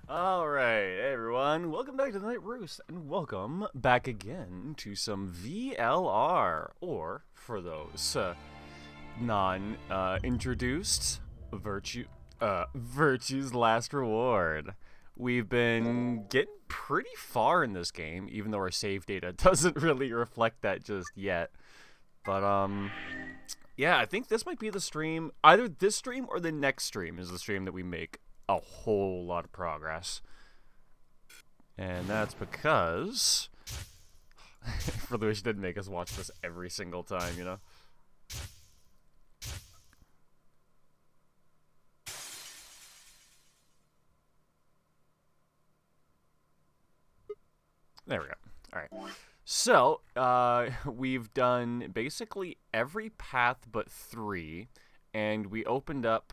Alright, hey everyone, welcome back to the Night Roost, and welcome back again to some VLR, or, for those non-introduced, Virtue's Last Reward. We've been getting pretty far in this game, even though our save data doesn't really reflect that just yet. But, yeah, I think this might be the stream, either this stream or the next stream is the stream that we make a whole lot of progress. And that's because for the wish didn't make us watch this every single time, you know? There we go. Alright. So, we've done basically every path but 3, and we opened up...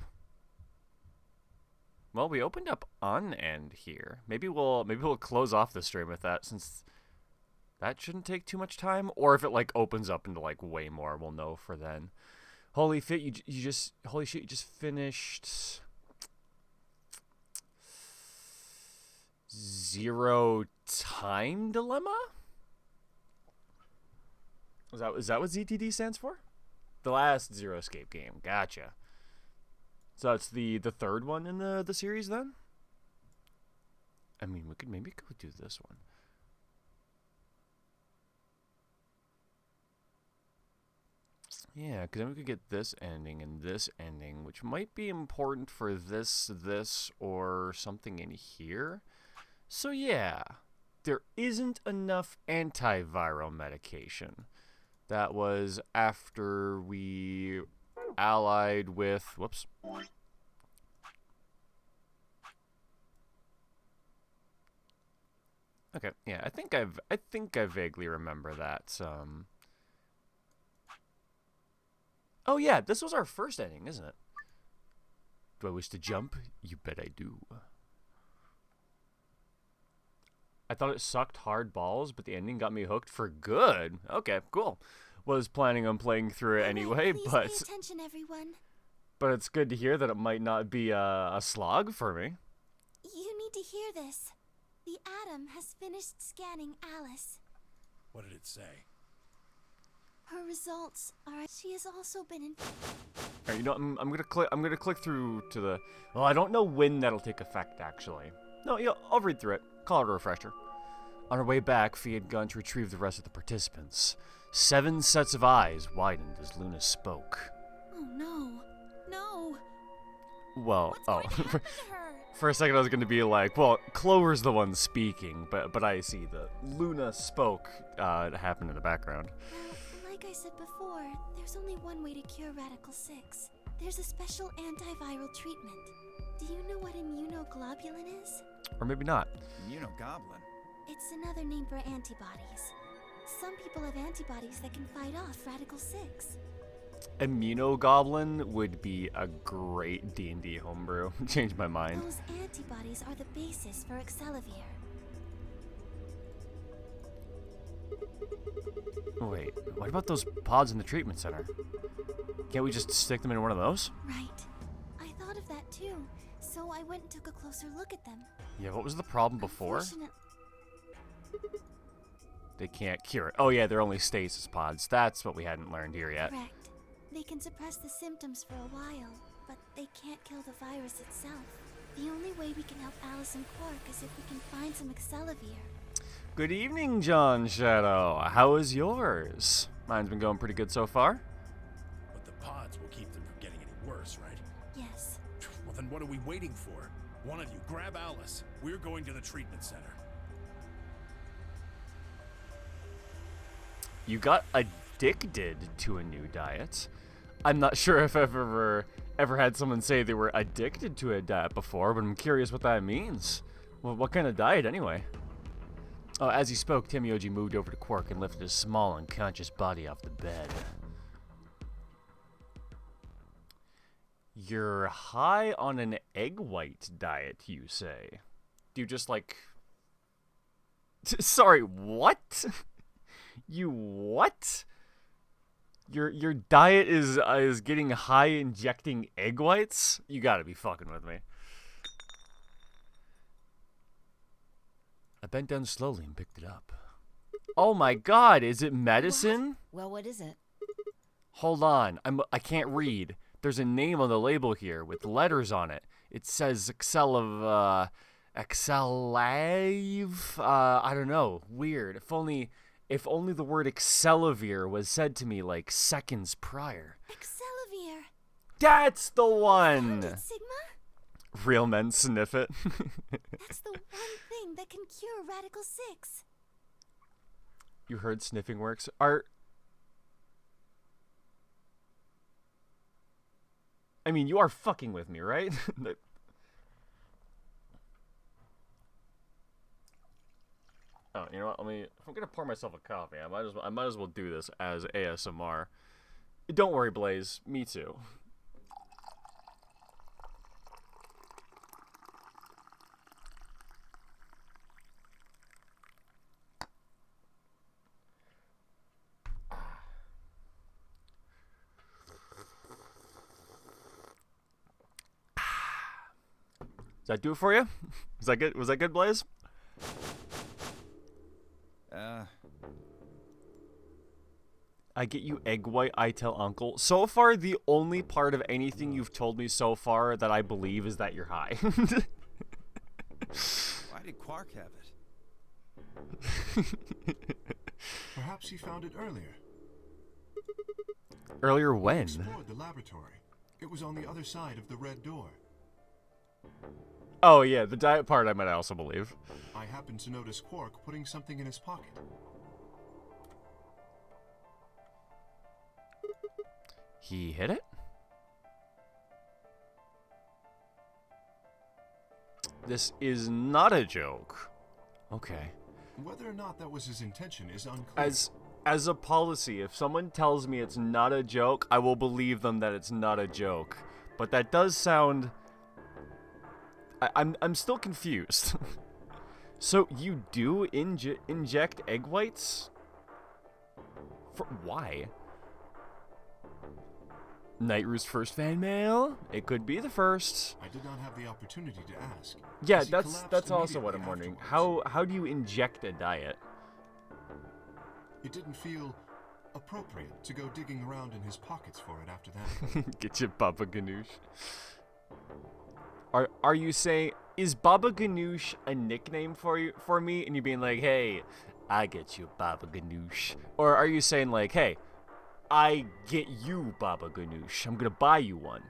Well, we opened up Unend here. Maybe we'll close off the stream with that, since that shouldn't take too much time. Or if it like opens up into like way more, we'll know for then. Holy shit! You just finished Zero Time Dilemma. Is that what ZTD stands for? The last Zero Escape game. Gotcha. So that's the third one in the series then? I mean, we could maybe go do this one. Yeah, because then we could get this ending and this ending, which might be important for this, or something in here. So yeah, there isn't enough antiviral medication. That was after we allied with... Whoops. Okay, yeah, I think I vaguely remember that. Oh yeah, this was our first ending, isn't it? Do I wish to jump? You bet I do. I thought it sucked hard balls, but the ending got me hooked for good. Okay, cool. Was planning on playing through it anyway, please but... pay attention, everyone. But it's good to hear that it might not be a slog for me. You need to hear this. The Atom has finished scanning Alice. What did it say? Her results are... She has also been in... Alright, you know, I'm gonna click through to the... Well, I don't know when that'll take effect, actually. No, yeah, I'll read through it. Call it a refresher. On her way back, Fee had gone to retrieve the rest of the participants. 7 sets of eyes widened as Luna spoke. Oh no. No. Well, What's going to happen to her? For a second I was going to be like, well, Clover's the one speaking, but I see that Luna spoke. It happened in the background. Well, like I said before, there's only one way to cure Radical 6. There's a special antiviral treatment. Do you know what immunoglobulin is? Or maybe not. Immunogoblin. It's another name for antibodies. Some people have antibodies that can fight off Radical 6. Immunogoblin would be a great D&D homebrew. Changed my mind. Those antibodies are the basis for Excelavir. Wait, what about those pods in the treatment center? Can't we just stick them in one of those? Right. I thought of that too, so I went and took a closer look at them. Yeah, what was the problem before? Unfortunate- They can't cure it. Oh yeah, they're only stasis pods. That's what we hadn't learned here yet. Correct. They can suppress the symptoms for a while, but they can't kill the virus itself. The only way we can help Alice and Quark is if we can find some Excelavir. Good evening, John Shadow. How is yours? Mine's been going pretty good so far. But the pods will keep them from getting any worse, right? Yes. Well, then what are we waiting for? One of you, grab Alice. We're going to the treatment center. You got addicted to a new diet. I'm not sure if I've ever had someone say they were addicted to a diet before, but I'm curious what that means. Well, what kind of diet, anyway? Oh, as he spoke, Timioji moved over to Quark and lifted his small, unconscious body off the bed. You're high on an egg white diet, you say? Do you just, like... Sorry, what? You what? Your diet is getting high injecting egg whites? You gotta be fucking with me. bent down slowly and picked it up. Oh my god, is it medicine? Well, what is it? Hold on, I can't read. There's a name on the label here with letters on it. It says Excellive, I don't know. Weird. If only the word Excellivir was said to me like seconds prior. Excellivir! That's the one! Found it, Sigma? Real men sniff it. That's the one thing that can cure Radical 6. You heard sniffing works? I mean, you are fucking with me, right? Oh, you know what? If I'm gonna pour myself a coffee, I might as well do this as ASMR. Don't worry, Blaze. Me too. Does that do it for you? Is that good? Was that good, Blaze? I get you egg white, I tell Uncle. So far, the only part of anything you've told me so far that I believe is that you're high. Why did Quark have it? Perhaps he found it earlier. Earlier We when? explored the laboratory. It was on the other side of the red door. Oh yeah, the diet part I might also believe. I happened to notice Quark putting something in his pocket. He hit it? This is not a joke. Okay. Whether or not that was his intention is unclear. As a policy, if someone tells me it's not a joke, I will believe them that it's not a joke. But that does sound... I'm still confused. So you do inject egg whites? Why? Nightru's first fan mail? It could be the first. I did not have the opportunity to ask. Yeah, as he that's collapsed also what I'm immediately wondering. afterwards. How do you inject a diet? It didn't feel appropriate to go digging around in his pockets for it after that. Get your Baba Ganoush. Are you saying, is Baba Ganoush a nickname for me, and you being like, hey, I get you Baba Ganoush, or are you saying like, hey, I get you Baba Ganoush, I'm gonna buy you one?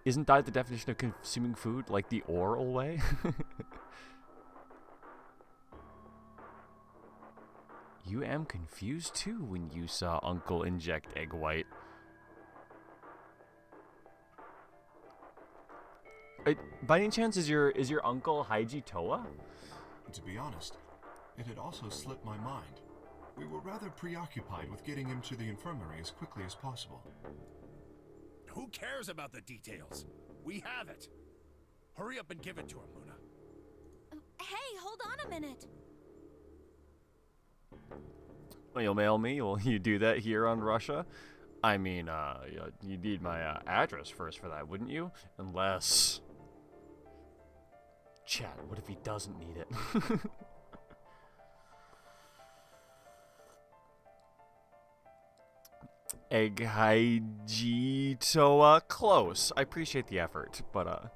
Isn't that the definition of consuming food, like the oral way? You am confused too when you saw Uncle inject egg white. By any chance, is your uncle Haiji Toa? To be honest, it had also slipped my mind. We were rather preoccupied with getting him to the infirmary as quickly as possible. Who cares about the details? We have it. Hurry up and give it to him, Luna. Hey, hold on a minute. Well, you'll mail me? Will you do that here on Russia? I mean, you need my address first for that, wouldn't you? Unless... Chat, what if he doesn't need it? Egg Haijitoa, close. I appreciate the effort, but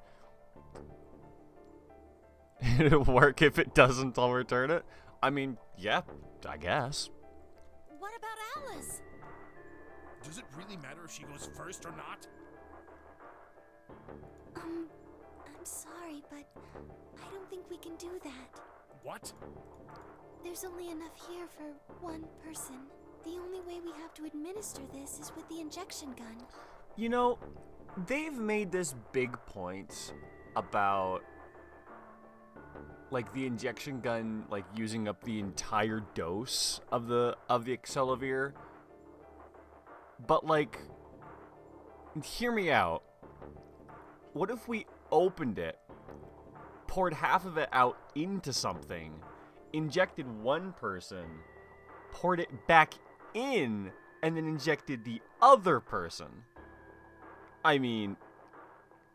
it'll work. If it doesn't, I'll return it. I mean, yeah, I guess. What about Alice? Does it really matter if she goes first or not? I'm sorry, but I don't think we can do that. What? There's only enough here for one person. The only way we have to administer this is with the injection gun. You know, they've made this big point about, like, the injection gun, like, using up the entire dose of the Excellivir. But, like, hear me out. What if we opened it, poured half of it out into something, injected one person, poured it back in, and then injected the other person? I mean,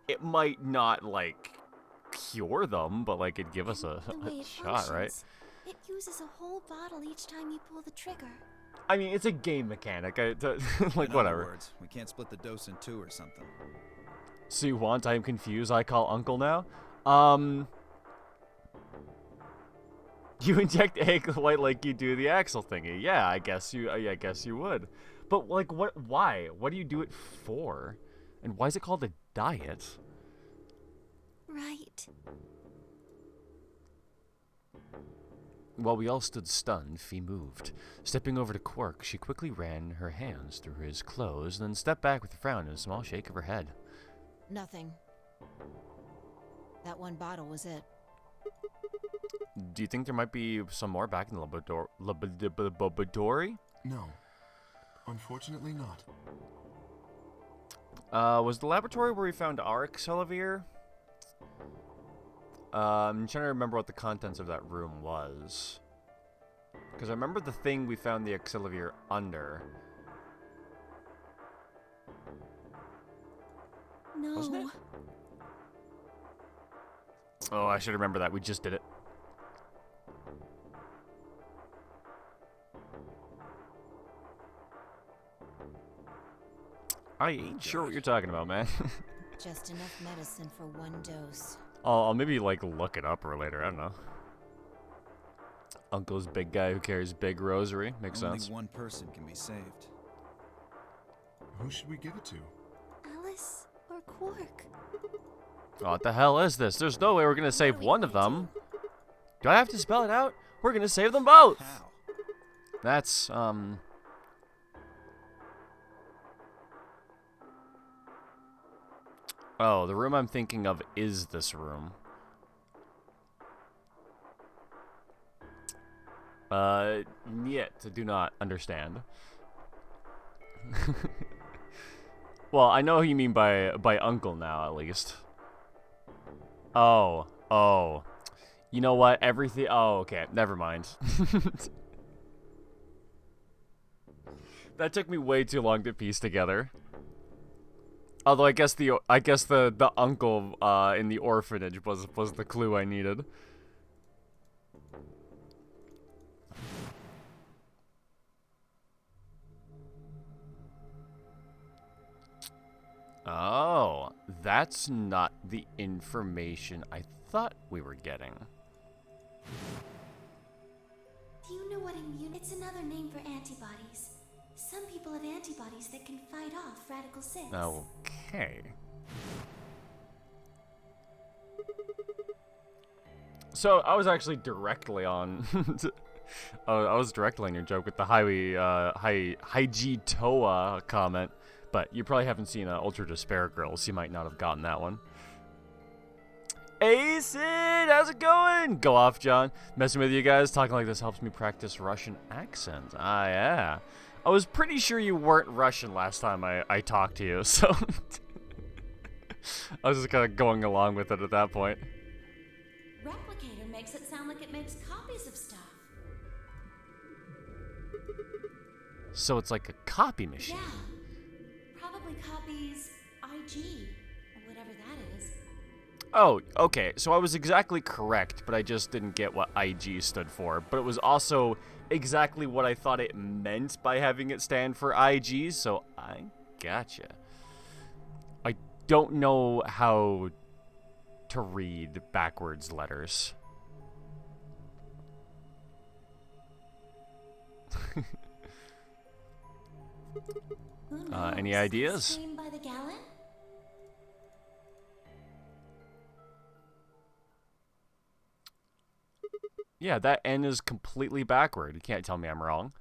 it might not, like, cure them, but like it'd give us a The way it shot, right? functions, it uses a whole bottle each time you pull the trigger. I mean, it's a game mechanic. Like, In whatever. other words, we can't split the dose in two or something. So you want? I'm confused. I call Uncle now. You inject egg white like you do the Axel thingy. Yeah, I guess you would. But like, what? Why? What do you do it for? And why is it called a diet? Right. While we all stood stunned, Fee moved. Stepping over to Quark, she quickly ran her hands through his clothes, then stepped back with a frown and a small shake of her head. Nothing. That one bottle was it. Do you think there might be some more back in the laboratory? No. Unfortunately not. Was the laboratory where we found our Accelavir? I'm trying to remember what the contents of that room was. Because I remember the thing we found the Accelavir under. No. Wasn't it? Oh, I should remember that. We just did it. I ain't sure what you're talking about, man. Just enough medicine for one dose. I'll maybe, like, look it up or later. I don't know. Uncle's big guy who carries big rosary. Makes Only sense. one person can be saved. Who should we give it to? Alice or Quark? What the hell is this? There's no way we're gonna save one of them. Do I have to spell it out? We're gonna save them both! How? That's, Oh, the room I'm thinking of is this room. Yet, do not understand. Well, I know who you mean by uncle now, at least. Oh. You know what? Everything. Oh, okay. Never mind. That took me way too long to piece together. Although I guess the uncle in the orphanage was the clue I needed. Oh, that's not the information I thought we were getting. Do you know what immune? It's another name for antibodies. Some people have antibodies that can fight off Radical 6. Okay. So I was actually directly on. I was directly on your joke with the Haiji Toa comment, but you probably haven't seen Ultra Despair Girls. You might not have gotten that one. Hey Sid, how's it going? Go off, John. Messing with you guys. Talking like this helps me practice Russian accent. Ah, yeah. I was pretty sure you weren't Russian last time I talked to you, so I was just kind of going along with it at that point. Replicator makes it sound like it makes copies of stuff. So it's like a copy machine. Yeah. Probably copies IG, or whatever that is. Oh, okay. So I was exactly correct, but I just didn't get what IG stood for. But it was also exactly what I thought it meant by having it stand for IG, so I gotcha. I don't know how to read backwards letters. Who knows? Any ideas? Stream by the gallon? Yeah, that N is completely backward. You can't tell me I'm wrong.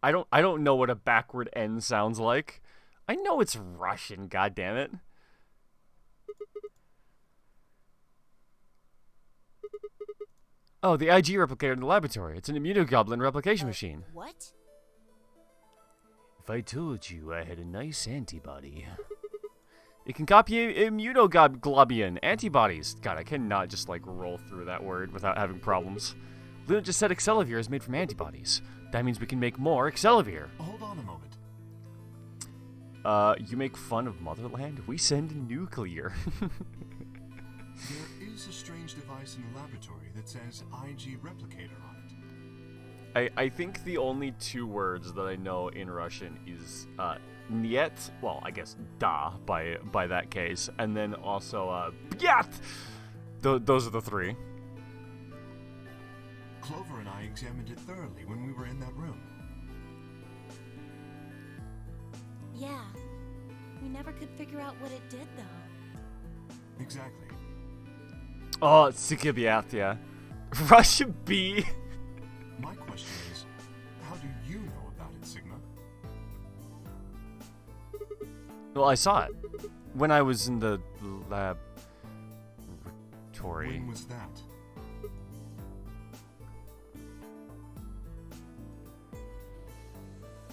I don't know what a backward N sounds like. I know it's Russian, goddammit. Oh, the IG replicator in the laboratory. It's an immunoglobulin replication machine. What? If I told you I had a nice antibody. It can copy immunoglobulin antibodies. God, I cannot just like roll through that word without having problems. Luna just said Accelavir is made from antibodies. That means we can make more Accelavir. Hold on a moment. You make fun of Motherland? We send nuclear. There is a strange device in the laboratory that says IG replicator on it. I think the only two words that I know in Russian is "niet," well, I guess "da" by that case, and then also "b'yat." Those are the three. Clover and I examined it thoroughly when we were in that room. Yeah. We never could figure out what it did, though. Exactly. Oh, Sikibiatia. Russian B. My question is, how do you know about it, Sigma? Well, I saw it when I was in the laboratory. When was that?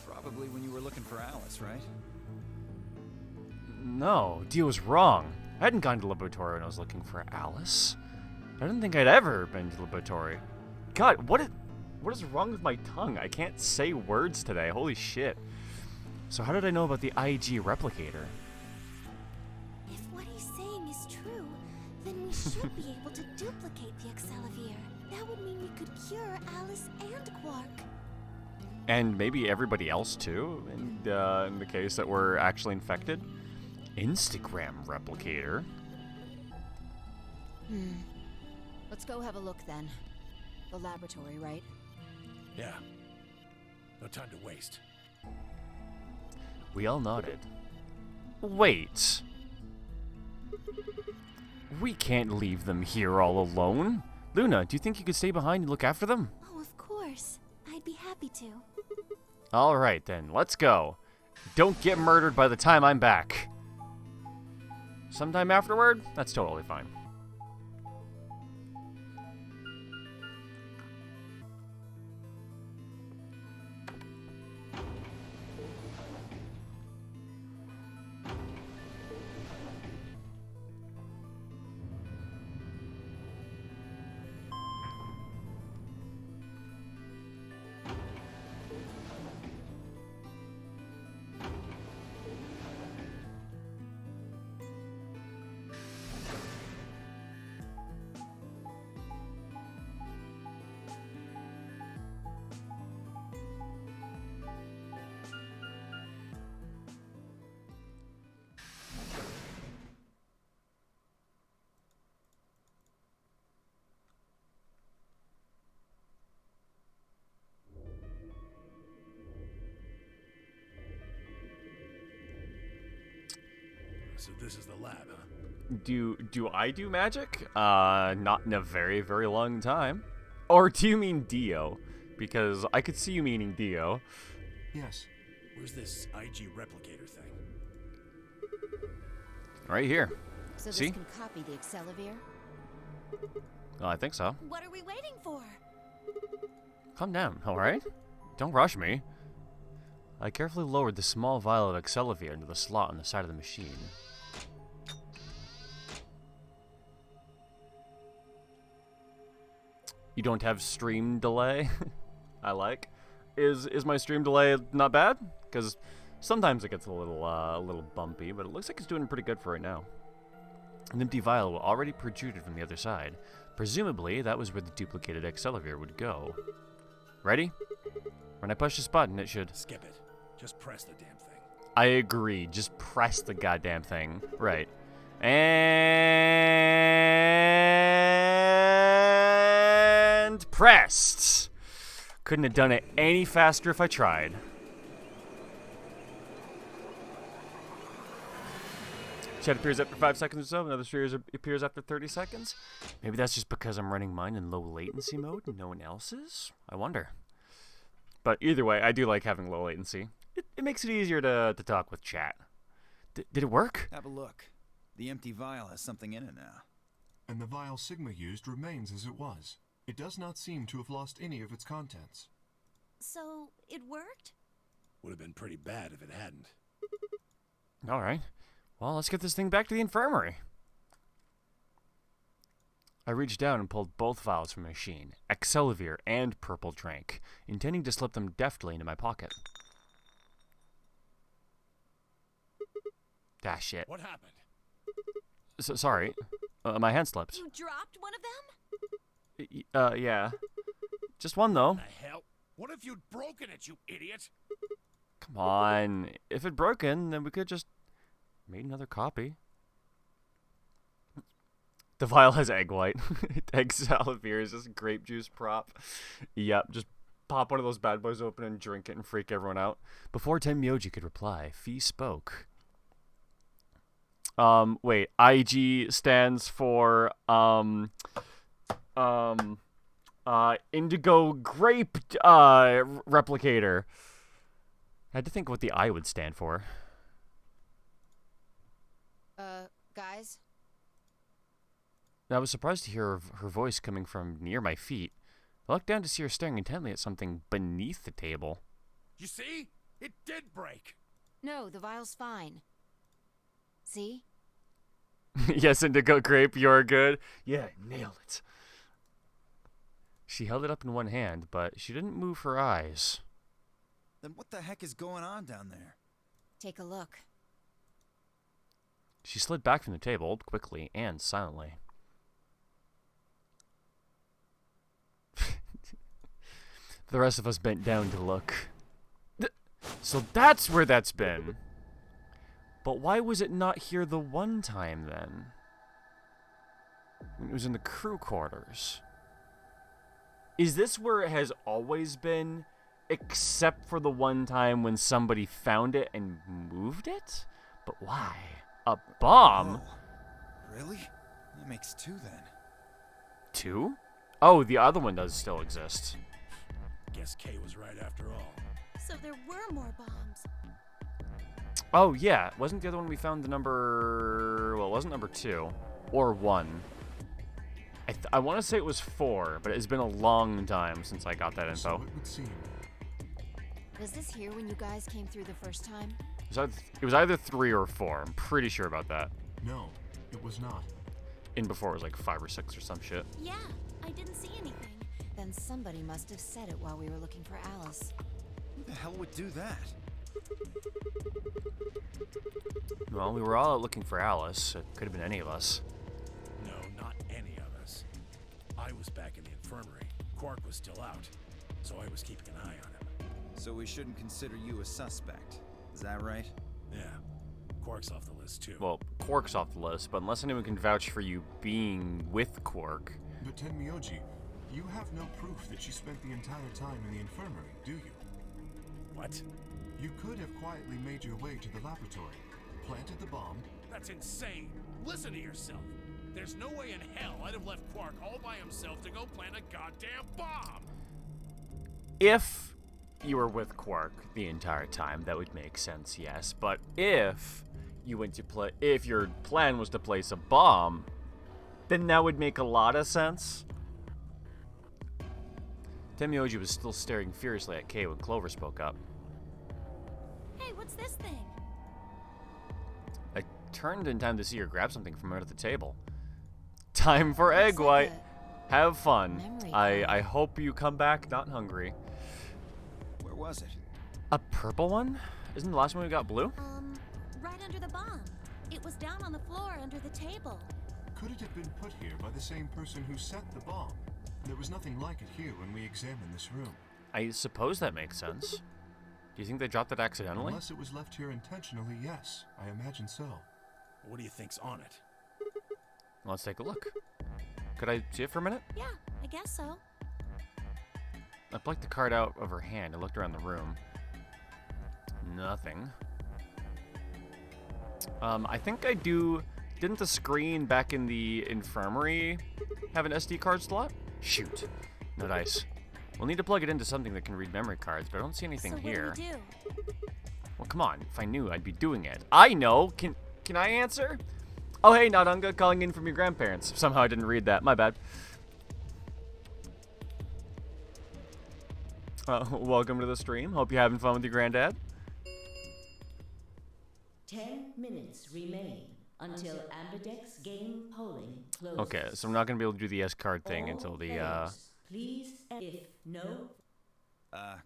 Probably when you were looking for Alice, right? No, Dio was wrong. I hadn't gone to the laboratory when I was looking for Alice. I didn't think I'd ever been to the laboratory. God, what is wrong with my tongue? I can't say words today. Holy shit. So how did I know about the IG replicator? If what he's saying is true, then we should be able to duplicate the Excelivir. That would mean we could cure Alice and Quark. And maybe everybody else too, in the case that we're actually infected. Instagram replicator. Let's go have a look then. The laboratory, right? Yeah. No time to waste. We all nodded. Wait. We can't leave them here all alone. Luna, do you think you could stay behind and look after them? Oh, of course. I'd be happy to. All right, then. Let's go. Don't get murdered by the time I'm back. Sometime afterward? That's totally fine. So this is the lab, huh? Do I do magic? Not in a very, very long time. Or do you mean Dio? Because I could see you meaning Dio. Yes. Where's this IG replicator thing? Right here. So this See? can copy the Excelivir? Oh, I think so. What are we waiting for? Calm down, alright? Don't rush me. I carefully lowered the small vial of Excelivir into the slot on the side of the machine. You don't have stream delay? I like. Is my stream delay not bad? Because sometimes it gets a little bumpy, but it looks like it's doing pretty good for right now. An empty vial already protruded from the other side. Presumably, that was where the duplicated Excelivir would go. Ready? When I push this button, it should... Skip it. Just press the damn thing. I agree. Just press the goddamn thing. Right. And... pressed. Couldn't have done it any faster if I tried. Chat appears after 5 seconds or so. Another sphere appears after 30 seconds. Maybe that's just because I'm running mine in low latency mode and no one else is? I wonder. But either way, I do like having low latency. It makes it easier to talk with chat. Did it work? Have a look. The empty vial has something in it now. And the vial Sigma used remains as it was. It does not seem to have lost any of its contents. So, it worked? Would have been pretty bad if it hadn't. Alright. Well, let's get this thing back to the infirmary. I reached down and pulled both vials from the machine, Excelivir and Purple Drink, intending to slip them deftly into my pocket. Ah, shit. What happened? Sorry. My hand slipped. You dropped one of them? Yeah. Just one, though. The hell? What if you'd broken it, you idiot? Come on. If it broken, then we could just made another copy. The vial has egg white. Egg salivir is just grape juice prop. Yep, just pop one of those bad boys open and drink it and freak everyone out. Before Tenmyoji could reply, Fee spoke. Wait, IG stands for, indigo grape, replicator. I had to think what the I would stand for. Guys? I was surprised to hear her voice coming from near my feet. I looked down to see her staring intently at something beneath the table. You see? It did break. No, the vial's fine. See? Yes, indigo grape, you're good. Yeah, nailed it. She held it up in one hand, but she didn't move her eyes. Then what the heck is going on down there? Take a look. She slid back from the table, quickly and silently. The rest of us bent down to look. So that's where that's been. But why was it not here the one time, then? When it was in the crew quarters. Is this where it has always been, except for the one time when somebody found it and moved it? But why? A bomb? Whoa. Really? That makes two then. Two? Oh, the other one does still exist. Guess Kay was right after all. So there were more bombs. Oh, yeah. Wasn't the other one we found the number... Well, it wasn't number 2. Or 1. I want to say it was 4, but it's been a long time since I got that info. So it would seem. Was this here when you guys came through the first time? It was either 3 or 4. I'm pretty sure about that. No, it was not. In before it was like 5 or 6 or some shit. Yeah, I didn't see anything. Then somebody must have said it while we were looking for Alice. Who the hell would do that? Well, we were all out looking for Alice. It could have been any of us. No, not any of us. I was back in the infirmary. Quark was still out, so I was keeping an eye on him. So we shouldn't consider you a suspect. Is that right? Yeah, Quark's off the list too. Well, Quark's off the list, but unless anyone can vouch for you being with Quark. But Tenmyoji, you have no proof that she spent the entire time in the infirmary, do you? What? You could have quietly made your way to the laboratory, planted the bomb. That's insane. Listen to yourself. There's no way in hell I'd have left Quark all by himself to go plant a goddamn bomb. If you were with Quark the entire time, that would make sense, yes. But if you went to if your plan was to place a bomb, then that would make a lot of sense. Tenmyoji was still staring furiously at Kay when Clover spoke up. Hey, what's this thing? I turned in time to see her grab something from under the table. Time for egg like white. Have fun. memory I hope you come back not hungry. Where was it? A purple one? Isn't the last one we got blue? Right under the bomb. It was down on the floor under the table. Could it have been put here by the same person who set the bomb? There was nothing like it here when we examined this room. I suppose that makes sense. Do you think they dropped it accidentally? Unless it was left here intentionally, yes. I imagine so. What do you think's on it? Let's take a look. Could I see it for a minute? Yeah, I guess so. I plucked the card out of her hand and looked around the room. Nothing. I think I do... Didn't the screen back in the infirmary have an SD card slot? Shoot. No dice. We'll need to plug it into something that can read memory cards, but I don't see anything so here. What do we do? Well, come on. If I knew, I'd be doing it. I know! Can I answer? Oh, hey, Nadunga, calling in from your grandparents. Somehow I didn't read that. My bad. Welcome to the stream. Hope you're having fun with your granddad. 10 minutes remain until Ambidex game polling closes. Okay, so I'm not going to be able to do the S card thing All until the, players, please, if no...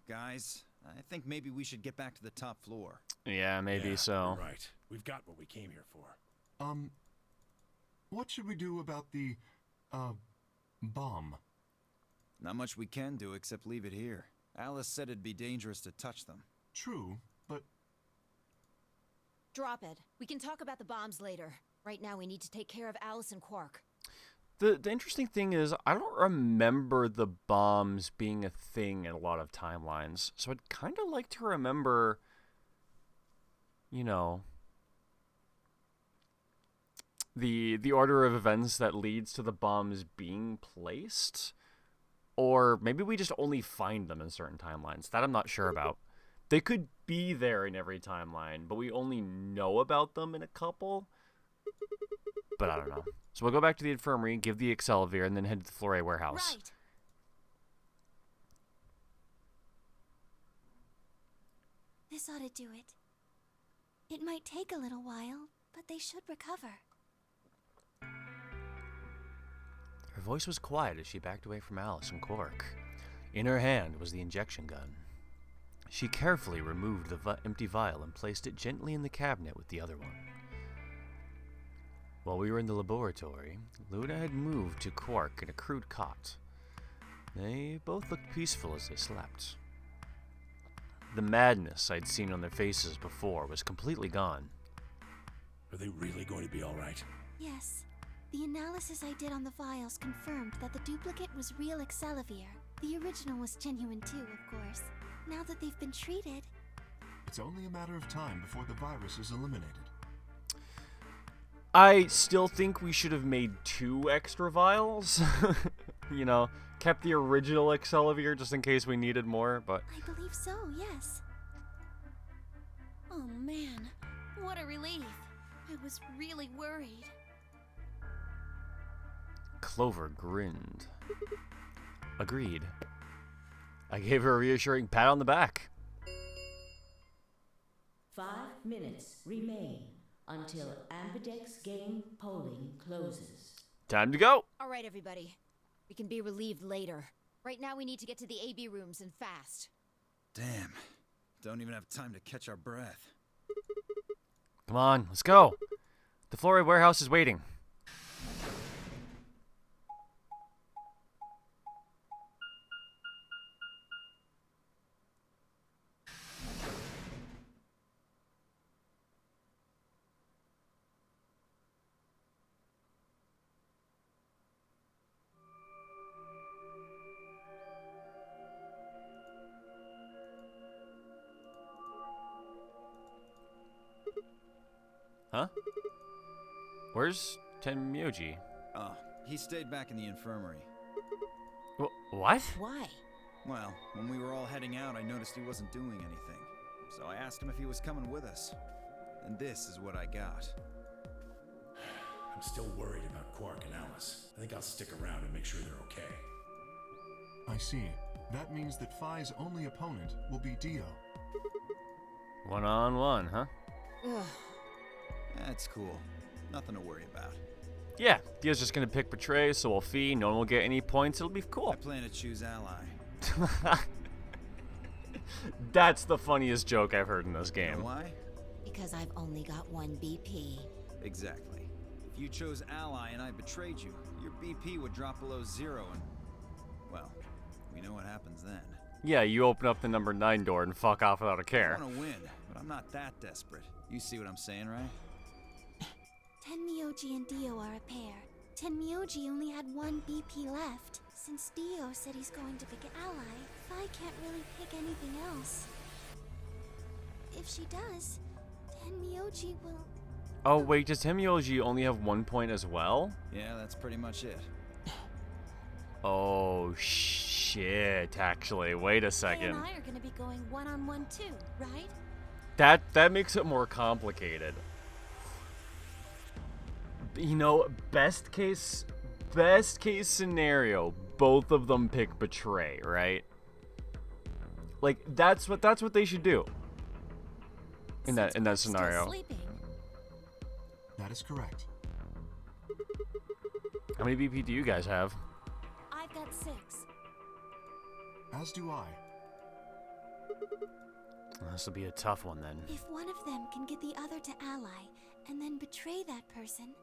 Guys, I think maybe we should get back to the top floor. Yeah, maybe Yeah, so. you're right. We've got what we came here for. What should we do about the, bomb? Not much we can do except leave it here. Alice said it'd be dangerous to touch them. True, but Drop it. We can talk about the bombs later. Right now, we need to take care of Alice and Quark. The interesting thing is, I don't remember the bombs being a thing in a lot of timelines. So I'd kind of like to remember, you know, the order of events that leads to the bombs being placed. Or maybe we just only find them in certain timelines. That I'm not sure about. They could be there in every timeline, but we only know about them in a couple. But I don't know. So we'll go back to the infirmary, give the Excelsior, and then head to the Flore warehouse. Right. This ought to do it. It might take a little while, but they should recover. Her voice was quiet as she backed away from Alice and Quark. In her hand was the injection gun. She carefully removed the empty vial and placed it gently in the cabinet with the other one. While we were in the laboratory, Luna had moved to Quark in a crude cot. They both looked peaceful as they slept. The madness I'd seen on their faces before was completely gone. Are they really going to be all right? Yes. The analysis I did on the vials confirmed that the duplicate was real Excelsior. The original was genuine too, of course. Now that they've been treated... it's only a matter of time before the virus is eliminated. I still think we should have made 2 extra vials. You know, kept the original Excelsior just in case we needed more, but... I believe so, yes. Oh man, what a relief. I was really worried. Clover grinned. Agreed. I gave her a reassuring pat on the back. 5 minutes remain until Ambidex game polling closes. Time to go! Alright, everybody. We can be relieved later. Right now, we need to get to the AB rooms and fast. Damn. Don't even have time to catch our breath. Come on, let's go. The Flore warehouse is waiting. Huh? Where's Tenmyoji? Oh, he stayed back in the infirmary. What? Why? Well, when we were all heading out, I noticed he wasn't doing anything. So I asked him if he was coming with us. And this is what I got. I'm still worried about Quark and Alice. I think I'll stick around and make sure they're okay. I see. That means that Phi's only opponent will be Dio. 1-on-1, huh? Ugh. That's cool. Nothing to worry about. Yeah, Dio's just gonna pick Betray, so will Phi. No one will get any points. It'll be cool. I plan to choose Ally. That's the funniest joke I've heard in this You know game. why? Because I've only got 1 BP. Exactly. If you chose Ally and I betrayed you, your BP would drop below 0 and... well, we know what happens then. Yeah, you open up the number 9 door and fuck off without a I care. want to win, but I'm not that desperate. You see what I'm saying, right? Tenmyoji and Dio are a pair. Tenmyoji only had 1 BP left. Since Dio said he's going to pick an ally, Phi can't really pick anything else. If she does, Tenmyoji will... Oh, wait, does Tenmyoji only have 1 point as well? Yeah, that's pretty much it. Oh, shit, actually. Wait a They second. and I are gonna be going one-on-one too, right? That makes it more complicated. You know, best case scenario, both of them pick Betray, right? Like that's what they should do. In that Quark's still scenario. sleeping. That is correct. How many BP do you guys have? I've got 6. As do I. This will be a tough one then. If one of them can get the other to ally and then betray that person,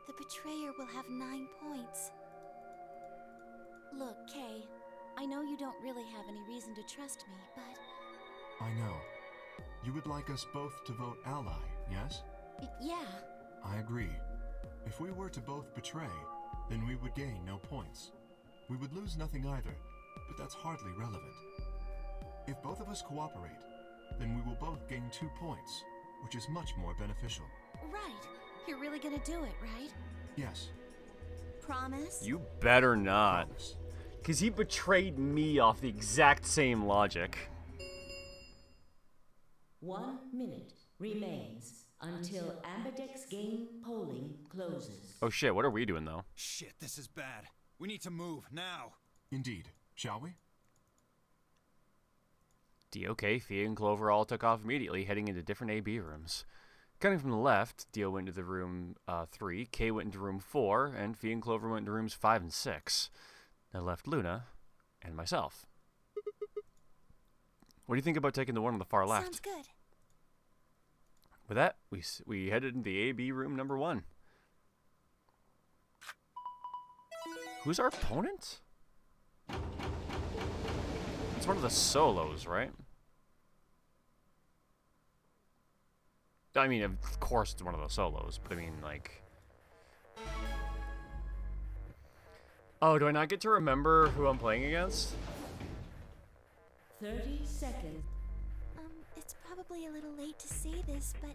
the betrayer will have 9 points. Look, Kay, I know you don't really have any reason to trust me, but... I know. You would like us both to vote ally, yes? Yeah. I agree. If we were to both betray, then we would gain no points. We would lose nothing either, but that's hardly relevant. If both of us cooperate, then we will both gain 2 points, which is much more beneficial. Right. You're really gonna do it, right? Yes. Promise? You better not. Promise. Because he betrayed me off the exact same logic. 1 minute remains until Ambidex game polling closes. Oh shit, what are we doing though? Shit, this is bad. We need to move, now. Indeed. Shall we? D.O.K., Fia, and Clover all took off immediately, heading into different AB rooms. Coming from the left, Dio went into the room 3, Kay went into room 4, and Fia and Clover went into rooms 5 and 6. That left Luna and myself. What do you think about taking the one on the far left? Sounds good. With that, we headed into the AB room number 1. Who's our opponent? It's one of the solos, right? I mean, of course it's one of the solos, but I mean, like... Oh, do I not get to remember who I'm playing against? 30 seconds. It's probably a little late to say this, but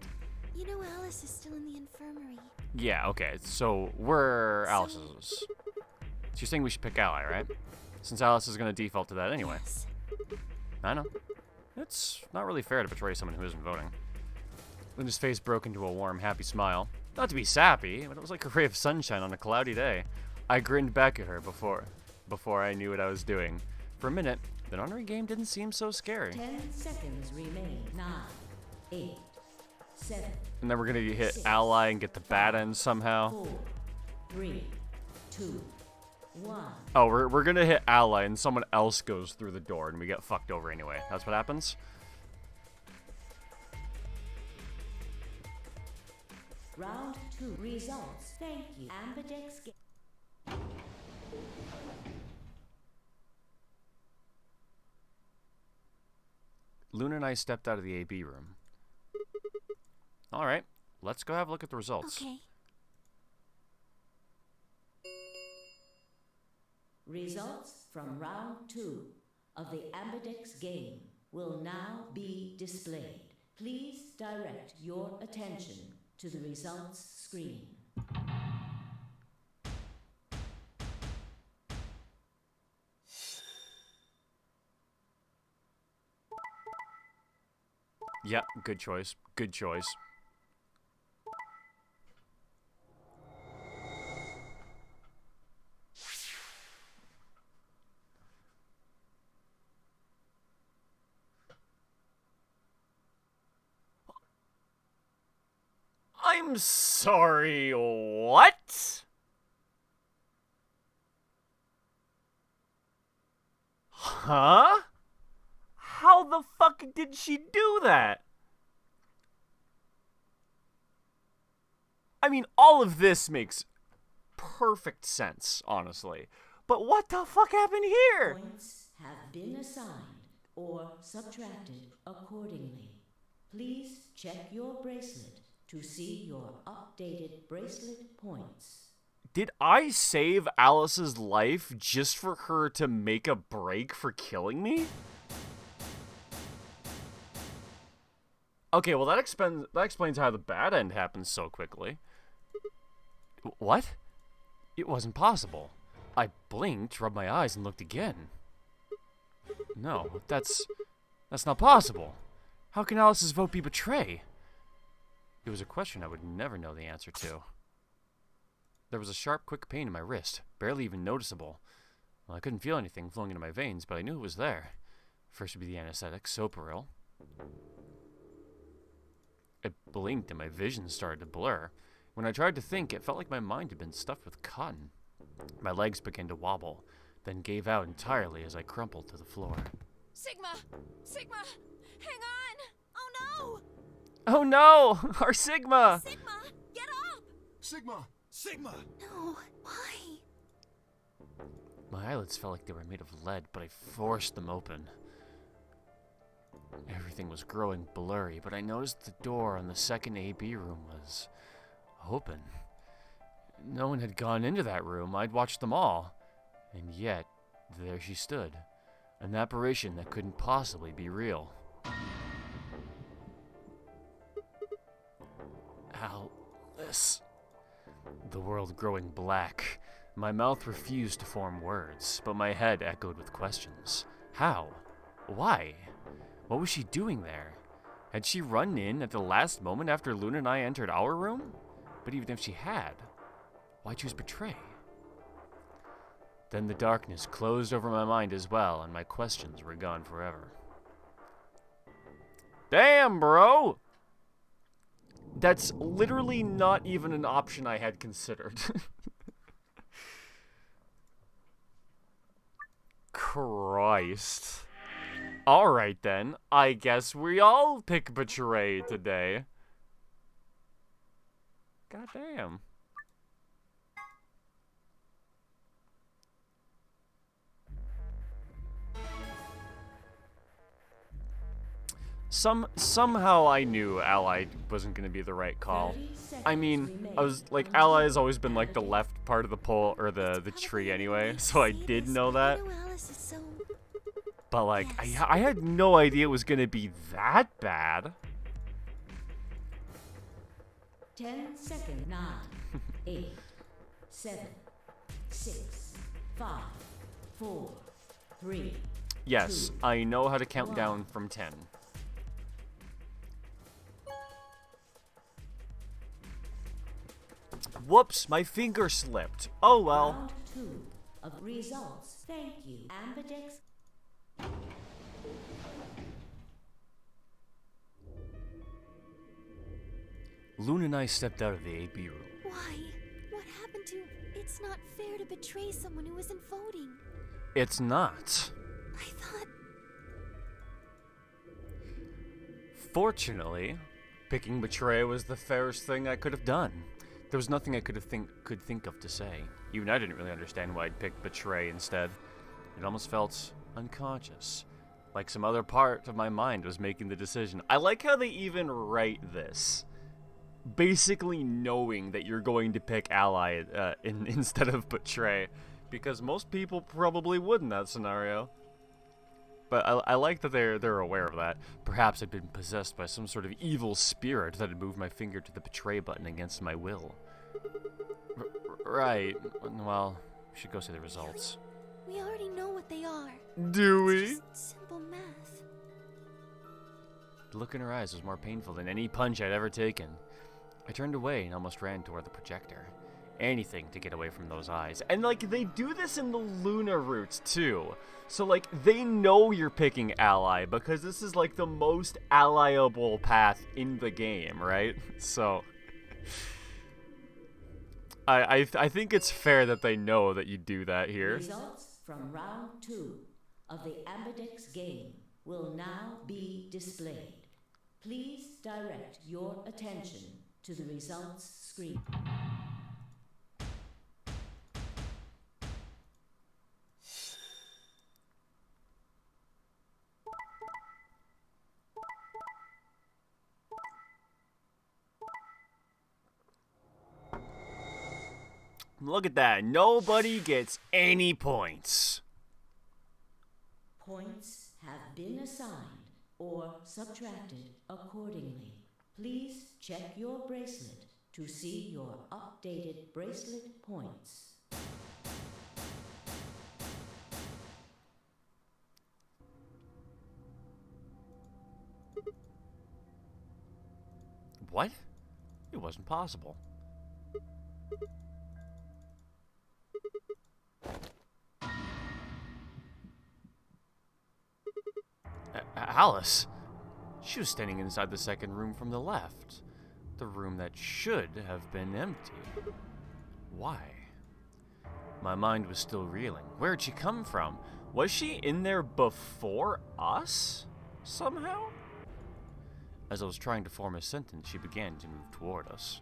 you know Alice is still in the infirmary. Yeah, okay, so we're So- Alice's. So you're saying we should pick Ally, right? Since Alice is going to default to that anyway. Yes. I know. It's not really fair to betray someone who isn't voting. Luna's face broke into a warm, happy smile. Not to be sappy, but it was like a ray of sunshine on a cloudy day. I grinned back at her before I knew what I was doing. For a minute, the honorary game didn't seem so scary. 10 seconds remain. 9, 8, 7, And then we're gonna hit Ally and get the bad end somehow. 4, 3, 2, 1. Oh, we're gonna hit Ally and someone else goes through the door and we get fucked over anyway. That's what happens? Round 2 results. Thank you. Ambidex game. Luna and I stepped out of the AB room. Alright, let's go have a look at the results. Okay. Results from round 2 of the Ambidex game will now be displayed. Please direct your attention to the results screen. Yep, good choice. Good choice. I'm sorry, what? Huh? How the fuck did she do that? I mean, all of this makes perfect sense, honestly. But what the fuck happened here? Points have been assigned or subtracted accordingly. Please check your bracelet to see your updated bracelet points. Did I save Alice's life just for her to make a break for killing me? Okay, well that explains how the bad end happened so quickly. What? It wasn't possible. I blinked, rubbed my eyes, and looked again. No, that's not possible. How can Alice's vote be betray? It was a question I would never know the answer to. There was a sharp, quick pain in my wrist, barely even noticeable. Well, I couldn't feel anything flowing into my veins, but I knew it was there. First would be the anesthetic, Soparil. I blinked and my vision started to blur. When I tried to think, it felt like my mind had been stuffed with cotton. My legs began to wobble, then gave out entirely as I crumpled to the floor. Sigma! Sigma! Hang on! Oh Oh no! Our Sigma! no! Sigma, get up! Sigma! Sigma! No, why? My eyelids felt like they were made of lead, but I forced them open. Everything was growing blurry, but I noticed the door on the second AB room was open. No one had gone into that room. I'd watched them all. And yet, there she stood. An apparition that couldn't possibly be real. Alice. The world growing black. My mouth refused to form words, but my head echoed with questions. How? Why? What was she doing there? Had she run in at the last moment after Luna and I entered our room? But even if she had, why choose betray? Then the darkness closed over my mind as well, and my questions were gone forever. Damn, bro! That's literally not even an option I had considered. Christ. Alright then, I guess we all pick betray today. Goddamn. Somehow I knew Ally wasn't gonna be the right call. I mean, I was like, Ally has always been like the left part of the pole or the tree anyway, so I did know that. I know Alice is so... But like, I had no idea it was gonna be that bad. 10 seconds. 9, 8, 7, 6, 5, 4, 3. Yes, 2, I know how to count 1. down from 10. Whoops, my finger slipped. Oh well. Round 2 of results. Thank you, Ambidex. Luna and I stepped out of the AB room. Why? What happened to... It's not fair to betray someone who isn't voting. It's not. I thought... Fortunately, picking betray was the fairest thing I could have done. There was nothing I could think of to say. Even I didn't really understand why I'd picked betray instead. It almost felt unconscious, like some other part of my mind was making the decision. I like how they even write this, basically knowing that you're going to pick Ally instead of betray, because most people probably would in that scenario. But I like that they're aware of that. Perhaps I'd been possessed by some sort of evil spirit that had moved my finger to the betray button against my will. Right. Well, we should go see the results. We already know what they are. Do we? Just simple math. The look in her eyes was more painful than any punch I'd ever taken. I turned away and almost ran toward the projector. Anything to get away from those eyes. And, like, they do this in the Luna routes, too. So, like, they know you're picking Ally, because this is, like, the most allyable path in the game, right? So, I think it's fair that they know that you do that here. Results from round 2 of the Ambidex game will now be displayed. Please direct your attention to the results screen. Look at that. Nobody gets any points. Points have been assigned or subtracted accordingly. Please check your bracelet to see your updated bracelet points. What? It wasn't possible. Alice? She was standing inside the second room from the left. The room that should have been empty. Why? My mind was still reeling. Where had she come from? Was she in there before us? Somehow? As I was trying to form a sentence, she began to move toward us.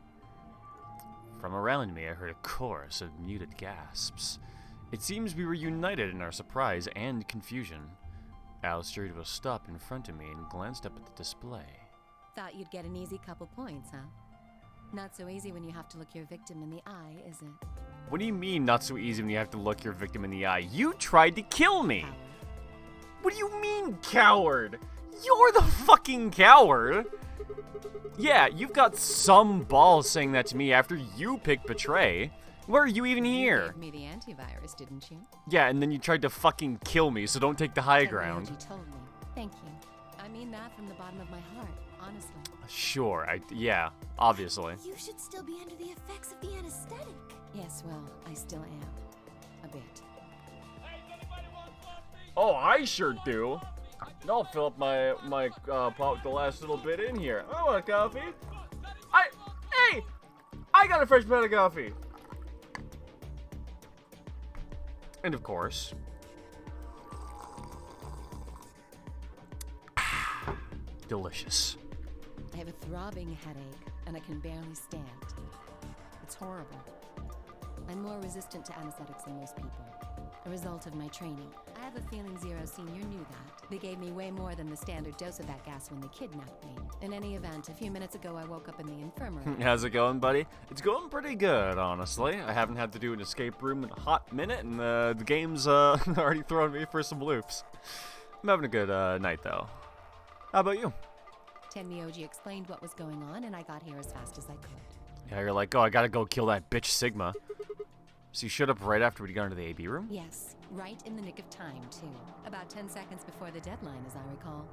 From around me, I heard a chorus of muted gasps. It seems we were united in our surprise and confusion. Alice drew to a stop in front of me and glanced up at the display. Thought you'd get an easy couple points, huh? Not so easy when you have to look your victim in the eye, is it? What do you mean, not so easy when you have to look your victim in the eye? You tried to kill me! Coward. What do you mean, coward? You're the fucking coward! Yeah, you've got some balls saying that to me after you picked Betray. Where are you even here? You gave me the antivirus, didn't you? Yeah, and then you tried to fucking kill me, so don't take the high ground. You told me. Thank you. I mean that from the bottom of my heart, honestly. Sure, yeah, obviously. You should still be under the effects of the anesthetic. Yes, well, I still am. A bit. Oh, I sure do. I'll fill up my pot with the last little bit in here. I want a coffee. Hey! I got a fresh pot of coffee. And of course, delicious. I have a throbbing headache, and I can barely stand. It's horrible. I'm more resistant to anesthetics than most people. A result of my training. I have a feeling Zero Senior knew that. They gave me way more than the standard dose of that gas when they kidnapped me. In any event, a few minutes ago I woke up in the infirmary. How's it going, buddy? It's going pretty good, honestly. I haven't had to do an escape room in a hot minute, and the game's already throwing me for some loops. I'm having a good night, though. How about you? Tenmyoji explained what was going on, and I got here as fast as I could. Yeah, you're like, oh, I gotta go kill that bitch Sigma. So you showed up right after we'd gone to the AB room? Yes, right in the nick of time, too. About 10 seconds before the deadline, as I recall.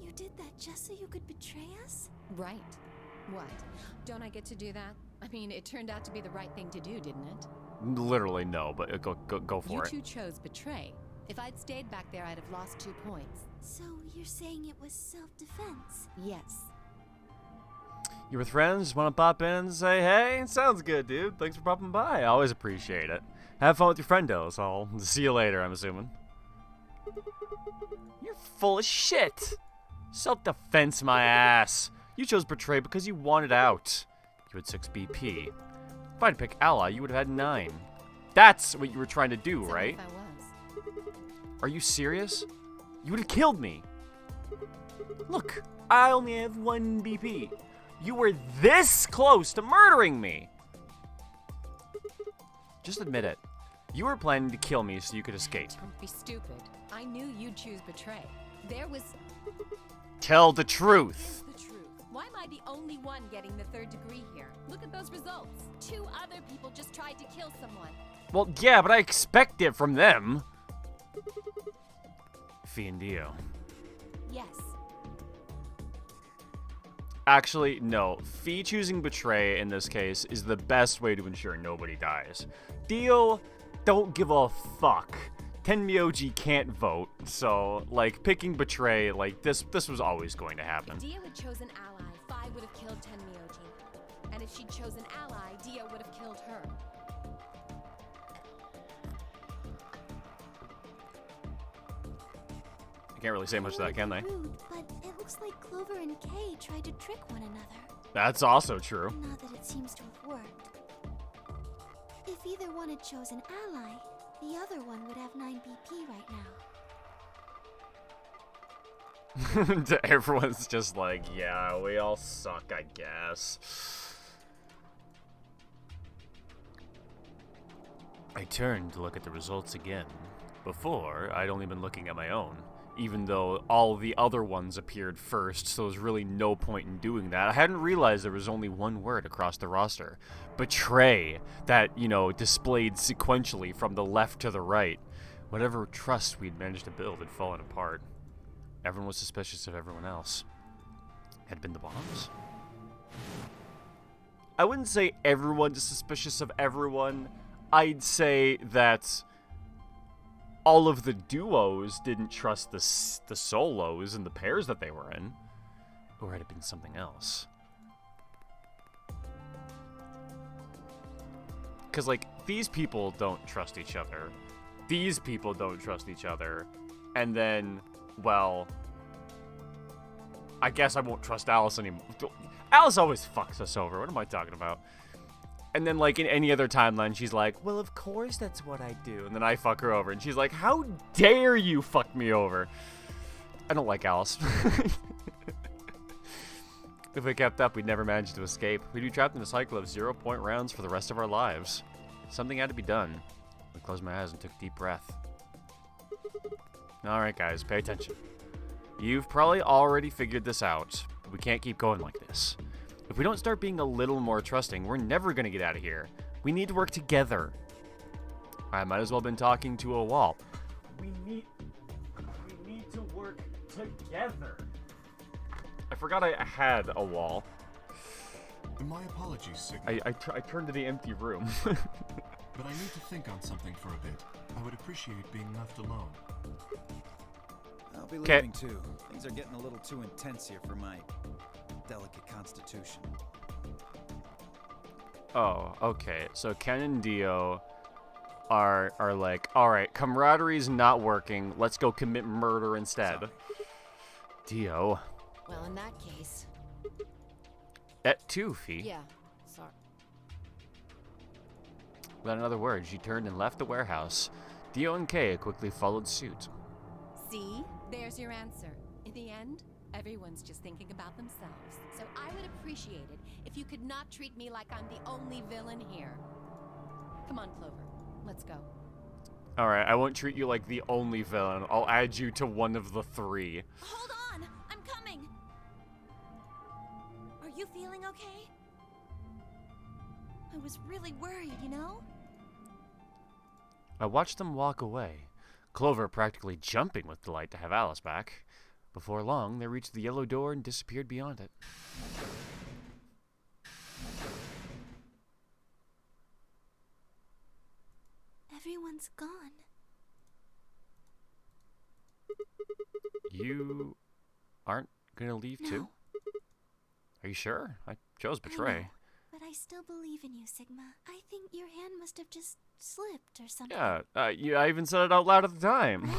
You did that just so you could betray us? Right. What? Don't I get to do that? I mean, it turned out to be the right thing to do, didn't it? Literally, no, but go for it. You two chose betray. If I'd stayed back there, I'd have lost 2 points. So you're saying it was self-defense? Yes. You with friends? Just want to pop in and say, hey, sounds good, dude. Thanks for popping by. I always appreciate it. Have fun with your friendos. I'll see you later, I'm assuming. You're full of shit. Self-defense, my ass. You chose Betray because you wanted out. You had 6 BP. If I'd pick Ally, you would have had 9. That's what you were trying to do, So right? if I was. Are you serious? You would have killed me. Look, I only have 1 BP. You were this close to murdering me. Just admit it. You were planning to kill me so you could escape. Don't be stupid. I knew you'd choose betray. There was... Tell the truth. Here's the truth. Why am I the only one getting the 3rd degree here? Look at those results. 2 other people just tried to kill someone. Well, yeah, but I expect it from them. Fee and Dio. Yes. Actually, no. Fee choosing Betray in this case is the best way to ensure nobody dies. Dio, don't give a fuck. Tenmyoji can't vote, so, like, picking Betray, like, this was always going to happen. If Dio had chosen ally, Fi would have killed Tenmyoji. And if she'd chosen ally, Dio would have killed her. I can't really say much to that, can they? Rude, but it looks like Clover and Kay tried to trick one another. That's also true. Not that it seems to have worked. If either one had chosen ally, the other one would have 9 BP right now. Everyone's just like, yeah, we all suck, I guess. I turned to look at the results again. Before, I'd only been looking at my own, even though all the other ones appeared first, so there's really no point in doing that. I hadn't realized there was only one word across the roster. Betray, that, you know, displayed sequentially from the left to the right. Whatever trust we'd managed to build had fallen apart. Everyone was suspicious of everyone else. Had it been the bombs? I wouldn't say everyone is suspicious of everyone. I'd say that all of the duos didn't trust the solos and the pairs that they were in. Or had it been something else? Because, like, these people don't trust each other. These people don't trust each other. And then, well, I guess I won't trust Alice anymore. Alice always fucks us over. What am I talking about? And then, like, in any other timeline, she's like, well, of course that's what I do. And then I fuck her over. And she's like, how dare you fuck me over? I don't like Alice. If we kept up, we'd never manage to escape. We'd be trapped in a cycle of 0-point rounds for the rest of our lives. Something had to be done. I closed my eyes and took a deep breath. Alright, guys, pay attention. You've probably already figured this out. But we can't keep going like this. If we don't start being a little more trusting, we're never going to get out of here. We need to work together. I might as well have been talking to a wall. We need to work together. I forgot I had a wall. My apologies, Sigma. I turned to the empty room. But I need to think on something for a bit. I would appreciate being left alone. I'll be leaving too. Things are getting a little too intense here for my delicate constitution. Oh, okay. So Ken and Dio are like, all right, camaraderie's not working. Let's go commit murder instead. Sorry. Dio. Well, in that case. Et tu, Fee. Yeah, sorry. Without another word, she turned and left the warehouse. Dio and Kay quickly followed suit. See? There's your answer. In the end, everyone's just thinking about themselves. So I would appreciate it if you could not treat me like I'm the only villain here. Come on, Clover. Let's go. Alright, I won't treat you like the only villain. I'll add you to one of the 3. Hold on! I'm coming! Are you feeling okay? I was really worried, you know? I watched them walk away, Clover practically jumping with delight to have Alice back. Before long, they reached the yellow door and disappeared beyond it. Everyone's gone. You aren't gonna leave No. too? Are you sure? I chose I Betray. know, but I still believe in you, Sigma. I think your hand must have just slipped or something. Yeah, I even said it out loud at the time.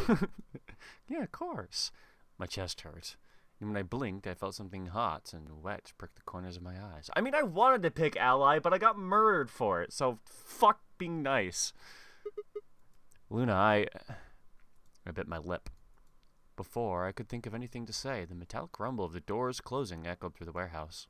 Yeah, of course. My chest hurt. And when I blinked, I felt something hot and wet prick the corners of my eyes. I mean, I wanted to pick Ally, but I got murdered for it, so fuck being nice. Luna, I bit my lip. Before I could think of anything to say, the metallic rumble of the doors closing echoed through the warehouse.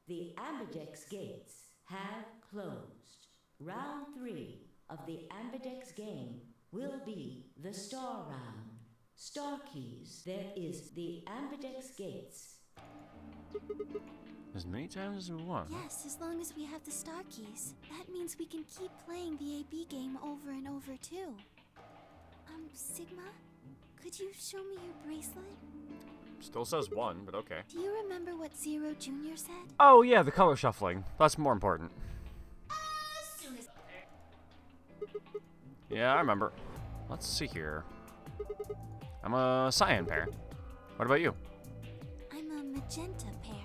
The Ambidex gates have closed. Round 3 of the Ambidex game will be the Star Round. Star keys. There is the Ambidex gates. As many times as we want. Yes, as long as we have the star keys. That means we can keep playing the AB game over and over, too. Sigma? Could you show me your bracelet? Still says 1, but okay. Do you remember what Zero Jr. said? Oh yeah, the color shuffling. That's more important. Yeah, I remember. Let's see here. I'm a cyan pair. What about you? I'm a magenta pair.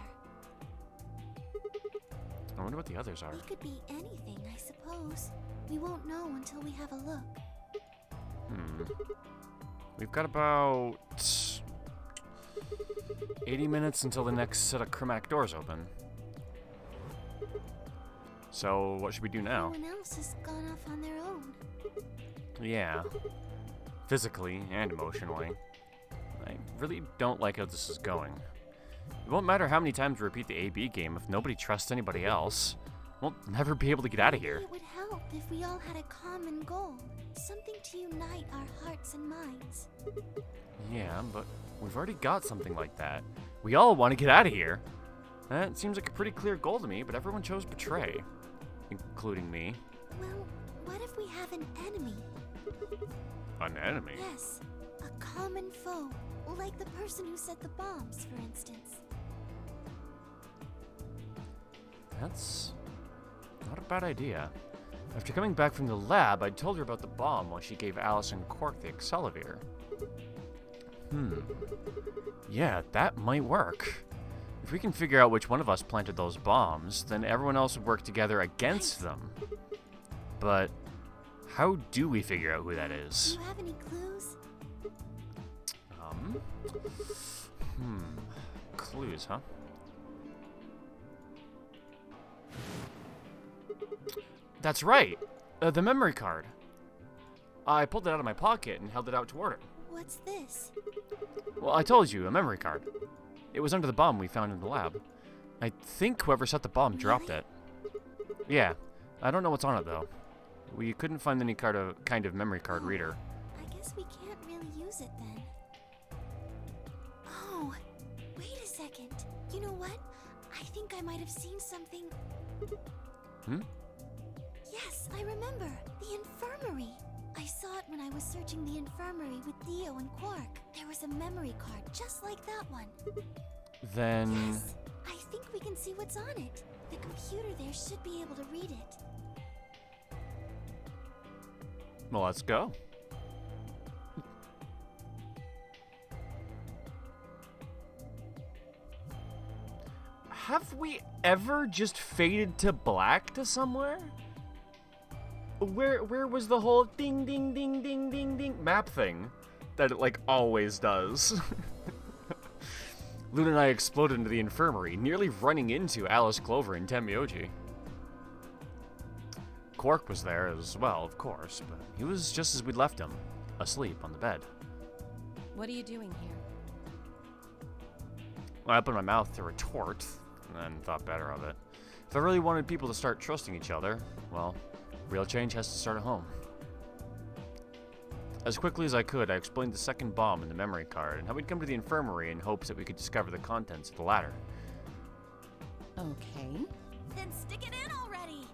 I wonder what the others are. We could be anything, I suppose. We won't know until we have a look. We've got about 80 minutes until the next set of chromatic doors open. So, what should we do now? Everyone else has gone off on their own. Yeah. Physically and emotionally. I really don't like how this is going. It won't matter how many times we repeat the AB game if nobody trusts anybody else. We'll never be able to get out of here. Maybe it would help if we all had a common goal. Something to unite our hearts and minds. Yeah, but we've already got something like that. We all want to get out of here. That seems like a pretty clear goal to me, but everyone chose Betray. Including me. Well, what if we have an enemy? An enemy? Yes, a common foe. Like the person who set the bombs, for instance. That's not a bad idea. After coming back from the lab, I told her about the bomb while she gave Alice and Quark the Excelivir. Yeah, that might work. If we can figure out which one of us planted those bombs, then everyone else would work together against them. But How do we figure out who that Do is? you have any clues? Um, clues, huh? That's right. The memory card. I pulled it out of my pocket and held it out toward her. What's this? Well, I told you, a memory card. It was under the bomb we found in the lab. I think whoever set the bomb dropped Really? it. Yeah. I don't know what's on it, though. We couldn't find any kind of memory card reader. I guess we can't really use it then. Oh, wait a second. You know what? I think I might have seen something. Hmm? Yes, I remember. The infirmary. I saw it when I was searching the infirmary with Theo and Quark. There was a memory card just like that one. Then... Yes, I think we can see what's on it. The computer there should be able to read it. Well, let's go. Have we ever just faded to black to somewhere? Where was the whole ding ding ding ding ding ding map thing that it like always does? Luna and I exploded into the infirmary, nearly running into Alice, Clover, and Tenmyouji. Quark was there as well, of course, but he was just as we'd left him, asleep on the bed. What are you doing here? I opened my mouth to retort, and then thought better of it. If I really wanted people to start trusting each other, well, real change has to start at home. As quickly as I could, I explained the second bomb in the memory card and how we'd come to the infirmary in hopes that we could discover the contents of the latter. Okay. Then stick it in already.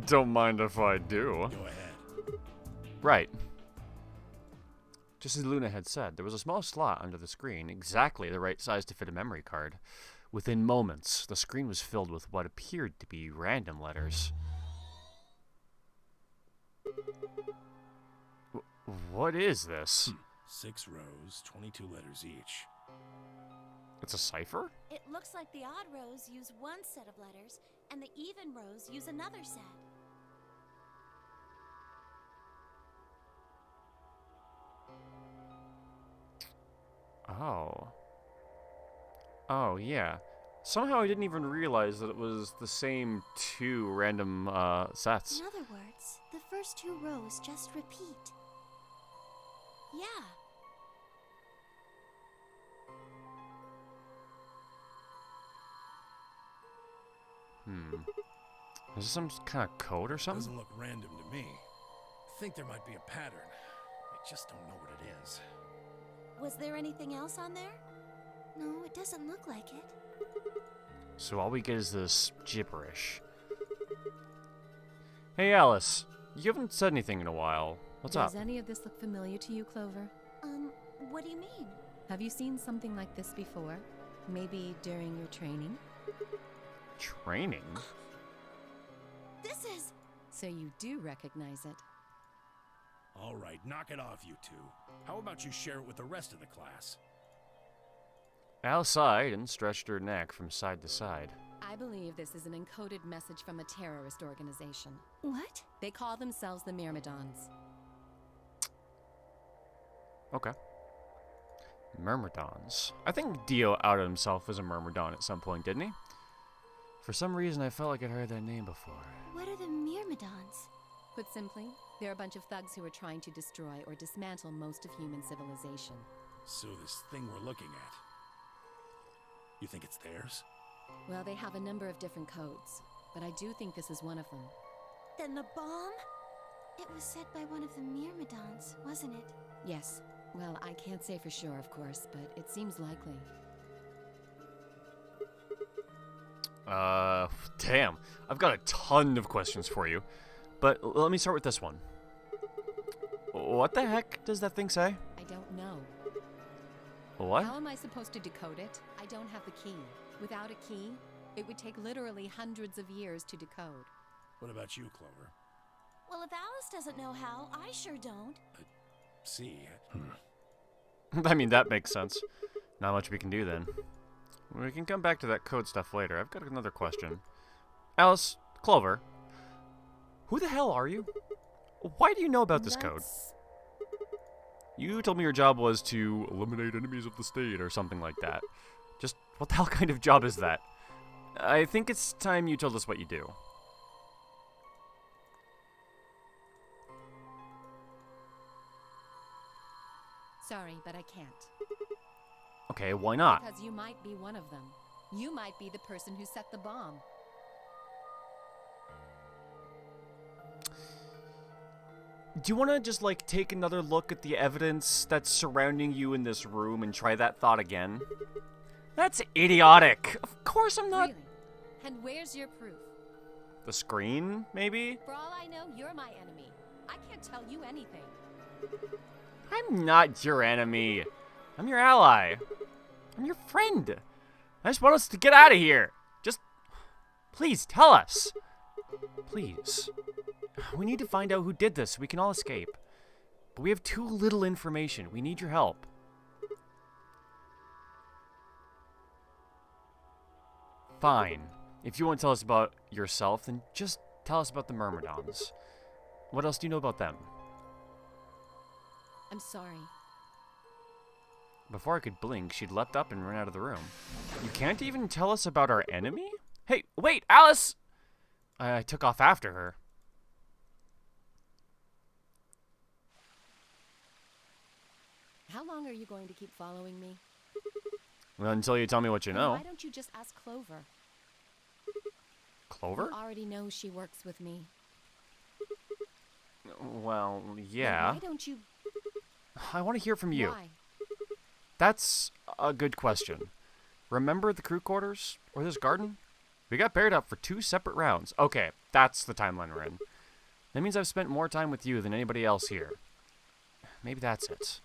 Don't mind if I do. Go ahead. Right. Just as Luna had said, there was a small slot under the screen, exactly the right size to fit a memory card. Within moments, the screen was filled with what appeared to be random letters. What is this? 6 rows, 22 letters each. It's a cipher? It looks like the odd rows use one set of letters, and the even rows use another set. Oh. Oh, yeah. Somehow I didn't even realize that it was the same two random sets. In other words, the first two rows just repeat. Yeah. Is this some kind of code or something? Doesn't look random to me. I think there might be a pattern. I just don't know what it is. Was there anything else on there? No, it doesn't look like it. So all we get is this gibberish. Hey Alice, you haven't said anything in a while. What's up? Does any of this look familiar to you, Clover? What do you mean? Have you seen something like this before? Maybe during your training? Training? This is... So you do recognize it. All right, knock it off, you two. How about you share it with the rest of the class? Alice sighed and stretched her neck from side to side. I believe this is an encoded message from a terrorist organization. What? They call themselves the Myrmidons. Okay. Myrmidons. I think Dio outed himself as a Myrmidon at some point, didn't he? For some reason, I felt like I'd heard that name before. What are the Myrmidons? Put simply, they're a bunch of thugs who are trying to destroy or dismantle most of human civilization. So this thing we're looking at, you think it's theirs? Well, they have a number of different codes, but I do think this is one of them. Then the bomb? It was set by one of the Myrmidons, wasn't it? Yes. Well, I can't say for sure, of course, but it seems likely. Damn. I've got a ton of questions for you. But let me start with this one. What the heck does that thing say? I don't know. What? How am I supposed to decode it? I don't have the key. Without a key, it would take literally hundreds of years to decode. What about you, Clover? Well, if Alice doesn't know how, I sure don't. See. I mean, that makes sense. Not much we can do then. We can come back to that code stuff later. I've got another question. Alice, Clover, who the hell are you? why do you know about this code? That's- You told me your job was to eliminate enemies of the state or something like that. Just what the hell kind of job is that? I think it's time you told us what you do. Sorry, but I can't. Okay, why not? Because you might be one of them. You might be the person who set the bomb. Do you want to just, like, take another look at the evidence that's surrounding you in this room and try that thought again? That's idiotic. Of course I'm not. Really? And where's your proof? The screen, maybe? For all I know, you're my enemy. I can't tell you anything. I'm not your enemy. I'm your ally. I'm your friend. I just want us to get out of here. Just, please, tell us. Please. We need to find out who did this so we can all escape. But we have too little information. We need your help. Fine. If you want to tell us about yourself, then just tell us about the Myrmidons. What else do you know about them? I'm sorry. Before I could blink, she'd leapt up and run out of the room. You can't even tell us about our enemy? Hey, wait, Alice! I took off after her. How long are you going to keep following me? Well, until you tell me what you And know. Why don't you just ask Clover? Clover? You already know she works with me. Well, Then yeah. why don't you? I want to hear from you. Why? That's a good question. Remember the crew quarters? Or this garden? We got paired up for 2 separate rounds. Okay, that's the timeline we're in. That means I've spent more time with you than anybody else here. Maybe that's it.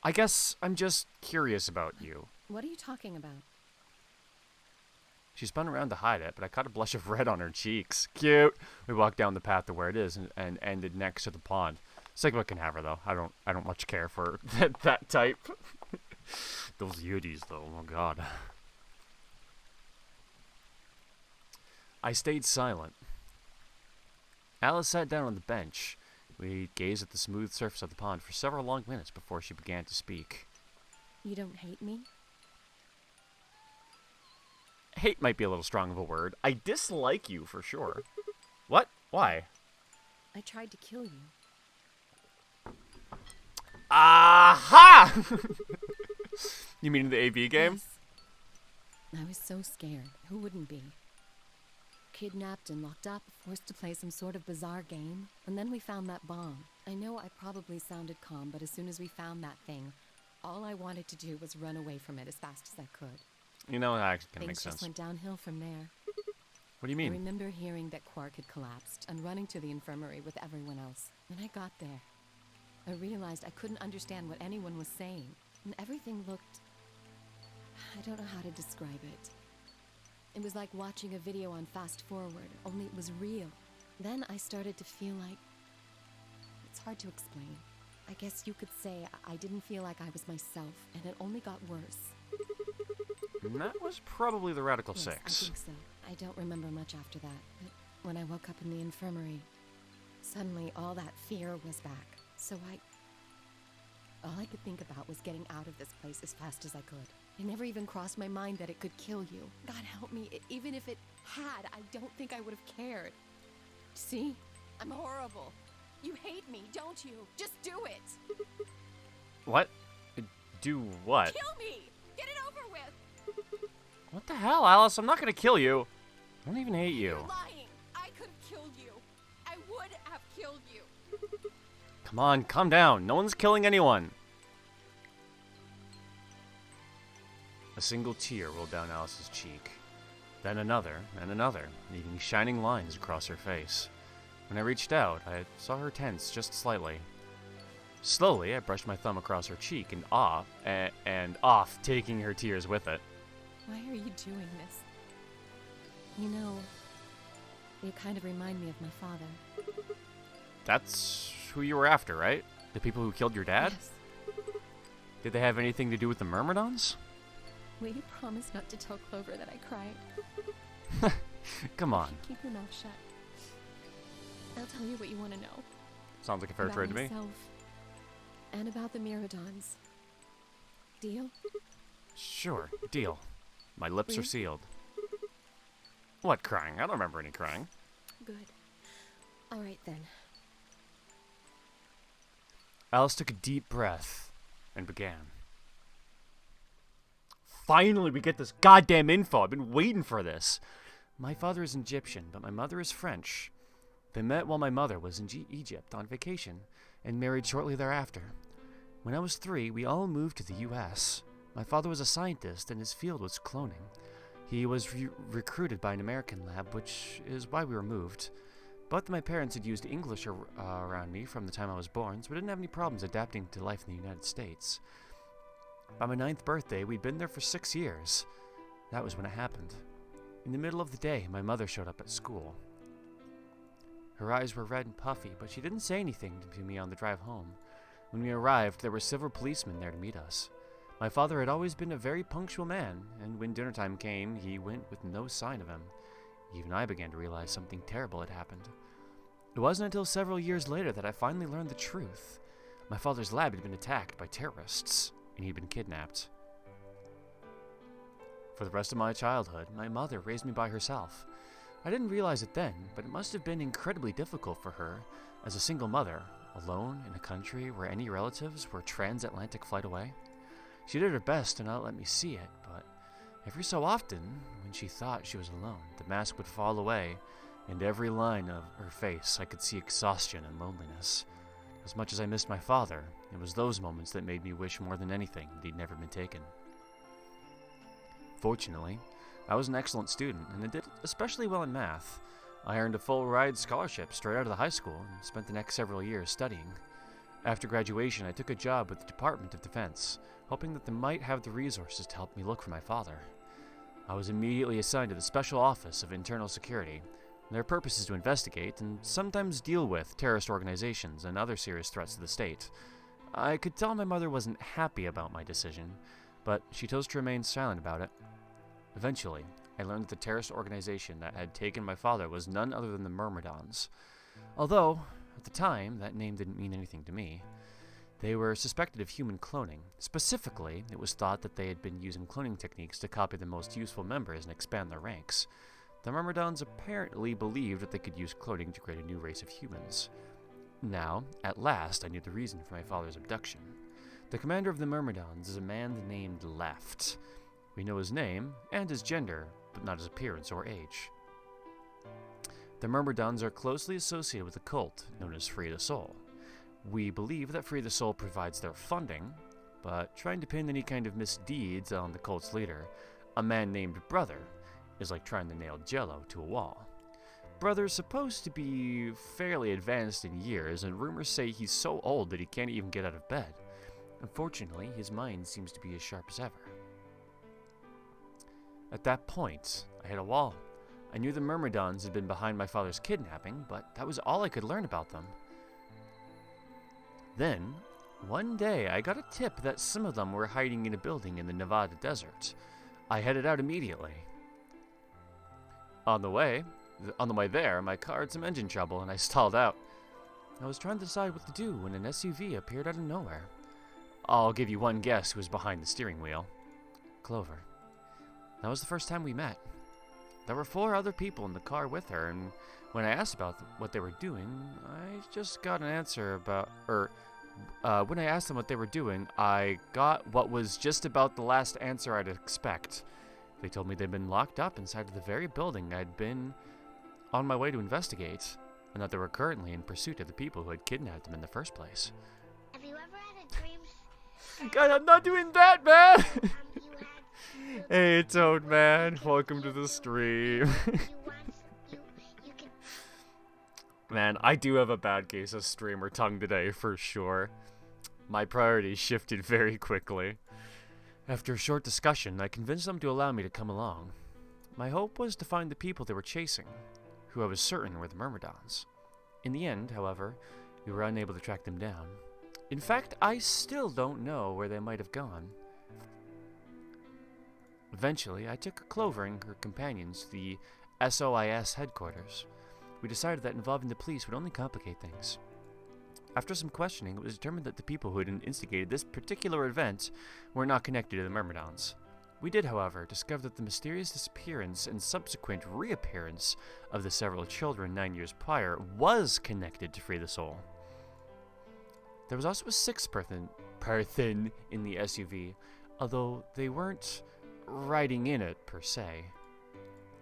I guess I'm just curious about you. What are you talking about? She spun around to hide it, but I caught a blush of red on her cheeks. Cute. We walked down the path to where it is and ended next to the pond. Sigma can have her though. I don't much care for that type. Those Yetis though. Oh god. I stayed silent. Alice sat down on the bench. We gazed at the smooth surface of the pond for several long minutes before she began to speak. You don't hate me? Hate might be a little strong of a word. I dislike you for sure. What? Why? I tried to kill you. Aha! You mean in the AV game? Yes. I was so scared. Who wouldn't be? Kidnapped and locked up, forced to play some sort of bizarre game. And then we found that bomb. I know I probably sounded calm, but as soon as we found that thing, all I wanted to do was run away from it as fast as I could. You know, that actually kind of makes Things just sense. went downhill from there. What do you I mean? remember hearing that Quark had collapsed and running to the infirmary with everyone else. When I got there, I realized I couldn't understand what anyone was saying, and everything looked... I don't know how to describe it. It was like watching a video on fast forward, only it was real. Then I started to feel like... It's hard to explain. I guess you could say I didn't feel like I was myself, and it only got worse. And that was probably the Radical Yes, Six. I think so. I don't remember much after that, but when I woke up in the infirmary, suddenly all that fear was back. So all I could think about was getting out of this place as fast as I could. It never even crossed my mind that it could kill you. God help me, even if it had, I don't think I would have cared. See? I'm horrible. You hate me, don't you? Just do it! What? Do what? Kill me! Get it over with! What the hell, Alice? I'm not gonna kill you. I don't even hate you. You're lying! I could have killed you! I would have killed you! Come on, calm down. No one's killing anyone. A single tear rolled down Alice's cheek. Then another, and another, leaving shining lines across her face. When I reached out, I saw her tense just slightly. Slowly, I brushed my thumb across her cheek and off, taking her tears with it. Why are you doing this? You know, you kind of remind me of my father. That's who you were after, right? The people who killed your dad? Yes. Did they have anything to do with the Myrmidons? Will you promise not to tell Clover that I cried? Come on. Keep your mouth shut. I'll tell you what you want to know. Sounds like a fair about trade to me. yourself and about the Myrmidons. Deal? Sure, deal. My lips are Really? sealed. What crying? I don't remember any crying. Good. All right then. Alice took a deep breath and began. Finally, we get this goddamn info. I've been waiting for this. My father is Egyptian, but my mother is French. They met while my mother was in Egypt on vacation and married shortly thereafter. When I was 3, we all moved to the U.S. My father was a scientist and his field was cloning. He was recruited by an American lab, which is why we were moved. Both my parents had used English around me from the time I was born, so we didn't have any problems adapting to life in the United States. By my 9th birthday, we'd been there for 6 years. That was when it happened. In the middle of the day, my mother showed up at school. Her eyes were red and puffy, but she didn't say anything to me on the drive home. When we arrived, there were several policemen there to meet us. My father had always been a very punctual man, and when dinner time came, he went with no sign of him. Even I began to realize something terrible had happened. It wasn't until several years later that I finally learned the truth. My father's lab had been attacked by terrorists, and he'd been kidnapped. For the rest of my childhood, my mother raised me by herself. I didn't realize it then, but it must have been incredibly difficult for her, as a single mother, alone in a country where any relatives were transatlantic flight away. She did her best to not let me see it, but every so often, when she thought she was alone, the mask would fall away, and every line of her face I could see exhaustion and loneliness. As much as I missed my father, it was those moments that made me wish more than anything that he'd never been taken. Fortunately, I was an excellent student, and I did especially well in math. I earned a full-ride scholarship straight out of the high school and spent the next several years studying. After graduation, I took a job with the Department of Defense, hoping that they might have the resources to help me look for my father. I was immediately assigned to the Special Office of Internal Security. Their purpose is to investigate and sometimes deal with terrorist organizations and other serious threats to the state. I could tell my mother wasn't happy about my decision, but she chose to remain silent about it. Eventually, I learned that the terrorist organization that had taken my father was none other than the Myrmidons. Although, at the time, that name didn't mean anything to me. They were suspected of human cloning. Specifically, it was thought that they had been using cloning techniques to copy the most useful members and expand their ranks. The Myrmidons apparently believed that they could use cloning to create a new race of humans. Now, at last, I knew the reason for my father's abduction. The commander of the Myrmidons is a man named Left. We know his name and his gender, but not his appearance or age. The Myrmidons are closely associated with a cult known as Free the Soul. We believe that Free the Soul provides their funding, but trying to pin any kind of misdeeds on the cult's leader, a man named Brother, is like trying to nail Jell-O to a wall. Brother's supposed to be fairly advanced in years, and rumors say he's so old that he can't even get out of bed. Unfortunately, his mind seems to be as sharp as ever. At that point, I hit a wall. I knew the Myrmidons had been behind my father's kidnapping, but that was all I could learn about them. Then, one day, I got a tip that some of them were hiding in a building in the Nevada desert. I headed out immediately. On the way there, my car had some engine trouble and I stalled out. I was trying to decide what to do when an SUV appeared out of nowhere. I'll give you one guess who was behind the steering wheel. Clover. That was the first time we met. There were 4 other people in the car with her, and when I asked about what they were doing, I just got an answer about, when I asked them what they were doing, I got what was just about the last answer I'd expect. They told me they'd been locked up inside of the very building I'd been on my way to investigate, and that they were currently in pursuit of the people who had kidnapped them in the first place. Have you ever had a dream? God, I'm not doing that, man! Hey, Toad Man, welcome to the stream. Man, I do have a bad case of streamer tongue today, for sure. My priorities shifted very quickly. After a short discussion, I convinced them to allow me to come along. My hope was to find the people they were chasing, who I was certain were the Myrmidons. In the end, however, we were unable to track them down. In fact, I still don't know where they might have gone. Eventually, I took Clover and her companions to the SOIS headquarters. We decided that involving the police would only complicate things. After some questioning, it was determined that the people who had instigated this particular event were not connected to the Myrmidons. We did, however, discover that the mysterious disappearance and subsequent reappearance of the several children 9 years prior was connected to Free the Soul. There was also a sixth person in the SUV, although they weren't riding in it per se.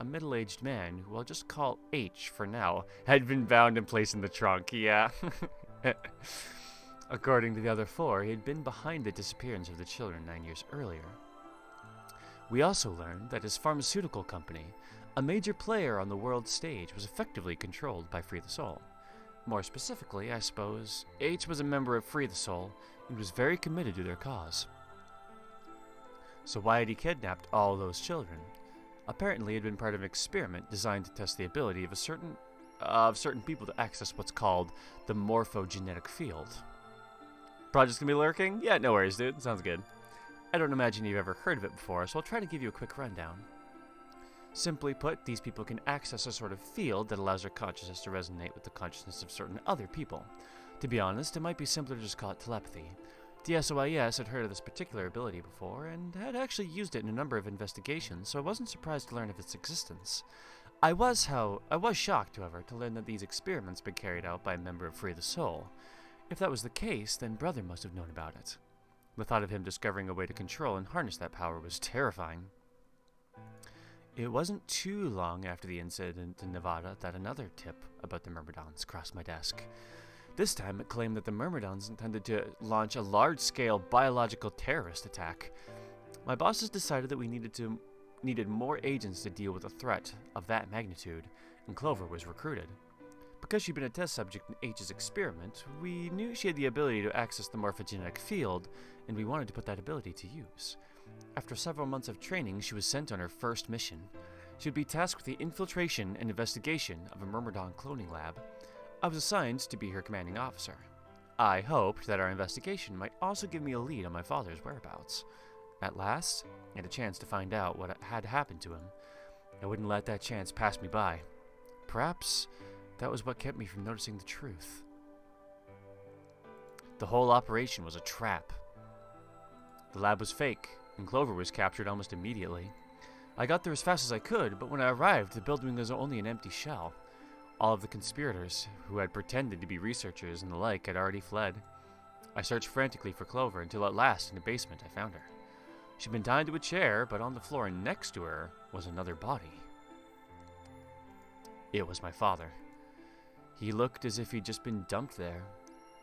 A middle-aged man, who I'll just call H for now, had been bound and placed in the trunk, yeah. According to the other four, he had been behind the disappearance of the children 9 years earlier. We also learned that his pharmaceutical company, a major player on the world stage, was effectively controlled by Free the Soul. More specifically, I suppose, H was a member of Free the Soul and was very committed to their cause. So why had he kidnapped all those children? Apparently, it had been part of an experiment designed to test the ability of certain people to access what's called the morphogenetic field. Project's gonna be lurking? Yeah, no worries, dude. Sounds good. I don't imagine you've ever heard of it before, so I'll try to give you a quick rundown. Simply put, these people can access a sort of field that allows their consciousness to resonate with the consciousness of certain other people. To be honest, it might be simpler to just call it telepathy. The SOIS had heard of this particular ability before, and had actually used it in a number of investigations, so I wasn't surprised to learn of its existence. I was shocked, however, to learn that these experiments had been carried out by a member of Free the Soul. If that was the case, then Brother must have known about it. The thought of him discovering a way to control and harness that power was terrifying. It wasn't too long after the incident in Nevada that another tip about the Myrmidons crossed my desk. This time it claimed that the Myrmidons intended to launch a large-scale biological terrorist attack. My bosses decided that we needed more agents to deal with a threat of that magnitude, and Clover was recruited. Because she'd been a test subject in H's experiment, we knew she had the ability to access the morphogenetic field, and we wanted to put that ability to use. After several months of training, she was sent on her first mission. She would be tasked with the infiltration and investigation of a Myrmidon cloning lab. I was assigned to be her commanding officer. I hoped that our investigation might also give me a lead on my father's whereabouts. At last, I had a chance to find out what had happened to him. I wouldn't let that chance pass me by. Perhaps that was what kept me from noticing the truth. The whole operation was a trap. The lab was fake, and Clover was captured almost immediately. I got there as fast as I could, but when I arrived, the building was only an empty shell. All of the conspirators, who had pretended to be researchers and the like, had already fled. I searched frantically for Clover until at last, in the basement, I found her. She'd been tied to a chair, but on the floor next to her was another body. It was my father. He looked as if he'd just been dumped there,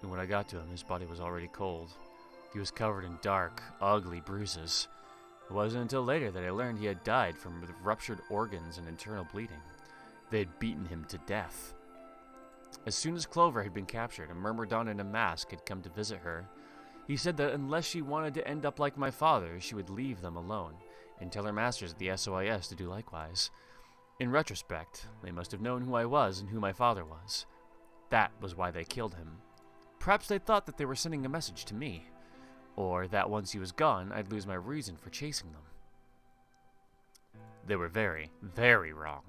and when I got to him, his body was already cold. He was covered in dark, ugly bruises. It wasn't until later that I learned he had died from ruptured organs and internal bleeding. They had beaten him to death. As soon as Clover had been captured, a Myrmidon in a mask had come to visit her. He said that unless she wanted to end up like my father, she would leave them alone, and tell her masters at the SOIS to do likewise. In retrospect, they must have known who I was and who my father was. That was why they killed him. Perhaps they thought that they were sending a message to me, or that once he was gone, I'd lose my reason for chasing them. They were very, very wrong.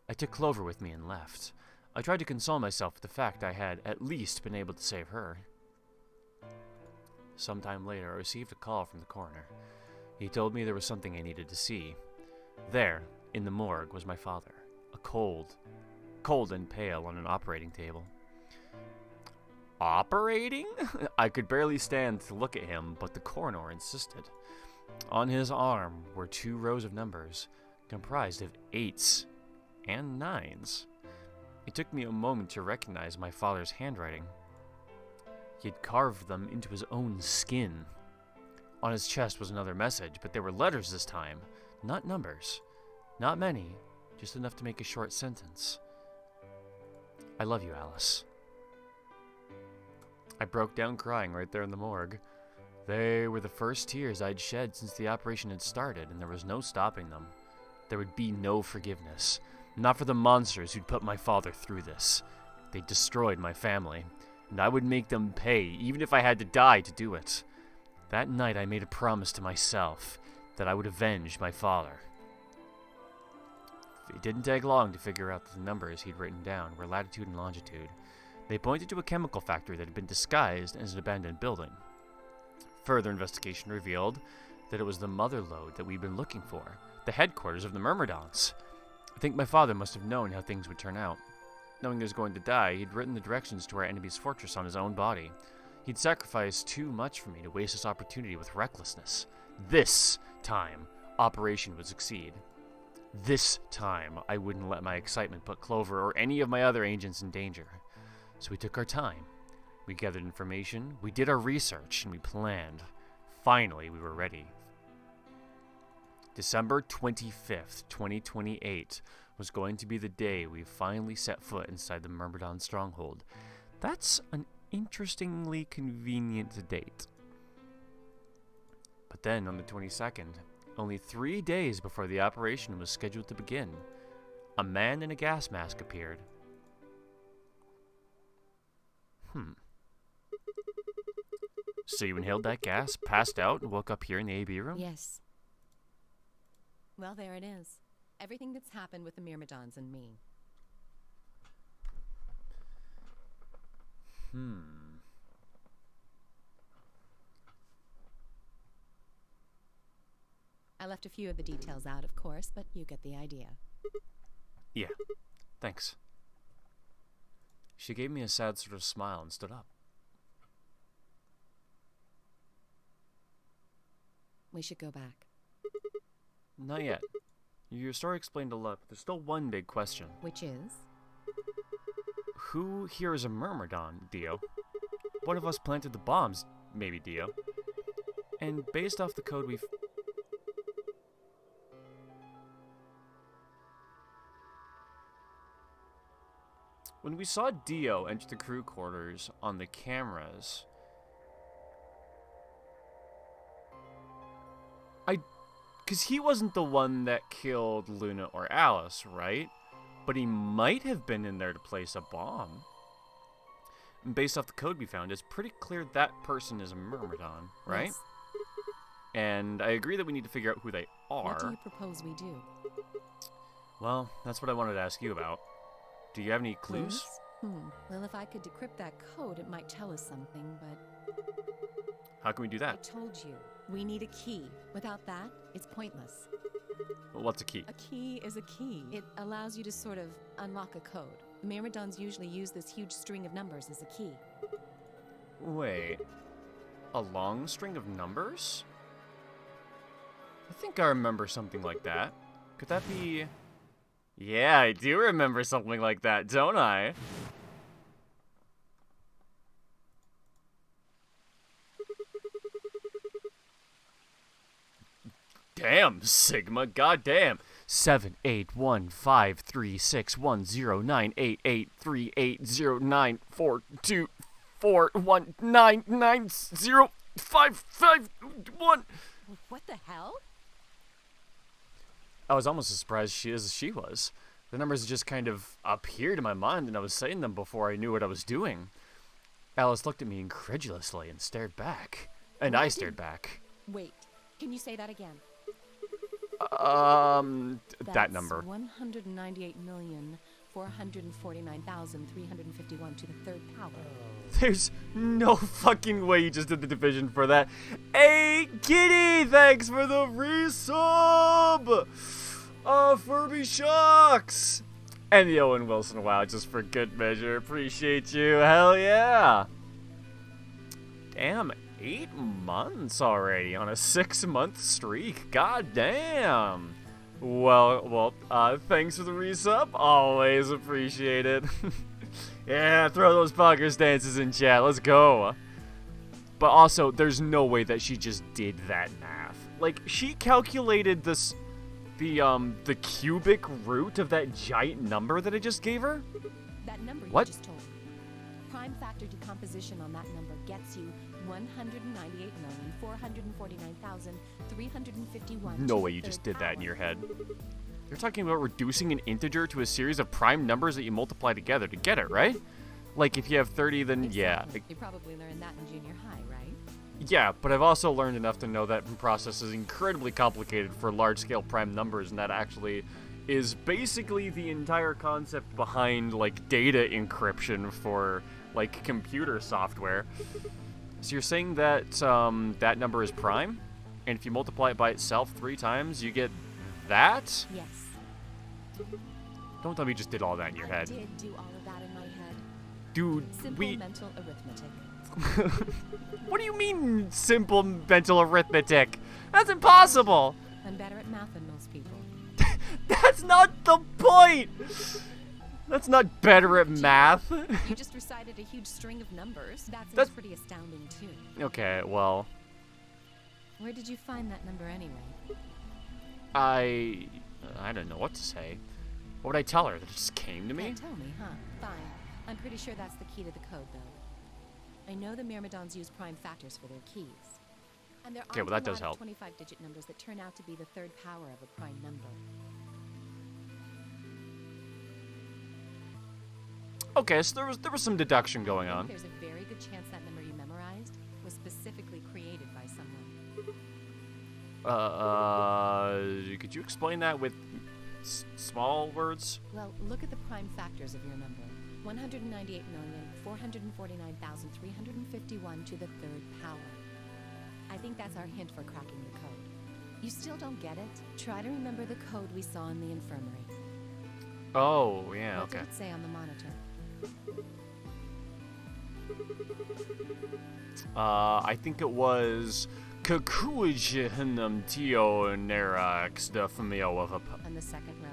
I took Clover with me and left. I tried to console myself with the fact I had at least been able to save her. Sometime later, I received a call from the coroner. He told me there was something I needed to see. There, in the morgue, was my father, cold and pale on an operating table. Operating? I could barely stand to look at him, but the coroner insisted. On his arm were 2 rows of numbers, comprised of 8s and 9s. It took me a moment to recognize my father's handwriting. He had carved them into his own skin. On his chest was another message, but there were letters this time, not numbers. Not many, just enough to make a short sentence. I love you, Alice. I broke down crying right there in the morgue. They were the first tears I'd shed since the operation had started, and there was no stopping them. There would be no forgiveness. Not for the monsters who'd put my father through this. They destroyed my family, and I would make them pay, even if I had to die to do it. That night I made a promise to myself that I would avenge my father. It didn't take long to figure out that the numbers he'd written down were latitude and longitude. They pointed to a chemical factory that had been disguised as an abandoned building. Further investigation revealed that it was the mother lode that we'd been looking for, the headquarters of the Myrmidons. I think my father must have known how things would turn out. Knowing he was going to die, he'd written the directions to our enemy's fortress on his own body. He'd sacrificed too much for me to waste this opportunity with recklessness. This time, Operation would succeed. This time, I wouldn't let my excitement put Clover or any of my other agents in danger. So we took our time. We gathered information, we did our research, and we planned. Finally, we were ready. December 25th, 2028 was going to be the day we finally set foot inside the Myrmidon stronghold. That's an interestingly convenient date. But then on the 22nd, only 3 days before the operation was scheduled to begin, a man in a gas mask appeared. So you inhaled that gas, passed out, and woke up here in the AB room? Yes. Well, there it is. Everything that's happened with the Myrmidons and me. I left a few of the details out, of course, but you get the idea. Yeah, thanks. She gave me a sad sort of smile and stood up. We should go back. Not yet. Your story explained a lot, but there's still one big question. Which is? Who here is a Myrmidon, Dio? One of us planted the bombs, maybe Dio. And based off the code we've... When we saw Dio enter the crew quarters on the cameras, because he wasn't the one that killed Luna or Alice, right? But he might have been in there to place a bomb. And based off the code we found, it's pretty clear that person is a Myrmidon, right? Yes. And I agree that we need to figure out who they are. What do you propose we do? Well, that's what I wanted to ask you about. Do you have any clues? Well, if I could decrypt that code, it might tell us something, but... How can we do I that? told you, we need a key. Without that, it's pointless. Well, what's a key? A key is a key. It allows you to sort of unlock a code. The Myrmidons usually use this huge string of numbers as a key. Wait. A long string of numbers? I think I remember something like that. Could that be... Yeah, I do remember something like that, don't I? Damn, Sigma, goddamn. 7815361098838394241990551. What the hell? I was almost as surprised as she was. The numbers just kind of appeared in my mind, and I was saying them before I knew what I was doing. Alice looked at me incredulously and stared back. And I stared back. Wait, can you say that again? That number. 198,449,351 to the third power. There's no fucking way you just did the division for that. Hey, Kitty, thanks for the resub! Furby Shocks! And the Owen Wilson, wow, just for good measure. Appreciate you, hell yeah! Damn, 8 months already on a 6-month streak. God damn. Well, thanks for the resub. Always appreciate it. Yeah, throw those poggers dances in chat. Let's go. But also, there's no way that she just did that math. Like, she calculated this, the cubic root of that giant number that I just gave her? That number you What? just told me. Prime factor decomposition on that number gets you 198,449,351. No way you just did that in your head. You're talking about reducing an integer to a series of prime numbers that you multiply together to get it, right? Like, if you have 30, then yeah. You probably learned that in junior high, right? Yeah, but I've also learned enough to know that process is incredibly complicated for large-scale prime numbers, and that actually is basically the entire concept behind, like, data encryption for like computer software. So you're saying that that number is prime, and if you multiply it by itself 3 times, you get that? Yes. Don't tell me you just did all that in your head. I did do all of that in my head. Dude, Simple mental arithmetic. What do you mean, simple mental arithmetic? That's impossible! I'm better at math than most people. That's not the point! That's not better at math. You just recited a huge string of numbers. That's pretty astounding, too. Okay, well, Where did you find that number anyway? I don't know what to say. What would I tell her? That it just came to me? Can't tell me, huh? Fine. I'm pretty sure that's the key to the code, though. I know the Myrmidons use prime factors for their keys. And there Okay, aren't well, that a does lot help. of 25-digit numbers that turn out to be the third power of a prime number. Okay, so there was some deduction going I on. think there's a very good chance that number you memorized was specifically created by someone. Could you explain that with small words? Well, look at the prime factors of your number. 198,449,351 to the third power. I think that's our hint for cracking the code. You still don't get it? Try to remember the code we saw in the infirmary. Oh, yeah, What okay. did it say on the monitor? I think it was Kakujihnum Tio Nerax the Famio of a. On the second row?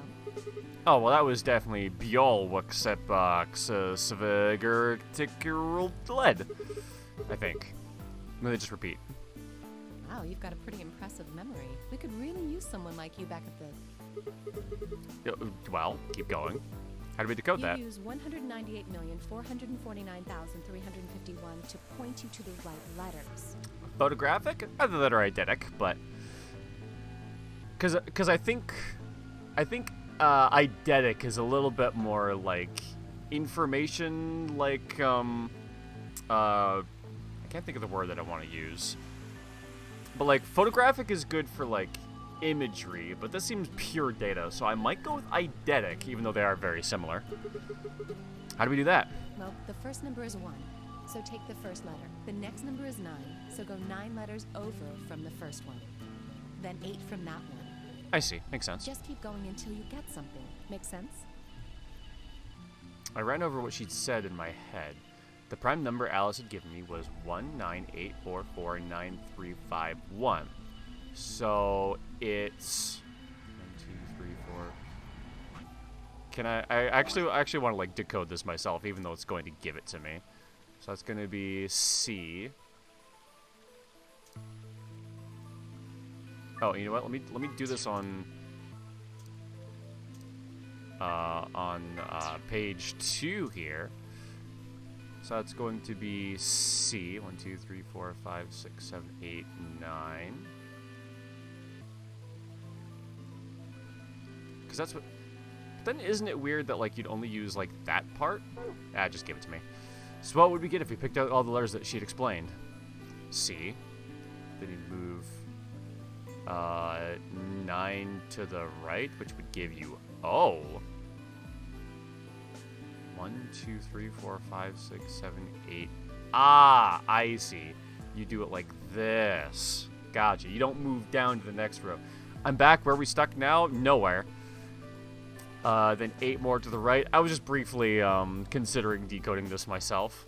Oh, well, that was definitely Bjol Wuxepax Sviger Tickirul Lead. I think. Let me just repeat. Wow, you've got a pretty impressive memory. We could really use someone like you back at the... Well, keep going. How do we decode that? You use 198,449,351 to point you to the right letters. Photographic? Either that or eidetic, but because I think eidetic is a little bit more like information, like I can't think of the word that I want to use, but like photographic is good for like imagery, but this seems pure data, so I might go with eidetic, even though they are very similar. How do we do that? Well, the first number is 1, so take the first letter. The next number is 9, so go 9 letters over from the first one. Then 8 from that one. I see. Makes sense. Just keep going until you get something. Make sense? I ran over what she'd said in my head. The prime number Alice had given me was 198449351. So it's 1, 2, 3, 4. Can I actually want to like decode this myself, even though it's going to give it to me. So that's going to be C. Oh, you know what? Let me do this on page 2 here. So that's going to be C. 1, 2, 3, 4, 5, 6, 7, 8, 9. Because that's what. But then isn't it weird that like you'd only use like that part? Ah, just give it to me. So what would we get if we picked out all the letters that she'd explained? C. Then you'd move 9 to the right, which would give you O. 1, 2, 3, 4, 5, 6, 7, 8. Ah, I see. You do it like this. Gotcha. You don't move down to the next row. I'm back where we stuck now. Nowhere. Then 8 more to the right. I was just briefly considering decoding this myself.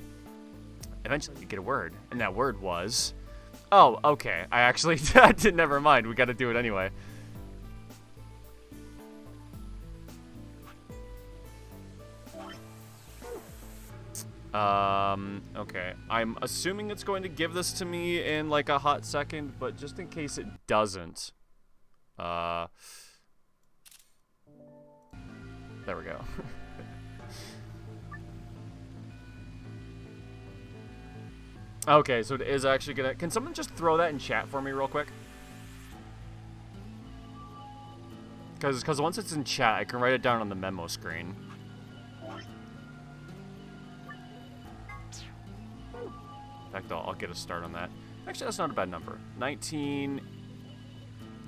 Eventually, we get a word, and that word was. Oh, okay. I actually never mind. We got to do it anyway. Okay. I'm assuming it's going to give this to me in like a hot second, but just in case it doesn't. There we go. Okay, so it is actually gonna... Can someone just throw that in chat for me real quick? Because once it's in chat, I can write it down on the memo screen. In fact, I'll get a start on that. Actually, that's not a bad number. 19,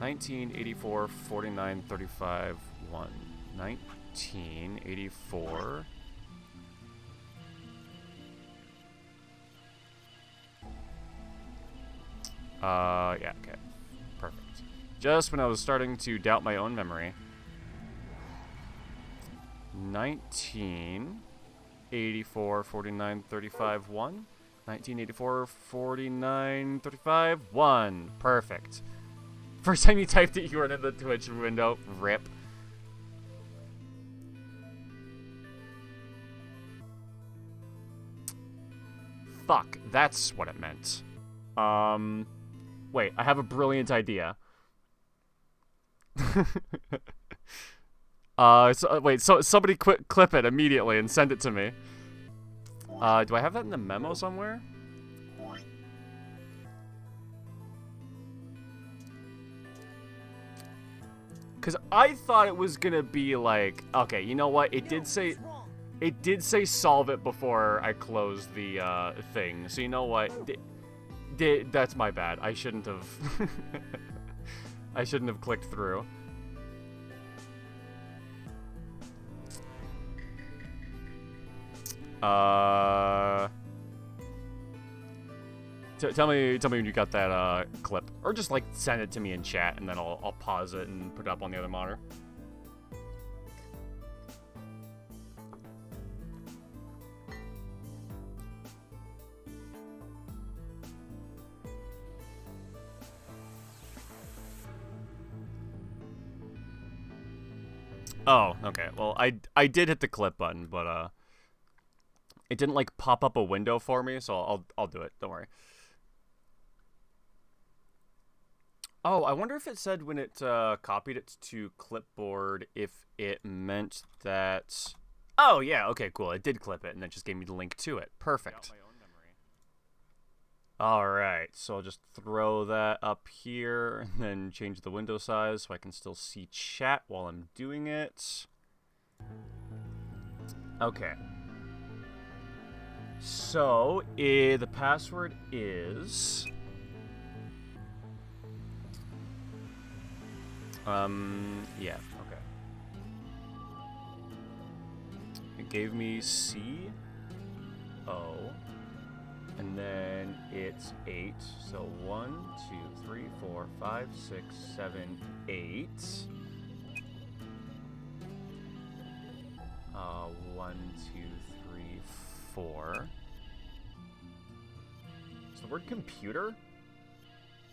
84, 49, 35, 1. 1984, Yeah, okay. Perfect. Just when I was starting to doubt my own memory. 1984, 49, 35, 1. 1984, 49, 35, 1. Perfect. First time you typed it, you were in the Twitch window. RIP. Fuck, that's what it meant. Wait, I have a brilliant idea. Wait, so somebody clip it immediately and send it to me. Do I have that in the memo somewhere? Because I thought it was gonna be like, okay, you know what? It did say solve it before I closed the thing. So you know what? That's my bad. I shouldn't have. I shouldn't have clicked through. Tell me when you got that clip, or just like send it to me in chat, and then I'll pause it and put it up on the other monitor. Oh, okay. Well, I did hit the clip button, but it didn't like pop up a window for me, so I'll do it. Don't worry. Oh, I wonder if it said when it copied it to clipboard if it meant that. Oh yeah, okay, cool. It did clip it, and then just gave me the link to it. Perfect. All right, so I'll just throw that up here, and then change the window size so I can still see chat while I'm doing it. Okay. So, the password is... yeah, okay. It gave me C, O, and then it's 8. So 1, 2, 3, 4, 5, 6, 7, 8. 1, 2, 3, 4. Is the word computer?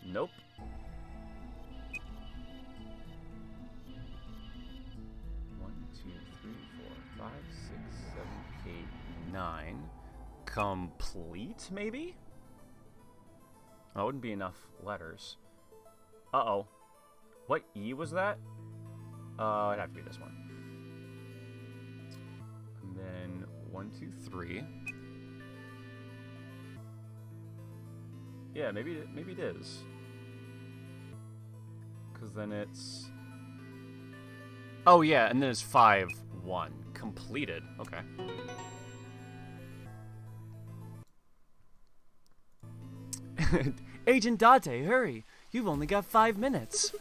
Nope. Complete, maybe? That wouldn't be enough letters. Uh-oh. What E was that? It'd have to be this one. And then 1, 2, 3. Yeah, maybe it is. Because then it's... Oh yeah, and then it's 5, 1. Completed. Okay. Agent Date, hurry! You've only got 5 minutes.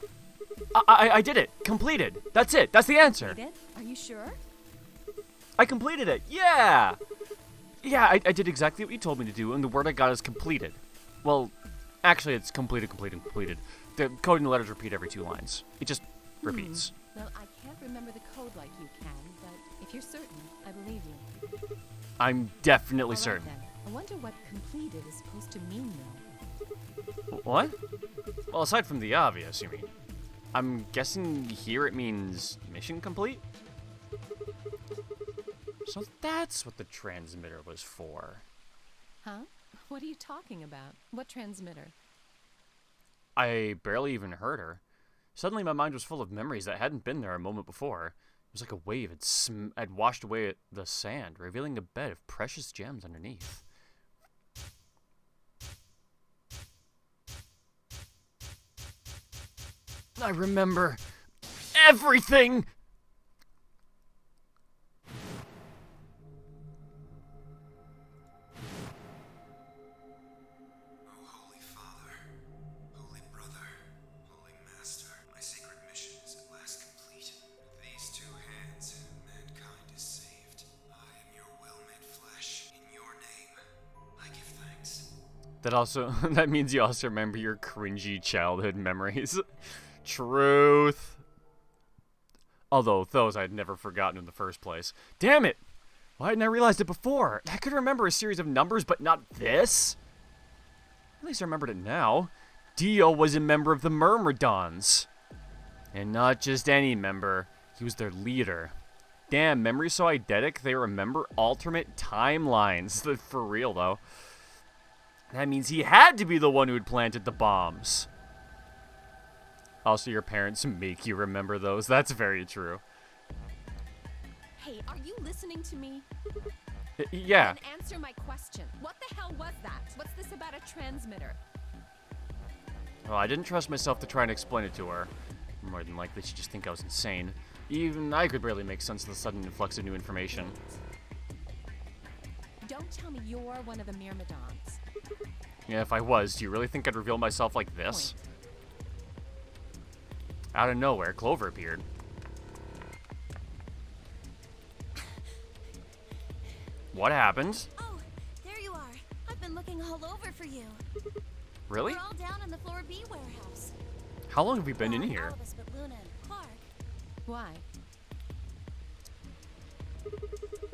I did it! Completed! That's it! That's the answer! Did it? Are you sure? I completed it! Yeah! Yeah, I did exactly what you told me to do, and the word I got is completed. Well, actually, it's completed. The code and the letters repeat every 2 lines. It just repeats. Well, I can't remember the code like you can, but if you're certain, I believe you. I'm definitely All right, certain. then. I wonder what completed is supposed to mean, though. What? Well, aside from the obvious, you mean. I'm guessing here it means mission complete? So that's what the transmitter was for. Huh? What are you talking about? What transmitter? I barely even heard her. Suddenly my mind was full of memories that hadn't been there a moment before. It was like a wave had washed away the sand, revealing a bed of precious gems underneath. I remember everything! Oh, Holy Father, Holy Brother, Holy Master, my sacred mission is at last complete. With these 2 hands, mankind is saved. I am your will made flesh. In your name, I give thanks. That means you also remember your cringy childhood memories. Truth. Although those I'd never forgotten in the first place. Damn it! Why hadn't I realized it before? I could remember a series of numbers, but not this? At least I remembered it now. Dio was a member of the Myrmidons. And not just any member. He was their leader. Damn, memory's so eidetic, they remember alternate timelines. For real, though. That means he had to be the one who had planted the bombs. Also, your parents make you remember those. That's very true. Hey, are you listening to me? Yeah. Then answer my question. What the hell was that? What's this about a transmitter? Well, I didn't trust myself to try and explain it to her. More than likely, she'd just think I was insane. Even I could barely make sense of the sudden influx of new information. Don't tell me you're one of the Myrmidons. Yeah, if I was, do you really think I'd reveal myself like this? Out of nowhere, Clover appeared. What happened? Oh, there you are. I've been looking all over for you. Really? We're all down in the floor B warehouse. How long have we been in All here? of us but Luna and Clark. Why?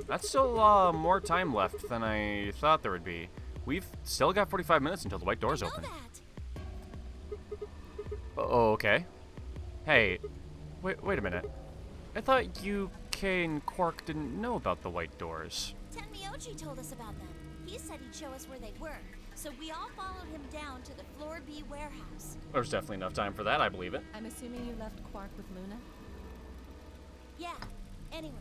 That's still more time left than I thought there would be. We've still got 45 minutes until the white door's I know open. that. Oh, okay. Hey, wait a minute. I thought UK and Quark didn't know about the white doors. Tenmyoji told us about them. He said he'd show us where they were. So we all followed him down to the floor B warehouse. There's definitely enough time for that, I believe it. I'm assuming you left Quark with Luna? Yeah. Anyway,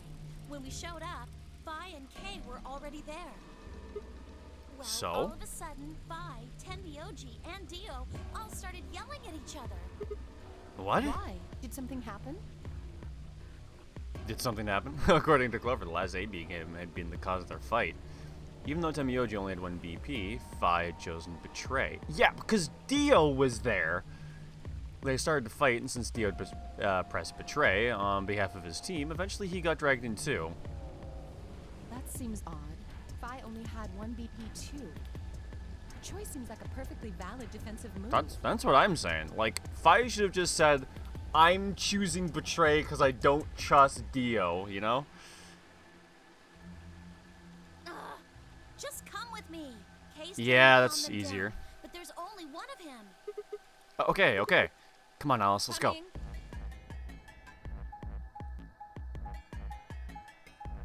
when we showed up, Phi and Kay were already there. Well, So? all of a sudden, Phi, Tenmyoji, and Dio all started yelling at each other. What? Why? Did something happen? Did something happen? According to Clover, the last AB game had been the cause of their fight. Even though Tenmyoji only had one BP, Phi had chosen Betray. Yeah, because Dio was there. They started to fight, and since Dio had pressed Betray on behalf of his team, eventually he got dragged in too. That seems odd. Phi only had one BP too. Choice seems like a perfectly valid defensive move. That's what I'm saying. Like, Phi should have just said, I'm choosing Betray because I don't trust Dio, you know? Just come with me. Kay's trying Yeah, to that's calm them easier. down, but there's only one of him. Okay. Come on, Alice, let's go. Coming.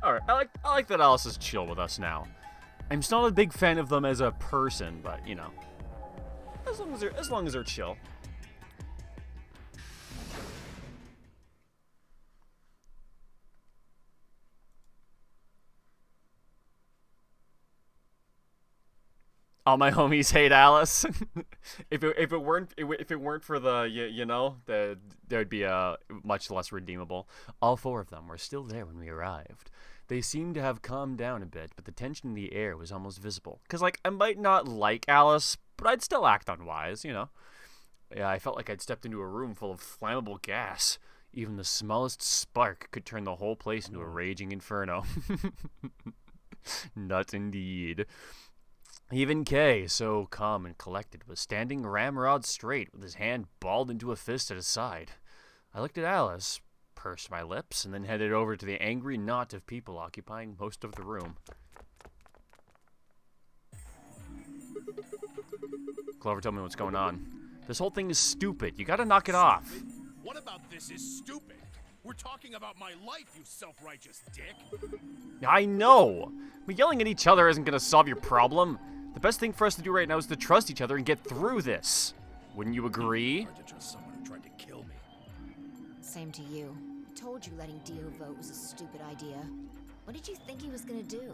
Alright, I like that Alice is chill with us now. I'm still not a big fan of them as a person, but, you know. As long as they're chill. All my homies hate Alice. if it weren't for the you know, there'd be a much less redeemable. All four of them were still there when we arrived. They seemed to have calmed down a bit, but the tension in the air was almost visible. Cause like I might not like Alice, but I'd still act unwise, you know. Yeah, I felt like I'd stepped into a room full of flammable gas. Even the smallest spark could turn the whole place into a raging inferno. Nuts indeed. Even Kay, so calm and collected, was standing ramrod straight with his hand balled into a fist at his side. I looked at Alice, pursed my lips, and then headed over to the angry knot of people occupying most of the room. Clover, tell me what's going on. This whole thing is stupid. You gotta knock it off. What about this is stupid? We're talking about my life, you self-righteous dick. I know! But yelling at each other isn't gonna solve your problem. The best thing for us to do right now is to trust each other and get through this. Wouldn't you agree? Hard to trust someone who tried to kill me. Same to you. Told you letting Dio vote was a stupid idea. What did you think he was gonna do?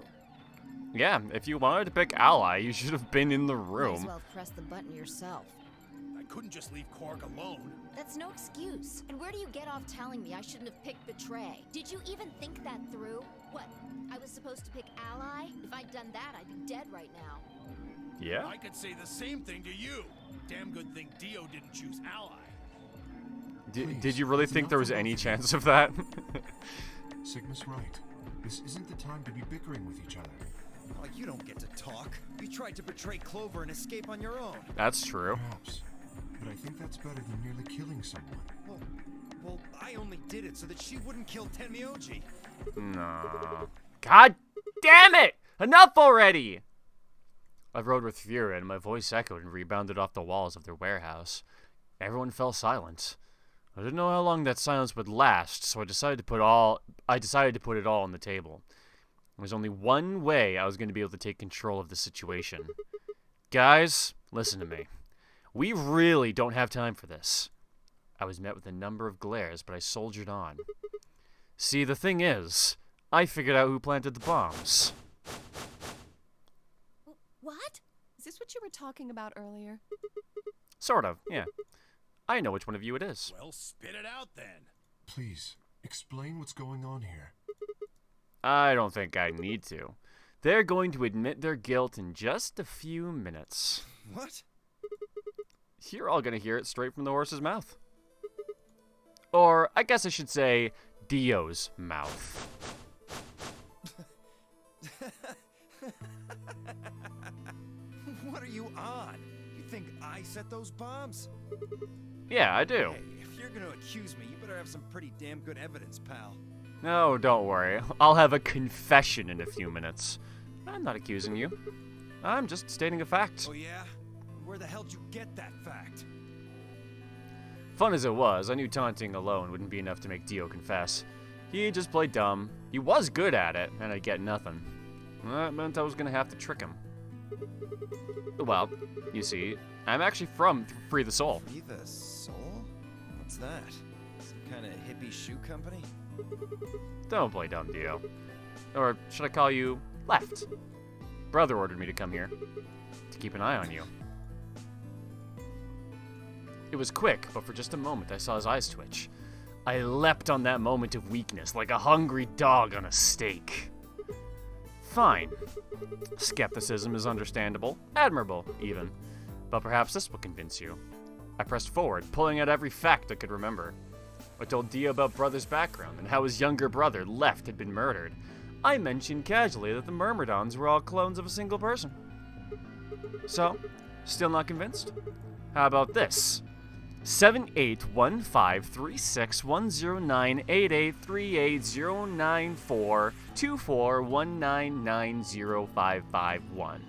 Yeah, if you wanted to pick Ally, you should have been in the Might as room. well press the button yourself. I couldn't just leave Quark alone. That's no excuse. And where do you get off telling me I shouldn't have picked Betray? Did you even think that through? What? I was supposed to pick Ally? If I'd done that, I'd be dead right now. Yeah? I could say the same thing to you. Damn good thing Dio didn't choose Ally. Did you really think there was any chance of that? Sigma's right. This isn't the time to be bickering with each other. Oh, you don't get to talk. You tried to betray Clover and escape on your own. That's true. Perhaps. But I think that's better than merely killing someone. Well, I only did it so that she wouldn't kill Tenmyoji. No. God damn it! Enough already! I rode with fury, and my voice echoed and rebounded off the walls of their warehouse. Everyone fell silent. I didn't know how long that silence would last, so I decided to put it all on the table. There was only one way I was going to be able to take control of the situation. Guys, listen to me. We really don't have time for this. I was met with a number of glares, but I soldiered on. See, the thing is, I figured out who planted the bombs. What? Is this what you were talking about earlier? Sort of, yeah. I know which one of you it is. Well, spit it out then. Please, explain what's going on here. I don't think I need to. They're going to admit their guilt in just a few minutes. What? You're all going to hear it straight from the horse's mouth. Or, I guess I should say, Dio's mouth. What are you on? You think I set those bombs? Yeah, I do. Hey, if you're gonna accuse me, you better have some pretty damn good evidence, pal. No, don't worry. I'll have a confession in a few minutes. I'm not accusing you. I'm just stating a fact. Oh yeah? Where the hell did you get that fact? Fun as it was, I knew taunting alone wouldn't be enough to make Dio confess. He just played dumb. He was good at it, and I'd get nothing. That meant I was gonna have to trick him. Well, you see, I'm actually from Free the Soul. Free the Soul? What's that? Some kind of hippie shoe company? Don't play dumb, Dio. Or should I call you Left? Brother ordered me to come here to keep an eye on you. It was quick, but for just a moment I saw his eyes twitch. I leapt on that moment of weakness like a hungry dog on a steak. Fine. Skepticism is understandable, admirable, even. But perhaps this will convince you. I pressed forward, pulling out every fact I could remember. I told Dio about Brother's background and how his younger brother, Left, had been murdered. I mentioned casually that the Myrmidons were all clones of a single person. So, still not convinced? How about this? 78153610983838094241990551.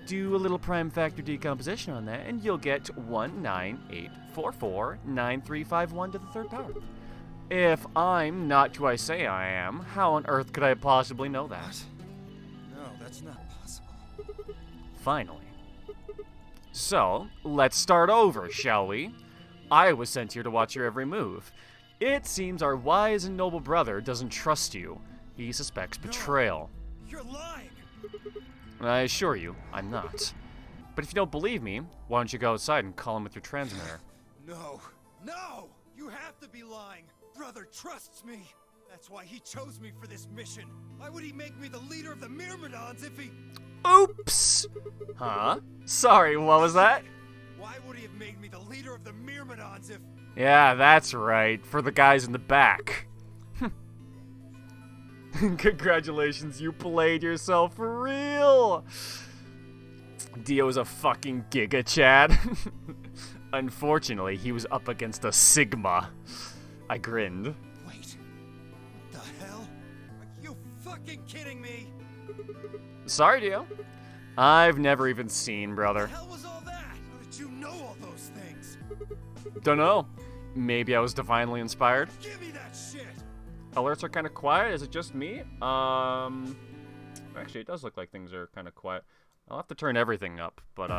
Do a little prime factor decomposition on that, and you'll get 198449351 to the third power. If I'm not who I say I am, how on earth could I possibly know that? What? No, that's not possible. Finally. So, let's start over, shall we? I was sent here to watch your every move. It seems our wise and noble brother doesn't trust you. He suspects betrayal. You're lying! I assure you, I'm not. But if you don't believe me, why don't you go outside and call him with your transmitter? No! No! You have to be lying! Brother trusts me! That's why he chose me for this mission! Why would he make me the leader of the Myrmidons if he... Oops! Huh? Sorry, what was that? Why would he have made me the leader of the Myrmidons if... Yeah, that's right. For the guys in the back. Congratulations, you played yourself for real! Dio's a fucking Giga Chad. Unfortunately, he was up against a Sigma. I grinned. Wait. What the hell? Are you fucking kidding me? Sorry, Dio. I've never even seen Brother. What the hell was all that? How did you know all those things? Dunno. Maybe I was divinely inspired. Give me that shit! Alerts are kind of quiet. Is it just me? Actually, it does look like things are kind of quiet. I'll have to turn everything up, but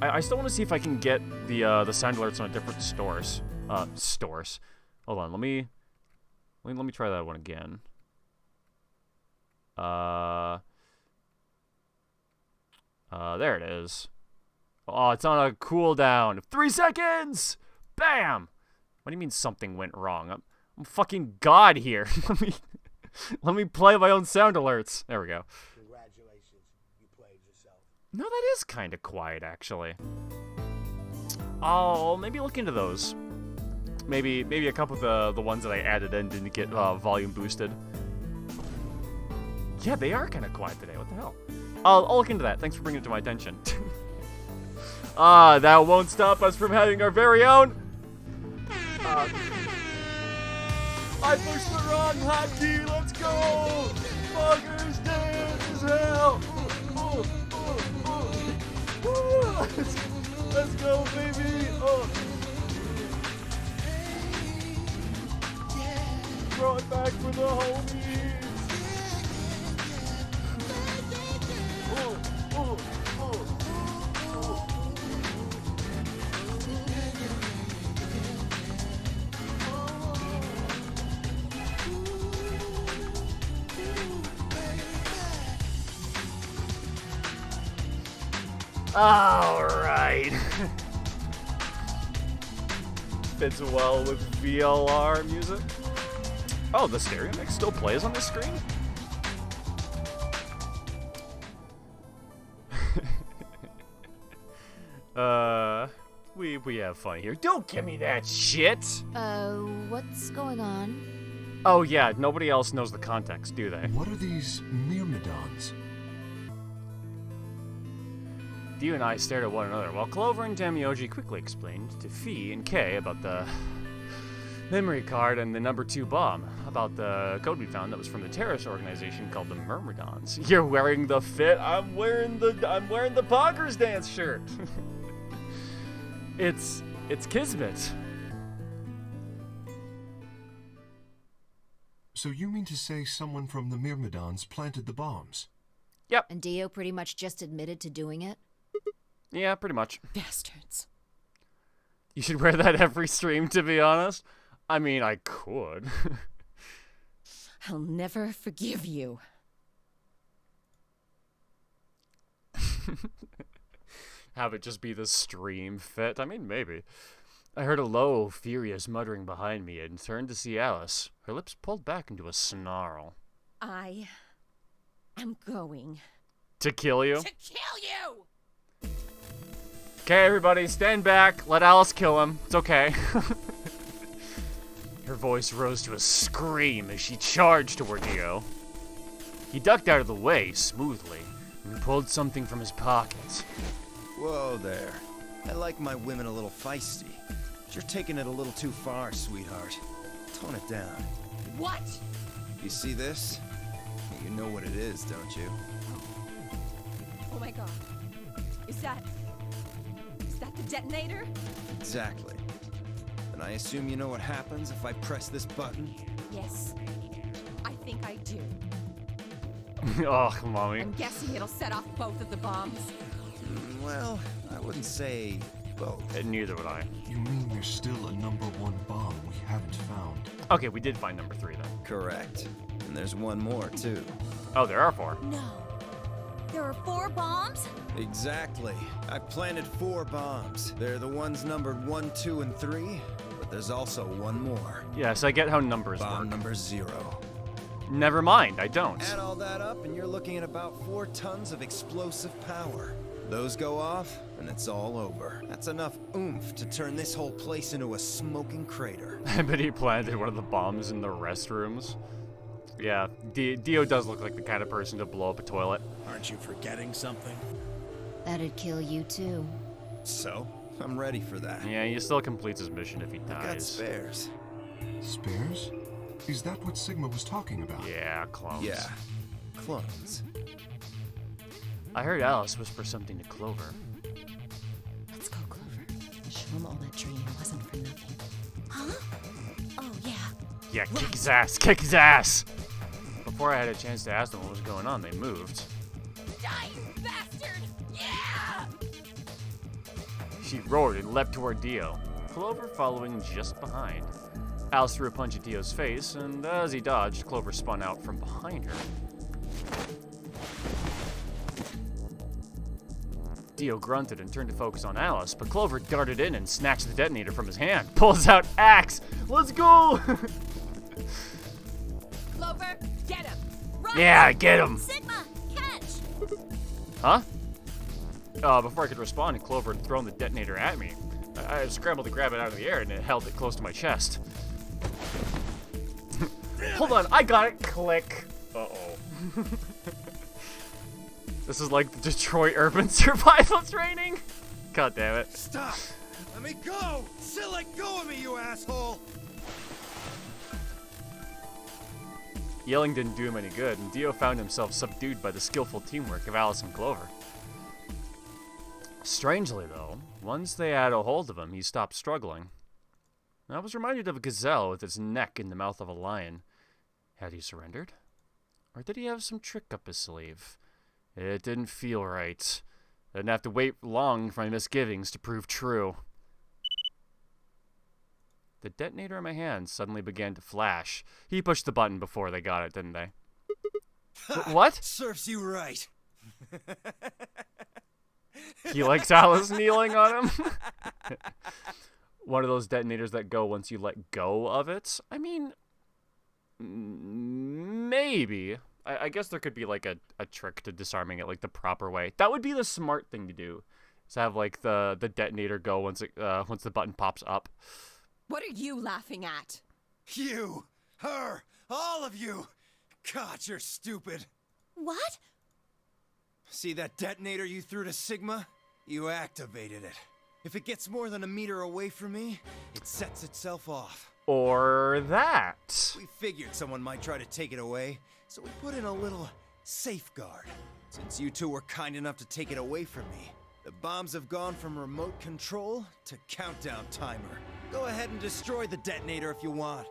I still want to see if I can get the sound alerts on different stores. Hold on, let me try that one again. There it is. Oh, it's on a cooldown. 3 seconds! Bam! What do you mean something went wrong? I'm fucking God here. let me play my own sound alerts. There we go. Congratulations, you played yourself. No, that is kind of quiet, actually. Oh, maybe look into those. Maybe a couple of the ones that I added in didn't get volume boosted. Yeah, they are kind of quiet today. What the hell? I'll look into that. Thanks for bringing it to my attention. That won't stop us from having our very own... I pushed the wrong hotkey. Let's go! Fuckers dead as hell! Let's go, baby! Throw it back for the homies! All right. Fits well with VLR music. Oh, the stereo mix still plays on the screen? We have fun here. Don't give me that shit! What's going on? Oh yeah, nobody else knows the context, do they? What are these Myrmidons? Dio and I stared at one another while Clover and Tamioji quickly explained to Fee and Kay about the memory card and the number 2 bomb, about the code we found that was from the terrorist organization called the Myrmidons. You're wearing the fit. I'm wearing the Poggers Dance shirt. It's Kismet. So you mean to say someone from the Myrmidons planted the bombs? Yep. And Dio pretty much just admitted to doing it? Yeah, pretty much. Bastards. You should wear that every stream, to be honest. I mean, I could. I'll never forgive you. Have it just be the stream fit? I mean, maybe. I heard a low, furious muttering behind me and turned to see Alice, her lips pulled back into a snarl. I am going to kill you? To kill you! Okay, everybody, stand back. Let Alice kill him. It's okay. Her voice rose to a scream as she charged toward Dio. He ducked out of the way smoothly and pulled something from his pocket. Whoa there. I like my women a little feisty. But you're taking it a little too far, sweetheart. Tone it down. What? You see this? You know what it is, don't you? Oh my god. Is that the detonator? Exactly. And I assume you know what happens if I press this button? Yes. I think I do. Oh, mommy. I'm guessing it'll set off both of the bombs. Well, I wouldn't say both. And neither would I. You mean there's still a number 1 bomb we haven't found? Okay, we did find number 3 then. Correct. And there's one more, too. Oh, there are 4. No. There are 4 bombs? Exactly. I planted 4 bombs. They're the ones numbered 1, 2, and 3, but there's also one more. Yes, I get how numbers Bomb work. number 0. Never mind, I don't. Add all that up, and you're looking at about 4 tons of explosive power. Those go off, and it's all over. That's enough oomph to turn this whole place into a smoking crater. I bet he planted one of the bombs in the restrooms. Yeah, Dio does look like the kind of person to blow up a toilet. Aren't you forgetting something? That'd kill you too. So, I'm ready for that. Yeah, he still completes his mission if he dies. Got spares. Spares? Is that what Sigma was talking about? Yeah, clones. Yeah, clones. I heard Alice whisper something to Clover. Let's go, Clover. Show him all that dream wasn't for nothing. Huh? Oh, yeah. Yeah, kick his ass! Kick his ass! Before I had a chance to ask them what was going on, they moved. Die, you bastard! Yeah! She roared and leapt toward Dio, Clover following just behind. Alice threw a punch at Dio's face, and as he dodged, Clover spun out from behind her. Dio grunted and turned to focus on Alice, but Clover darted in and snatched the detonator from his hand. Pulls out axe! Let's go! Clover, get him! Run! Yeah, get him! Sigma, catch! Huh? Before I could respond, Clover had thrown the detonator at me. I scrambled to grab it out of the air, and it held it close to my chest. Hold on, I got it! Click! Uh-oh. This is like the Detroit urban survival training. God damn it. Stop! Let me go! Still let go of me, you asshole! Yelling didn't do him any good, and Dio found himself subdued by the skillful teamwork of Alice and Clover. Strangely, though, once they had a hold of him, he stopped struggling. I was reminded of a gazelle with its neck in the mouth of a lion. Had he surrendered? Or did he have some trick up his sleeve? It didn't feel right. I didn't have to wait long for my misgivings to prove true. The detonator in my hand suddenly began to flash. He pushed the button before they got it, didn't they? What? Serves you right. He likes Alice kneeling on him? One of those detonators that go once you let go of it? I mean, maybe. I guess there could be like a trick to disarming it like the proper way. That would be the smart thing to do. Is have like the detonator go once the button pops up. What are you laughing at? You, her, all of you. God, you're stupid. What? See that detonator you threw to Sigma? You activated it. If it gets more than a meter away from me, it sets itself off. Or that. We figured someone might try to take it away, so we put in a little safeguard. Since you two were kind enough to take it away from me, the bombs have gone from remote control to countdown timer. Go ahead and destroy the detonator if you want.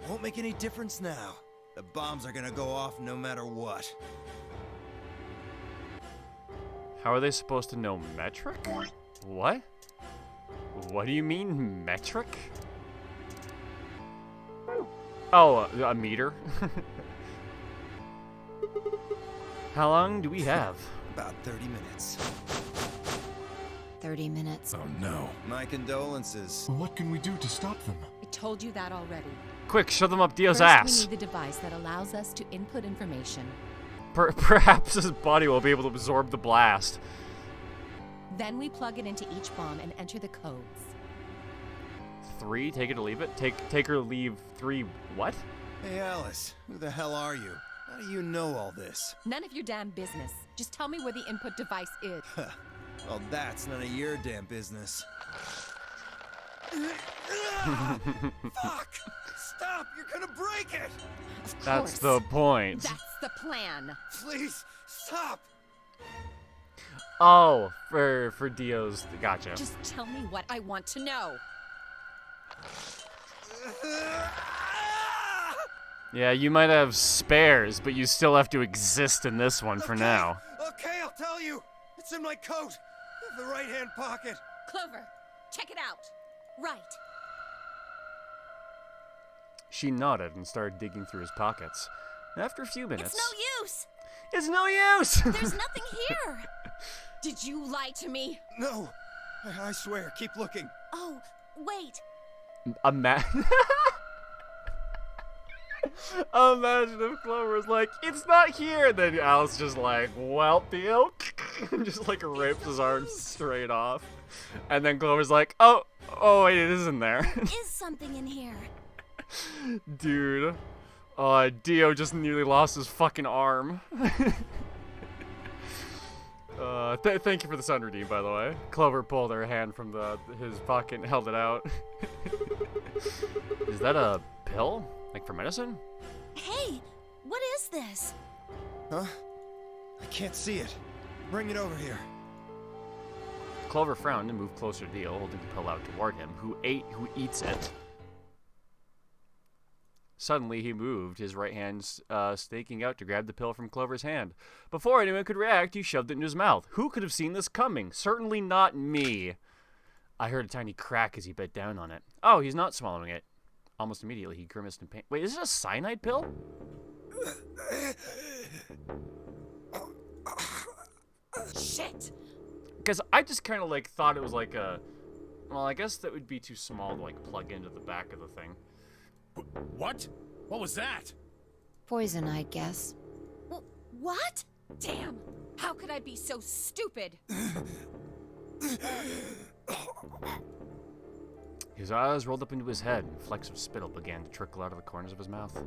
Won't make any difference now. The bombs are gonna go off no matter what. How are they supposed to know metric? What? What do you mean, metric? Oh, a meter? How long do we have? About 30 minutes. 30 minutes. Oh no. My condolences. What can we do to stop them? I told you that already. Quick, shove them up Dio's First, ass. we need the device that allows us to input information. Perhaps his body will be able to absorb the blast. Then we plug it into each bomb and enter the codes. 3, take it or leave it? Take or leave 3, what? Hey Alice, who the hell are you? How do you know all this? None of your damn business. Just tell me where the input device is. Well, that's none of your damn business. Fuck! Stop! You're gonna break it! Of course. That's the point. That's the plan. Please, stop! Oh, for Dio's, gotcha. Just tell me what I want to know. Yeah, you might have spares, but you still have to exist in this one for now. Okay, I'll tell you. It's in my coat. The right-hand pocket. Clover, check it out. Right. She nodded and started digging through his pockets. After a few minutes... It's no use! It's no use! There's nothing here! Did you lie to me? No. I swear, keep looking. Oh, wait. Imagine if Clover was like, it's not here! And then Alice just like, well, Dio. Just like rips his arm straight off. And then Clover's like, oh wait, it isn't there. There is something in here. Dude. Dio just nearly lost his fucking arm. Thank you for the sun redeem, by the way. Clover pulled her hand from his pocket and held it out. Is that a pill? Like for medicine? Hey, what is this? Huh? I can't see it. Bring it over here. Clover frowned and moved closer to Dio, holding the pill out toward him, who eats it. Suddenly, he moved, his right hand staking out to grab the pill from Clover's hand. Before anyone could react, he shoved it into his mouth. Who could have seen this coming? Certainly not me. I heard a tiny crack as he bit down on it. Oh, he's not swallowing it. Almost immediately, he grimaced in pain. Wait, is it a cyanide pill? Shit! Because I just kind of like thought it was like a... Well, I guess that would be too small to like plug into the back of the thing. What? What was that? Poison, I guess. What? Damn! How could I be so stupid? His eyes rolled up into his head, and flecks of spittle began to trickle out of the corners of his mouth.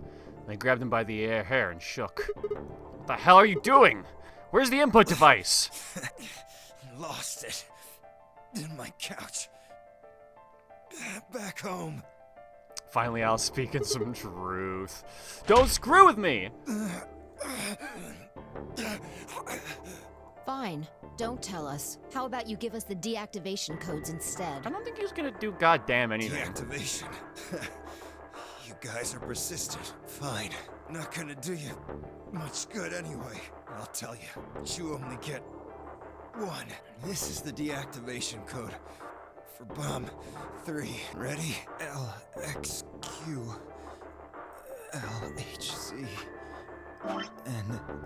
They grabbed him by the hair and shook. What the hell are you doing? Where's the input device? Lost it. In my couch. Back home. Finally, Al speaking some truth. Don't screw with me! Fine. Don't tell us. How about you give us the deactivation codes instead? I don't think he's gonna do goddamn anything. Deactivation. You guys are persistent. Fine. Not gonna do you much good anyway. I'll tell you. You only get one. This is the deactivation code for Bomb 3. Ready? LXQ LHC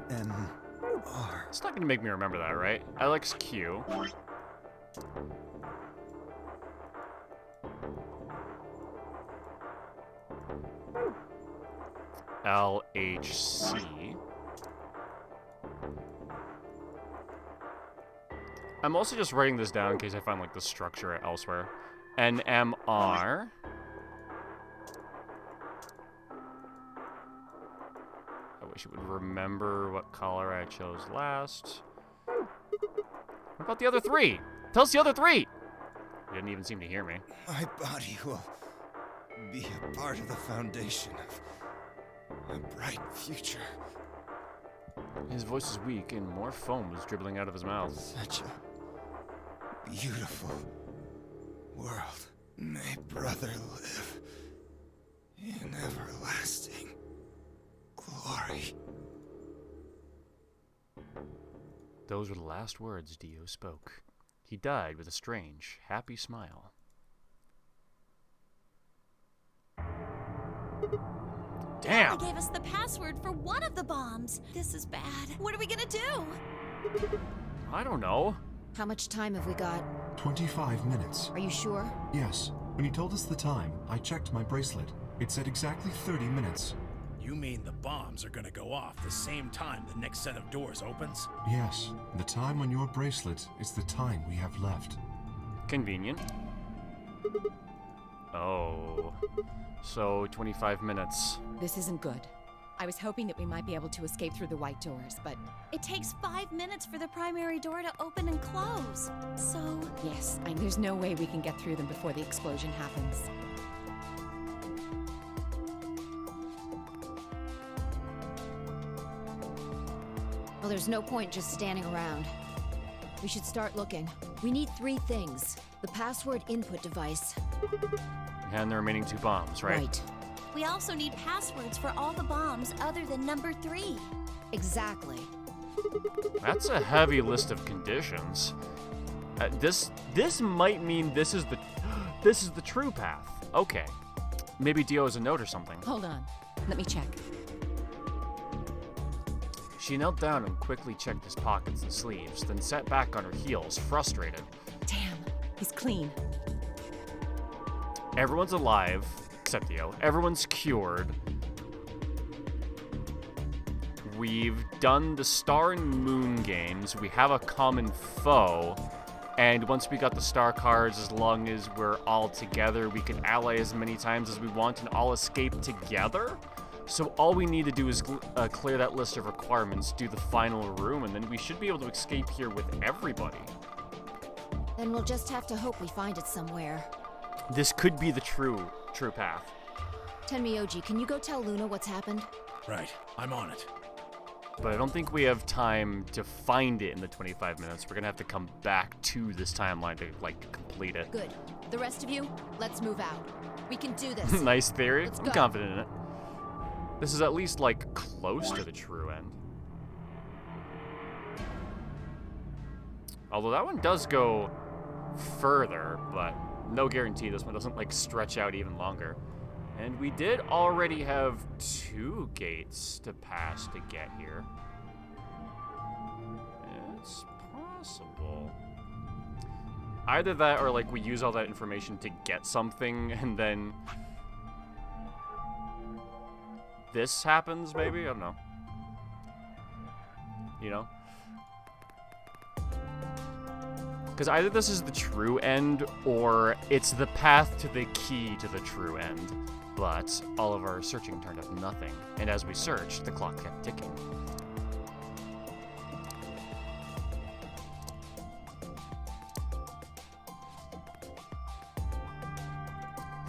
NMR. It's not gonna make me remember that, right? LXQ. LHC. I'm also just writing this down in case I find like the structure elsewhere. NMR. I wish it would remember what color I chose last. What about the other three? Tell us the other three! You didn't even seem to hear me. My body will be a part of the foundation of a bright future. His voice is weak and more foam was dribbling out of his mouth. Such a beautiful world. May brother live in everlasting glory. Those were the last words Dio spoke. He died with a strange, happy smile. Damn! They gave us the password for one of the bombs. This is bad. What are we gonna do? I don't know. How much time have we got? 25 minutes. Are you sure? Yes. When he told us the time, I checked my bracelet. It said exactly 30 minutes. You mean the bombs are gonna go off the same time the next set of doors opens? Yes. The time on your bracelet is the time we have left. Convenient. Oh. So, 25 minutes. This isn't good. I was hoping that we might be able to escape through the white doors, but... It takes 5 minutes for the primary door to open and close. So... Yes, there's no way we can get through them before the explosion happens. Well, there's no point just standing around. We should start looking. We need 3 things. The password input device. And the remaining 2 bombs, right? Right. We also need passwords for all the bombs other than number 3. Exactly. That's a heavy list of conditions. This might mean this is the true path. Okay. Maybe Dio has a note or something. Hold on. Let me check. She knelt down and quickly checked his pockets and sleeves, then sat back on her heels, frustrated. Damn, he's clean. Everyone's alive, except Dio. Everyone's cured. We've done the Star and Moon games. We have a common foe. And once we got the star cards, as long as we're all together, we can ally as many times as we want and all escape together? So all we need to do is clear that list of requirements, do the final room, and then we should be able to escape here with everybody. Then we'll just have to hope we find it somewhere. This could be the true path. Tenmyoji, can you go tell Luna what's happened? Right, I'm on it. But I don't think we have time to find it in the 25 minutes. We're gonna have to come back to this timeline to, complete it. Good. The rest of you, let's move out. We can do this. Nice theory. Let's I'm go. confident in it. This is at least, close to the true end. Although that one does go further, but no guarantee this one doesn't, stretch out even longer. And we did already have 2 gates to pass to get here. It's possible. Either that or, we use all that information to get something, and then this happens, maybe? I don't know. You know? Because either this is the true end, or it's the path to the key to the true end. But all of our searching turned up nothing, and as we searched, the clock kept ticking.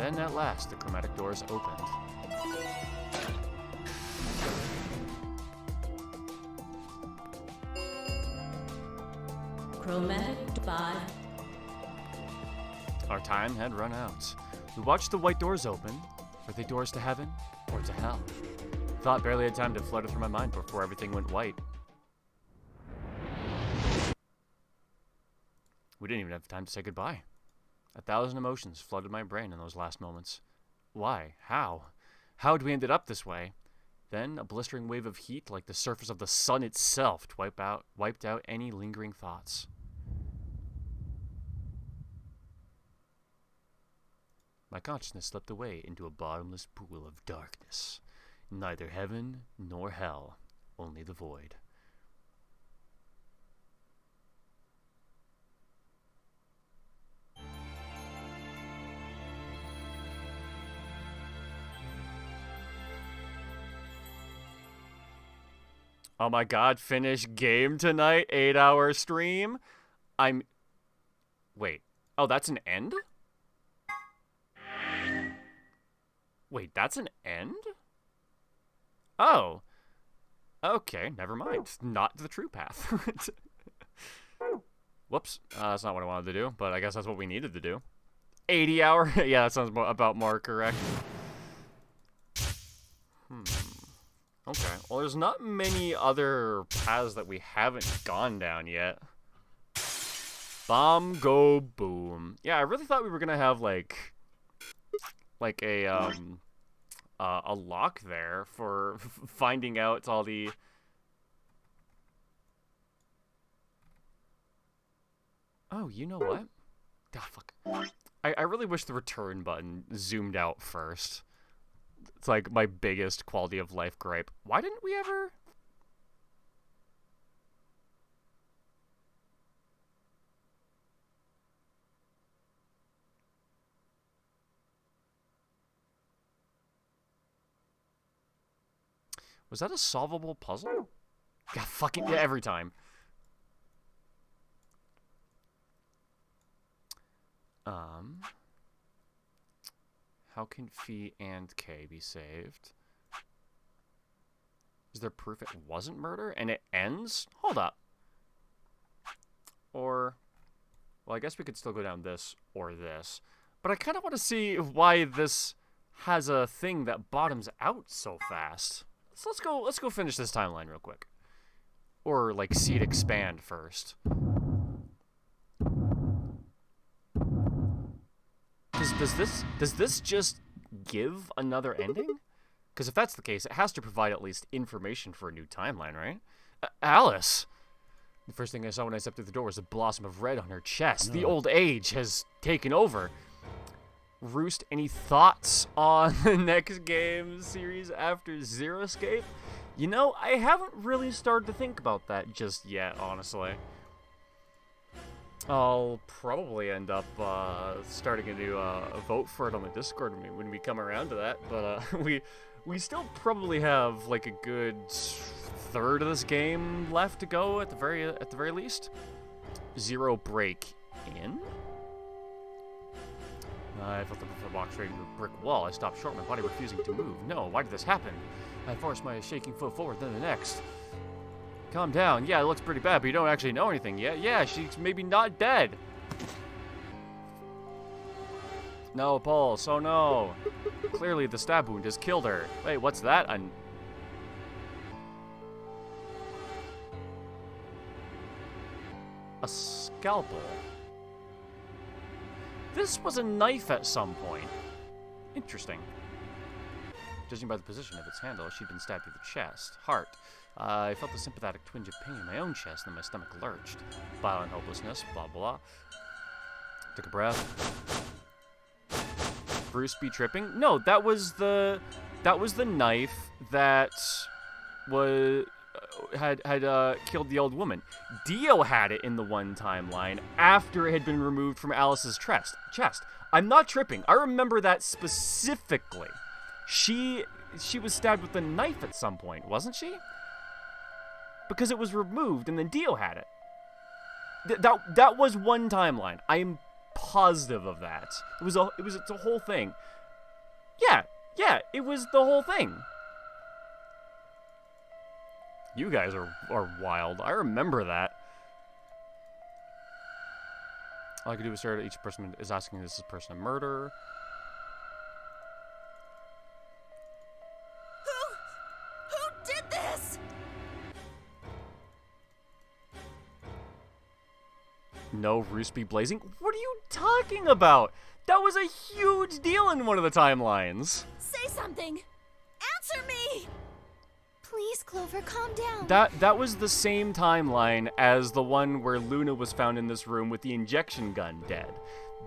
Then at last, the chromatic doors opened. Chromatic 5. Our time had run out. We watched the white doors open. Were they doors to heaven or to hell? Thought barely had time to flutter through my mind before everything went white. We didn't even have time to say goodbye. 1,000 emotions flooded my brain in those last moments. Why? How? How'd we ended up this way? Then a blistering wave of heat, like the surface of the sun itself, wiped out any lingering thoughts. My consciousness slipped away into a bottomless pool of darkness. Neither heaven nor hell, only the void. Oh my god, finish game tonight, 8-hour stream? Wait. Oh, that's an end? Wait, that's an end? Oh. Okay, never mind. Not the true path. Whoops. That's not what I wanted to do, but I guess that's what we needed to do. 80-hour? Yeah, that sounds about more correct. Okay. Well, there's not many other paths that we haven't gone down yet. Bomb, go, boom. Yeah, I really thought we were gonna have, like a lock there for finding out all the... Oh, you know what? Ah, fuck. I really wish the return button zoomed out first. It's like my biggest quality of life gripe. Why didn't we ever... Was that a solvable puzzle? God, fucking yeah, every time. How can Phi and K be saved? Is there proof it wasn't murder and it ends? Hold up. Or, well, I guess we could still go down this or this. But I kind of want to see why this has a thing that bottoms out so fast. So let's go finish this timeline real quick. Or like see it expand first. Does this just give another ending? Because if that's the case, it has to provide at least information for a new timeline, right? Alice! The first thing I saw when I stepped through the door was a blossom of red on her chest. The old age has taken over. Roost, any thoughts on the next game series after Zero Escape? You know, I haven't really started to think about that just yet, honestly. I'll probably end up starting a new vote for it on the Discord when we come around to that, but we still probably have like a good third of this game left to go at the very least. Zero break in. I felt the box straight into a brick wall. I stopped short, my body refusing to move. No, why did this happen? I forced my shaking foot forward, then the next. Calm down. Yeah, it looks pretty bad, but you don't actually know anything yet. Yeah, she's maybe not dead. No, Pulse. Oh no. Clearly the stab wound has killed her. Wait, what's that? A scalpel. This was a knife at some point. Interesting. Judging by the position of its handle, she'd been stabbed through the chest. Heart. I felt a sympathetic twinge of pain in my own chest, and my stomach lurched. Violent hopelessness, blah blah. Took a breath. Bruce be tripping? No, that was the knife that had killed the old woman. Dio had it in the one timeline after it had been removed from Alice's chest. I'm not tripping. I remember that specifically. She was stabbed with a knife at some point, wasn't she? Because it was removed and then Dio had it. That was one timeline. I'm positive of that. It's a whole thing. Yeah, it was the whole thing. You guys are wild. I remember that. All I could do was stare at each person is asking this person a murder. Who did this? No Roost be blazing? What are you talking about? That was a huge deal in one of the timelines. Say something. Answer me. Please, Clover, calm down. That was the same timeline as the one where Luna was found in this room with the injection gun dead.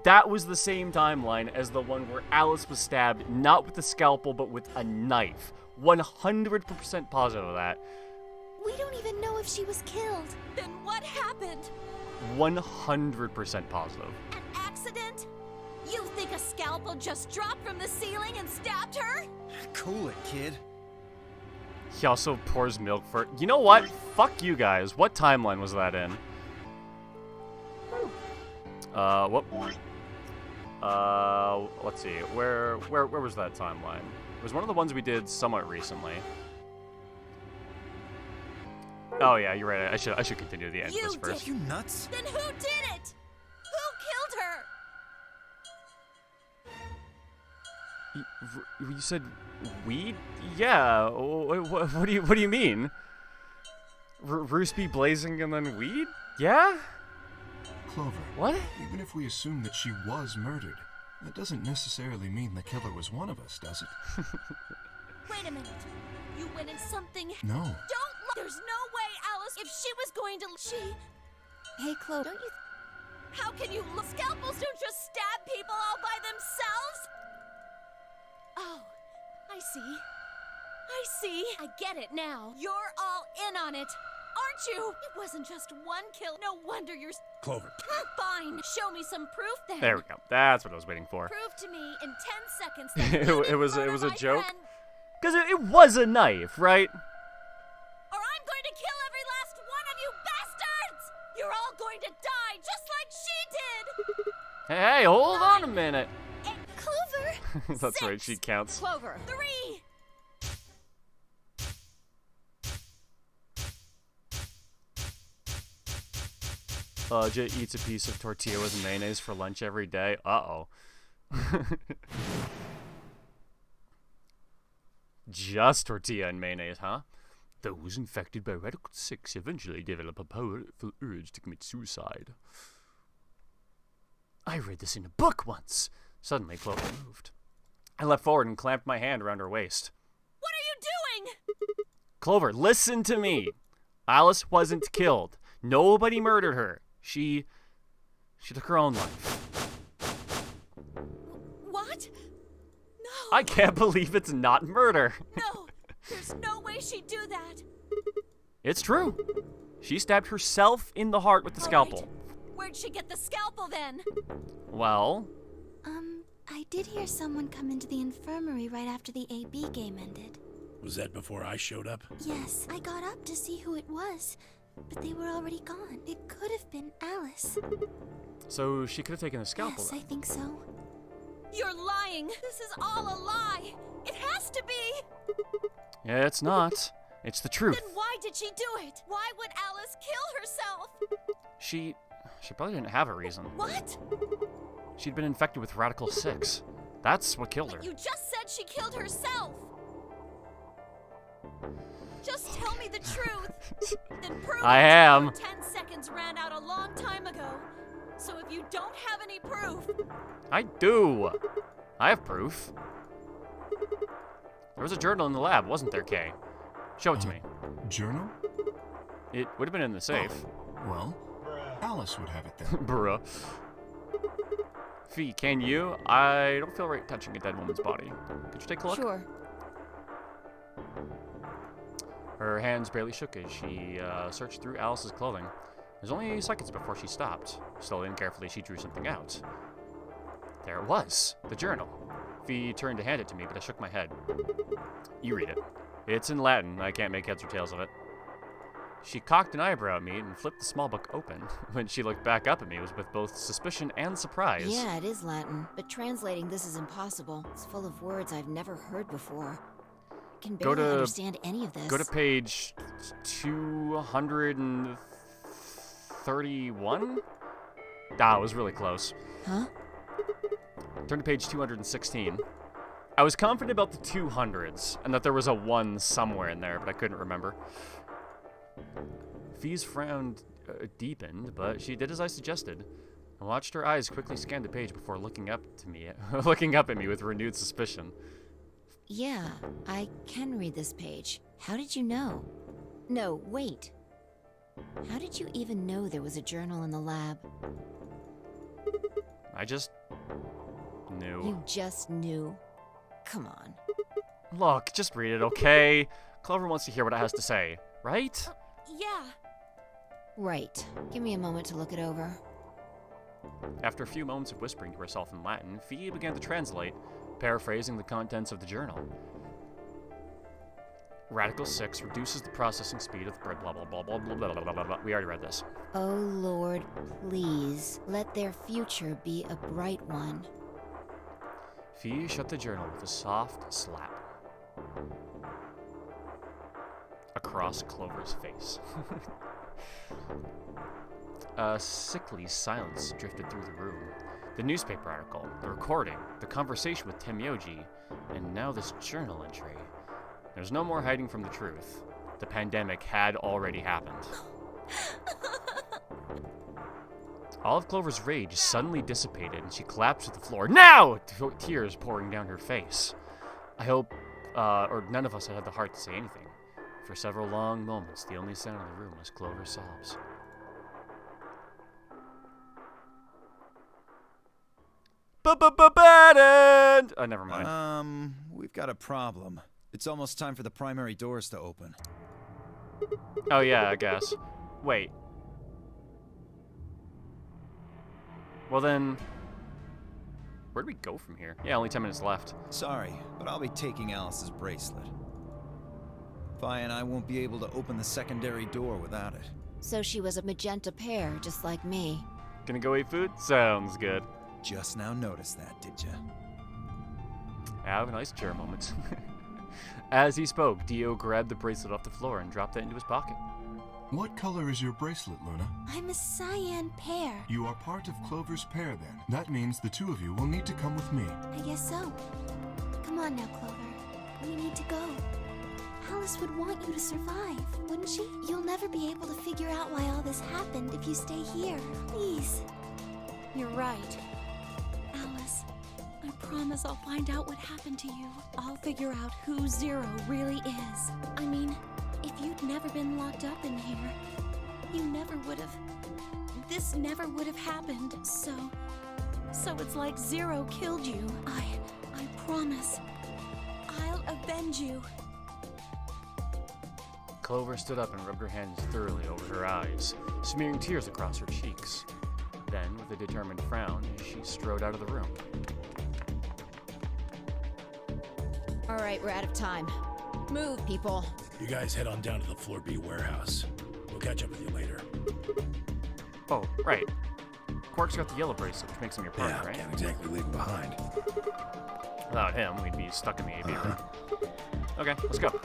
That was the same timeline as the one where Alice was stabbed, not with a scalpel, but with a knife. 100% positive of that. We don't even know if she was killed. Then what happened? 100% positive. An accident? You think a scalpel just dropped from the ceiling and stabbed her? Cool it, kid. He also pours milk for... You know what? Fuck you guys. What timeline was that in? What? Let's see. Where was that timeline? It was one of the ones we did somewhat recently. Oh yeah, you're right. I should continue the end of this first. You nuts? Then who did it? Who killed her? You said weed? Yeah. What do you mean? Roost be blazing and then weed? Yeah. Clover. What? Even if we assume that she was murdered, that doesn't necessarily mean the killer was one of us, does it? Wait a minute. You went in something. No. There's no way, Alice. If she was going to, Hey, Chloe, don't you? How can you look? Scalpels don't just stab people all by themselves. Oh, I see. I get it now. You're all in on it, aren't you? It wasn't just one kill. No wonder you're... Clover. Fine. Show me some proof then. There we go. That's what I was waiting for. Prove to me in 10 seconds that it was a joke. Friend. Because it was a knife, right? Or I'm going to kill every last one of you bastards! You're all going to die just like she did! Hey, hold on a minute. Clover! That's right, she counts. Clover. 3. Jay eats a piece of tortilla with mayonnaise for lunch every day. Uh-oh. Just tortilla and mayonnaise, huh? Those infected by Radical 6 eventually develop a powerful urge to commit suicide. I read this in a book once. Suddenly, Clover moved. I leapt forward and clamped my hand around her waist. What are you doing? Clover, listen to me. Alice wasn't killed. Nobody murdered her. She took her own life. What? No. I can't believe it's not murder. No, there's no way she'd do that. It's true. She stabbed herself in the heart with the scalpel. Right. Where'd she get the scalpel then? Well... I did hear someone come into the infirmary right after the AB game ended. Was that before I showed up? Yes, I got up to see who it was, but they were already gone. It could have been Alice. So she could have taken the scalpel Yes, then. I think so. You're lying. This is all a lie. It has to be. Yeah, it's not. It's the truth. Then why did she do it? Why would Alice kill herself? She probably didn't have a reason. What? She'd been infected with Radical 6. That's what killed her. You just said she killed herself. Just tell me the truth. Then prove I it. am. Your 10 seconds ran out a long time ago. So if you don't have any proof... I do. I have proof. There was a journal in the lab, wasn't there, Kay? Show it to me. Journal? It would have been in the safe. Oh, well, Alice would have it then. Bruh. Fee, can you? I don't feel right touching a dead woman's body. Could you take a look? Sure. Her hands barely shook as she searched through Alice's clothing. It was only seconds before she stopped. Slowly and carefully, she drew something out. There it was, the journal. Fee turned to hand it to me, but I shook my head. You read it. It's in Latin. I can't make heads or tails of it. She cocked an eyebrow at me and flipped the small book open. When she looked back up at me, it was with both suspicion and surprise. Yeah, it is Latin, but translating this is impossible. It's full of words I've never heard before. I can barely understand any of this. Go to page 231? Ah, it was really close. Huh? Turn to page 216. I was confident about the 200s, and that there was a 1 somewhere in there, but I couldn't remember. Fee's frown deepened, but she did as I suggested. I watched her eyes quickly scan the page before looking up at me with renewed suspicion. Yeah, I can read this page. How did you know? No, wait. How did you even know there was a journal in the lab? I just knew. You just knew? Come on. Look, just read it, okay? Clover wants to hear what it has to say, right? Yeah. Right. Give me a moment to look it over. After a few moments of whispering to herself in Latin, Fee began to translate, paraphrasing the contents of the journal. Radical 6 reduces the processing speed of the blah blah blah blah blah blah blah blah blah. We already read this. Oh Lord, please, let their future be a bright one. Fee shut the journal with a soft slap across Clover's face. A sickly silence drifted through the room. The newspaper article, the recording, the conversation with Tenmyoji, and now this journal entry. There's no more hiding from the truth. The pandemic had already happened. All of Clover's rage suddenly dissipated and she collapsed to the floor. Now! Tears pouring down her face. I hope, or none of us had the heart to say anything. For several long moments, the only sound in the room was Clover's sobs. Never mind. We've got a problem. It's almost time for the primary doors to open. Oh yeah, I guess. Wait. Well then, where do we go from here? Yeah, only 10 minutes left. Sorry, but I'll be taking Alice's bracelet. Vi and I won't be able to open the secondary door without it. So she was a magenta pear, just like me. Gonna go eat food? Sounds good. Just now noticed that, did ya? Have a nice chair moment. As he spoke, Dio grabbed the bracelet off the floor and dropped it into his pocket. What color is your bracelet, Luna? I'm a cyan pear. You are part of Clover's pair, then. That means the two of you will need to come with me. I guess so. Come on now, Clover. We need to go. Alice would want you to survive, wouldn't she? You'll never be able to figure out why all this happened if you stay here. Please. You're right. Alice. I promise I'll find out what happened to you. I'll figure out who Zero really is. I mean, if you'd never been locked up in here, you never would have... This never would have happened, so it's like Zero killed you. I promise. I'll avenge you. Clover stood up and rubbed her hands thoroughly over her eyes, smearing tears across her cheeks. Then, with a determined frown, she strode out of the room. All right, we're out of time. Move, people. You guys head on down to the Floor B warehouse. We'll catch up with you later. Oh, right. Quark's got the yellow bracelet, which makes him your partner, right? Can't exactly leave him behind. Without him, we'd be stuck in the aviary. Okay, let's go.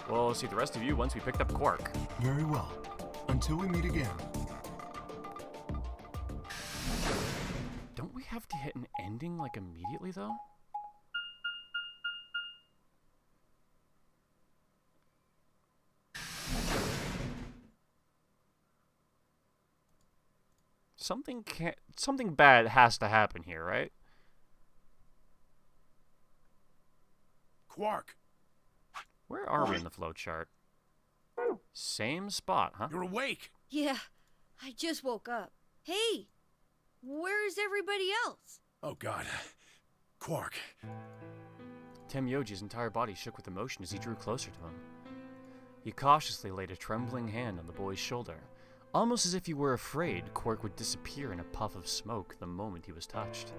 We'll see the rest of you once we picked up Quark. Very well. Until we meet again. Don't we have to hit an ending, like, immediately, though? Something bad has to happen here, right? Quark! Where are we in the flowchart? Same spot, huh? You're awake! Yeah, I just woke up. Hey, where's everybody else? Oh god. Quark. Tenmyoji's entire body shook with emotion as he drew closer to him. He cautiously laid a trembling hand on the boy's shoulder, almost as if he were afraid Quark would disappear in a puff of smoke the moment he was touched.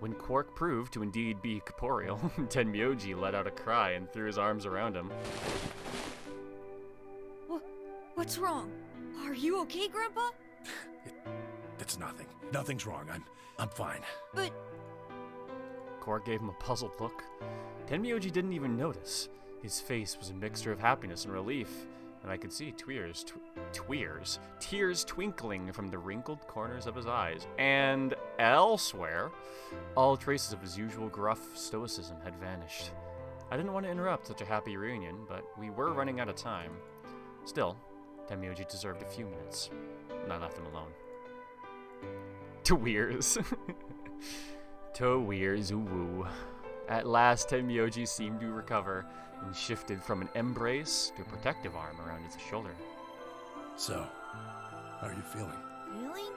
When Quark proved to indeed be corporeal, Tenmyoji let out a cry and threw his arms around him. What's wrong? Are you okay, Grandpa? It's nothing. Nothing's wrong. I'm fine. But... Quark gave him a puzzled look. Tenmyoji didn't even notice. His face was a mixture of happiness and relief, and I could see tears twinkling from the wrinkled corners of his eyes. And elsewhere, all traces of his usual gruff stoicism had vanished. I didn't want to interrupt such a happy reunion, but we were running out of time. Still, Tenmyoji deserved a few minutes, and I left him alone. Tweers. Tweers, ooh. At last, Tenmyoji seemed to recover and shifted from an embrace to a protective arm around his shoulder. So, how are you feeling? Feeling?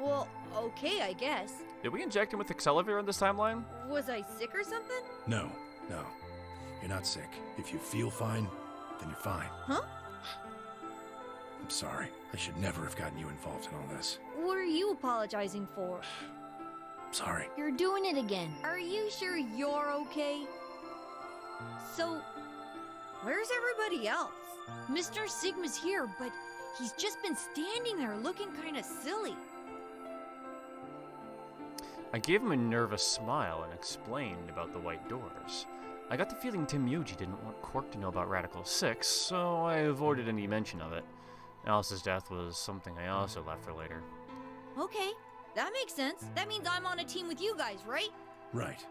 Well, okay, I guess. Did we inject him with Accelavir on this timeline? Was I sick or something? No. You're not sick. If you feel fine, then you're fine. Huh? I'm sorry. I should never have gotten you involved in all this. What are you apologizing for? Sorry. You're doing it again. Are you sure you're okay? So, where's everybody else? Mr. Sigma's here, but he's just been standing there looking kinda silly. I gave him a nervous smile and explained about the white doors. I got the feeling Tenmyoji didn't want Quark to know about Radical 6, so I avoided any mention of it. Alice's death was something I also left for later. Okay, that makes sense. That means I'm on a team with you guys, right? Right.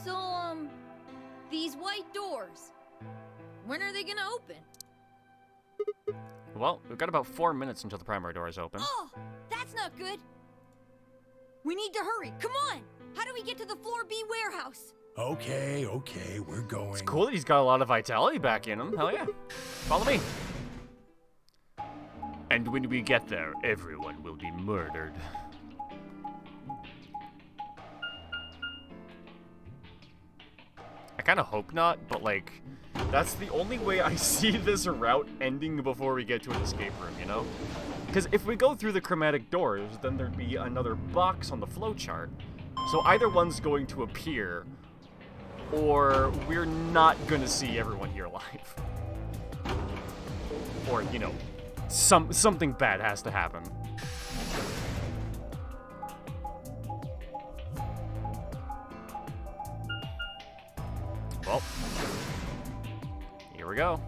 So, these white doors, when are they gonna open? Well, we've got about 4 minutes until the primary door is open. Oh, that's not good. We need to hurry. Come on. How do we get to the Floor B warehouse? Okay, we're going. It's cool that he's got a lot of vitality back in him. Hell yeah. Follow me. And when we get there, everyone will be murdered. I kind of hope not, but like, that's the only way I see this route ending before we get to an escape room, you know? Because if we go through the chromatic doors, then there'd be another box on the flowchart. So either one's going to appear, or we're not gonna see everyone here alive. Or, you know, something bad has to happen. Well, here we go.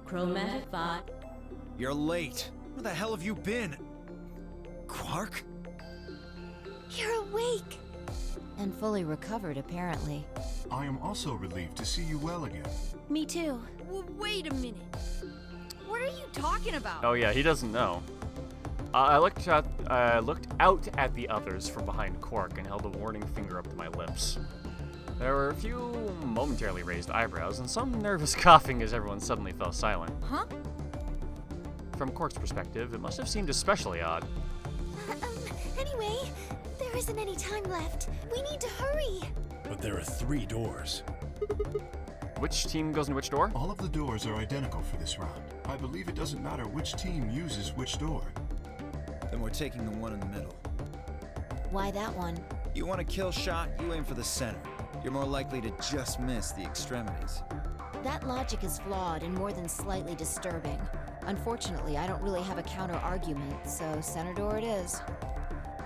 Chromatic 5. You're late. Where the hell have you been? Quark? You're awake. And fully recovered, apparently. I am also relieved to see you well again. Me too. Wait a minute. What are you talking about? Oh yeah, he doesn't know. I looked out at the others from behind Quark and held a warning finger up to my lips. There were a few momentarily raised eyebrows and some nervous coughing as everyone suddenly fell silent. Huh? From Quark's perspective, it must have seemed especially odd. Anyway, there isn't any time left. We need to hurry. But there are 3 doors. Which team goes in which door? All of the doors are identical for this round. I believe it doesn't matter which team uses which door. Then we're taking the one in the middle. Why that one? You want a kill shot, you aim for the center. You're more likely to just miss the extremities. That logic is flawed and more than slightly disturbing. Unfortunately, I don't really have a counter-argument, so center door it is.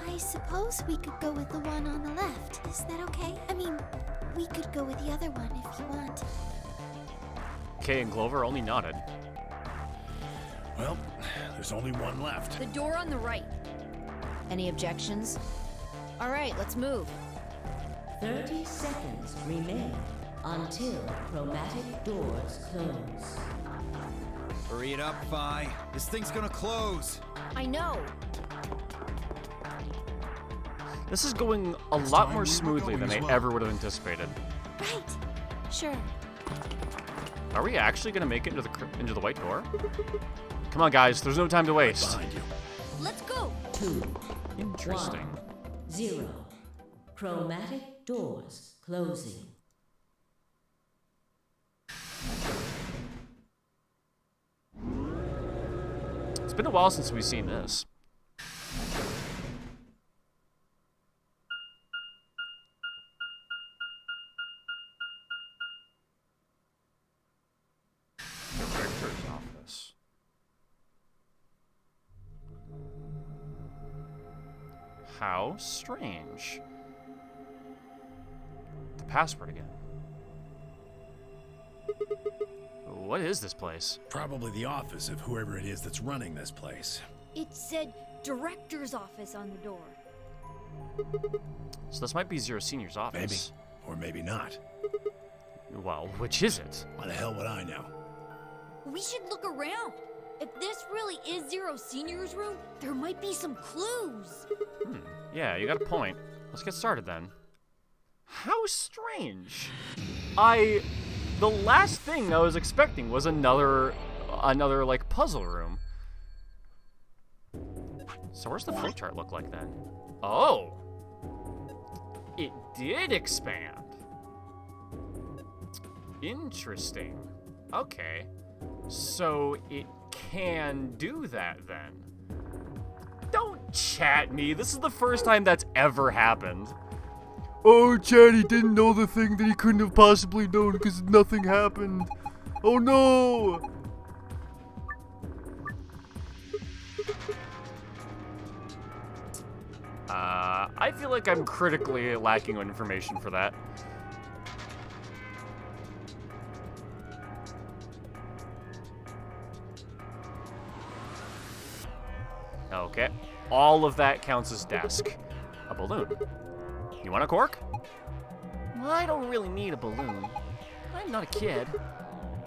I suppose we could go with the one on the left. Is that okay? I mean, we could go with the other one if you want. Kay and Clover only nodded. Well, there's only one left. The door on the right. Any objections? All right, let's move. 30 seconds remain until chromatic doors close. Hurry it up, Vi. This thing's gonna close. I know. This is going a lot more smoothly than I ever would have anticipated. Right. Sure. Are we actually gonna make it into the white door? Come on, guys. There's no time to waste. Behind you. Let's go. 2. Interesting. 0. Chromatic doors closing. It's been a while since we've seen this. Director's office. How strange. The password again. What is this place? Probably the office of whoever it is that's running this place. It said director's office on the door. So this might be Zero Senior's office. Maybe. Or maybe not. Well, which is it? Why the hell would I know? We should look around. If this really is Zero Senior's room, there might be some clues. Yeah, you got a point. Let's get started then. How strange. The last thing I was expecting was another like puzzle room. So where's the flowchart look like then? Oh, it did expand. Interesting. Okay, so it can do that then. Don't chat me. This is the first time that's ever happened. Oh, Chad, he didn't know the thing that he couldn't have possibly known because nothing happened. Oh no! I feel like I'm critically lacking on information for that. Okay, all of that counts as desk. A balloon. You want a cork? Well, I don't really need a balloon. I'm not a kid.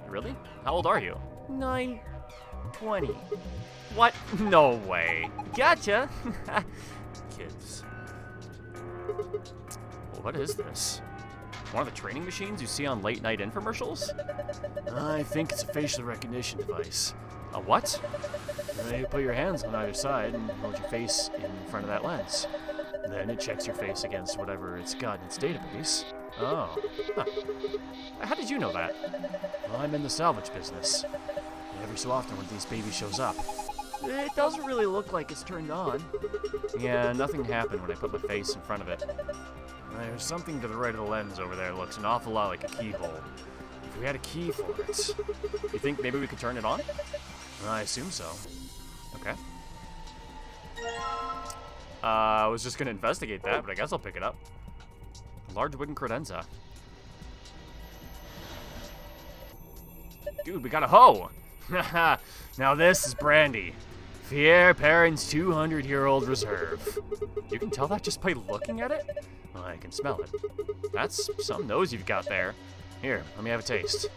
Really? How old are you? 9, 20. What? No way. Gotcha. Kids. Well, what is this? One of the training machines you see on late night infomercials? I think it's a facial recognition device. A what? You put your hands on either side and hold your face in front of that lens. Then it checks your face against whatever it's got in its database. Oh. Huh. How did you know that? Well, I'm in the salvage business. Every so often when these babies shows up, it doesn't really look like it's turned on. Yeah, nothing happened when I put my face in front of it. There's something to the right of the lens over there that looks an awful lot like a keyhole. If we had a key for it, you think maybe we could turn it on? I assume so. Okay. I was just gonna investigate that, but I guess I'll pick it up. A large wooden credenza. Dude, we got a hoe! Haha, now this is brandy. Fier Perrin's 200-year-old reserve. You can tell that just by looking at it? Well, I can smell it. That's some nose you've got there. Here, let me have a taste.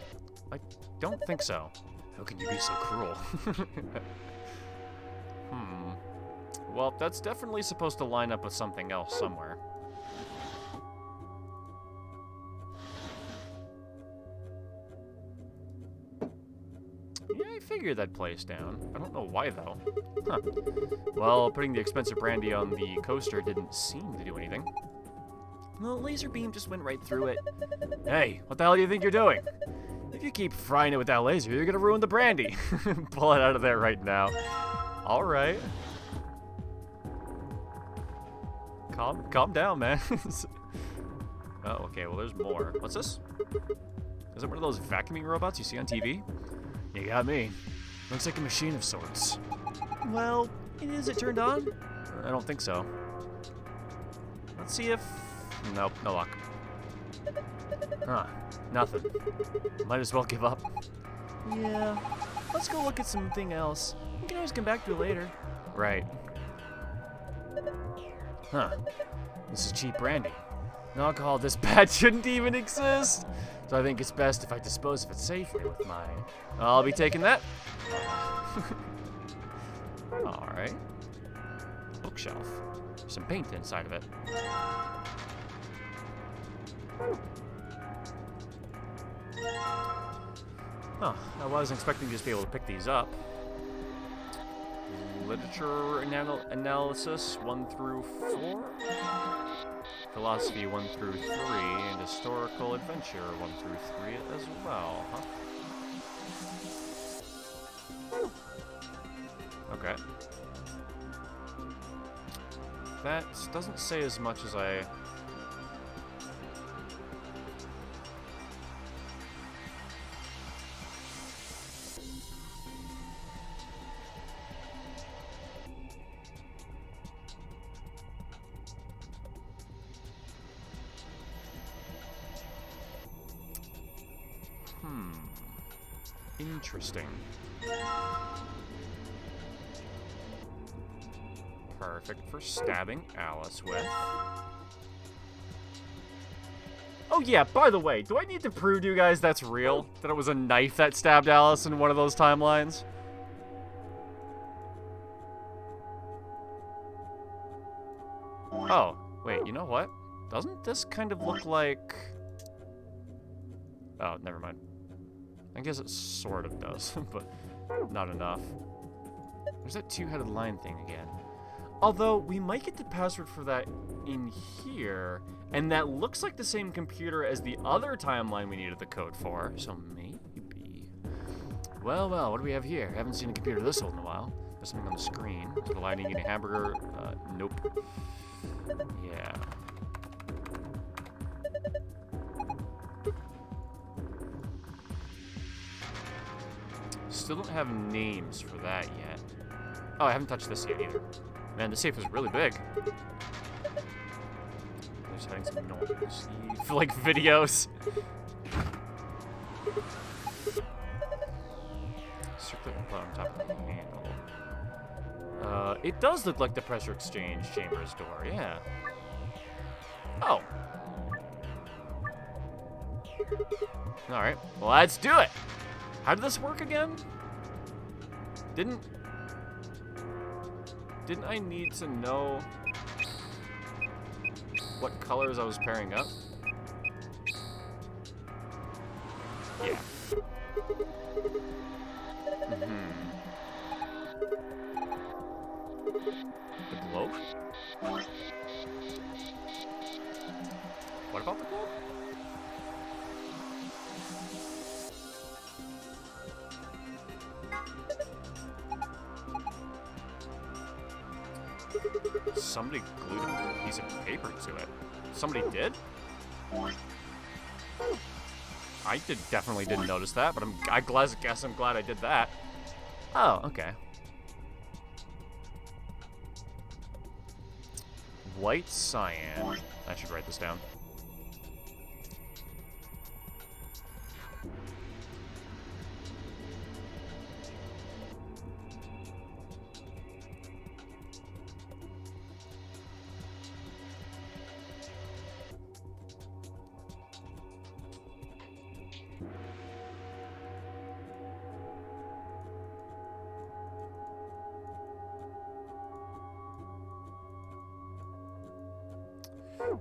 I don't think so. How can you be so cruel? Well, that's definitely supposed to line up with something else somewhere. Yeah, I figured that place down. I don't know why, though. Huh. Well, putting the expensive brandy on the coaster didn't seem to do anything. The laser beam just went right through it. Hey, what the hell do you think you're doing? If you keep frying it with that laser, you're gonna ruin the brandy. Pull it out of there right now. All right. Calm down, man. Oh, okay, well, there's more. What's this? Is it one of those vacuuming robots you see on TV? You got me. Looks like a machine of sorts. Well, is it turned on? I don't think so. Let's see if... Nope, no luck. Huh, nothing. Might as well give up. Yeah, let's go look at something else. We can always come back to it later. Right. Huh, this is cheap brandy. An alcohol this bad shouldn't even exist. So I think it's best if I dispose of it safely with my... I'll be taking that. Alright. Bookshelf. Some paint inside of it. Huh, I wasn't expecting to just be able to pick these up. Literature analysis 1 through 4. Philosophy 1 through 3, and historical adventure 1 through 3 as well, huh? Okay. That doesn't say as much as I... Interesting. Perfect for stabbing Alice with. Oh yeah, by the way, do I need to prove to you guys that's real? That it was a knife that stabbed Alice in one of those timelines? Oh, wait, you know what? Doesn't this kind of look like... Oh, never mind. I guess it sort of does, but not enough. There's that two-headed line thing again. Although, we might get the password for that in here, and that looks like the same computer as the other timeline we needed the code for, so maybe... Well, what do we have here? Haven't seen a computer this old in a while. There's something on the screen. Is it allowing you to eat a hamburger? Nope. Yeah. Still don't have names for that yet. Oh, I haven't touched this yet either. Man, the safe is really big. Just having some noise. For like videos. Circular input on top of the handle. It does look like the pressure exchange chamber's door, yeah. Oh. Alright, well, let's do it! How did this work again? Didn't I need to know what colors I was pairing up? Yeah. The globe? What about the globe? Somebody glued a piece of paper to it. Somebody did? I definitely didn't notice that, but I guess I'm glad I did that. Oh, okay. White cyan. I should write this down.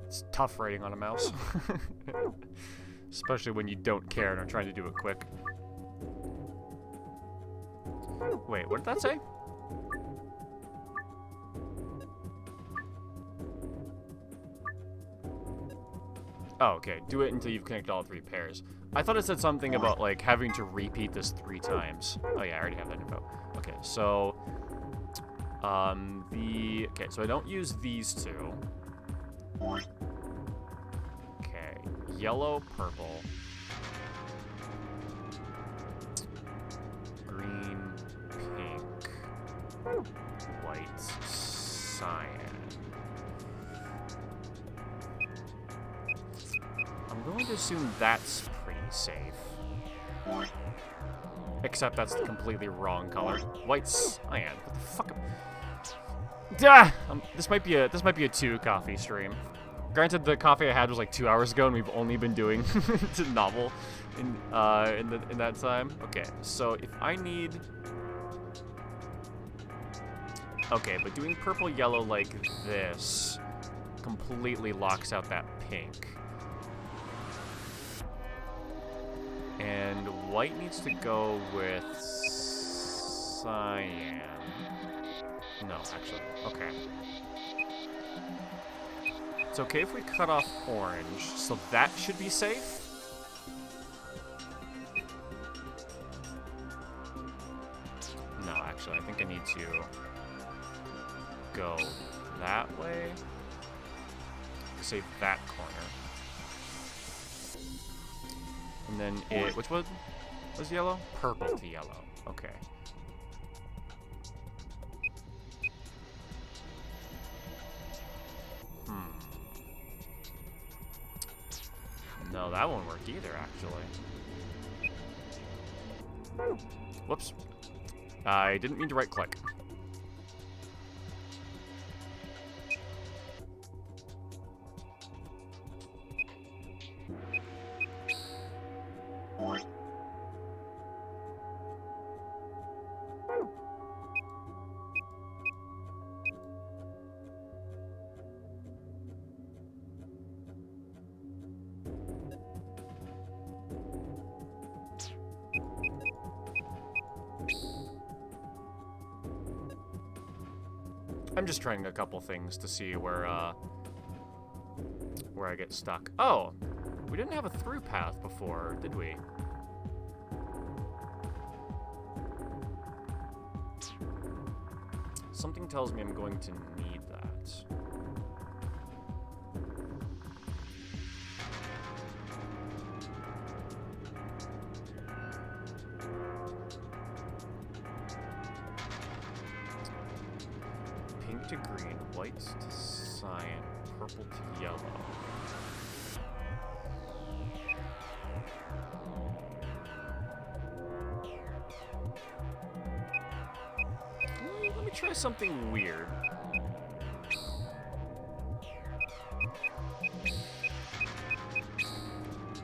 It's tough writing on a mouse. Especially when you don't care and are trying to do it quick. Wait, what did that say? Oh, okay. Do it until you've connected all 3 pairs. I thought it said something about, like, having to repeat this 3 times. Oh, yeah, I already have that info. Okay, so... Okay, so I don't use these 2. Okay, yellow, purple. Green, pink. White, cyan. I'm going to assume that's pretty safe. Except that's the completely wrong color. White cyan. What the fuck? This might be a 2 coffee stream. Granted, the coffee I had was like 2 hours ago, and we've only been doing the novel in that time. Okay, so if I need, okay, but doing purple yellow like this completely locks out that pink, and white needs to go with cyan. No, actually, okay. It's okay if we cut off orange, so that should be safe. No, actually, I think I need to go that way. Save that corner. And then it, which one was yellow? Purple to yellow. Okay. No, that won't work either, actually. Whoops. I didn't mean to right-click. I'm just trying a couple things to see where I get stuck. Oh, we didn't have a through path before, did we? Something tells me I'm going to need that. Pink to green, white to cyan, purple to yellow. Let me try something weird.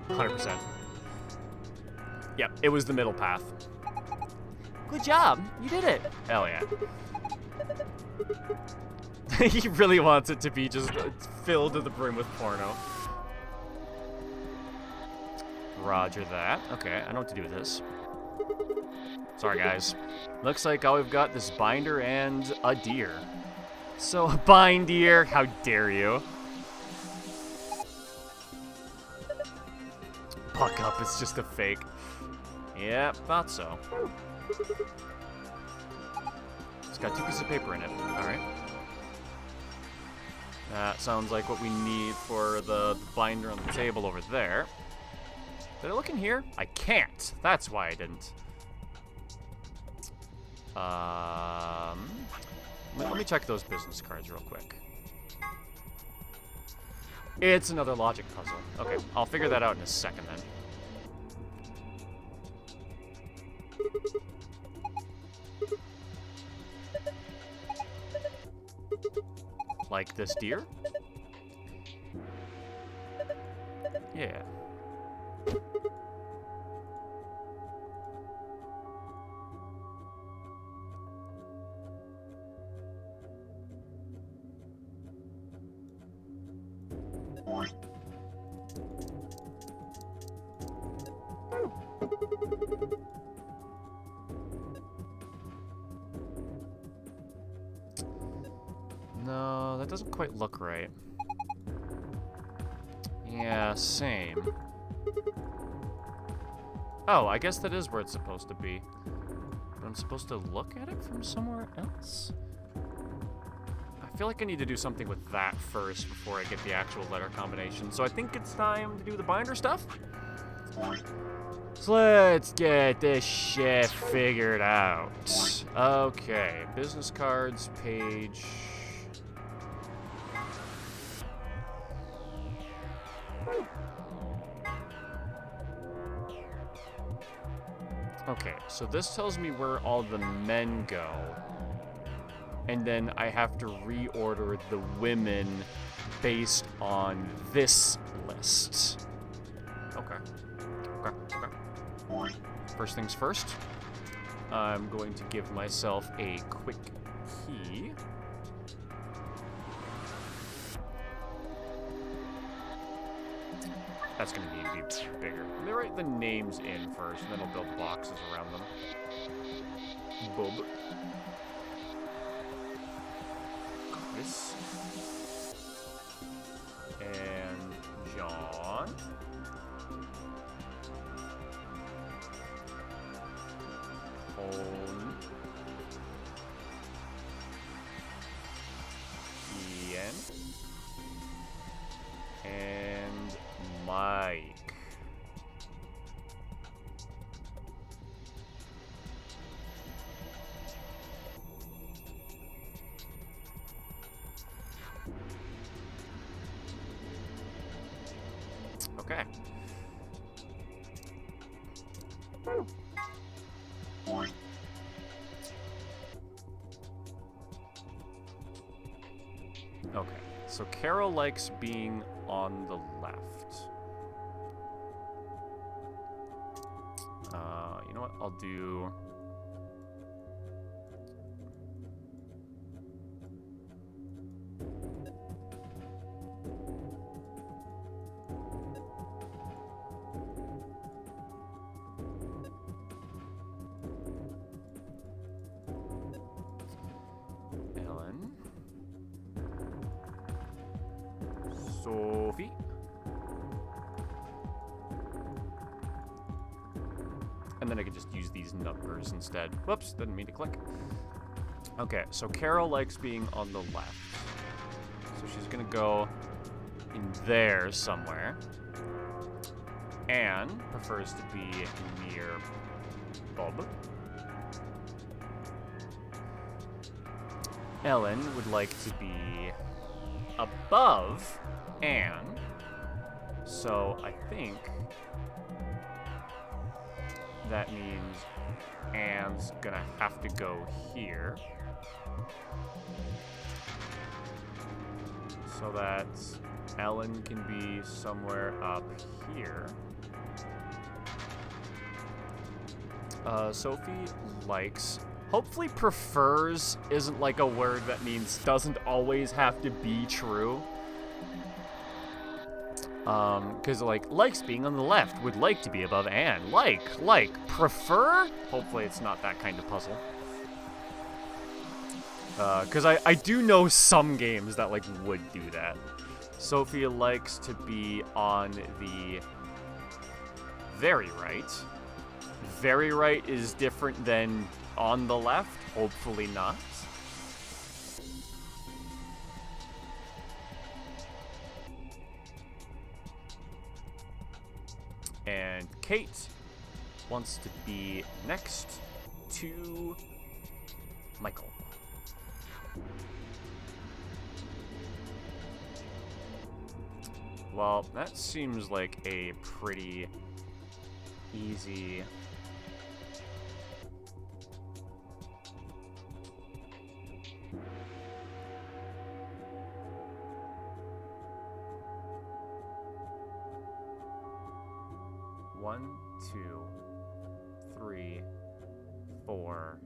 %. Yep, it was the middle path. Good job, you did it. Hell yeah. He really wants it to be just filled to the brim with porno. Roger that. Okay, I know what to do with this. Sorry, guys. Looks like all we've got is binder and a deer. So, a bind deer, how dare you? Buck up, it's just a fake. Yeah, thought so. It's got 2 pieces of paper in it. Alright. That sounds like what we need for the binder on the table over there. Did I look in here? I can't. That's why I didn't. Let me check those business cards real quick. It's another logic puzzle. Okay, I'll figure that out in a second then. Like this deer? Yeah. No, that doesn't quite look right. Yeah, same. Oh, I guess that is where it's supposed to be. But I'm supposed to look at it from somewhere else? I feel like I need to do something with that first before I get the actual letter combination. So I think it's time to do the binder stuff. So let's get this shit figured out. Okay, business cards, page... Okay, so this tells me where all the men go. And then I have to reorder the women based on this list. Okay. First things first, I'm going to give myself a quick key. That's going to be bigger. Let me write the names in first, and then I'll build boxes around them. Bob. Chris. And John. Home. And Mike. Okay. Okay, so Carol likes being on the left. You know what? I'll do... Ellen. Sophie. And then I could just use these numbers instead. Whoops, didn't mean to click. Okay, so Carol likes being on the left. So she's gonna go in there somewhere. Anne prefers to be near Bob. Ellen would like to be above Anne. So I think that means Anne's gonna have to go here. So that Ellen can be somewhere up here. Sophie likes, hopefully prefers isn't like a word that means doesn't always have to be true. Because likes being on the left, would like to be above Anne. Prefer? Hopefully it's not that kind of puzzle. Because I do know some games that, would do that. Sophie likes to be on the very right. Very right is different than on the left. Hopefully not. And Kate wants to be next to Michael. Well, that seems like a pretty easy... One, 2, 3, 4.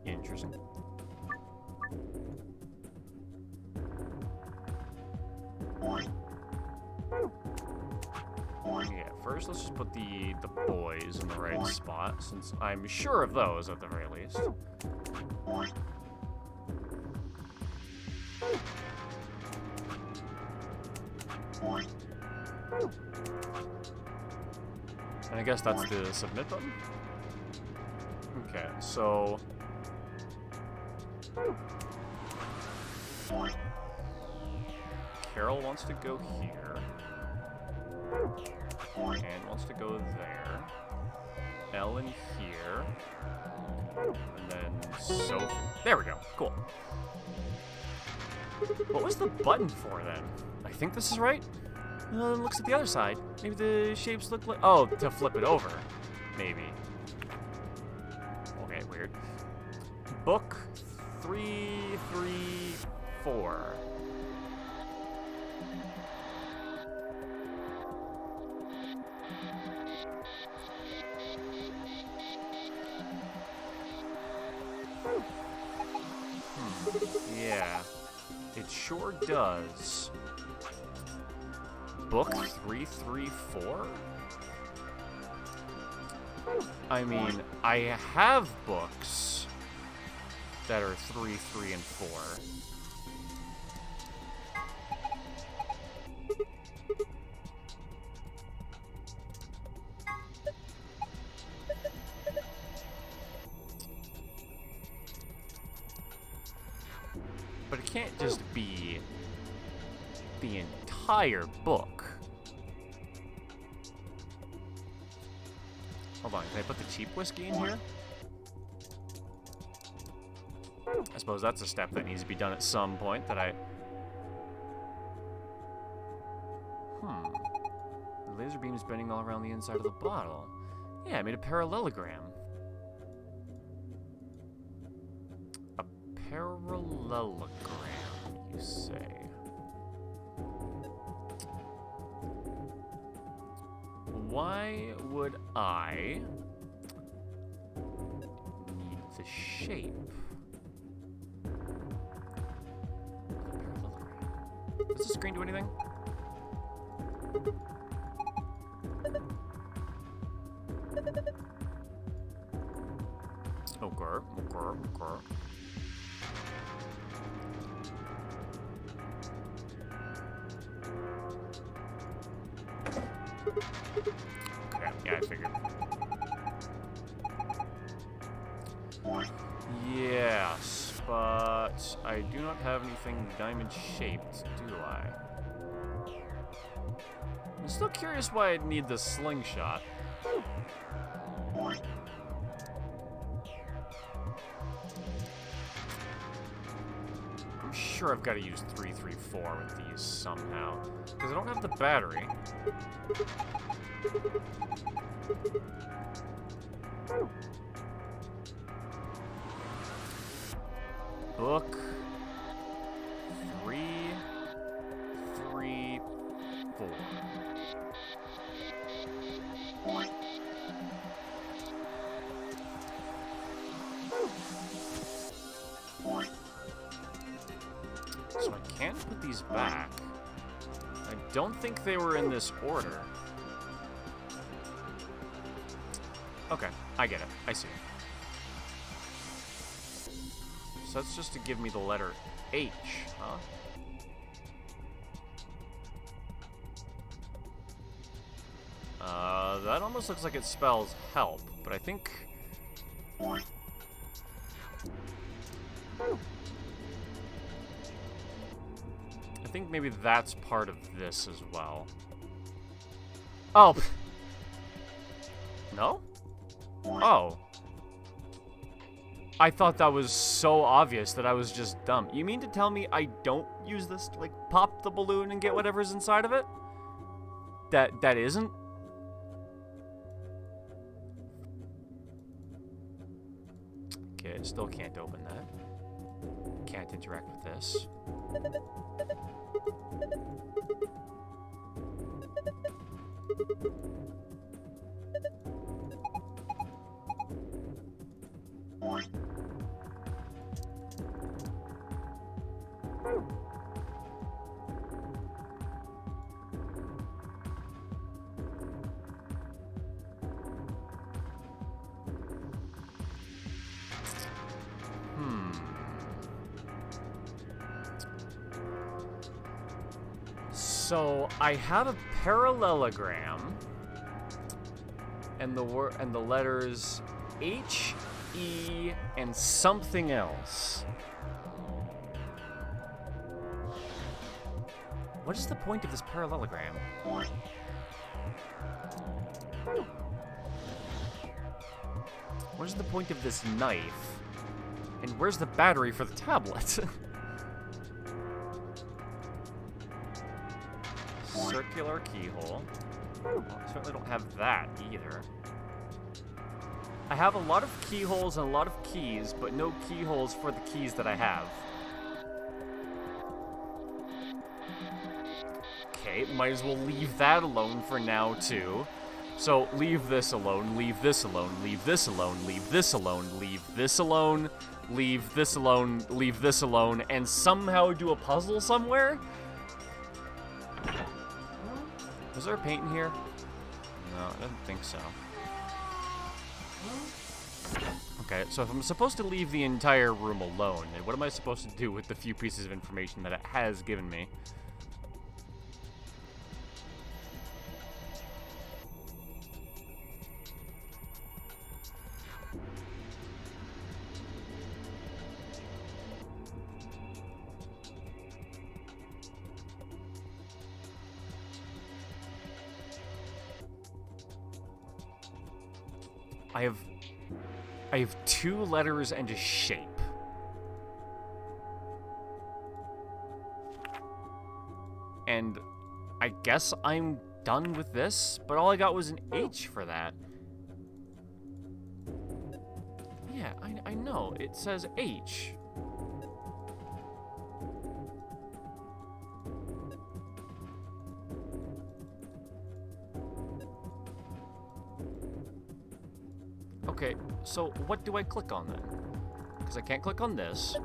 Interesting. Yeah, first let's just put the boys in the right spot, since I'm sure of those at the very least. And I guess that's the submit button? Okay, so... Carol wants to go here. Anne wants to go there. Ellen here. And then Sophie. There we go. Cool. What was the button for then? I think this is right. Looks at the other side. Maybe the shapes look like... Oh, to flip it over. Maybe. Okay, weird. Book 334. Yeah, it sure does. Book 334? I mean, I have books that are 3, 3, and 4. can't just be the entire book. Hold on, can I put the cheap whiskey in here? I suppose that's a step that needs to be done at some point that I... The laser beam is bending all around the inside of the bottle. Yeah, I made a parallelogram. A parallelogram, you say? Why would I need the shape? Does the screen do anything? Okay. Okay, yeah, I figured. Yes, but I do not have anything diamond-shaped, do I? I'm still curious why I'd need the slingshot. I'm sure I've got to use 334 with these somehow, because I don't have the battery. Book 334. So I can put these back. I don't think they were in this order. Okay, I get it. I see. So that's just to give me the letter H, huh? That almost looks like it spells help, but I think... I think maybe that's part of this as well. Oh! No? Oh. I thought that was so obvious that I was just dumb. You mean to tell me I don't use this to, like, pop the balloon and get whatever's inside of it? That isn't? Okay, still can't open that. Can't interact with this. So I have a parallelogram, and the letters H, E, and something else. What is the point of this parallelogram? What is the point of this knife? And where's the battery for the tablet? Circular keyhole. Well, I certainly don't have that either. I have a lot of keyholes and a lot of keys, but no keyholes for the keys that I have. Okay, might as well leave that alone for now, too. So, leave this alone, leave this alone, leave this alone, leave this alone, leave this alone, leave this alone, leave this alone, and somehow do a puzzle somewhere? Was there a paint in here? No, I don't think so. Okay, so if I'm supposed to leave the entire room alone, then what am I supposed to do with the few pieces of information that it has given me? I have 2 letters and a shape. And I guess I'm done with this, but all I got was an H for that. Yeah, I know. It says H. Okay, so what do I click on then? Because I can't click on this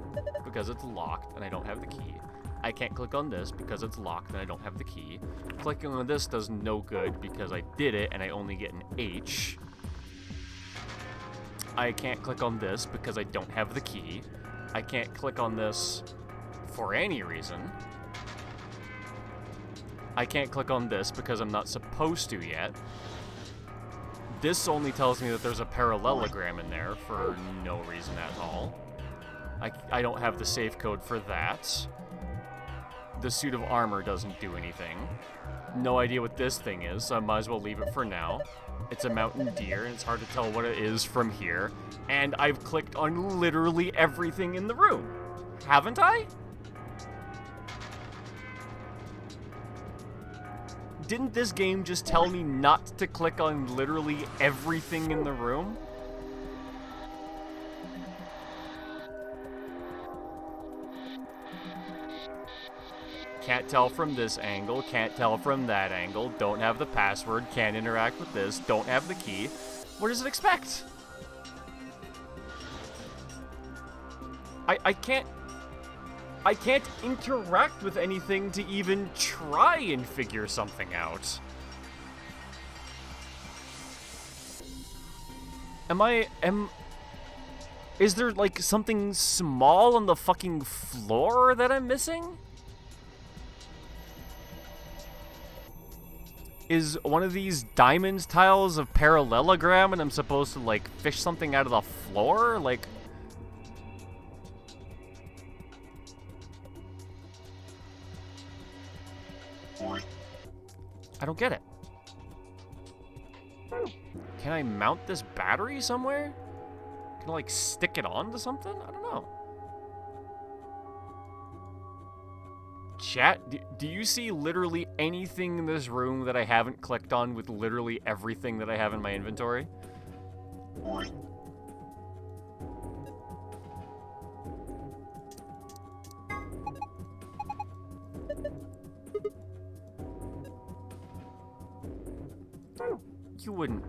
because it's locked and I don't have the key. I can't click on this because it's locked and I don't have the key. Clicking on this does no good because I did it and I only get an H. I can't click on this because I don't have the key. I can't click on this for any reason. I can't click on this because I'm not supposed to yet. This only tells me that there's a parallelogram in there for no reason at all. I don't have the safe code for that. The suit of armor doesn't do anything. No idea what this thing is, so I might as well leave it for now. It's a mountain deer, and it's hard to tell what it is from here. And I've clicked on literally everything in the room. Haven't I? Didn't this game just tell me not to click on literally everything in the room? Can't tell from this angle, can't tell from that angle, don't have the password, can't interact with this, don't have the key. What does it expect? I can't interact with anything to even try and figure something out. Is there like something small on the fucking floor that I'm missing? Is one of these diamond tiles of parallelogram and I'm supposed to like fish something out of the floor? Like, I don't get it. Can I mount this battery somewhere? Can I like stick it onto something? I don't know. Chat, do you see literally anything in this room that I haven't clicked on with literally everything that I have in my inventory? You wouldn't.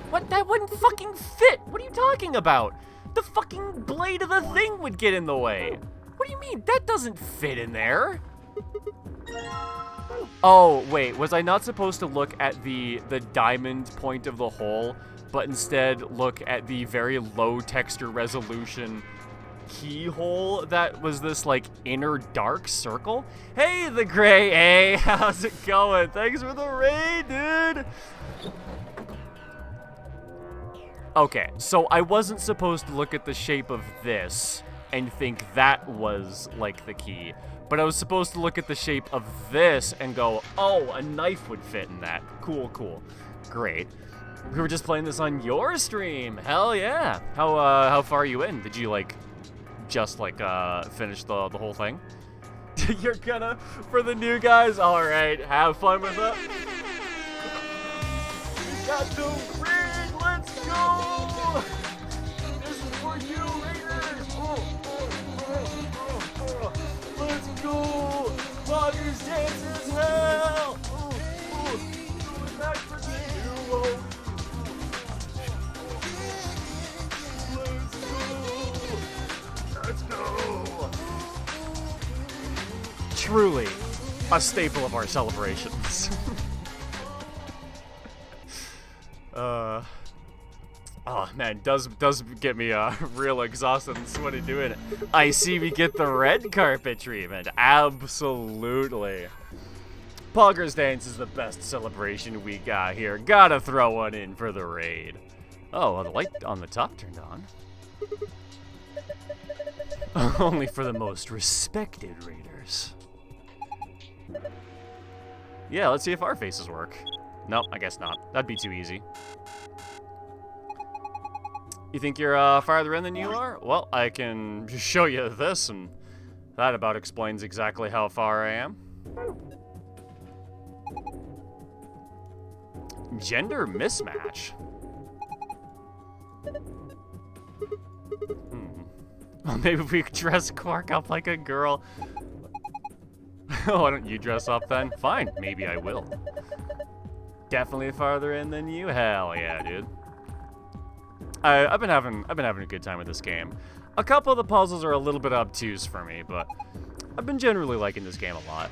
What? That wouldn't fucking fit! What are you talking about? The fucking blade of the thing would get in the way. What do you mean? That doesn't fit in there. Oh, wait. Was I not supposed to look at the diamond point of the hole, but instead look at the very low texture resolution keyhole that was this, like, inner dark circle? Hey, the Gray A! How's it going? Thanks for the raid, dude! Okay, so I wasn't supposed to look at the shape of this and think that was, like, the key. But I was supposed to look at the shape of this and go, oh, a knife would fit in that. Cool, cool. Great. We were just playing this on your stream. Hell yeah. How far are you in? Did you, like, just, like, finish the whole thing? You're gonna, for the new guys? Alright, have fun with it. We got the ring, let's go! This is for you, Raiders! Let's go! Poggers dance as hell! Doing that for you! Let's go! Truly a staple of our celebrations. Oh man, does get me real exhausted and sweaty doing it. I see we get the red carpet treatment. Absolutely. Poggers Dance is the best celebration we got here. Gotta throw one in for the raid. Oh, the light on the top turned on. Only for the most respected raiders. Yeah, let's see if our faces work. Nope, I guess not. That'd be too easy. You think you're farther in than you are? Well, I can just show you this, and that about explains exactly how far I am. Gender mismatch? Well, maybe we could dress Quark up like a girl. Why don't you dress up then? Fine, maybe I will. Definitely farther in than you? Hell yeah, dude. I've been having a good time with this game. A couple of the puzzles are a little bit obtuse for me, but I've been generally liking this game a lot.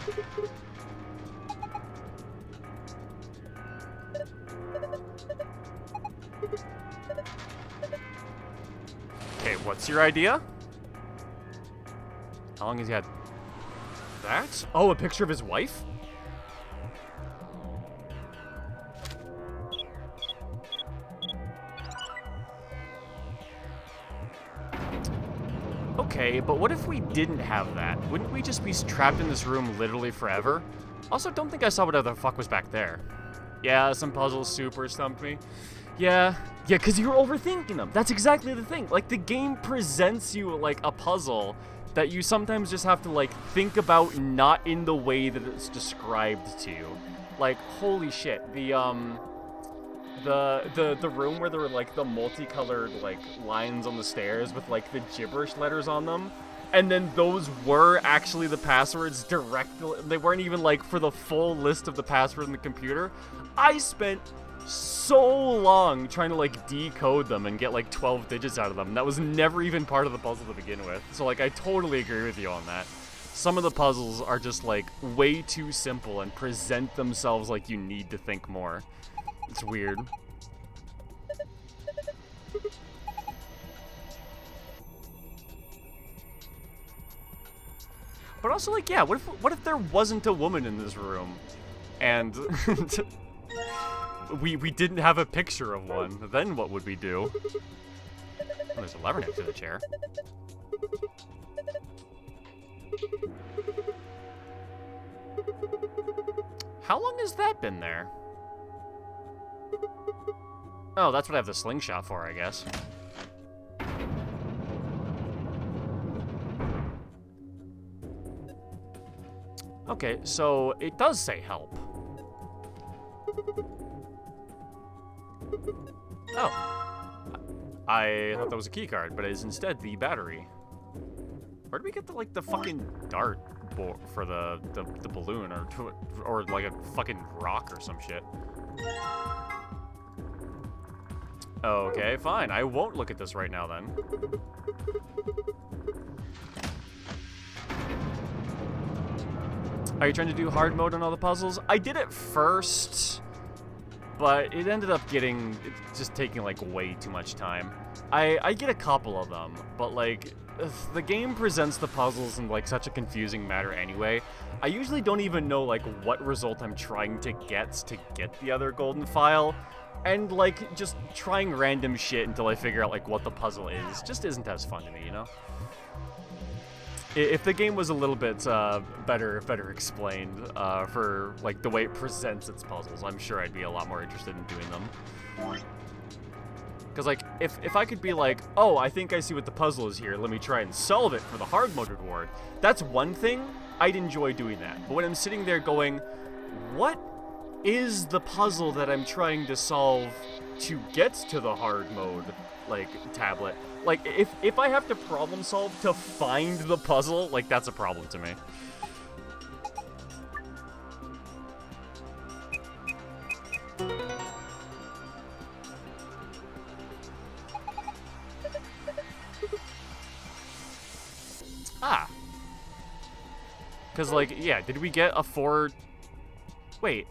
Okay, what's your idea? How long has he had that? Oh, a picture of his wife? Okay, but what if we didn't have that? Wouldn't we just be trapped in this room literally forever? Also, don't think I saw what the fuck was back there. Yeah, some puzzles super stumped me. Yeah, because you're overthinking them. That's exactly the thing. Like, the game presents you, like, a puzzle that you sometimes just have to, like, think about not in the way that it's described to you. Like, holy shit, the room where there were, like, the multicolored, like, lines on the stairs with, like, the gibberish letters on them, and then those were actually the passwords directly. They weren't even, like, for the full list of the password in the computer. I spent so long trying to, like, decode them and get, like, 12 digits out of them. That was never even part of the puzzle to begin with. So, like, I totally agree with you on that. Some of the puzzles are just, like, way too simple and present themselves like you need to think more. It's weird. But also, like, yeah, what if there wasn't a woman in this room? And we didn't have a picture of one. Then what would we do? Oh, there's a lever next to the chair. How long has that been there? Oh, that's what I have the slingshot for, I guess. Okay, so it does say help. Oh. I thought that was a keycard, but it is instead the battery. Where did we get the fucking dart for the balloon or like a fucking rock or some shit? Okay, fine. I won't look at this right now then. Are you trying to do hard mode on all the puzzles? I did it first, but it ended up just taking like way too much time. I get a couple of them, but like the game presents the puzzles in like such a confusing manner anyway. I usually don't even know like what result I'm trying to get the other golden file. And, like, just trying random shit until I figure out, like, what the puzzle is just isn't as fun to me, you know? If the game was a little bit better explained for, like, the way it presents its puzzles, I'm sure I'd be a lot more interested in doing them. Because, like, if I could be like, oh, I think I see what the puzzle is here, let me try and solve it for the hard mode reward, that's one thing. I'd enjoy doing that. But when I'm sitting there going, what is the puzzle that I'm trying to solve to get to the hard mode, like, tablet? Like, if I have to problem solve to find the puzzle, like, that's a problem to me. Ah. Because, like, yeah, did we get a 4... Wait.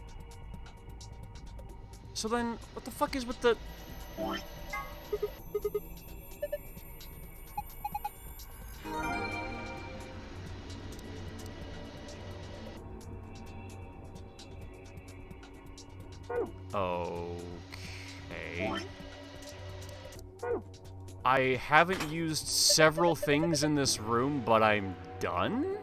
So then, what the fuck is with the... Okay. I haven't used several things in this room, but I'm done?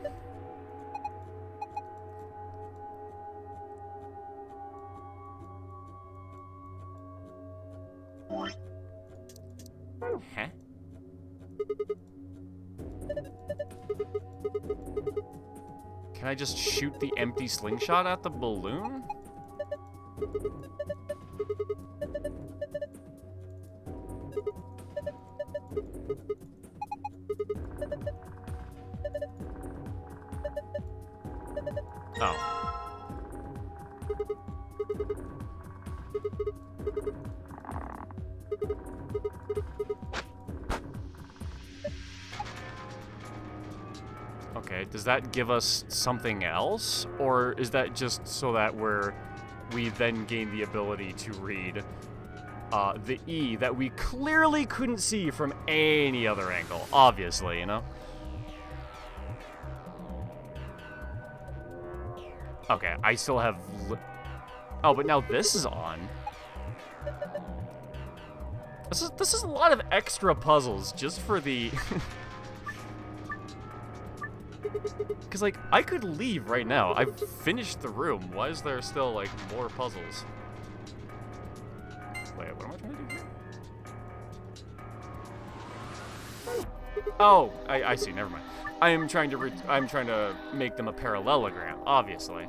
Huh? Can I just shoot the empty slingshot at the balloon? Oh. Okay, does that give us something else? Or is that just so that we then gain the ability to read the E that we clearly couldn't see from any other angle? Obviously, you know? Okay, I still have... Oh, but now this is on. This is a lot of extra puzzles just for the... Because, like, I could leave right now. I've finished the room. Why is there still, like, more puzzles? Wait, what am I trying to do here? Oh, I see. Never mind. I'm trying to make them a parallelogram, obviously.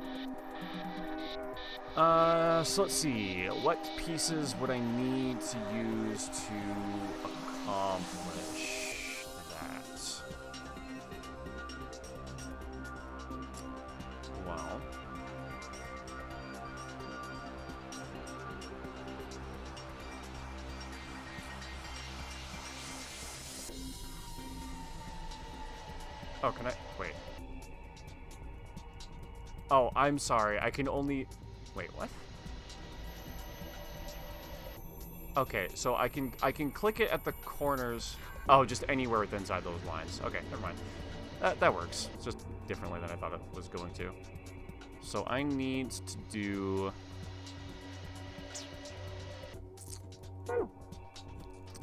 So let's see. What pieces would I need to use to accomplish that? Well, oh, can I wait? Oh, I'm sorry. I can only wait, what? Okay, so I can click it at the corners. Oh, just anywhere within inside those lines. Okay, never mind. That works. It's just differently than I thought it was going to. So I need to do...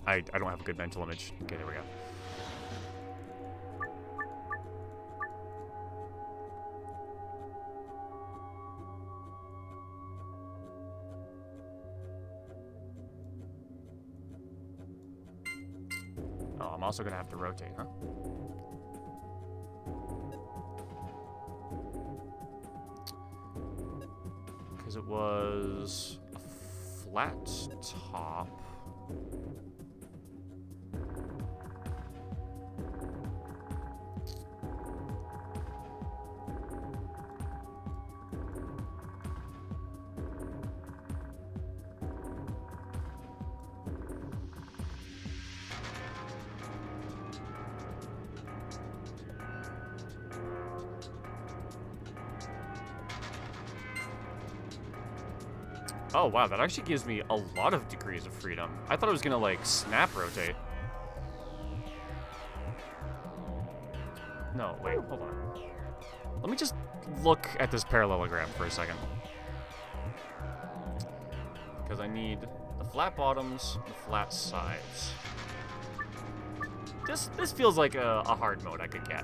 I don't have a good mental image. Okay, there we go. Oh, I'm also gonna have to rotate, huh? Because it was a flat top. Oh, wow, that actually gives me a lot of degrees of freedom. I thought it was gonna, like, snap rotate. No, wait, hold on. Let me just look at this parallelogram for a second. Because I need the flat bottoms, the flat sides. This feels like a hard mode I could get.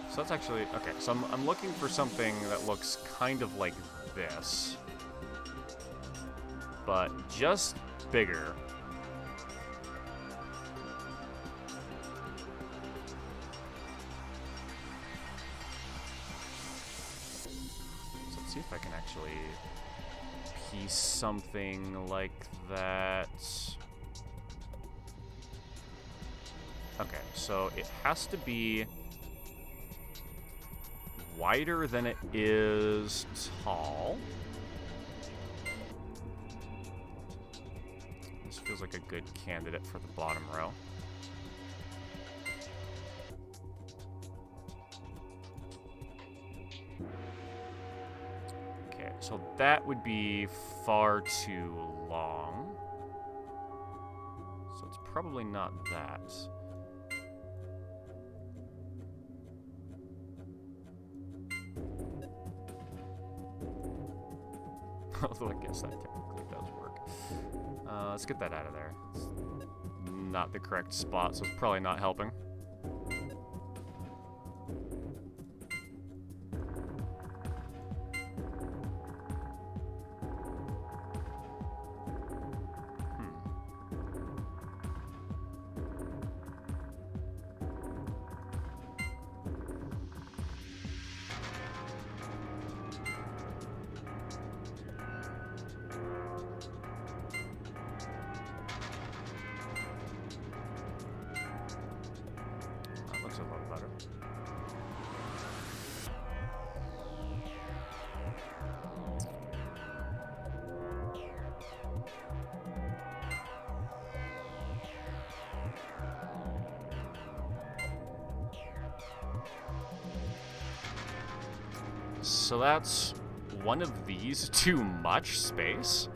So that's actually, okay, so I'm looking for something that looks kind of like this, but just bigger. So let's see if I can actually piece something like that. Okay, so it has to be wider than it is tall. This feels like a good candidate for the bottom row. Okay, so that would be far too long. So it's probably not that. Although I guess that technically does work. Let's get that out of there. It's not the correct spot, so it's probably not helping. That looks a lot better. So that's one of these too much space?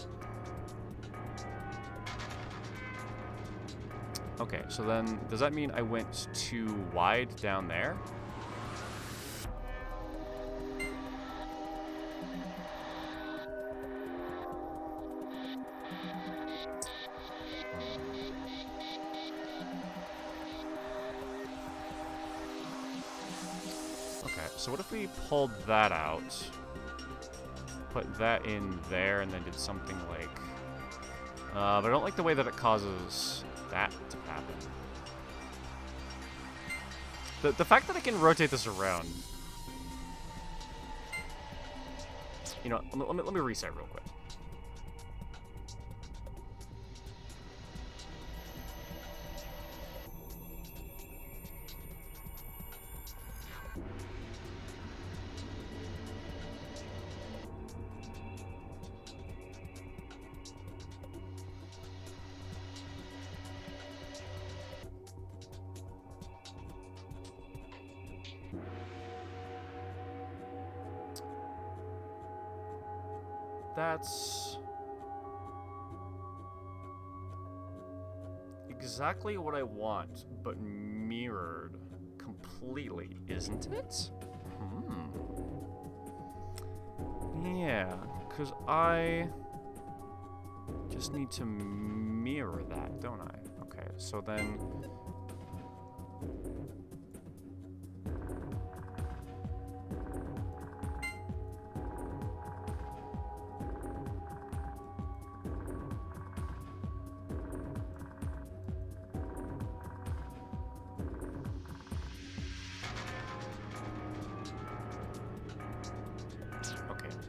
Okay, so then does that mean I went too wide down there? Okay, so what if we pulled that out, put that in there, and then did something like... but I don't like the way that it causes that to happen. The fact that I can rotate this around... You know, let me reset real quick. That's exactly what I want, but mirrored completely, isn't it? Yeah, because I just need to mirror that, don't I? Okay, so then...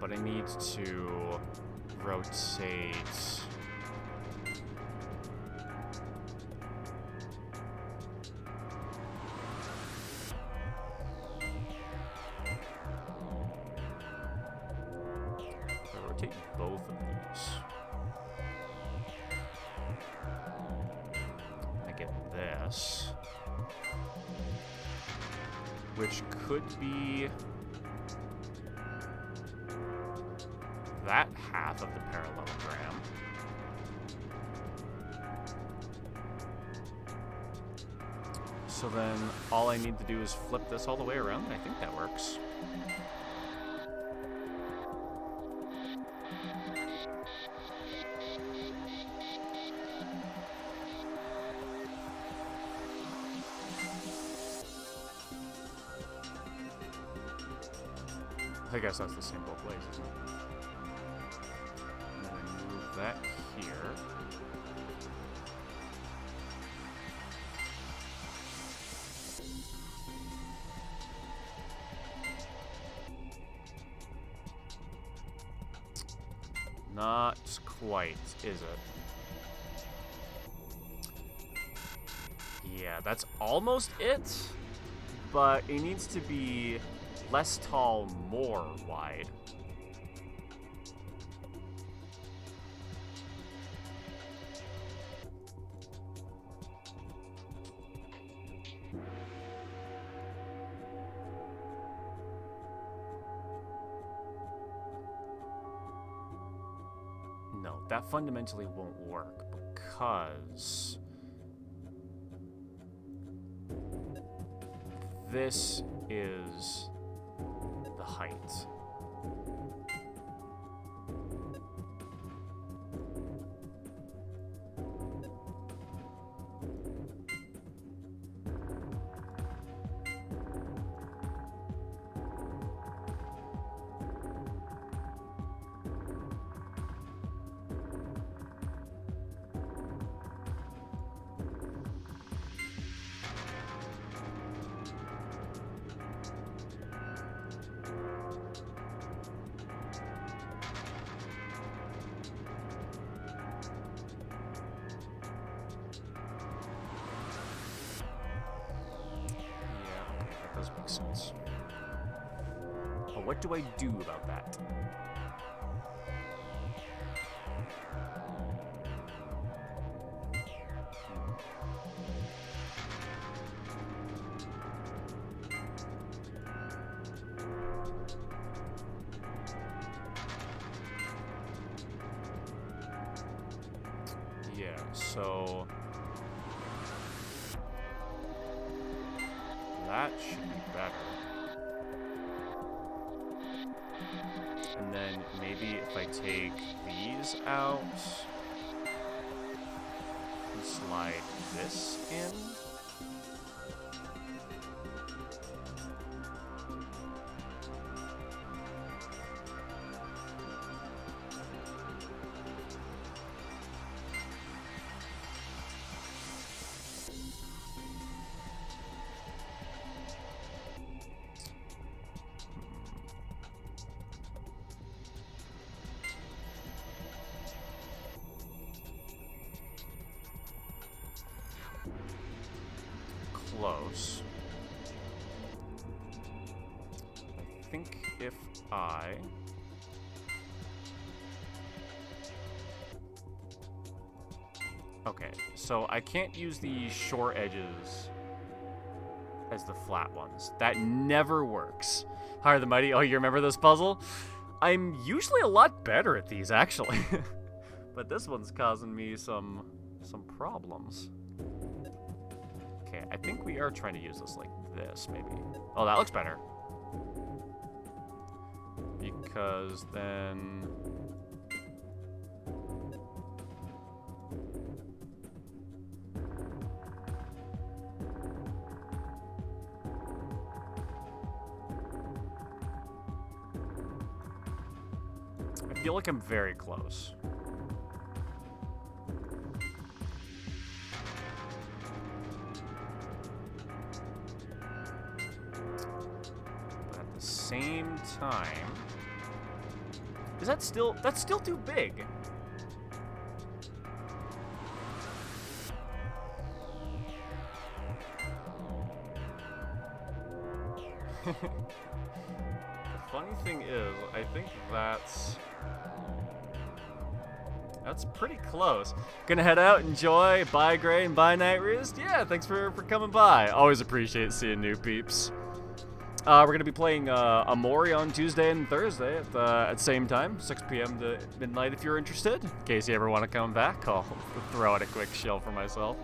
But I need to rotate... rotate both of these. I get this. Which could be... that half of the parallelogram. So then all I need to do is flip this all the way around, and I think that works. I guess that's the same both ways, isn't it? And then I move that here. Not quite, is it? Yeah, that's almost it, but it needs to be less tall, more wide. No, that fundamentally won't work because this is the height. makes sense. But what do I do about that? Yeah, so that should be better. And then maybe if I take these out and slide this in. Close. I think if I okay, so I can't use the short edges as the flat ones. That never works. Higher the Mighty. Oh, you remember this puzzle? I'm usually a lot better at these, actually. But this one's causing me some problems. Okay, I think we are trying to use this like this, maybe. Oh, that looks better. Because then... I feel like I'm very close. Same time, is that still, that's still too big. The funny thing is, I think that's pretty close. Gonna head out, enjoy, bye Gray and bye Night Roost. Yeah, thanks for coming by. Always appreciate seeing new peeps. We're going to be playing Amori on Tuesday and Thursday at the same time, 6 p.m. to midnight if you're interested. In case you ever want to come back, I'll throw out a quick shell for myself.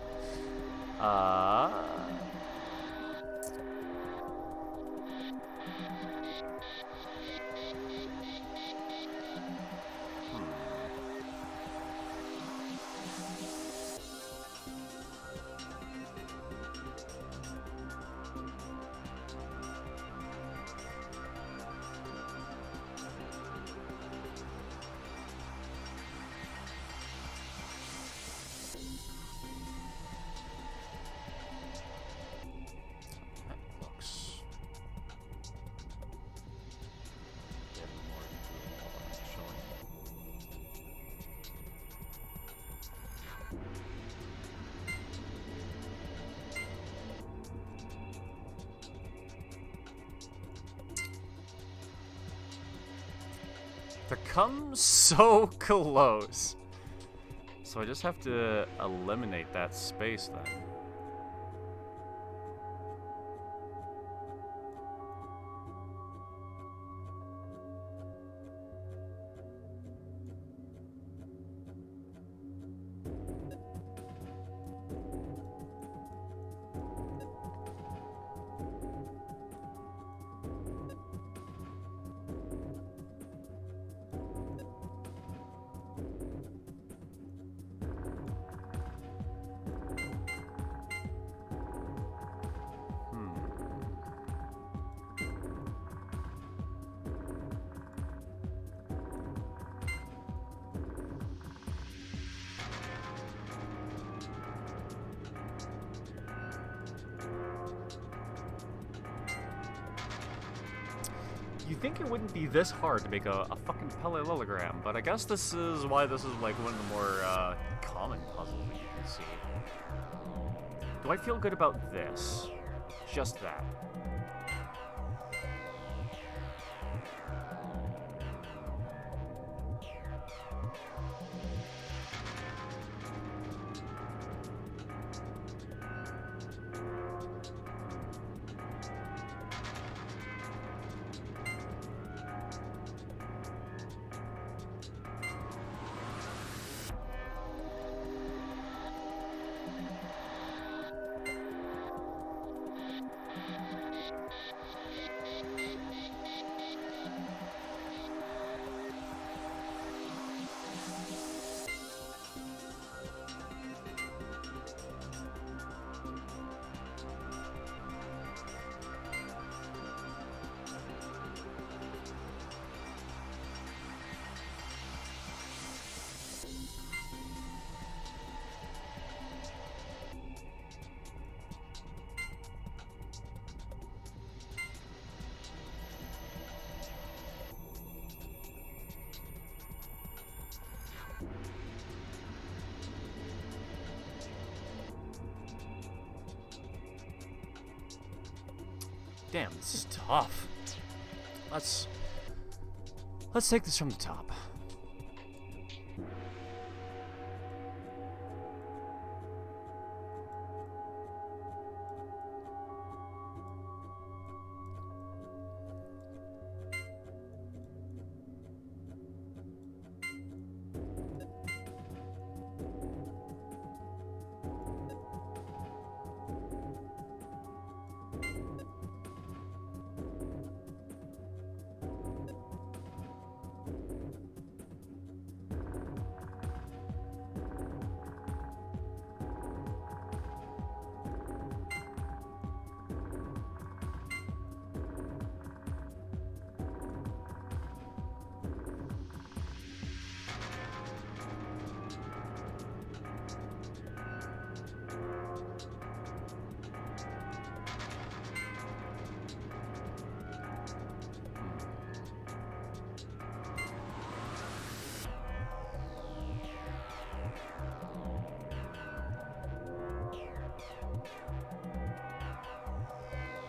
They're come so close. So I just have to eliminate that space then. You think it wouldn't be this hard to make a fucking parallelogram, but I guess this is why this is like one of the more common puzzles that you can see. Do I feel good about this? Just that. Damn, this is tough. Let's take this from the top.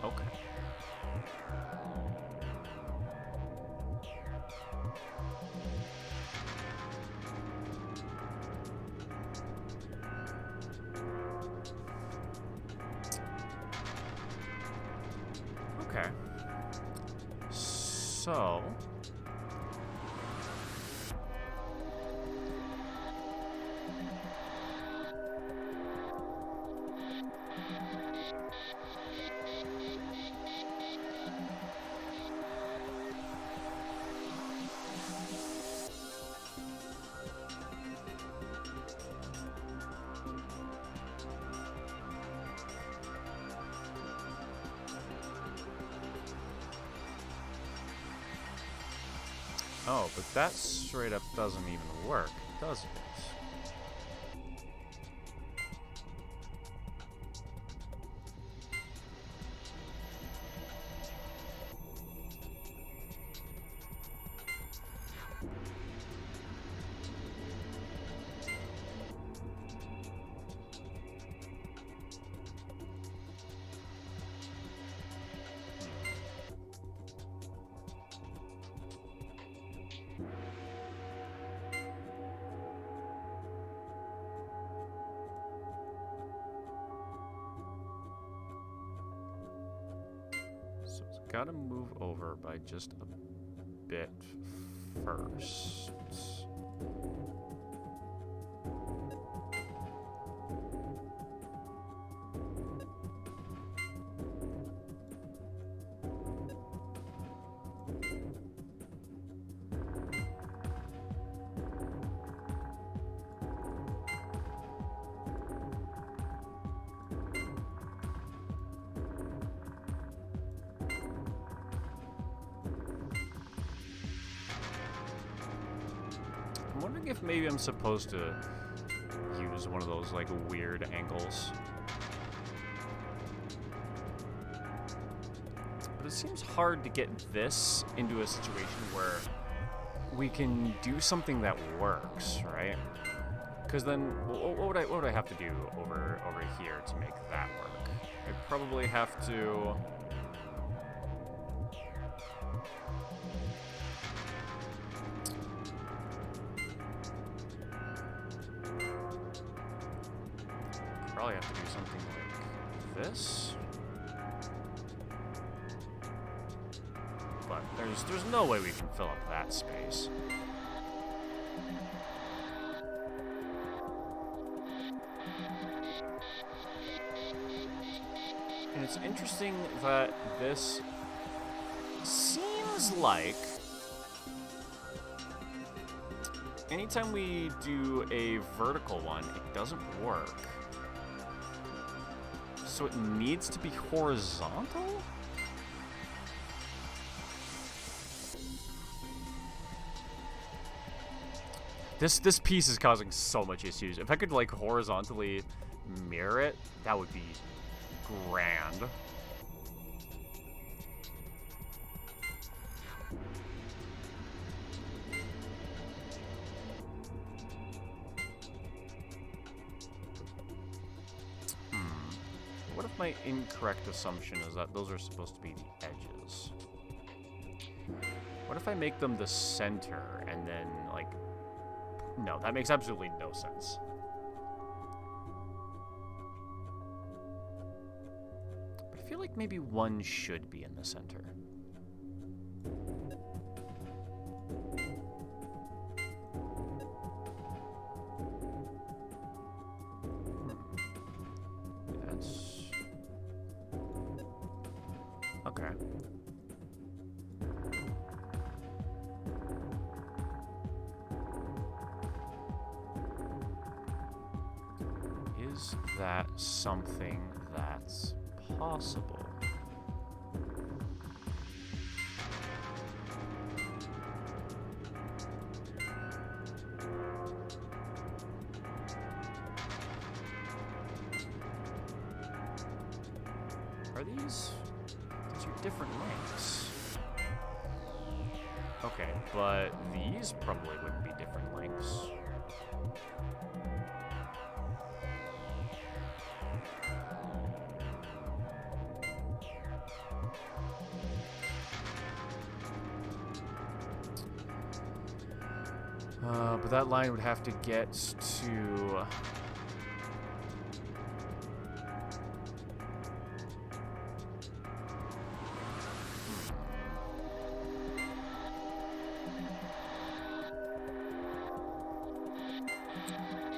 Okay. Okay. So... Oh, but that straight up doesn't even work, does it? So it's got to move over by just a bit first. I'm wondering if maybe I'm supposed to use one of those, like, weird angles. But it seems hard to get this into a situation where we can do something that works, right? Because then, what would I have to do over here to make that work? I'd probably have to... Probably have to do something like this. But there's no way we can fill up that space. And it's interesting that this seems like anytime we do a vertical one, it doesn't work. So it needs to be horizontal? This piece is causing so much issues. If I could, like, horizontally mirror it, that would be grand. my incorrect assumption is that those are supposed to be the edges. What if I make them the center and then, like... No, that makes absolutely no sense. But I feel like maybe one should be in the center. That's... Okay. Is that something that's possible? Are these are different lengths. Okay, but these probably wouldn't be different lengths. But that line would have to get to...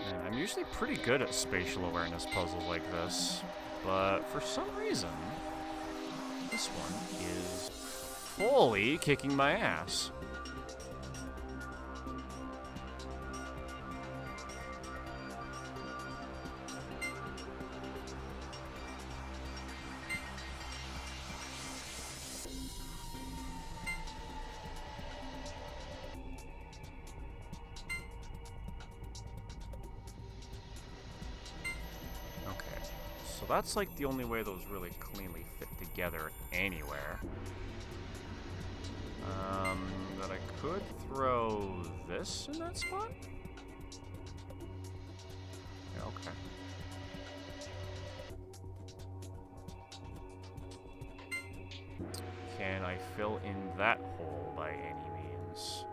Man, I'm usually pretty good at spatial awareness puzzles like this, but for some reason, this one is fully kicking my ass. So that's like the only way those really cleanly fit together anywhere. That I could throw this in that spot? Yeah, okay. Can I fill in that hole by any means?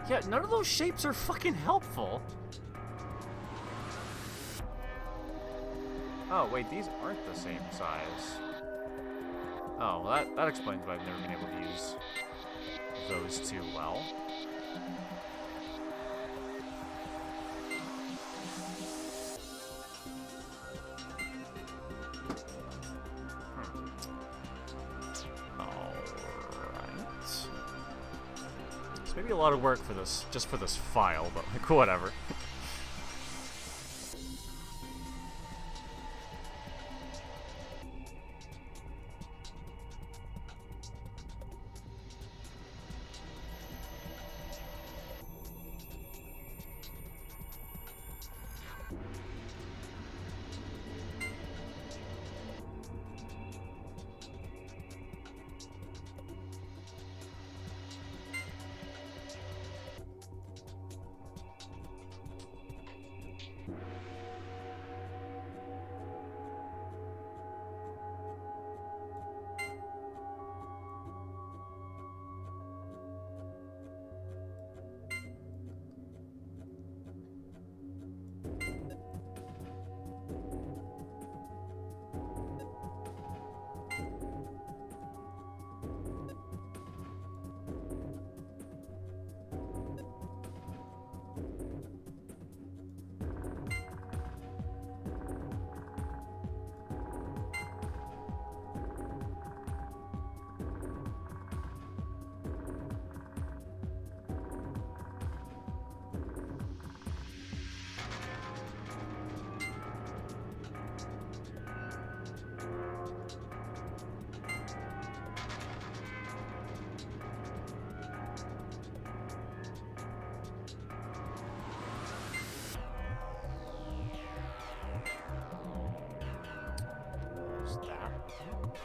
Yeah, none of those shapes are fucking helpful. Oh, wait, these aren't the same size. Oh, well, that explains why I've never been able to use those two well. Maybe a lot of work for this, just for this file, but like, whatever.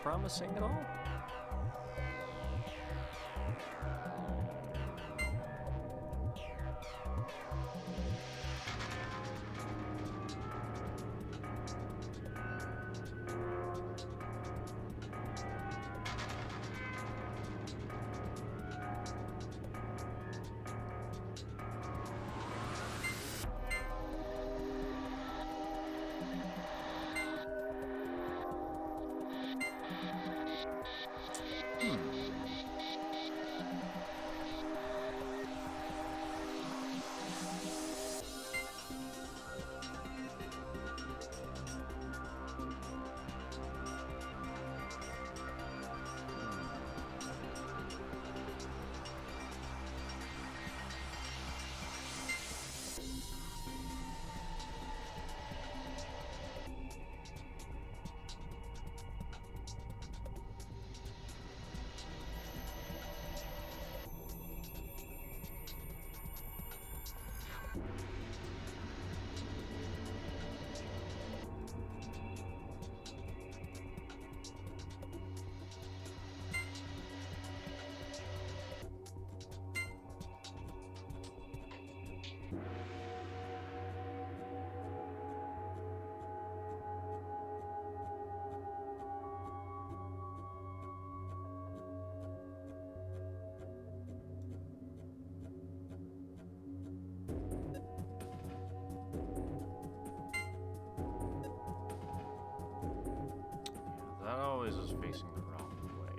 promising at all. That always is facing the wrong way.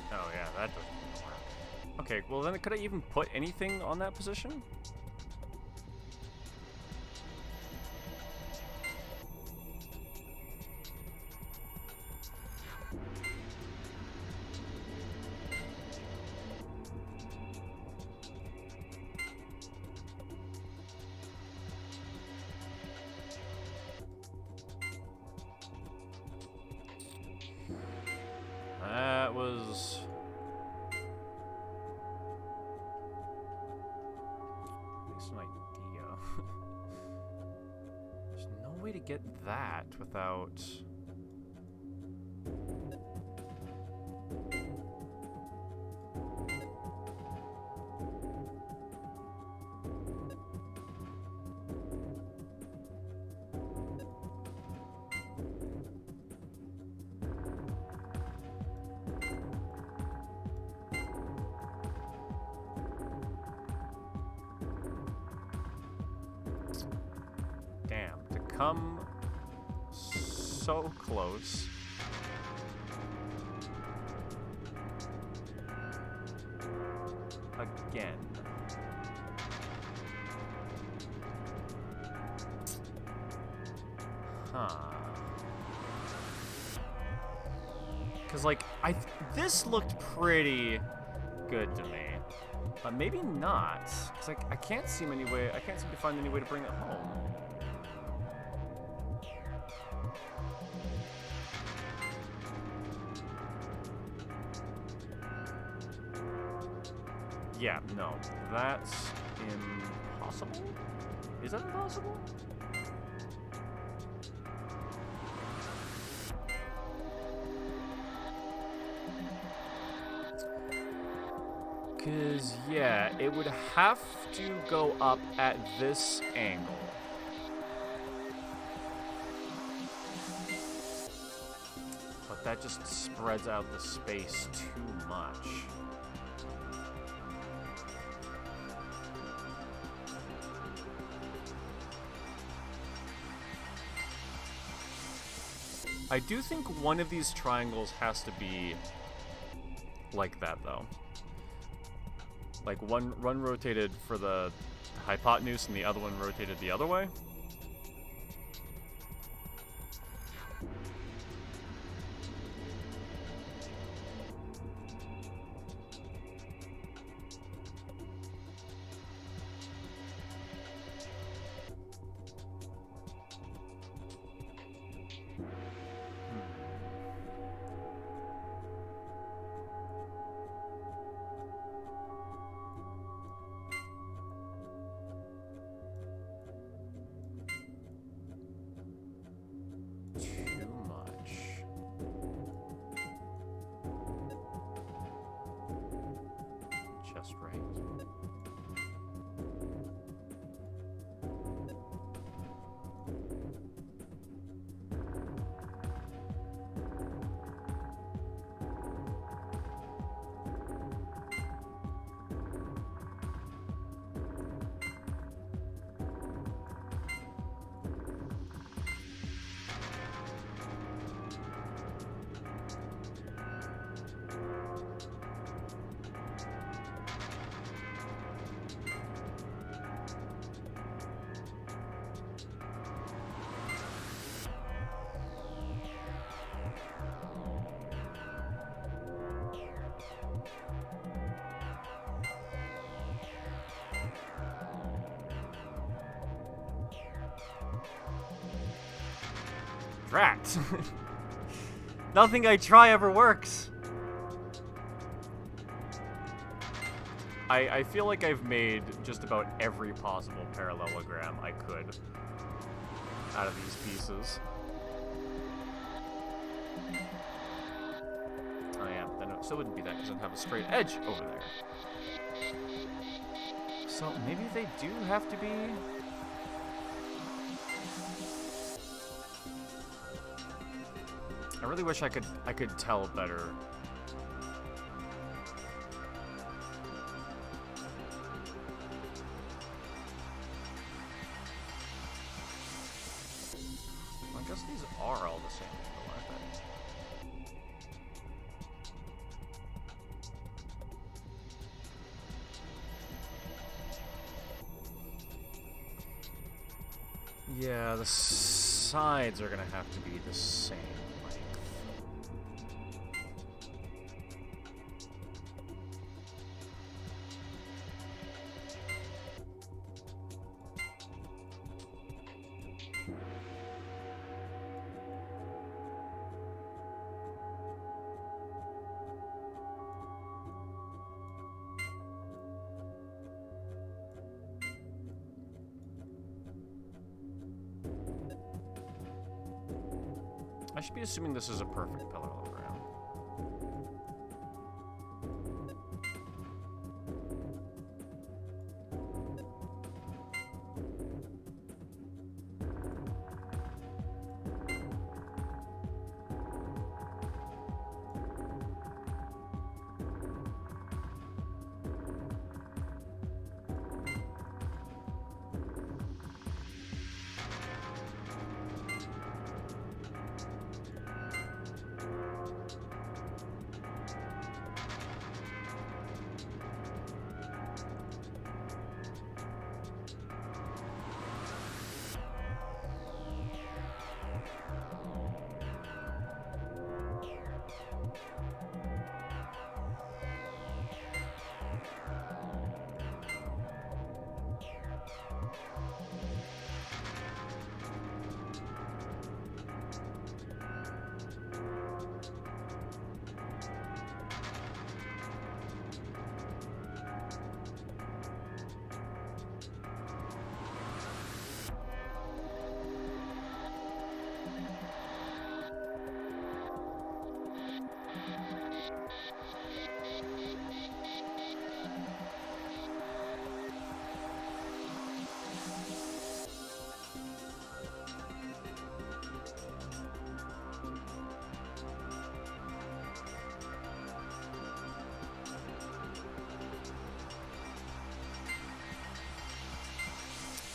Oh yeah, that doesn't work. Okay, well then could I even put anything on that position? That was... at least an idea. There's no way to get that without... Damn, to come so close. Again. Huh. Cause like this looked pretty good to me. Maybe not, because I can't seem to find any way to bring it home. Yeah, no, that's impossible? Is that impossible? Because, yeah, it would have to go up at this angle. But that just spreads out the space too much. I do think one of these triangles has to be like that, though. Like one rotated for the hypotenuse and the other one rotated the other way. Just right. Drat! Nothing I try ever works! I feel like I've made just about every possible parallelogram I could out of these pieces. Oh yeah, then it still wouldn't be that because I'd have a straight edge over there. So maybe they do have to be... I really wish I could tell better. Well, I guess these are all the same angle, aren't they? Yeah, the sides are gonna have to be the same. I should be assuming this is a perfect parallelogram.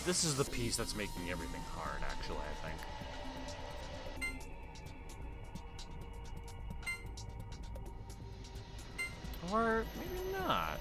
This is the piece that's making everything hard, actually, I think. Or maybe not.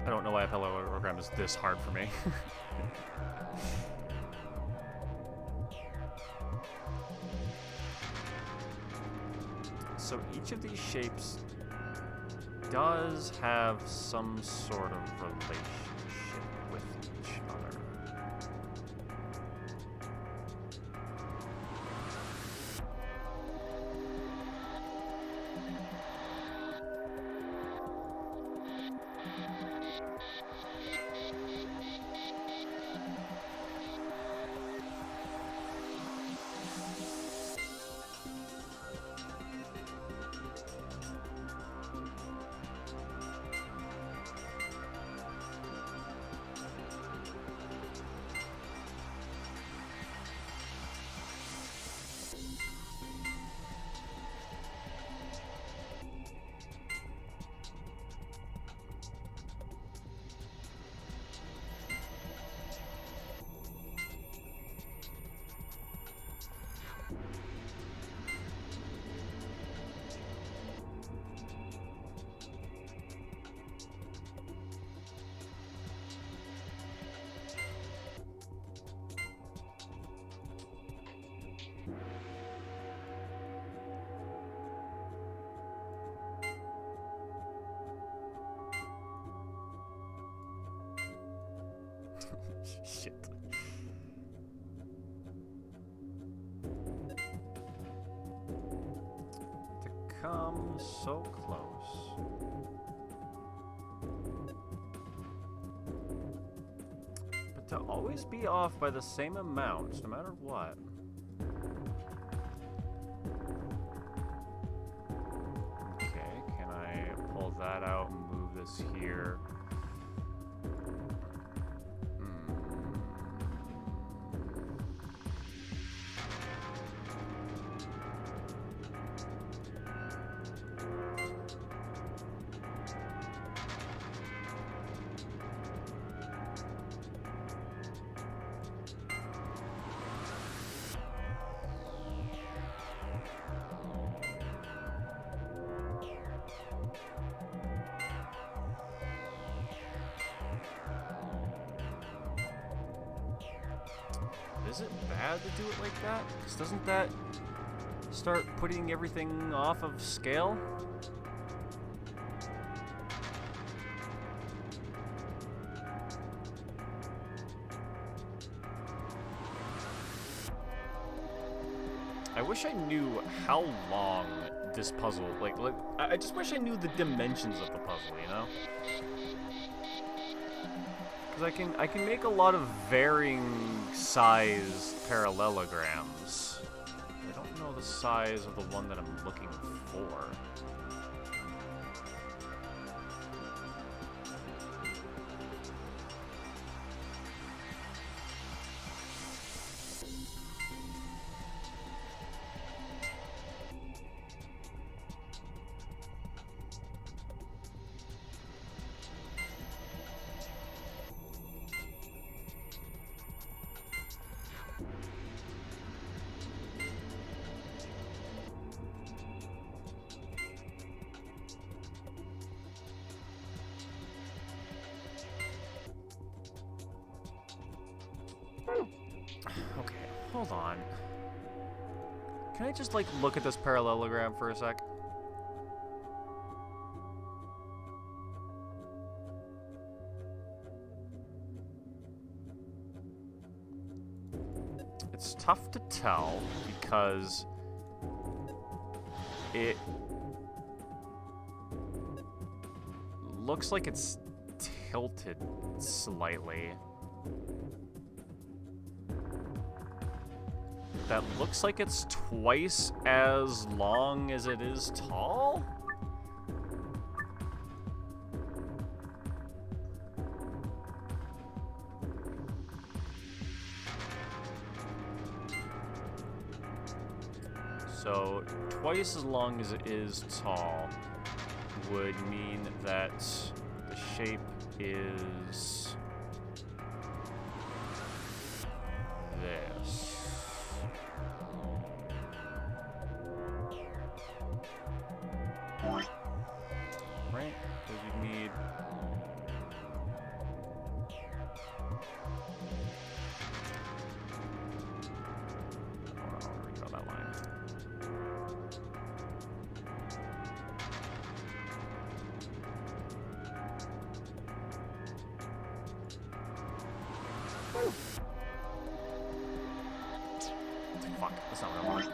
I don't know why a parallelogram is this hard for me. So each of these shapes does have some sort of relationship with each other. Shit. To come so close. But to always be off by the same amount, no matter what. Okay, can I pull that out and move this here? Is it bad to do it like that? 'Cause doesn't that start putting everything off of scale? I wish I knew how long this puzzle, like I just wish I knew the dimensions of the puzzle, you know? Because I can make a lot of varying size parallelograms. I don't know the size of the one that I'm looking for. Hold on. Can I just, like, look at this parallelogram for a sec? It's tough to tell because it looks like it's tilted slightly. That looks like it's twice as long as it is tall? So, twice as long as it is tall would mean that the shape is this. Right? Because you need... I'll redraw that line. Fuck, that's not what I want.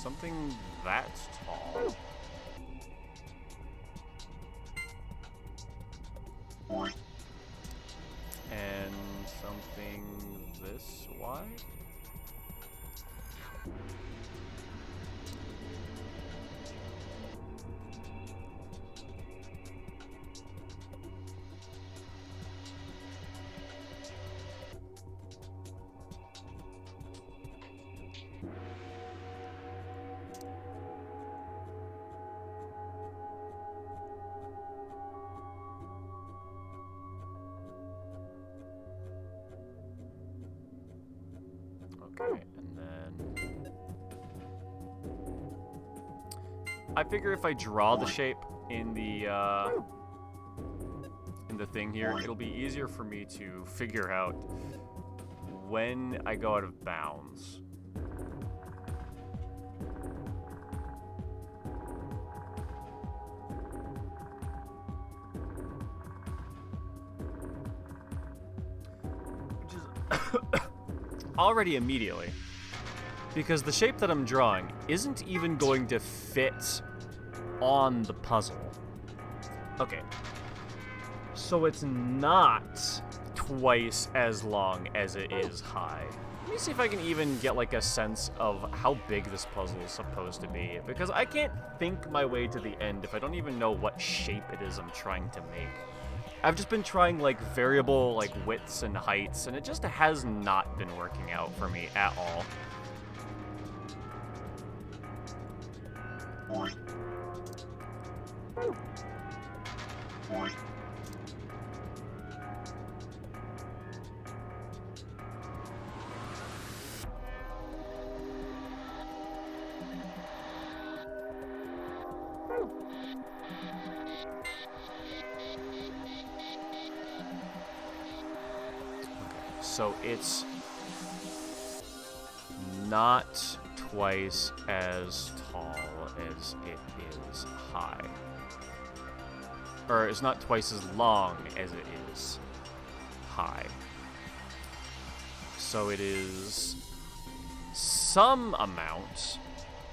Something that's tall. And something this wide? Okay, and then I figure if I draw the shape in the thing here, it'll be easier for me to figure out when I go out of bounds. Which is already immediately, because the shape that I'm drawing isn't even going to fit on the puzzle. Okay, so it's not twice as long as it is high. Let me see if I can even get like a sense of how big this puzzle is supposed to be, because I can't think my way to the end if I don't even know what shape it is I'm trying to make. I've just been trying like variable like widths and heights, and it just has not been working out for me at all. So it's not twice as tall as it is high. Or it's not twice as long as it is high. So it is some amount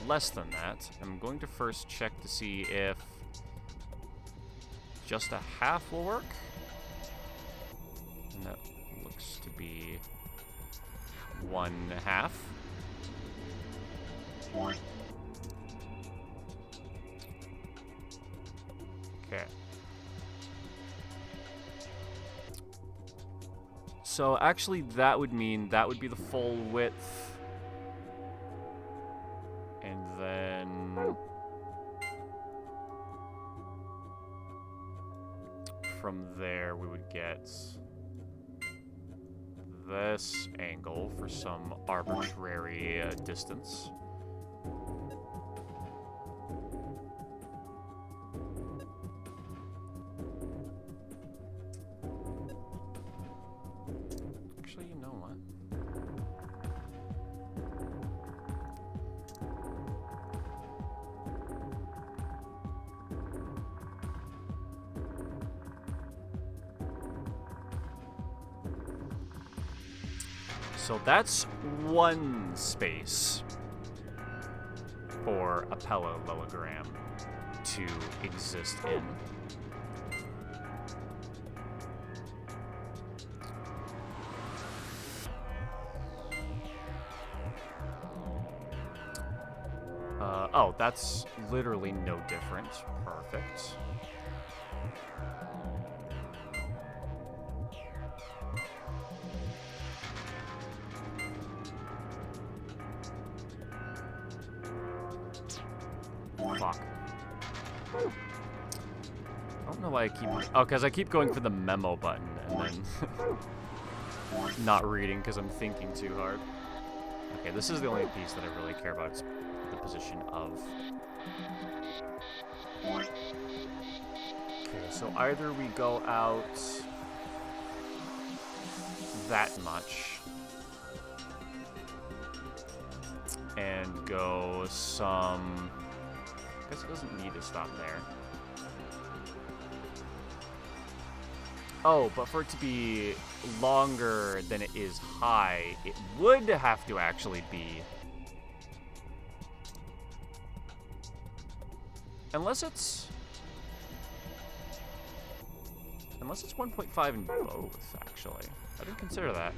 less than that. I'm going to first check to see if just a half will work. And that looks to be 1/2. Okay. So actually that would mean that would be the full width. And then from there, we would get this angle for some arbitrary distance. Actually, you know what? So that's one space for a parallelogram to exist in. Oh, that's literally no different. Perfect. Fuck. I don't know why I keep... Oh, because I keep going for the memo button and then not reading because I'm thinking too hard. Okay, this is the only piece that I really care about. It's the position of... Okay, so either we go out that much and go some... I guess it doesn't need to stop there. Oh, but for it to be longer than it is high, it would have to actually be... Unless it's 1.5 in both, actually. I didn't consider that.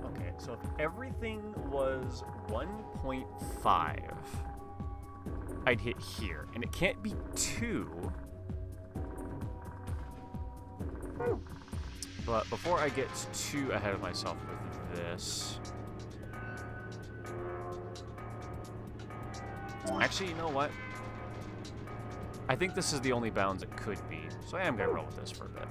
Okay, so if everything was 1.5, I'd hit here, and it can't be 2. But before I get too ahead of myself with this... Actually, you know what? I think this is the only bounds it could be, so I am going to roll with this for a bit.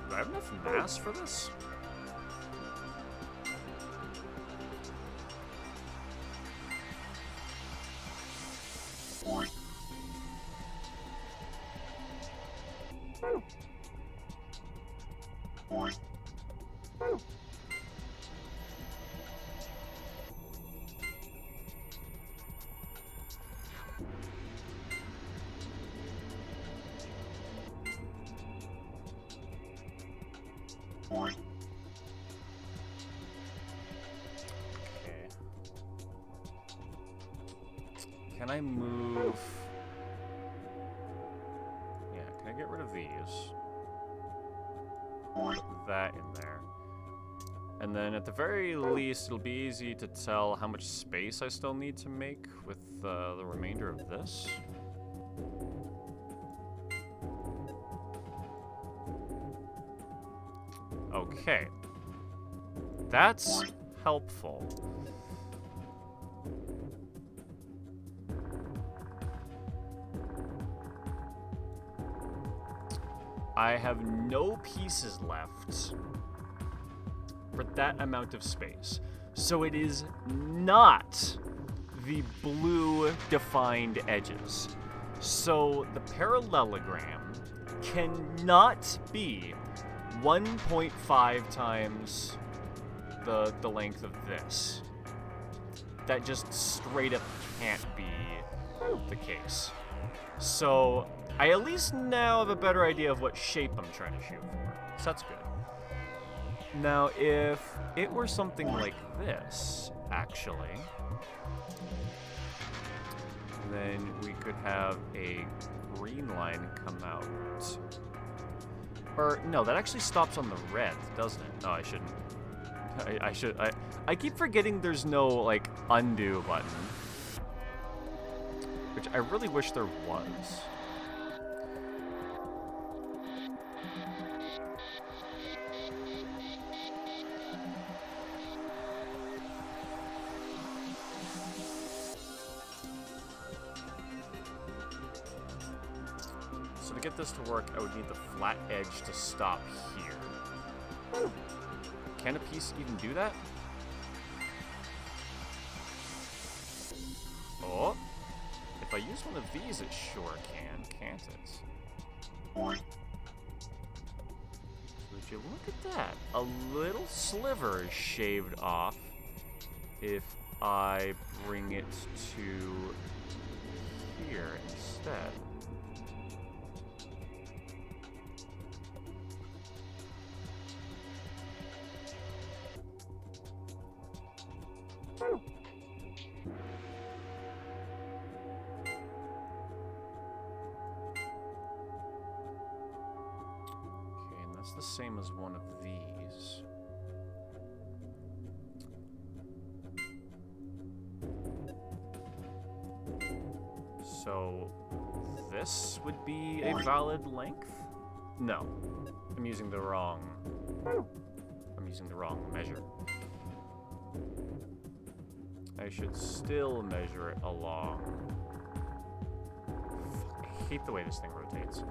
Do I have enough mass for this? Can I move... Yeah, can I get rid of these? Put that in there. And then at the very least, it'll be easy to tell how much space I still need to make with the remainder of this. Okay. That's helpful. I have no pieces left for that amount of space. So it is not the blue defined edges. So the parallelogram cannot be 1.5 times the length of this. That just straight up can't be the case. So I at least now have a better idea of what shape I'm trying to shoot for. So that's good. Now, if it were something like this, actually, then we could have a green line come out. Or, no, that actually stops on the red, doesn't it? No, I shouldn't. I keep forgetting there's no, like, undo button. Which I really wish there was. So to get this to work, I would need the flat edge to stop here. Can a piece even do that? Oh. If I use one of these, it sure can, can't it? Would you look at that? A little sliver is shaved off if I bring it to here instead. The same as one of these. So this would be a valid length? No. I'm using the wrong measure. I should still measure it along. I hate the way this thing rotates.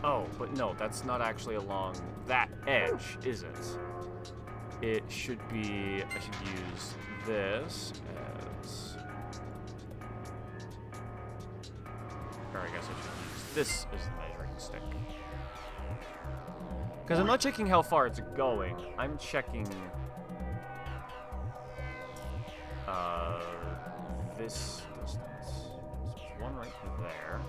Oh, but no, that's not actually along that edge, is it? It should be, I should use this as, or I guess I should use this as the measuring stick. Because I'm not checking how far it's going, I'm checking this distance. So there's one right there.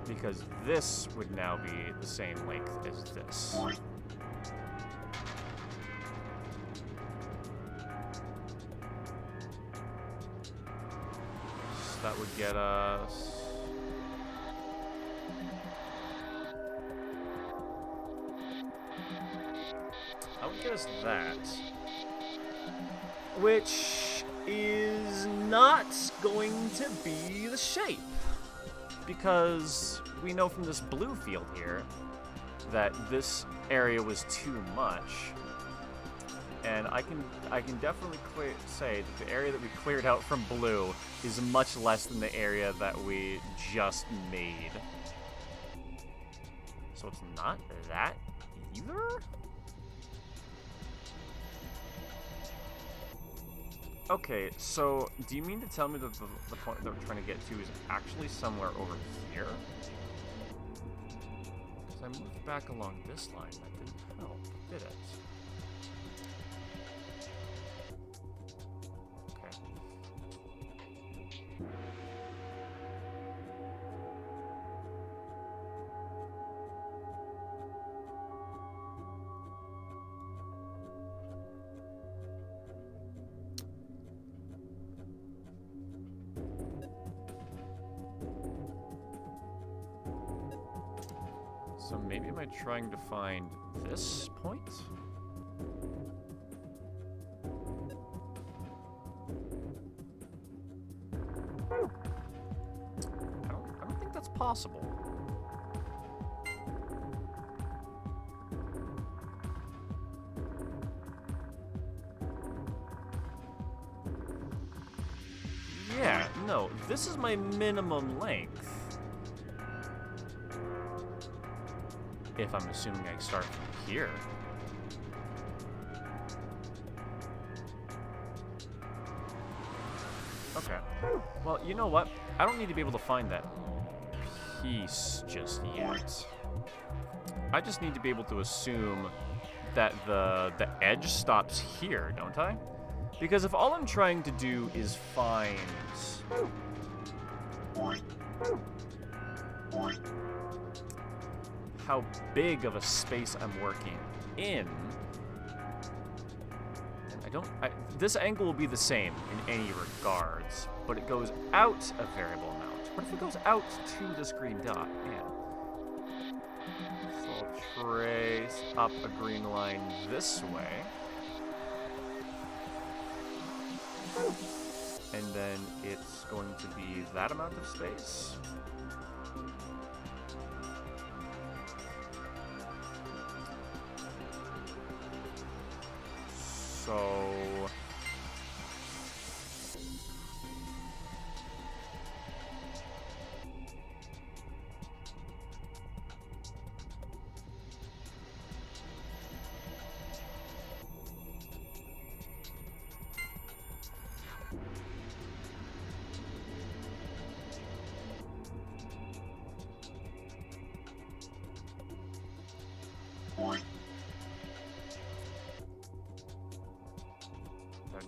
Because this would now be the same length as this. So that would get us... That would get us that. Which is not going to be the shape. Because we know from this blue field here that this area was too much. And I can definitely say that the area that we cleared out from blue is much less than the area that we just made. So it's not that either? Okay, so do you mean to tell me that the point that we're trying to get to is actually somewhere over here? Because I moved back along this line. That didn't help, did it? Okay. So maybe am I trying to find this point? I don't think that's possible. Yeah, no, this is my minimum length. If I'm assuming I start from here. Okay. Well, you know what? I don't need to be able to find that piece just yet. I just need to be able to assume that the edge stops here, don't I? Because if all I'm trying to do is find how big of a space I'm working in, and this angle will be the same in any regards, but it goes out a variable amount. What if it goes out to this green dot? Man. So I'll trace up a green line this way. And then it's going to be that amount of space. So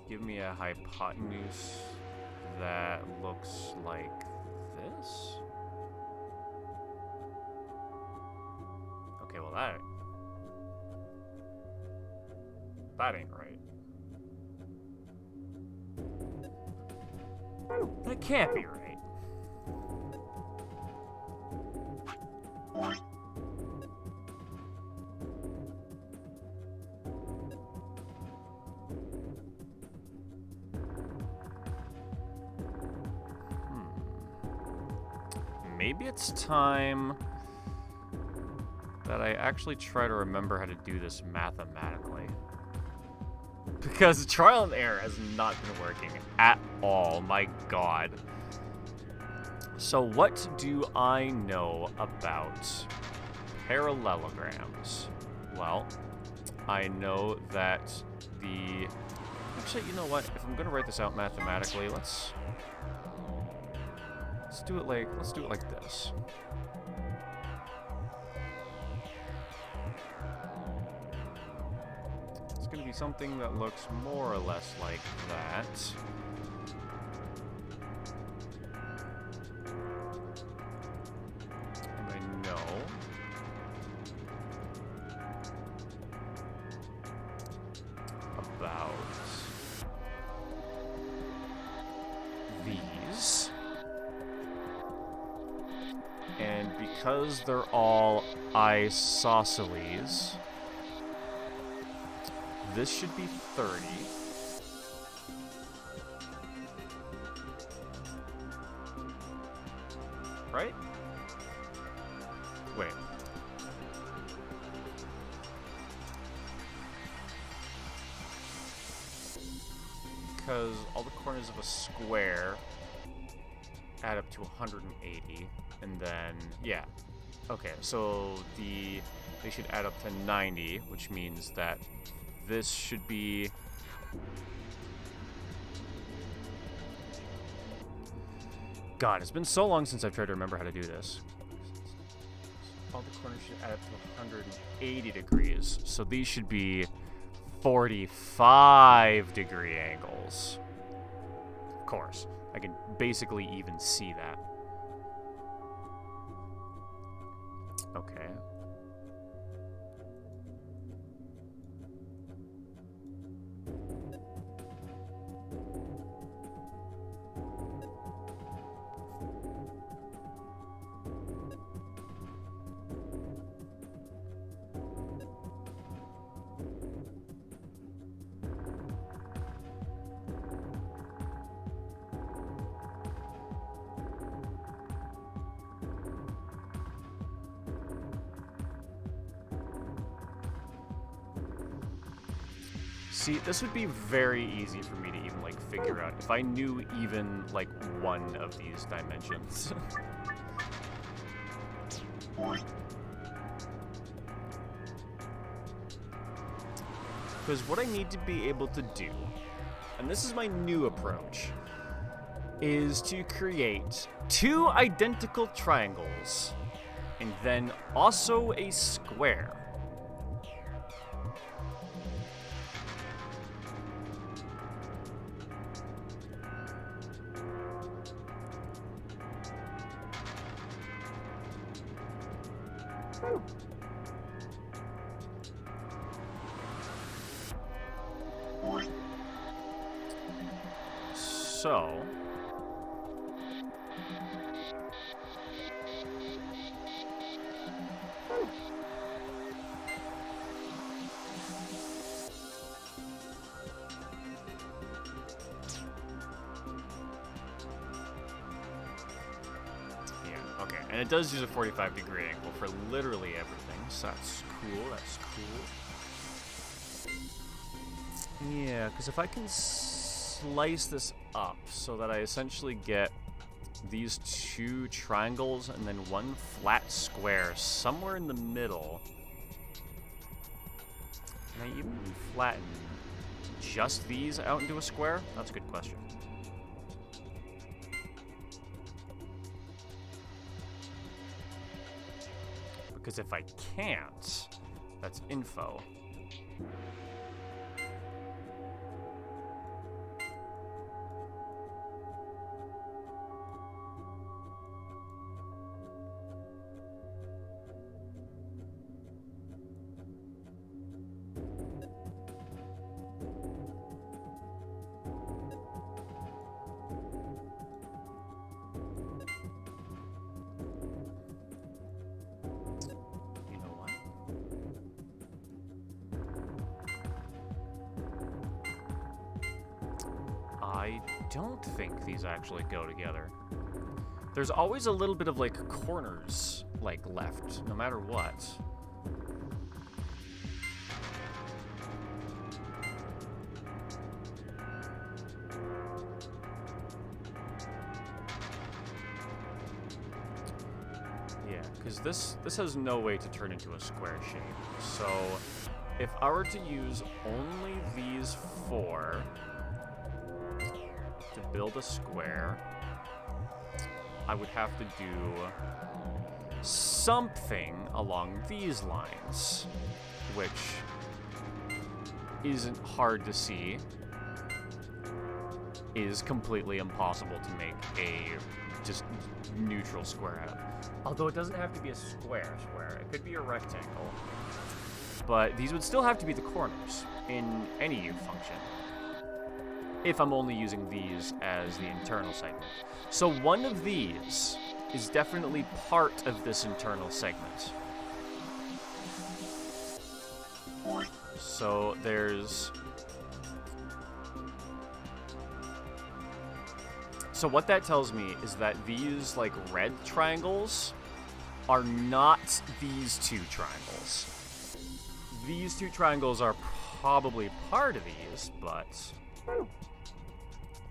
give me a hypotenuse that looks like this. Okay, well that ain't right. That can't be right. Maybe it's time that I actually try to remember how to do this mathematically. Because trial and error has not been working at all, my god. So what do I know about parallelograms? Well, I know that actually, you know what? If I'm gonna write this out mathematically, let's do it like this. It's going to be something that looks more or less like that. And I know about these. And because they're all isosceles, this should be 30. Right? Wait. Because all the corners of a square add up to 180. And then, yeah. Okay, so they should add up to 90, which means that this should be... God, it's been so long since I've tried to remember how to do this. All the corners should add up to 180 degrees. So these should be 45-degree angles. Of course, I can basically even see that. Okay. See, this would be very easy for me to even, like, figure out if I knew even, like, one of these dimensions. Because what I need to be able to do, and this is my new approach, is to create 2 identical triangles, and then also a square. So, yeah, okay, and it does use a 45-degree angle for literally everything, so that's cool, that's cool. Yeah, because if I can slice this up so that I essentially get these 2 triangles and then 1 flat square somewhere in the middle. Can I even flatten just these out into a square? That's a good question. Because if I can't, that's info. I don't think these actually go together. There's always a little bit of, like, corners, like, left, no matter what. Yeah, because this has no way to turn into a square shape. So, if I were to use only these 4 to build a square, I would have to do something along these lines, which isn't hard to see, is completely impossible to make a just neutral square out of. Although it doesn't have to be a square, it could be a rectangle. But these would still have to be the corners in any function, if I'm only using these as the internal segment. So one of these is definitely part of this internal segment. So there's... So what that tells me is that these, like, red triangles are not these 2 triangles. These 2 triangles are probably part of these, but...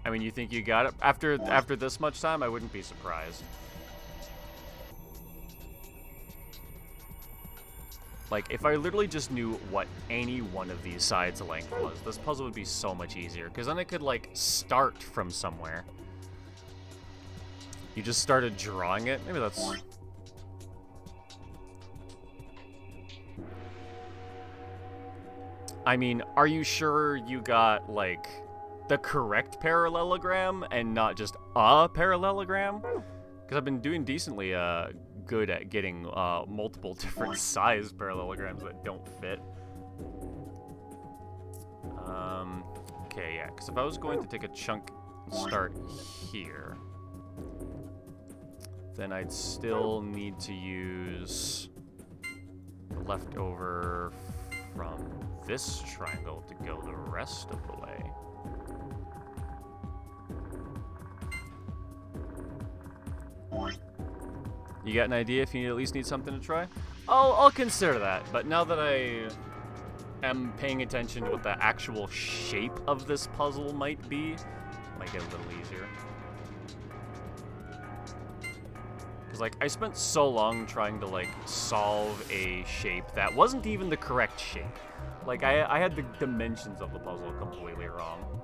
I mean, you think you got it? After this much time, I wouldn't be surprised. Like, if I literally just knew what any one of these sides' length was, this puzzle would be so much easier, because then I could, like, start from somewhere. You just started drawing it? Maybe that's... I mean, are you sure you got, like, the correct parallelogram and not just a parallelogram? Because I've been doing decently good at getting multiple different size parallelograms that don't fit. Okay, yeah, because if I was going to take a chunk and start here, then I'd still need to use the leftover from this triangle to go the rest of the way. You got an idea if you at least need something to try? I'll consider that, but now that I am paying attention to what the actual shape of this puzzle might be, might get a little easier. Because, like, I spent so long trying to, like, solve a shape that wasn't even the correct shape. Like, I had the dimensions of the puzzle completely wrong.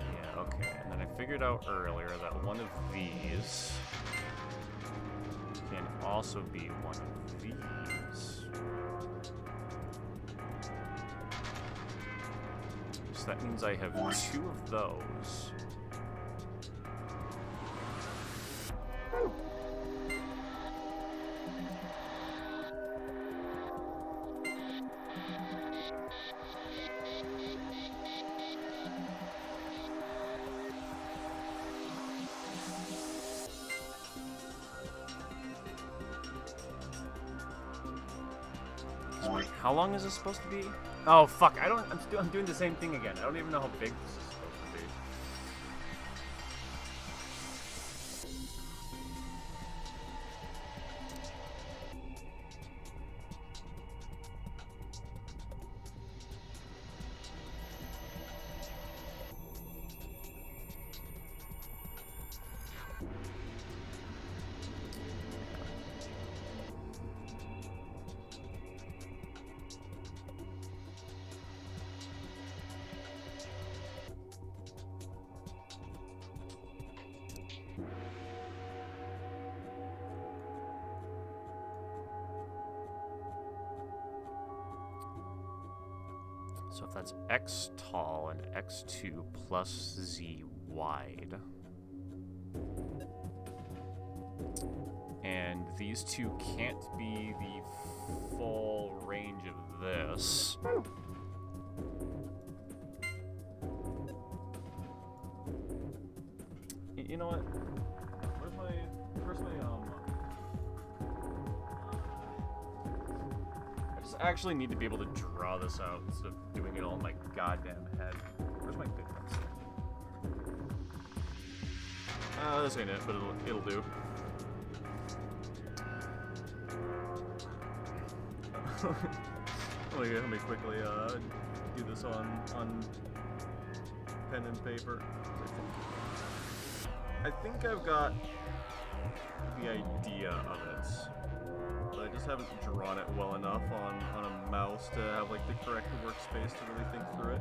Yeah, okay. And then I figured out earlier that one of these can also be one of these. So that means I have 2 of those. How long is this supposed to be? Oh fuck! I'm doing the same thing again. I don't even know how big this is supposed to be. So if that's x tall and x2 plus z wide, and these two can't be the full range of this. You know what? Where's my I actually need to be able to draw this out instead of doing it all in my goddamn head. Where's my big pencil? This ain't it, but it'll do. Let me quickly do this on pen and paper. I think I've got the idea of it. But I just haven't drawn it well enough on a mouse to have like the correct workspace to really think through it.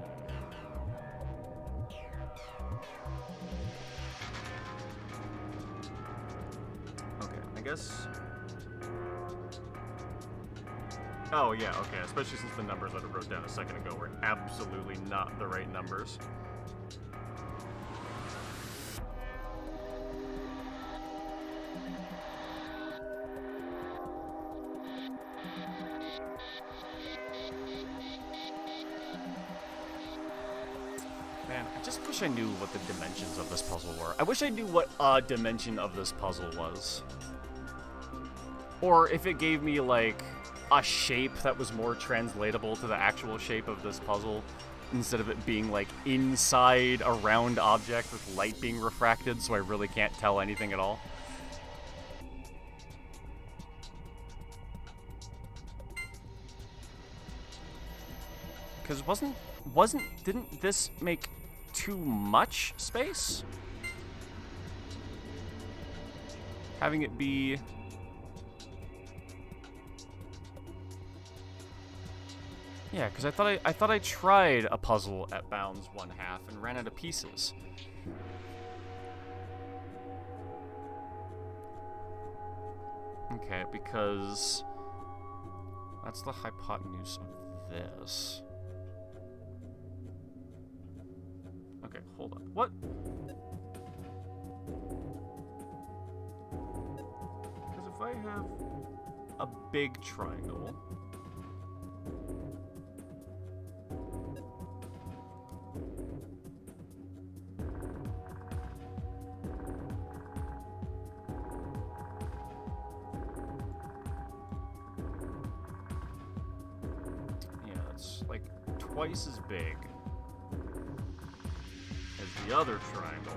Okay, I guess. Oh yeah, okay, especially since the numbers that I wrote down a second ago were absolutely not the right numbers. Man, I just wish I knew what the dimensions of this puzzle were. I wish I knew what a dimension of this puzzle was. Or if it gave me, like, a shape that was more translatable to the actual shape of this puzzle, instead of it being, like, inside a round object with light being refracted, so I really can't tell anything at all. Because didn't this make too much space? Having it be... Yeah, because I thought I tried a puzzle at bounds 1/2 and ran out of pieces. Okay, because that's the hypotenuse of this. Okay, hold on. What? Because if I have a big triangle... Yeah, that's like twice as big as the other triangle.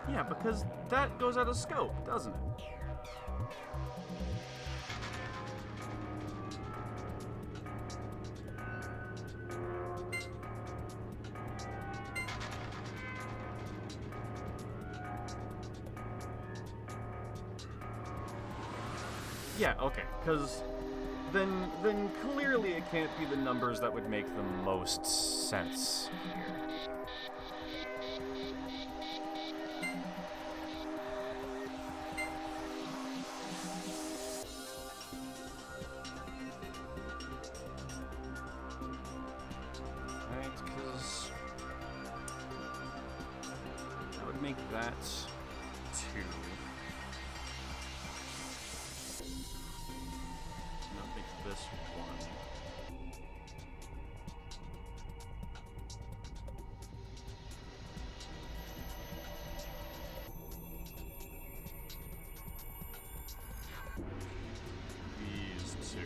Yeah, because that goes out of scope, doesn't it? Yeah, okay, because then clearly it can't be the numbers that would make the most sense here. Right, because that would make that 2. This one. These 2.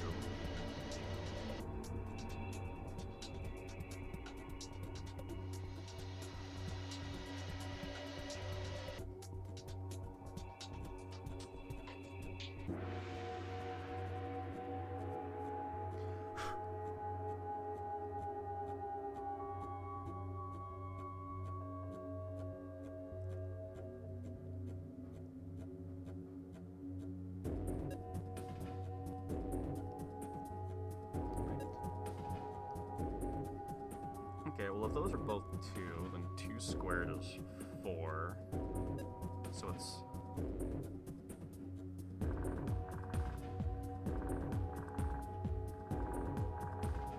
Okay, well if those are both 2, then 2 squared is 4. So it's...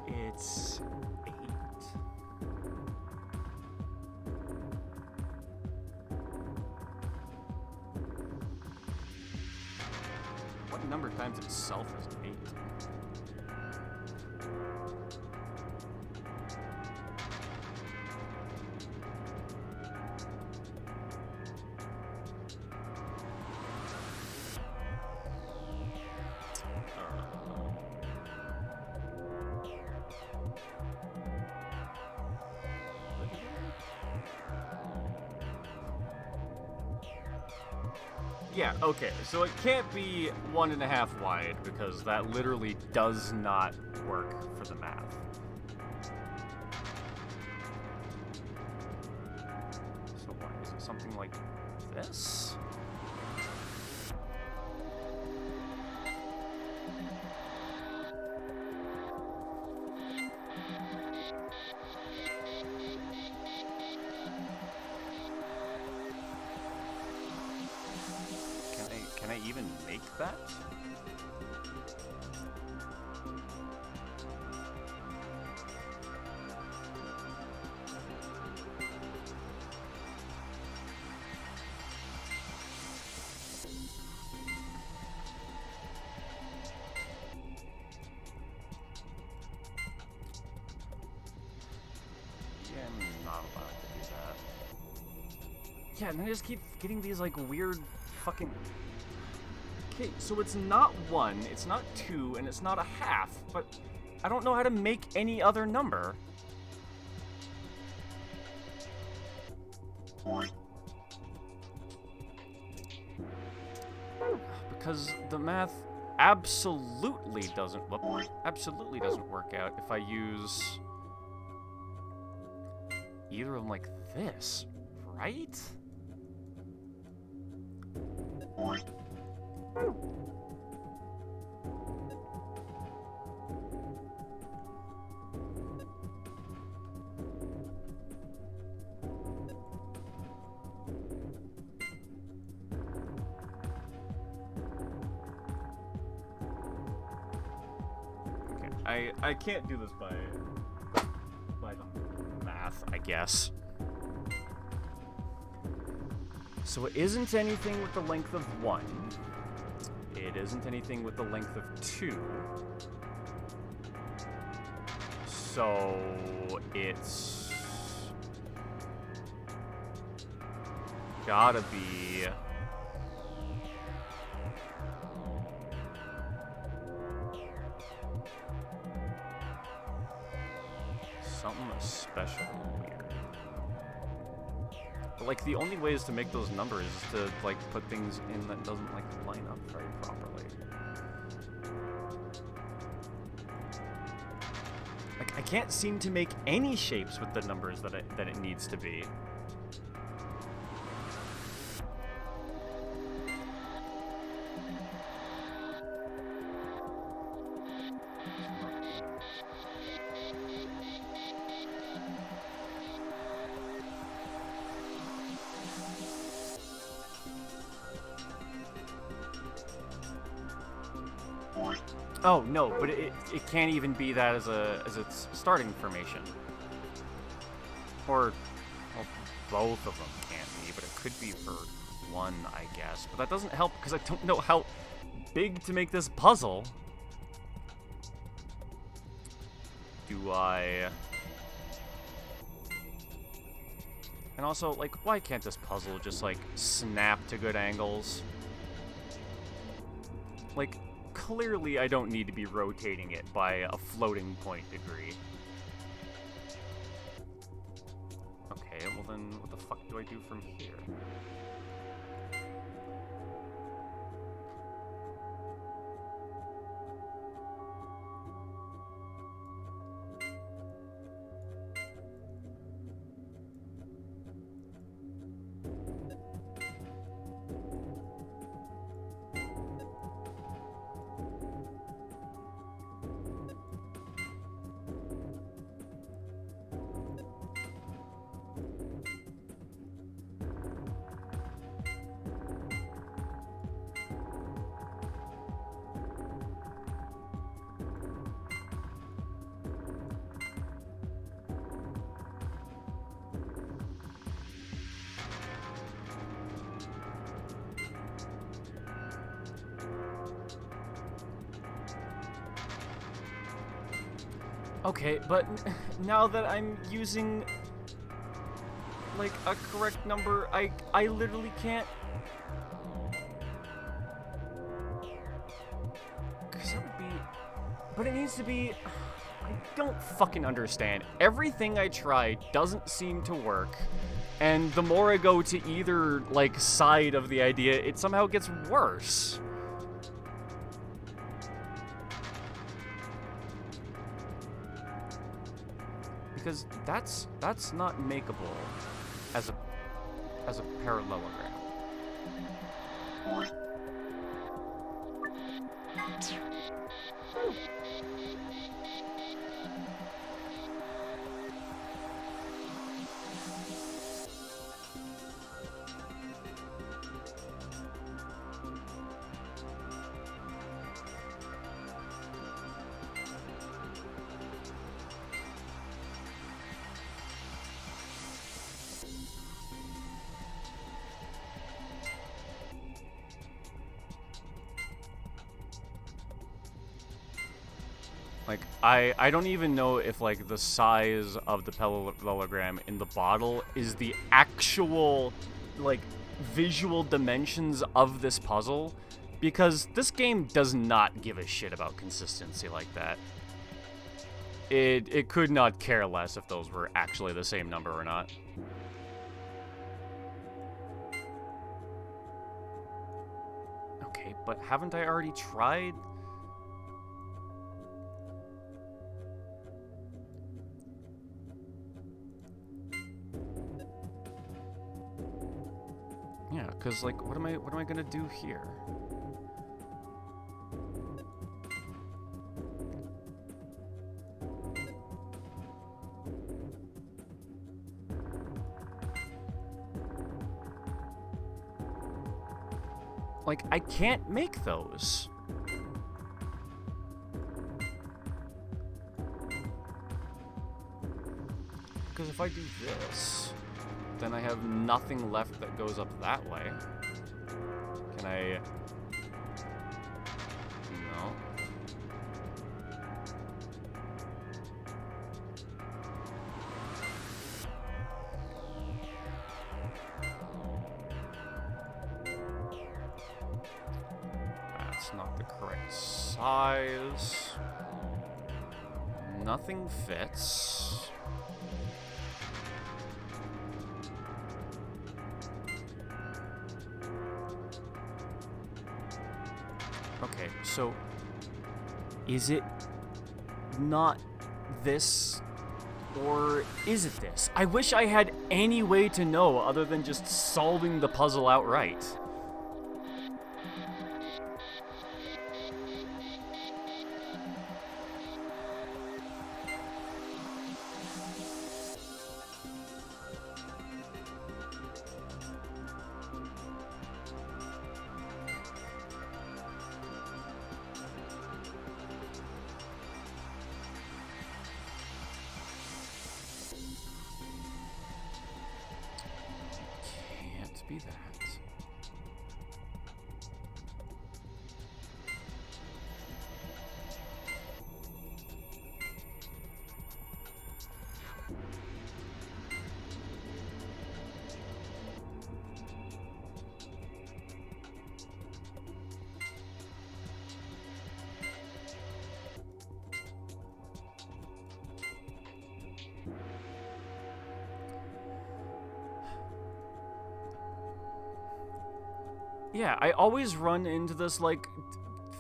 It's 8. What number times itself is 8? Yeah, okay, so it can't be 1.5 wide because that literally does not work for the math. So what, is it something like this? Can I even make that? Yeah, I'm not allowed to do that. Yeah, and I just keep getting these like weird fucking... Okay, so it's not 1, it's not 2, and it's not a half, but I don't know how to make any other number. Because the math absolutely doesn't work out if I use either of them like this, right? Okay, I can't do this by the math, I guess. So it isn't anything with the length of 1. It isn't anything with the length of 2. So it's gotta be something especially weird. But, like, the only ways to make those numbers is to, like, put things in that doesn't, like, line up very properly. Like, I can't seem to make any shapes with the numbers that it needs to be. Oh, no, but it can't even be that as its starting formation. Or, well, both of them can't be, but it could be for one, I guess. But that doesn't help, because I don't know how big to make this puzzle. Do I... And also, like, why can't this puzzle just, like, snap to good angles? Like... Clearly, I don't need to be rotating it by a floating point degree. Okay, well then, what the fuck do I do from here? Okay, but now that I'm using, like, a correct number, I literally can't... Because that would be... But it needs to be... I don't fucking understand. Everything I try doesn't seem to work, and the more I go to either, like, side of the idea, it somehow gets worse. Because that's not makeable as a parallelogram. Like, I don't even know if, like, the size of the parallelogram in the bottle is the actual, like, visual dimensions of this puzzle, because this game does not give a shit about consistency like that. It could not care less if those were actually the same number or not. Okay, but haven't I already tried? Yeah, because, like, what am I gonna do here? Like, I can't make those. Because if I do this, then I have nothing left that goes up that way. Can I... No. That's not the correct size. Nothing fits. So, is it not this, or is it this? I wish I had any way to know other than just solving the puzzle outright. Can't be that. Yeah, I always run into this, like,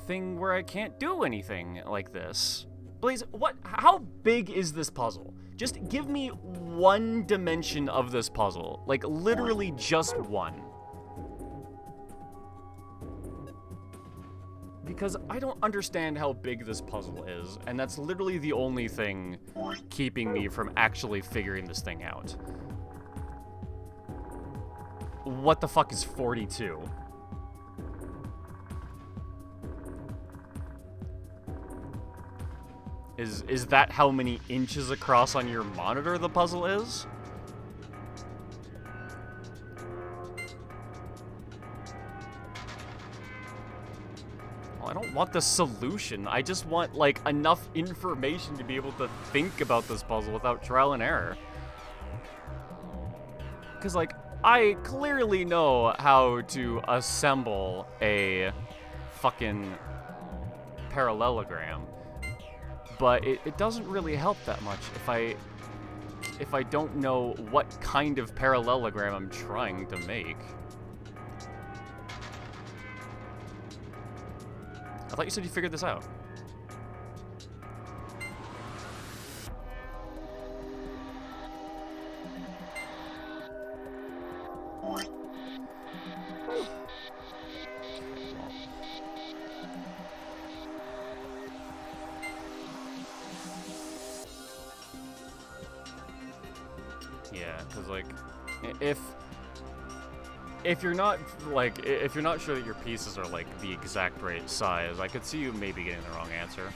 thing where I can't do anything like this. Blaze, how big is this puzzle? Just give me one dimension of this puzzle. Like, literally just one. Because I don't understand how big this puzzle is, and that's literally the only thing keeping me from actually figuring this thing out. What the fuck is 42? Is that how many inches across on your monitor the puzzle is? Well, I don't want the solution. I just want, like, enough information to be able to think about this puzzle without trial and error. Because, like, I clearly know how to assemble a fucking parallelogram. But it doesn't really help that much if I don't know what kind of parallelogram I'm trying to make. I thought you said you figured this out. Yeah, because, like, if you're not, like, if you're not sure that your pieces are, like, the exact right size, I could see you maybe getting the wrong answer.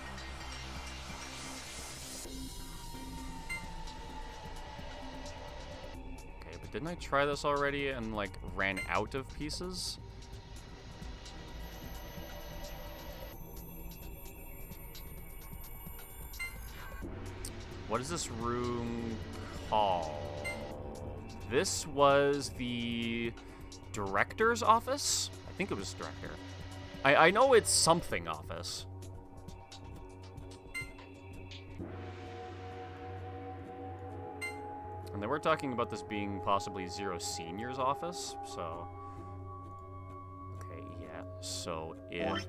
Okay, but didn't I try this already and, like, ran out of pieces? What is this room called? This was the director's office? I think it was director. I know it's something office. And they were talking about this being possibly Zero Senior's office, so... Okay, yeah, so if...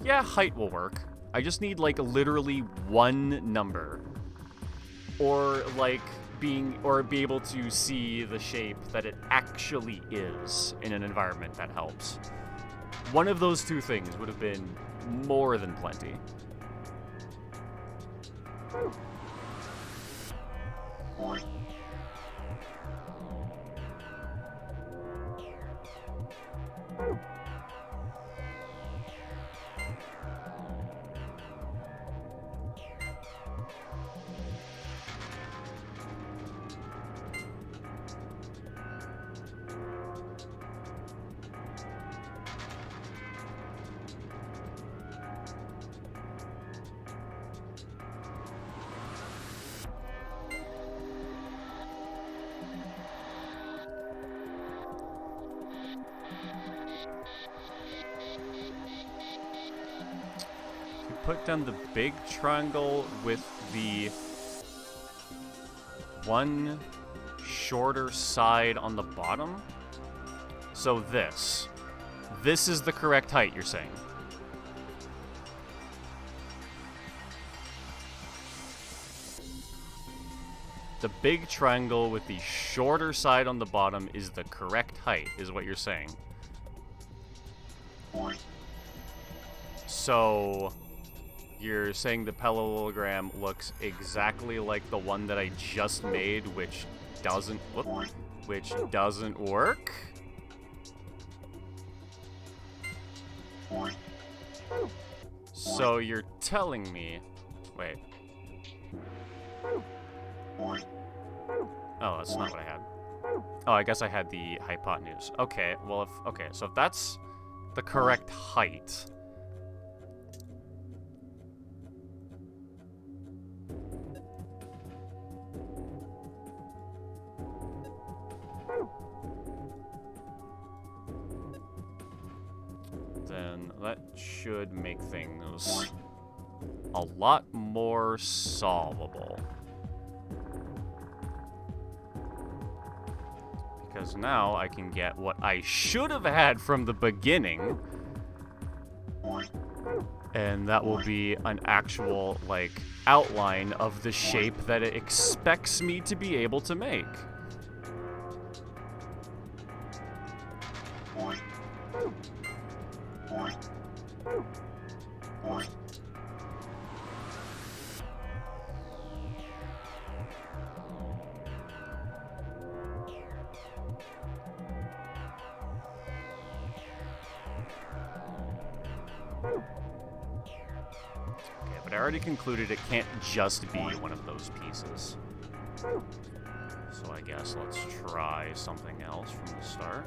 Yeah, height will work. I just need, like, literally one number. Or, like, be able to see the shape that it actually is in an environment that helps. One of those two things would have been more than plenty. put down the big triangle with the one shorter side on the bottom. So this is the correct height, you're saying? The big triangle with the shorter side on the bottom is the correct height, is what you're saying. So, you're saying the parallelogram looks exactly like the one that I just made, which doesn't work? So you're telling me... Wait. Oh, that's not what I had. Oh, I guess I had the hypotenuse. Okay, well, so if that's the correct height... then that should make things a lot more solvable. Because now I can get what I should have had from the beginning. And that will be an actual, like, outline of the shape that it expects me to be able to make. But I already concluded it can't just be one of those pieces. So I guess let's try something else from the start.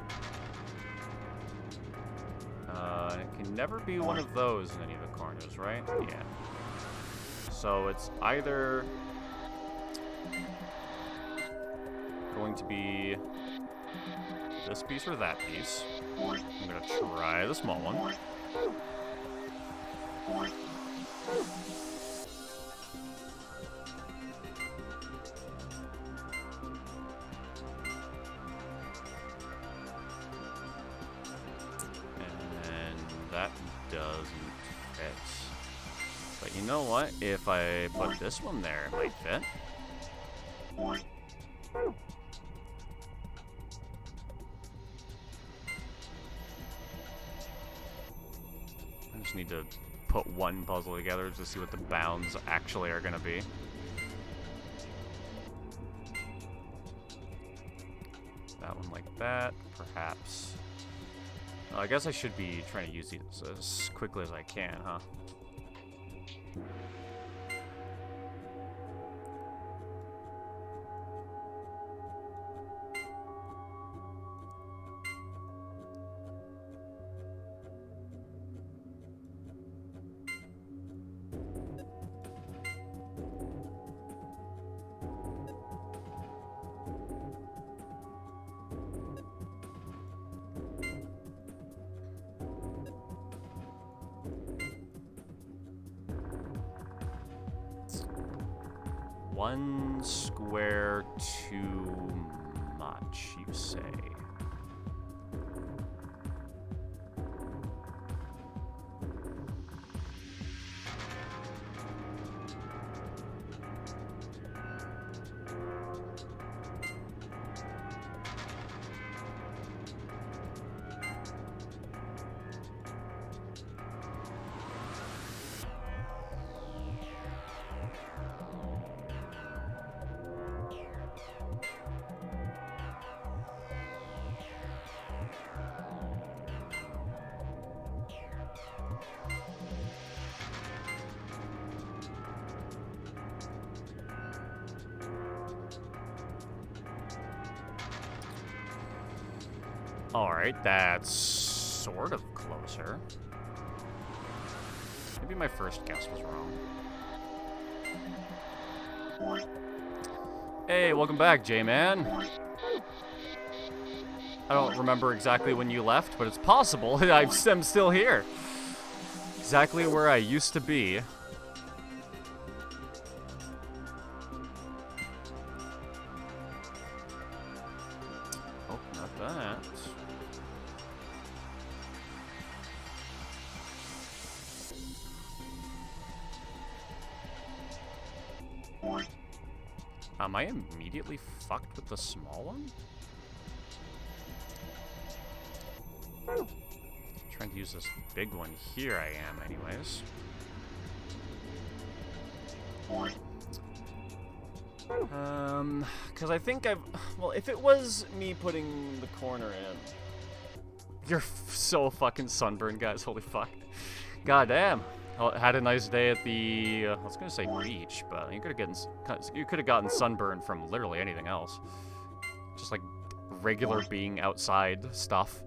It can never be one of those in any of the corners, right? Yeah. So it's either going to be this piece or that piece. I'm gonna try the small one. That doesn't fit. But you know what? If I put this one there, it might fit. I just need to put one puzzle together to see what the bounds actually are going to be. That one like that, perhaps. I guess I should be trying to use these as quickly as I can, huh? One square too much, you say? Alright, that's sort of closer. Maybe my first guess was wrong. Hey, welcome back, J-Man. I don't remember exactly when you left, but it's possible. I'm still here. Exactly where I used to be. Oh, not that. Am I immediately fucked with the small one? Trying to use this big one here, I am, anyways. Because I think well, if it was me putting the corner in... You're so fucking sunburned, guys, holy fuck. God damn. I had a nice day at the, I was gonna say beach, but you could have gotten sunburn from literally anything else. Just like regular being outside stuff.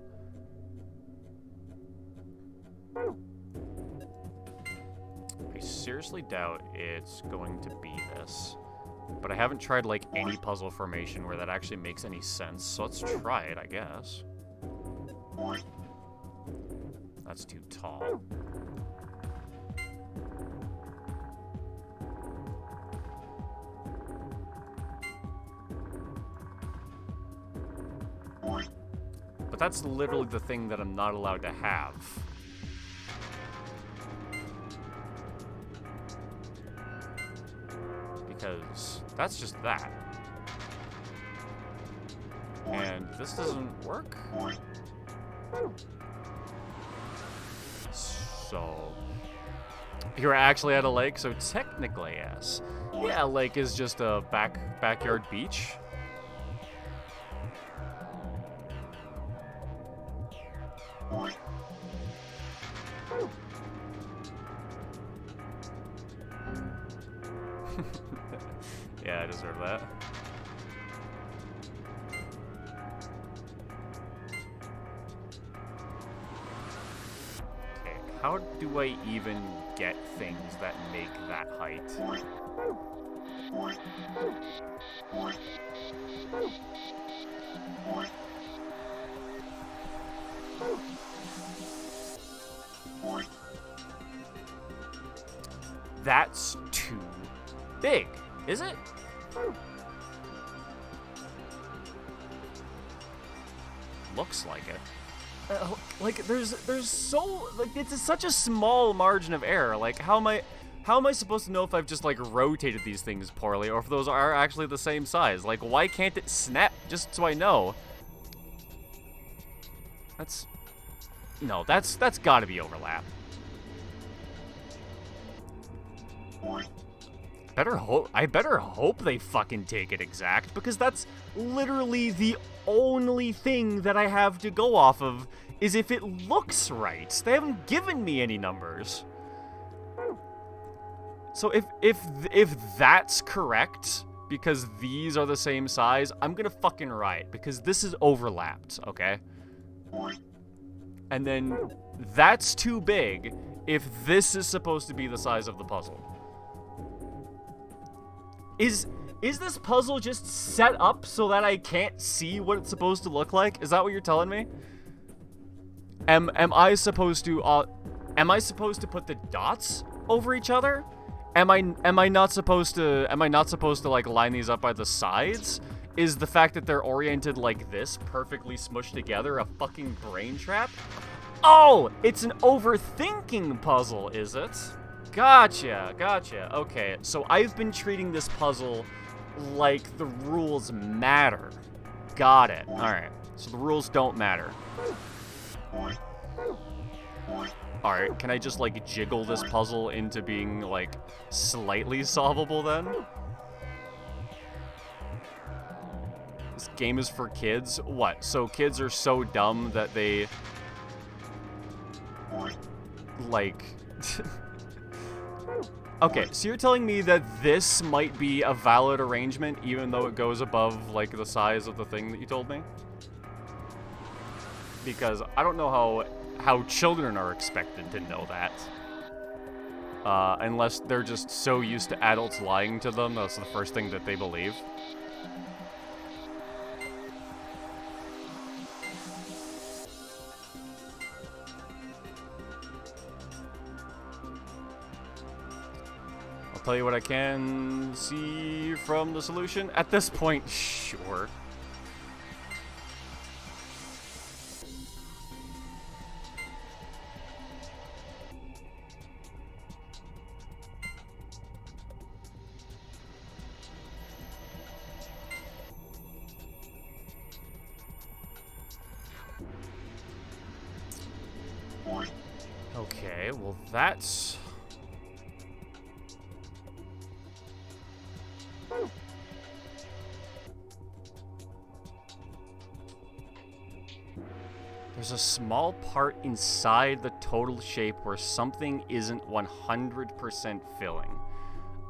I seriously doubt it's going to be this. But I haven't tried like any puzzle formation where that actually makes any sense, so let's try it, I guess. That's too tall. But that's literally the thing that I'm not allowed to have. Because that's just that. And this doesn't work? So... You're actually at a lake, so technically, yes. Yeah, a lake is just a backyard beach. Yeah, I deserve that. Okay, how do I even get things that make that height? That's too big, is it? Looks like it. Like there's so like it's such a small margin of error. Like how am I supposed to know if I've just like rotated these things poorly or if those are actually the same size? Like why can't it snap just so I know? That's got to be overlap. I better hope they fucking take it exact, because that's literally the only thing that I have to go off of, is if it looks right. They haven't given me any numbers. So if that's correct, because these are the same size, I'm gonna fucking riot, because this is overlapped, okay? And then that's too big if this is supposed to be the size of the puzzle. Is this puzzle just set up so that I can't see what it's supposed to look like? Is that what you're telling me? Am I supposed to put the dots over each other? Am I not supposed to like line these up by the sides? Is the fact that they're oriented like this, perfectly smushed together, a fucking brain trap? Oh, it's an overthinking puzzle, is it? Gotcha. Okay, so I've been treating this puzzle like the rules matter. Got it. Alright, so the rules don't matter. Alright, can I just, like, jiggle this puzzle into being, like, slightly solvable, then? This game is for kids? What, so kids are so dumb that they... like... Okay, so you're telling me that this might be a valid arrangement even though it goes above, like, the size of the thing that you told me? Because I don't know how children are expected to know that. Unless they're just so used to adults lying to them, that's the first thing that they believe. tell you what I can see from the solution. At this point, sure. Okay, well that's... There's a small part inside the total shape where something isn't 100% filling.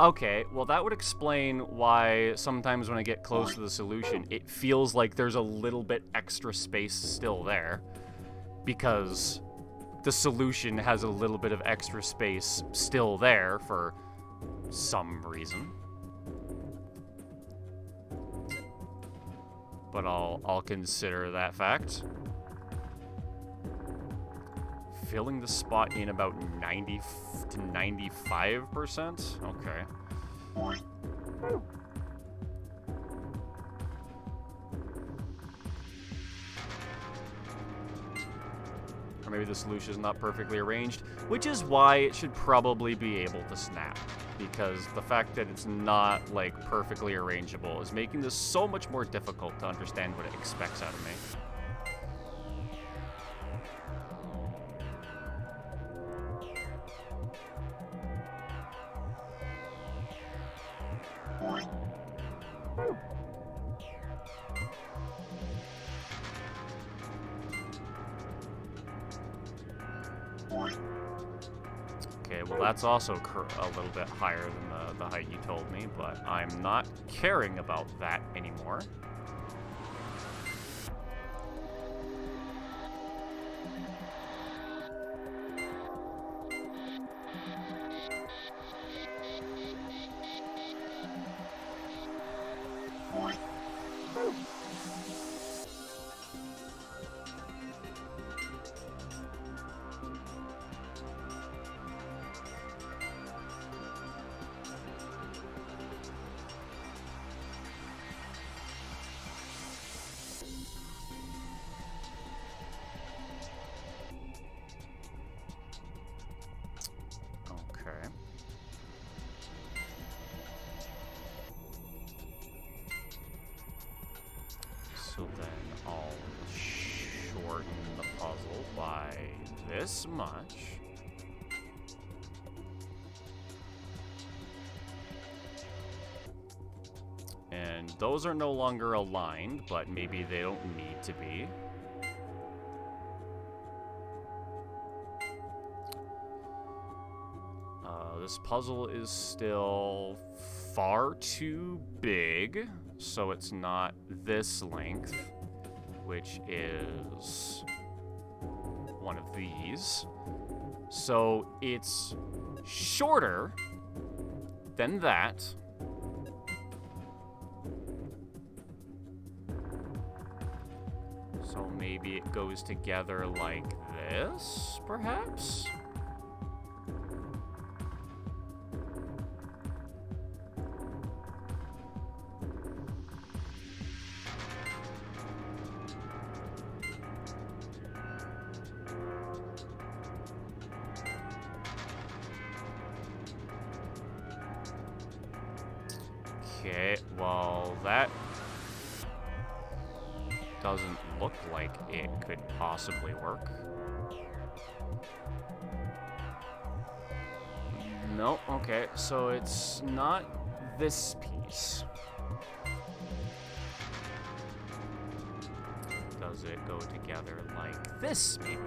Okay, well that would explain why sometimes when I get close to the solution, it feels like there's a little bit extra space still there. Because the solution has a little bit of extra space still there for some reason. But I'll consider that fact. Filling the spot in about 90 to 95%? Okay. Or maybe the solution is not perfectly arranged, which is why it should probably be able to snap. Because the fact that it's not, like, perfectly arrangeable is making this so much more difficult to understand what it expects out of me. Okay, well that's also a little bit higher than the height you told me, but I'm not caring about that anymore. Okay. So then I'll shorten the puzzle by this much. And those are no longer aligned, but maybe they don't need to be. This puzzle is still far too big, so it's not this length, which is one of these. So it's shorter than that. So maybe it goes together like this, perhaps? Okay, well, that doesn't look like it could possibly work. No, okay, so it's not this piece. Does it go together like this, maybe?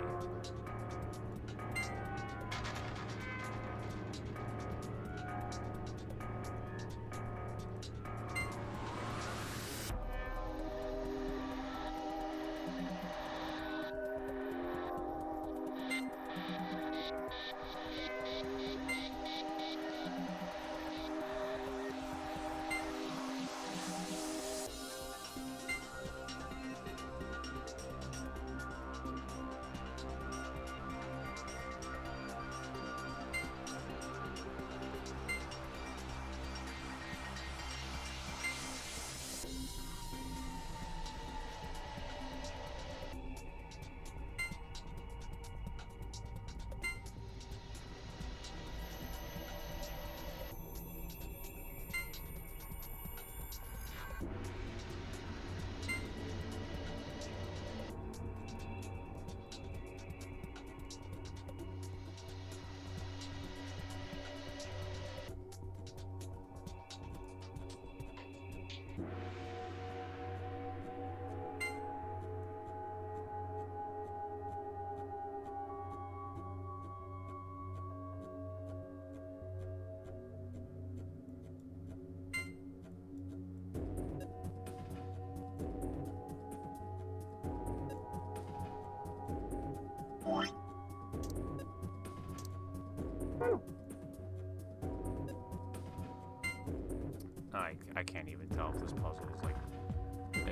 I can't even tell if this puzzle is like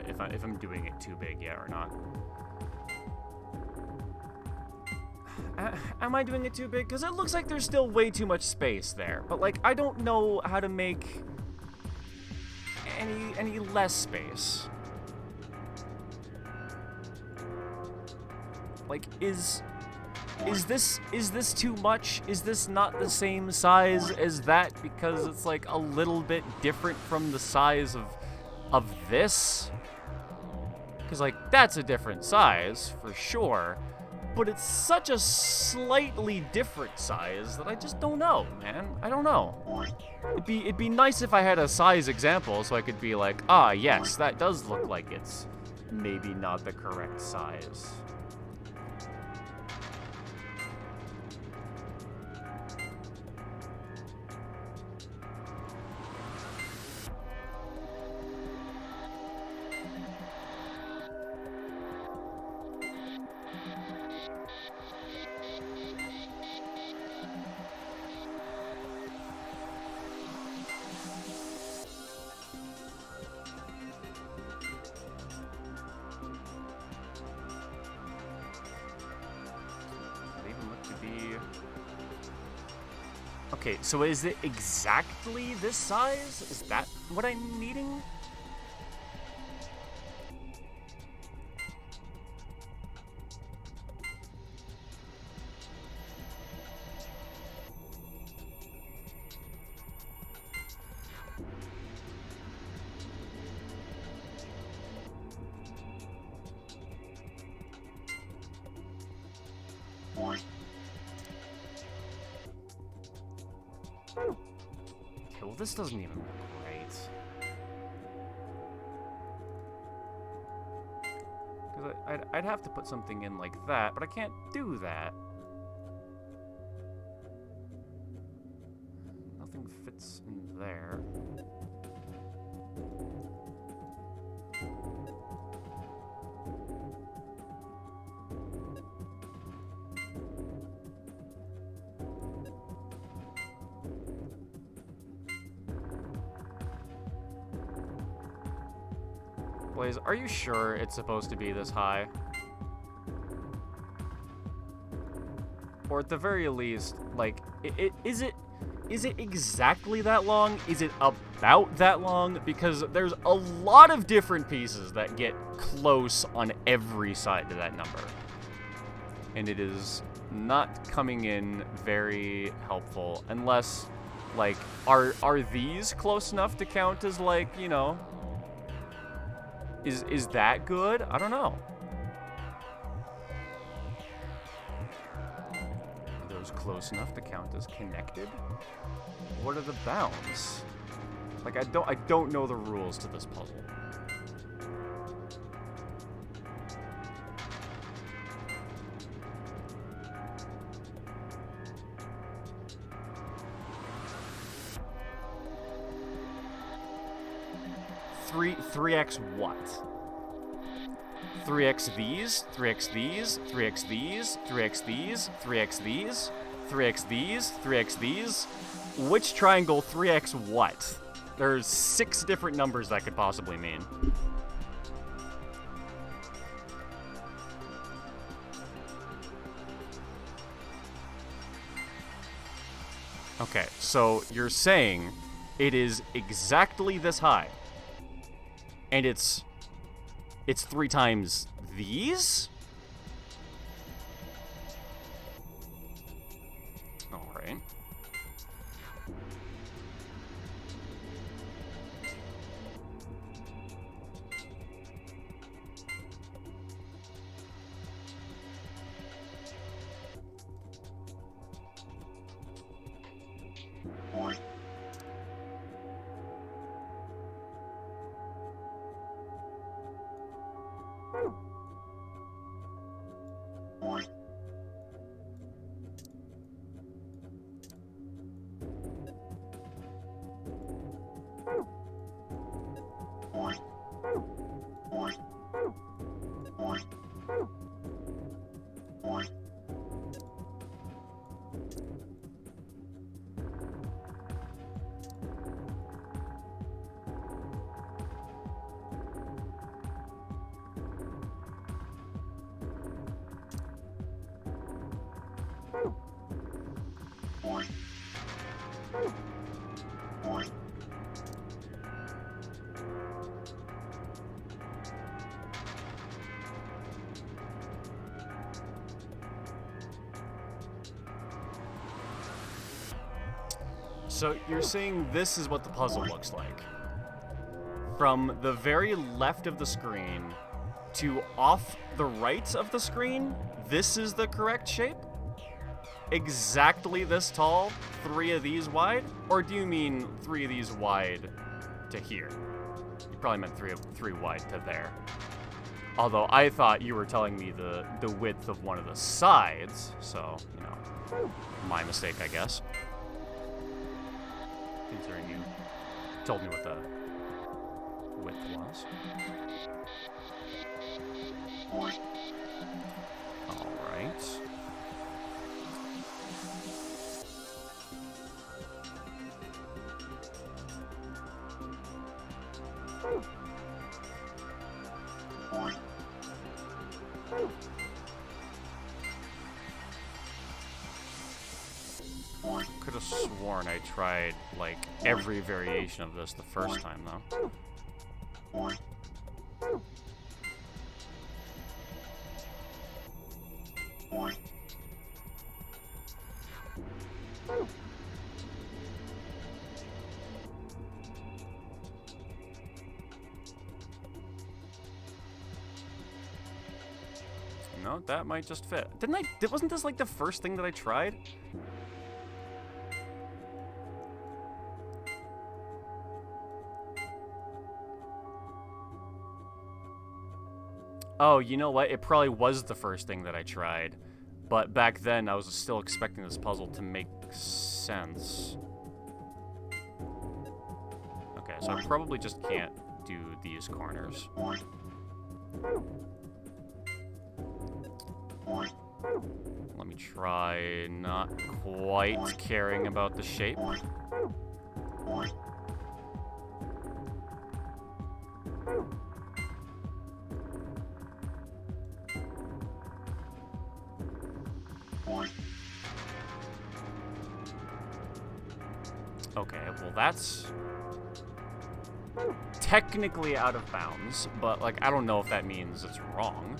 if I'm doing it too big yet or not. Am I doing it too big? Because it looks like there's still way too much space there. But like I don't know how to make any less space. Like is this too much? Is this not the same size as that because it's like a little bit different from the size of this? Because like that's a different size for sure, but it's such a slightly different size that I just don't know, man. I don't know. It'd be nice if I had a size example so I could be like, ah, yes, that does look like it's maybe not the correct size. Okay, so is it exactly this size? Is that what I'm needing? Okay, well this doesn't even look right. Because I'd have to put something in like that, but I can't do that. Nothing fits in there. Blaze, are you sure it's supposed to be this high? Or at the very least, like, is it exactly that long? Is it about that long? Because there's a lot of different pieces that get close on every side to that number. And it is not coming in very helpful unless, like, are these close enough to count as, like, you know... Is that good? I don't know. Are those close enough to count as connected? What are the bounds? Like I don't know the rules to this puzzle. Three x what? 3x these, 3x these, 3x these, 3x these, 3x these, 3x these, 3x these. Which triangle 3x what? There's 6 different numbers that could possibly mean. Okay, so you're saying it is exactly this high. And it's 3 times these? All right. So you're saying this is what the puzzle looks like. From the very left of the screen to off the right of the screen, this is the correct shape? Exactly this tall, 3 of these wide? Or do you mean 3 of these wide to here? You probably meant 3 wide to there. Although I thought you were telling me the width of one of the sides, so, you know, my mistake, I guess. Considering you told me what the width was. All right. Could have sworn I tried, like, every variation of this the first time, though. No, that might just fit. Wasn't this like the first thing that I tried? Oh, you know what? It probably was the first thing that I tried. But back then, I was still expecting this puzzle to make sense. Okay, so I probably just can't do these corners. Let me try not quite caring about the shape. Okay, well that's technically out of bounds, but like I don't know if that means it's wrong.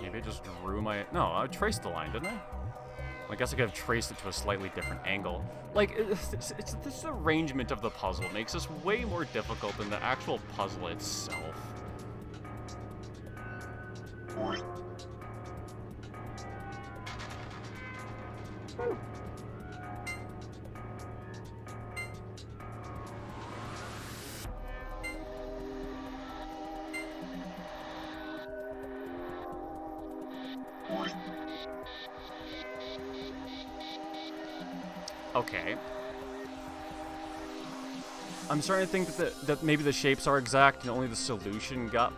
Maybe I just drew my... No, I traced the line, didn't I? I guess I could have traced it to a slightly different angle. Like, this arrangement of the puzzle makes this way more difficult than the actual puzzle itself. Okay. I'm starting to think that maybe the shapes are exact and only the solution got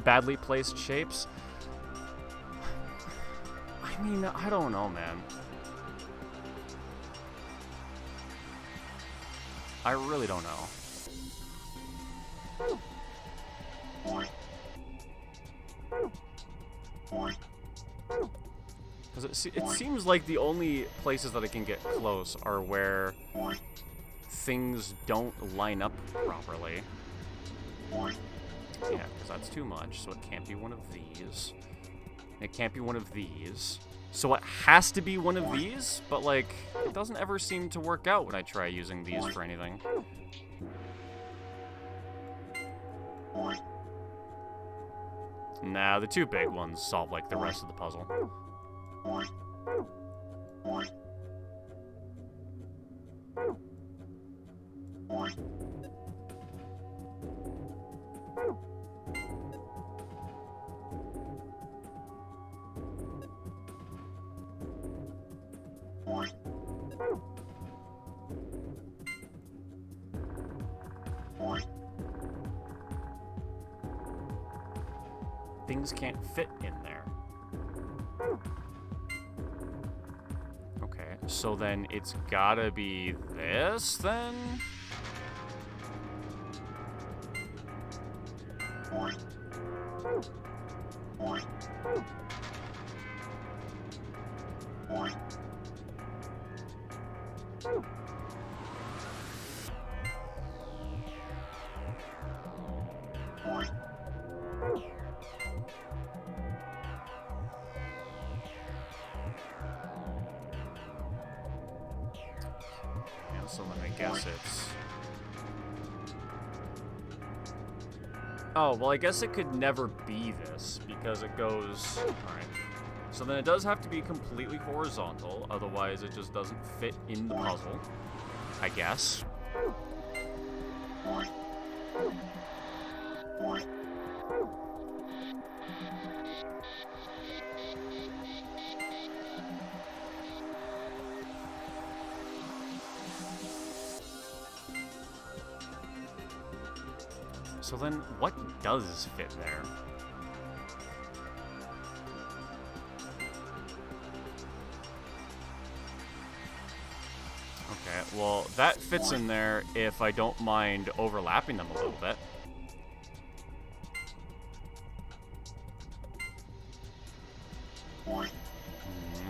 badly placed shapes. I mean, I don't know, man. I really don't know. Because it seems like the only places that I can get close are where things don't line up properly. Yeah, because that's too much, so it can't be one of these. It can't be one of these. So it has to be one of these, but like, it doesn't ever seem to work out when I try using these for anything. Nah, the two big ones solve like the rest of the puzzle. Things can't fit in there. Okay, so then it's gotta be this, then? So then I guess it's... Oh, well, I guess it could never be this, because it goes... Alright. So then it does have to be completely horizontal, otherwise it just doesn't fit in the puzzle, I guess. So then, what does fit there? Okay, well, that fits in there if I don't mind overlapping them a little bit.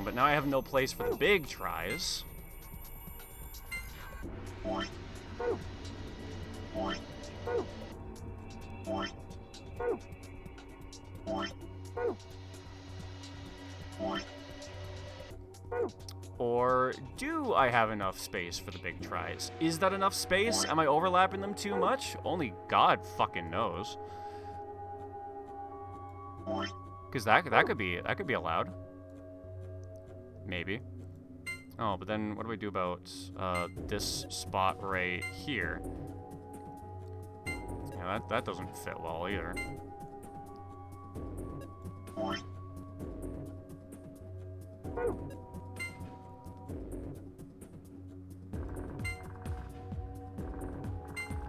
But now I have no place for the big tries. Or do I have enough space for the big tries? Is that enough space? Am I overlapping them too much? Only God fucking knows. Because that could be allowed. Maybe. Oh, but then what do we do about this spot right here? Yeah, that doesn't fit well either.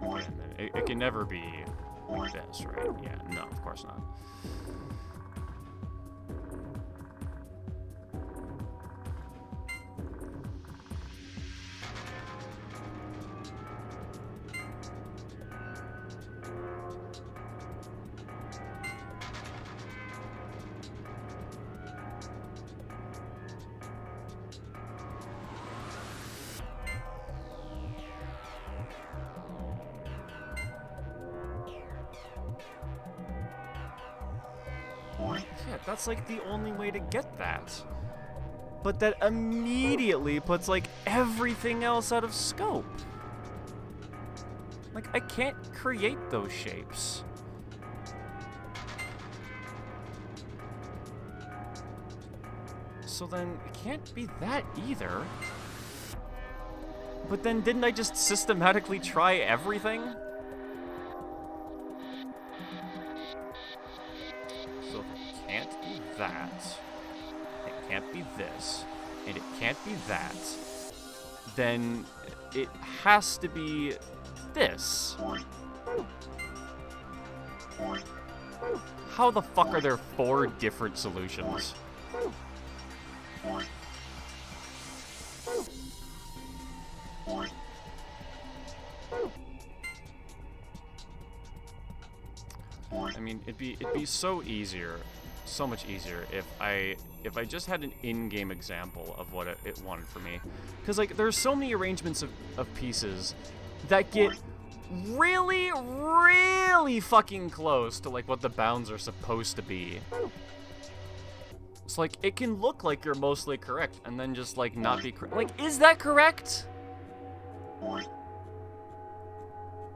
Okay, and then it can never be like this, right? Yeah, no, of course not. Yeah, that's like the only way to get that. But that immediately puts like everything else out of scope. Like, I can't create those shapes. So then it can't be that either. But then didn't I just systematically try everything? So if it can't be that, it can't be this, and it can't be that, then it has to be this. How the fuck are there 4 different solutions? I mean, it'd be so much easier if I just had an in-game example of what it wanted for me. Because, like, there's so many arrangements of pieces that get really, really fucking close to, like, what the bounds are supposed to be. It's like, it can look like you're mostly correct, and then just, like, not be correct. Like, is that correct?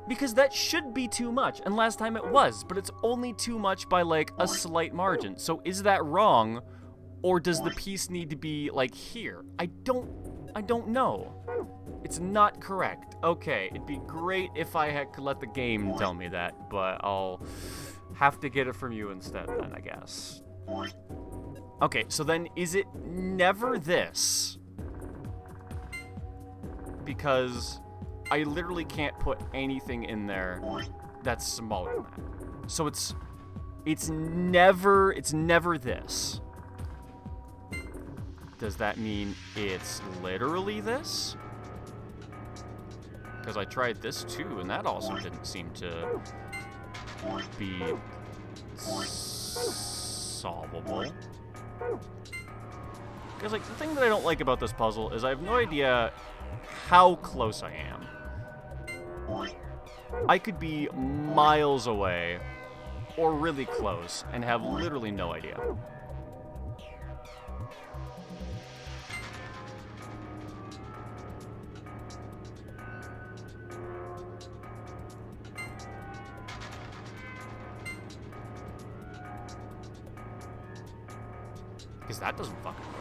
Because that should be too much, and last time it was, but it's only too much by, like, a slight margin. So is that wrong, or does the piece need to be, like, here? I don't know. It's not correct. Okay, it'd be great if I could let the game tell me that, but I'll have to get it from you instead then, I guess. Okay, so then is it never this? Because I literally can't put anything in there that's smaller than that. So it's never this. Does that mean it's literally this? Because I tried this too, and that also didn't seem to be solvable. Because, like, the thing that I don't like about this puzzle is I have no idea how close I am. I could be miles away or really close and have literally no idea. Because that doesn't fucking work.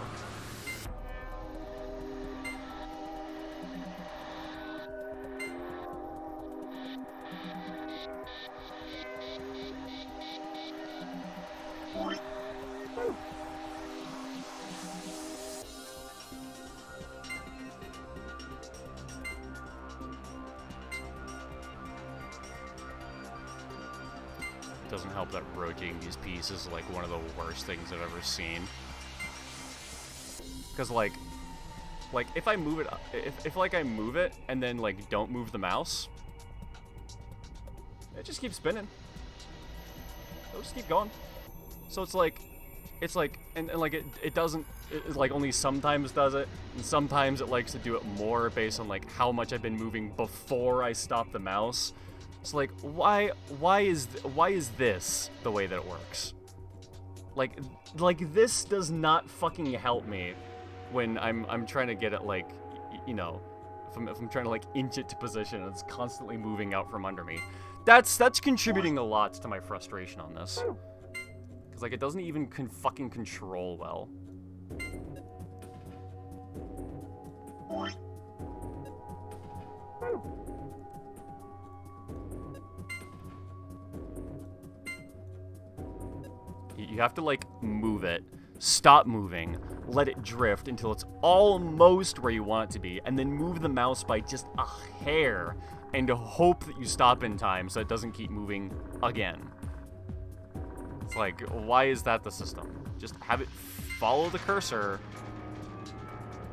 Doesn't help that rotating these pieces is like one of the worst things I've ever seen. Because like if I move it, if like I move it and then like don't move the mouse, it just keeps spinning. It'll just keep going. So it's like, and like it doesn't, it like only sometimes does it, and sometimes it likes to do it more based on like how much I've been moving before I stop the mouse. It's like, why is this the way that it works? Like this does not fucking help me when I'm trying to get it, like, you know, if I'm trying to like inch it to position and it's constantly moving out from under me. That's contributing a lot to my frustration on this. Cause like it doesn't even fucking control well. You have to like move it, stop moving, let it drift until it's almost where you want it to be, and then move the mouse by just a hair and hope that you stop in time so it doesn't keep moving again. It's like, why is that the system? Just have it follow the cursor,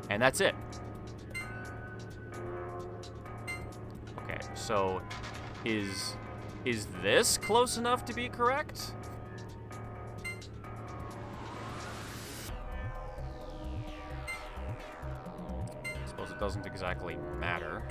and that's it. Okay, so is this close enough to be correct? It doesn't exactly matter.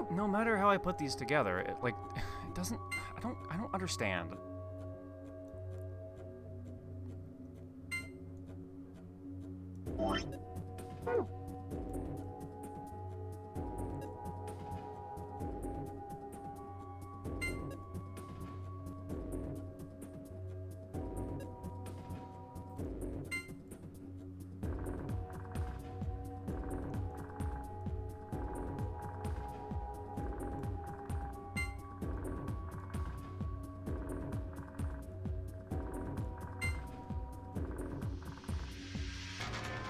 No matter how I put these together, it doesn't, I don't understand.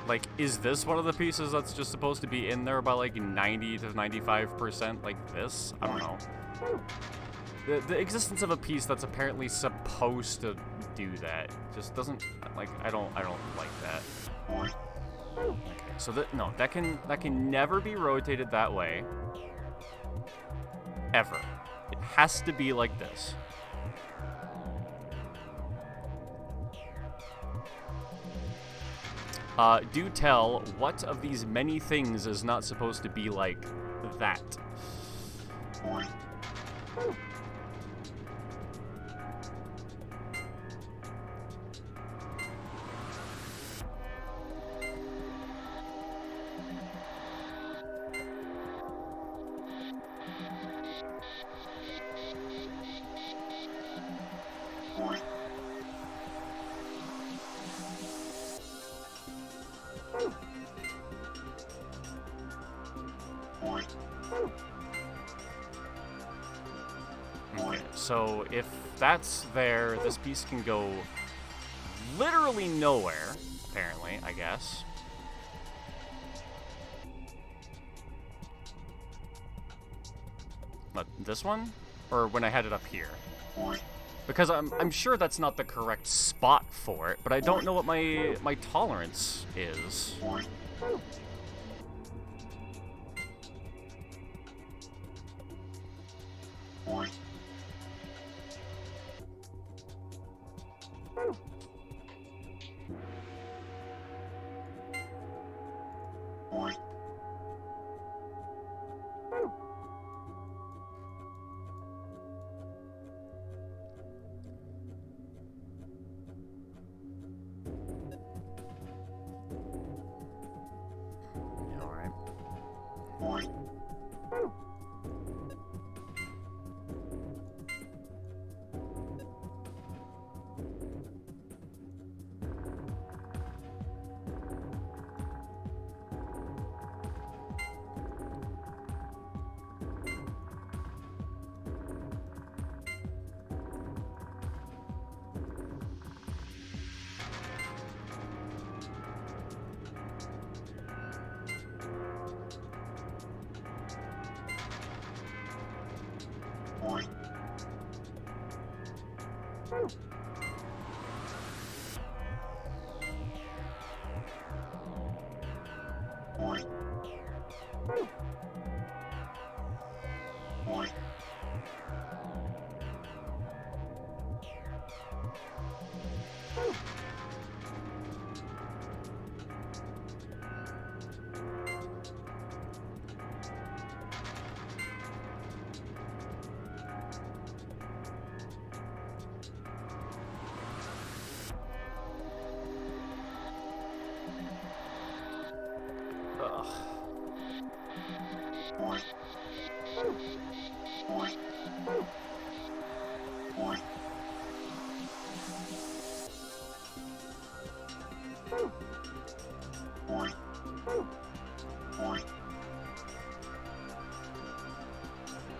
Like, is this one of the pieces that's just supposed to be in there by like 90 to 95% like this? I don't know. The existence of a piece that's apparently supposed to do that just doesn't, like, I don't like that. Okay, so no, that can never be rotated that way. Ever. It has to be like this. Do tell, what of these many things is not supposed to be like that? Okay, so if that's there, this piece can go literally nowhere, apparently, I guess. What, this one? Or when I had it up here? Because I'm sure that's not the correct spot for it, but I don't know what my tolerance is.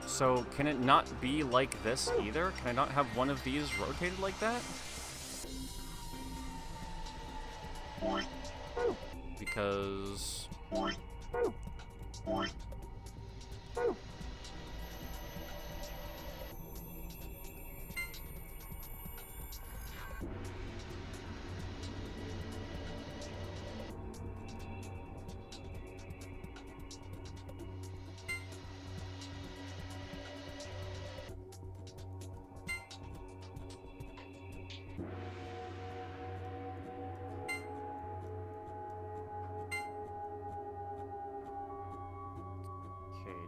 So, can it not be like this either? Can I not have one of these rotated like that? Because...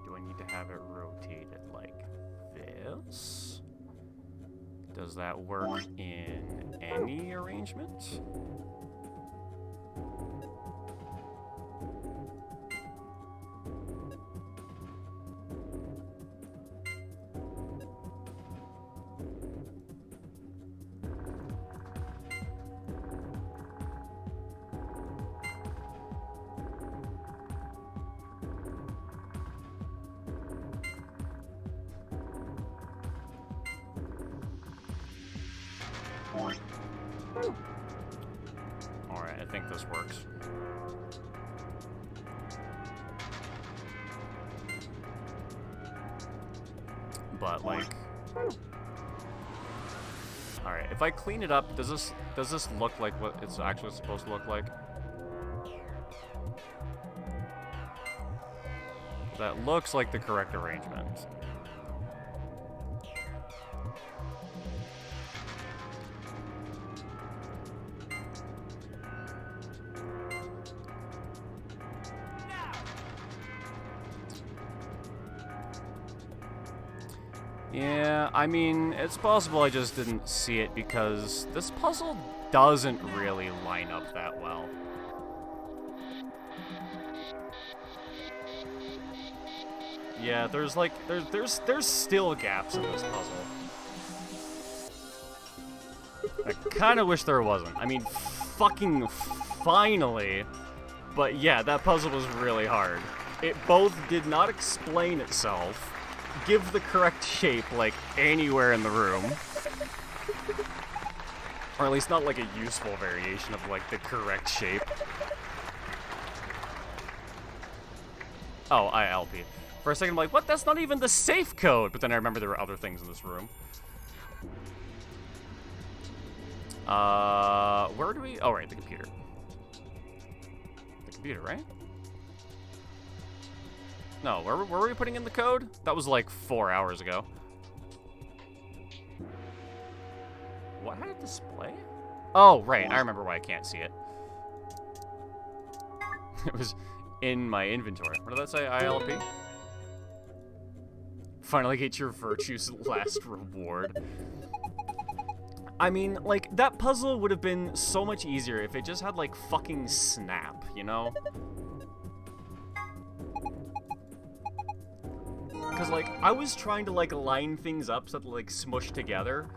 do I need to have it rotated like this? Does that work in any arrangement? Alright, I think this works. But like... Alright, if I clean it up, does this look like what it's actually supposed to look like? That looks like the correct arrangement. Yeah, I mean, it's possible I just didn't see it because this puzzle doesn't really line up that well. Yeah, there's like, there's still gaps in this puzzle. I kinda wish there wasn't. I mean, fucking finally. But yeah, that puzzle was really hard. It both did not explain itself, give the correct shape, like, anywhere in the room. Or at least not, like, a useful variation of, like, the correct shape. Oh, ILP. For a second, I'm like, what? That's not even the safe code! But then I remember there were other things in this room. Where do we... Oh, right, the computer. The computer, right? No, where were we putting in the code? That was like 4 hours ago. What had it display? Oh, right, I remember why I can't see it. It was in my inventory. What did that say? ILP? Finally get your virtue's last reward. I mean, like, that puzzle would have been so much easier if it just had, like, fucking snap, you know? Because, like, I was trying to, like, line things up so that, like, smush together,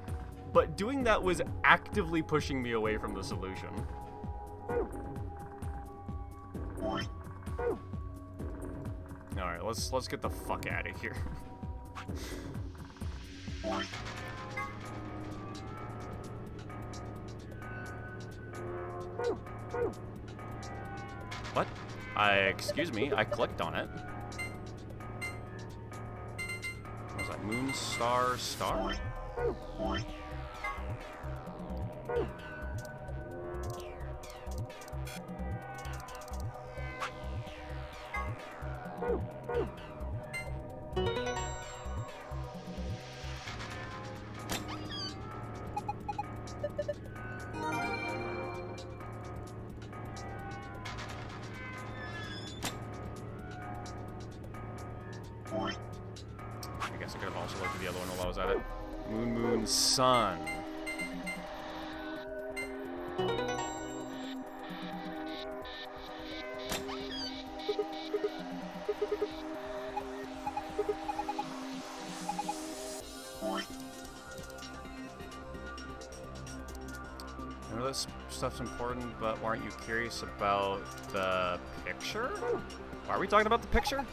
but doing that was actively pushing me away from the solution. Alright, let's get the fuck out of here. What? Excuse me, I clicked on it. What was that? Moon, star, star? I guess I could have also looked at the other one while I was at it. Moon, moon, sun. I know this stuff's important, but aren't you curious about the picture? Are we talking about the picture?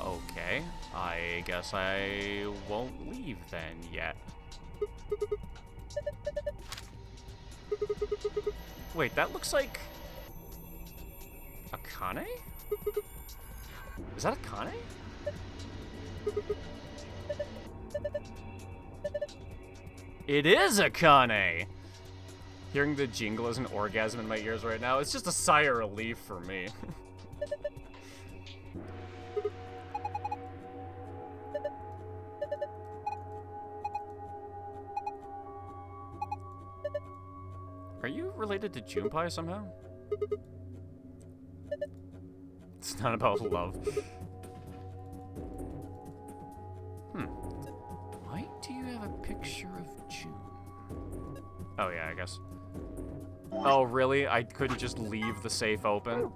Okay, I guess I won't leave then yet. Wait, that looks like... Akane? Is that Akane? It is Akane! Hearing the jingle is an orgasm in my ears right now. It's just a sigh of relief for me. Are you related to Junpei somehow? It's not about love. Why do you have a picture of June? Oh yeah, I guess. Oh really? I couldn't just leave the safe open?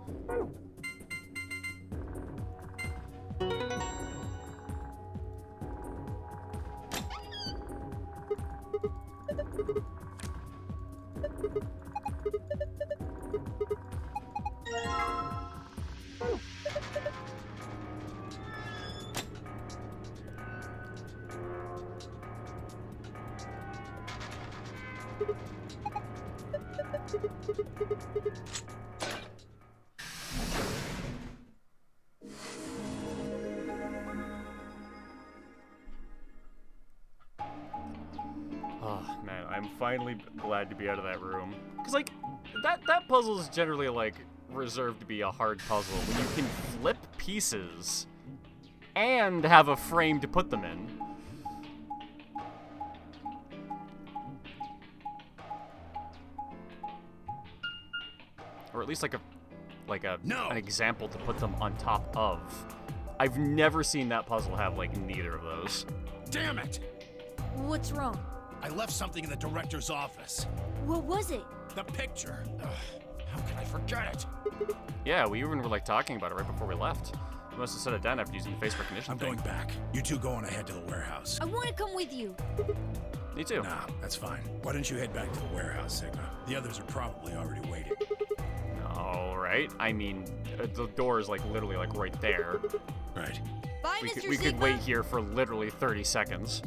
Oh man, I'm finally glad to be out of that room. Cause like, that puzzle is generally like reserved to be a hard puzzle when you can flip pieces and have a frame to put them in. Or at least like an example to put them on top of. I've never seen that puzzle have like neither of those. Damn it! What's wrong? I left something in the director's office. What was it? The picture. Ugh, how can I forget it? Yeah, we even were like talking about it right before we left. You must have set it down after using the face recognition thing. I'm going back. You two go on ahead to the warehouse. I want to come with you. Me too. Nah, that's fine. Why don't you head back to the warehouse, Sigma? The others are probably already waiting. Alright. right? I mean, the door is like literally like right there. Right. Bye, We Mr. could Sigma. wait here for literally 30 seconds.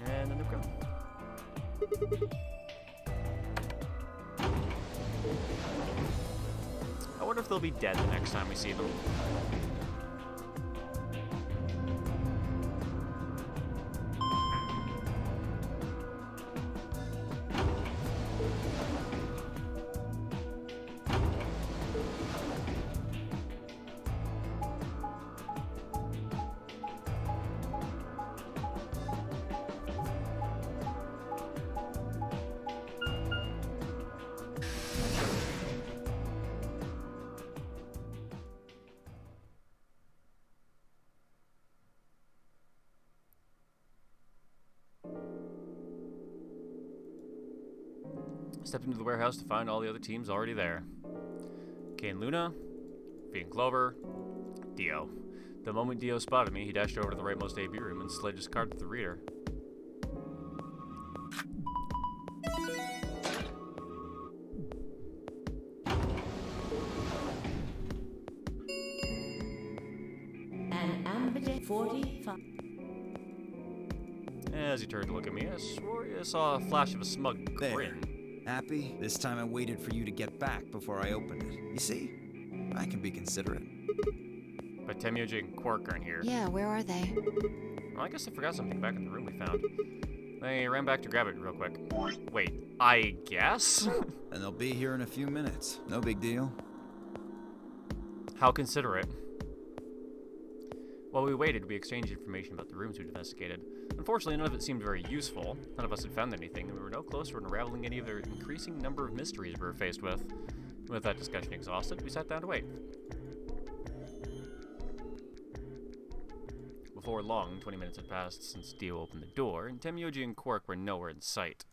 And then they're gone. I wonder if they'll be dead the next time we see them. Stepped into the warehouse to find all the other teams already there. Kay and Luna, Fee and Clover, Dio. The moment Dio spotted me, he dashed over to the rightmost AV room and slid his card to the reader. An ambidextrous 45. As he turned to look at me, I swore I saw a flash of a smug grin. Happy? This time I waited for you to get back before I opened it. You see? I can be considerate. But Temyoji and Quark aren't here. Yeah, where are they? Well, I guess I forgot something back in the room we found. I ran back to grab it real quick. Wait, I guess? And they'll be here in a few minutes. No big deal. How considerate. While we waited, we exchanged information about the rooms we'd investigated. Unfortunately, none of it seemed very useful. None of us had found anything, and we were no closer to unraveling any of the increasing number of mysteries we were faced with. With that discussion exhausted, we sat down to wait. Before long, 20 minutes had passed since Dio opened the door, and Temyoji and Quark were nowhere in sight.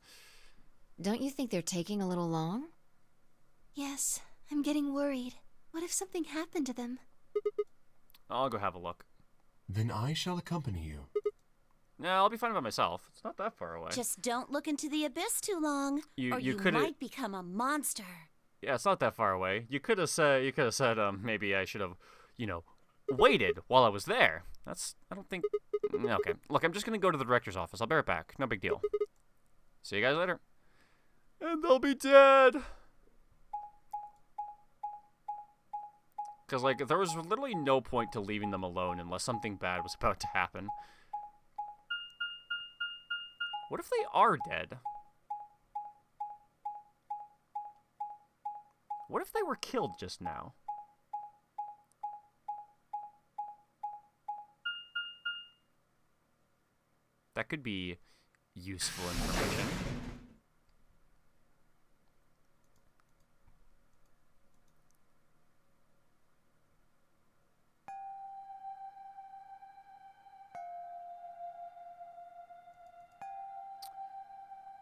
Don't you think they're taking a little long? Yes, I'm getting worried. What if something happened to them? I'll go have a look. Then I shall accompany you. Nah, I'll be fine by myself. It's not that far away. Just don't look into the abyss too long, or you coulda- might become a monster. Yeah, it's not that far away. You could have said, maybe I should have, waited while I was there. I don't think. Okay, look, I'm just gonna go to the director's office. I'll be right back. No big deal. See you guys later. And they'll be dead. Because, there was literally no point to leaving them alone unless something bad was about to happen. What if they are dead? What if they were killed just now? That could be useful information.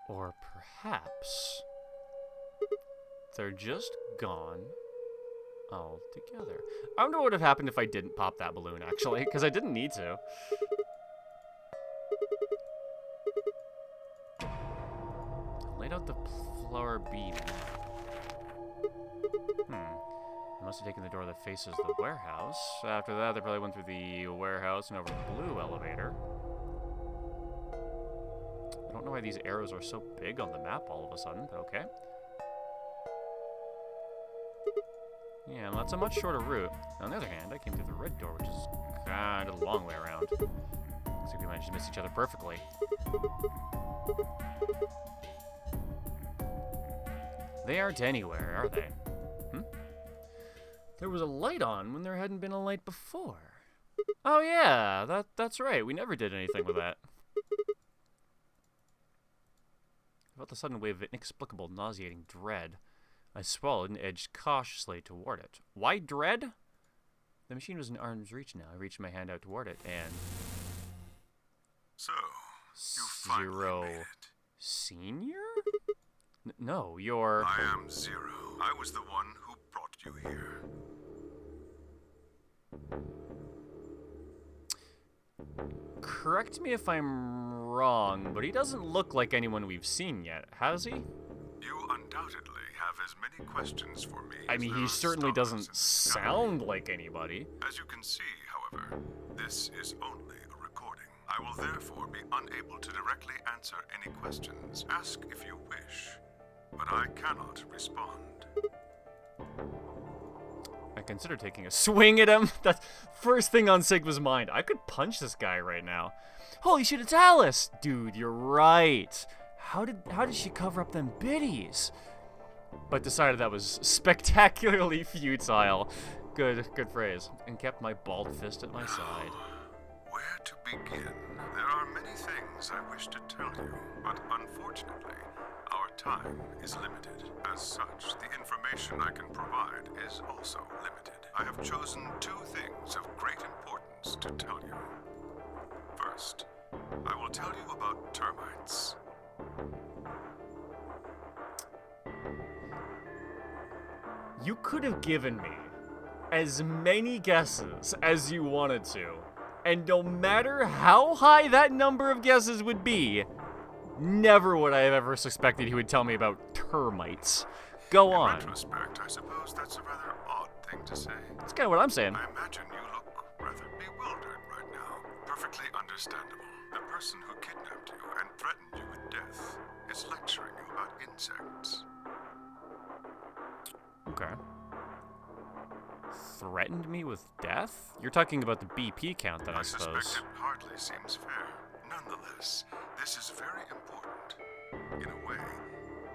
Or perhaps they're just gone altogether. I wonder what would have happened if I didn't pop that balloon, actually, because I didn't need to. Laid out the flower beam. They must have taken the door that faces the warehouse. After that, they probably went through the warehouse and over the blue elevator. I don't know why these arrows are so big on the map all of a sudden, but okay. Yeah, well, that's a much shorter route. On the other hand, I came through the red door, which is kind of a long way around. Looks like we managed to miss each other perfectly. They aren't anywhere, are they? There was a light on when there hadn't been a light before. Oh yeah, that's right. We never did anything with that. I felt a sudden wave of inexplicable, nauseating dread. I swallowed and edged cautiously toward it. Why dread? The machine was in arm's reach now. I reached my hand out toward it, and... So, you finally made it. Senior? No, you're... I am Zero. I was the one who brought you here. Correct me if I'm wrong, but he doesn't look like anyone we've seen yet, has he? You undoubtedly have as many questions for me. I mean, he certainly doesn't sound like anybody. As you can see, however, this is only a recording. I will therefore be unable to directly answer any questions. Ask if you wish, but I cannot respond. I consider taking a swing at him. That's first thing on Sigma's mind. I could punch this guy right now. Holy shit, it's Alice! Dude, you're right. How did she cover up them biddies? But decided that was spectacularly futile. Good phrase. And kept my bald fist at my side. Where to begin? There are many things I wish to tell you, but unfortunately, our time is limited. As such, the information I can provide is also limited. I have chosen two things of great importance to tell you. First, I will tell you about termites. You could have given me as many guesses as you wanted to, and no matter how high that number of guesses would be, never would I have ever suspected he would tell me about termites. Go on. In retrospect, I suppose that's a rather odd thing to say. That's kind of what I'm saying. I imagine you look rather bewildered right now. Perfectly understandable. The person who kidnapped you and threatened you with death is lecturing you about insects. Okay. Threatened me with death? You're talking about the BP count, then, I suppose. I suspect it hardly seems fair. Nonetheless, this is very important. In a way,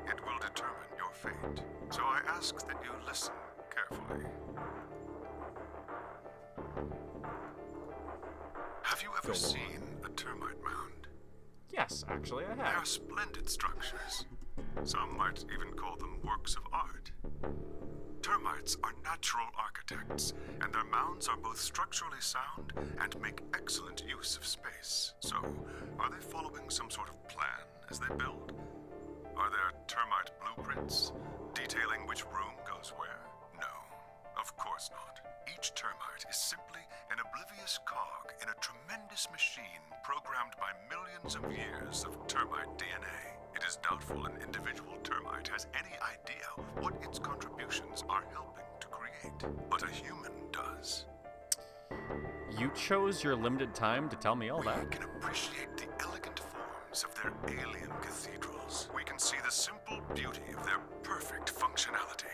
it will determine your fate. So I ask that you listen carefully. Have you ever seen a termite mound? Yes, actually I They have. are splendid structures. Some might even call them works of art. Termites are natural architects, and their mounds are both structurally sound and make excellent use of space. So, are they following some sort of plan as they build? Are there termite blueprints detailing which room goes where? No, of course not. Each termite is simply an oblivious cog in a tremendous machine programmed by millions of years of termite DNA. It is doubtful an individual termite has any idea what its contributions are helping to create, but a human does. You chose your limited time to tell me all that? We can appreciate the elegant forms of their alien cathedrals. We can see the simple beauty of their perfect functionality.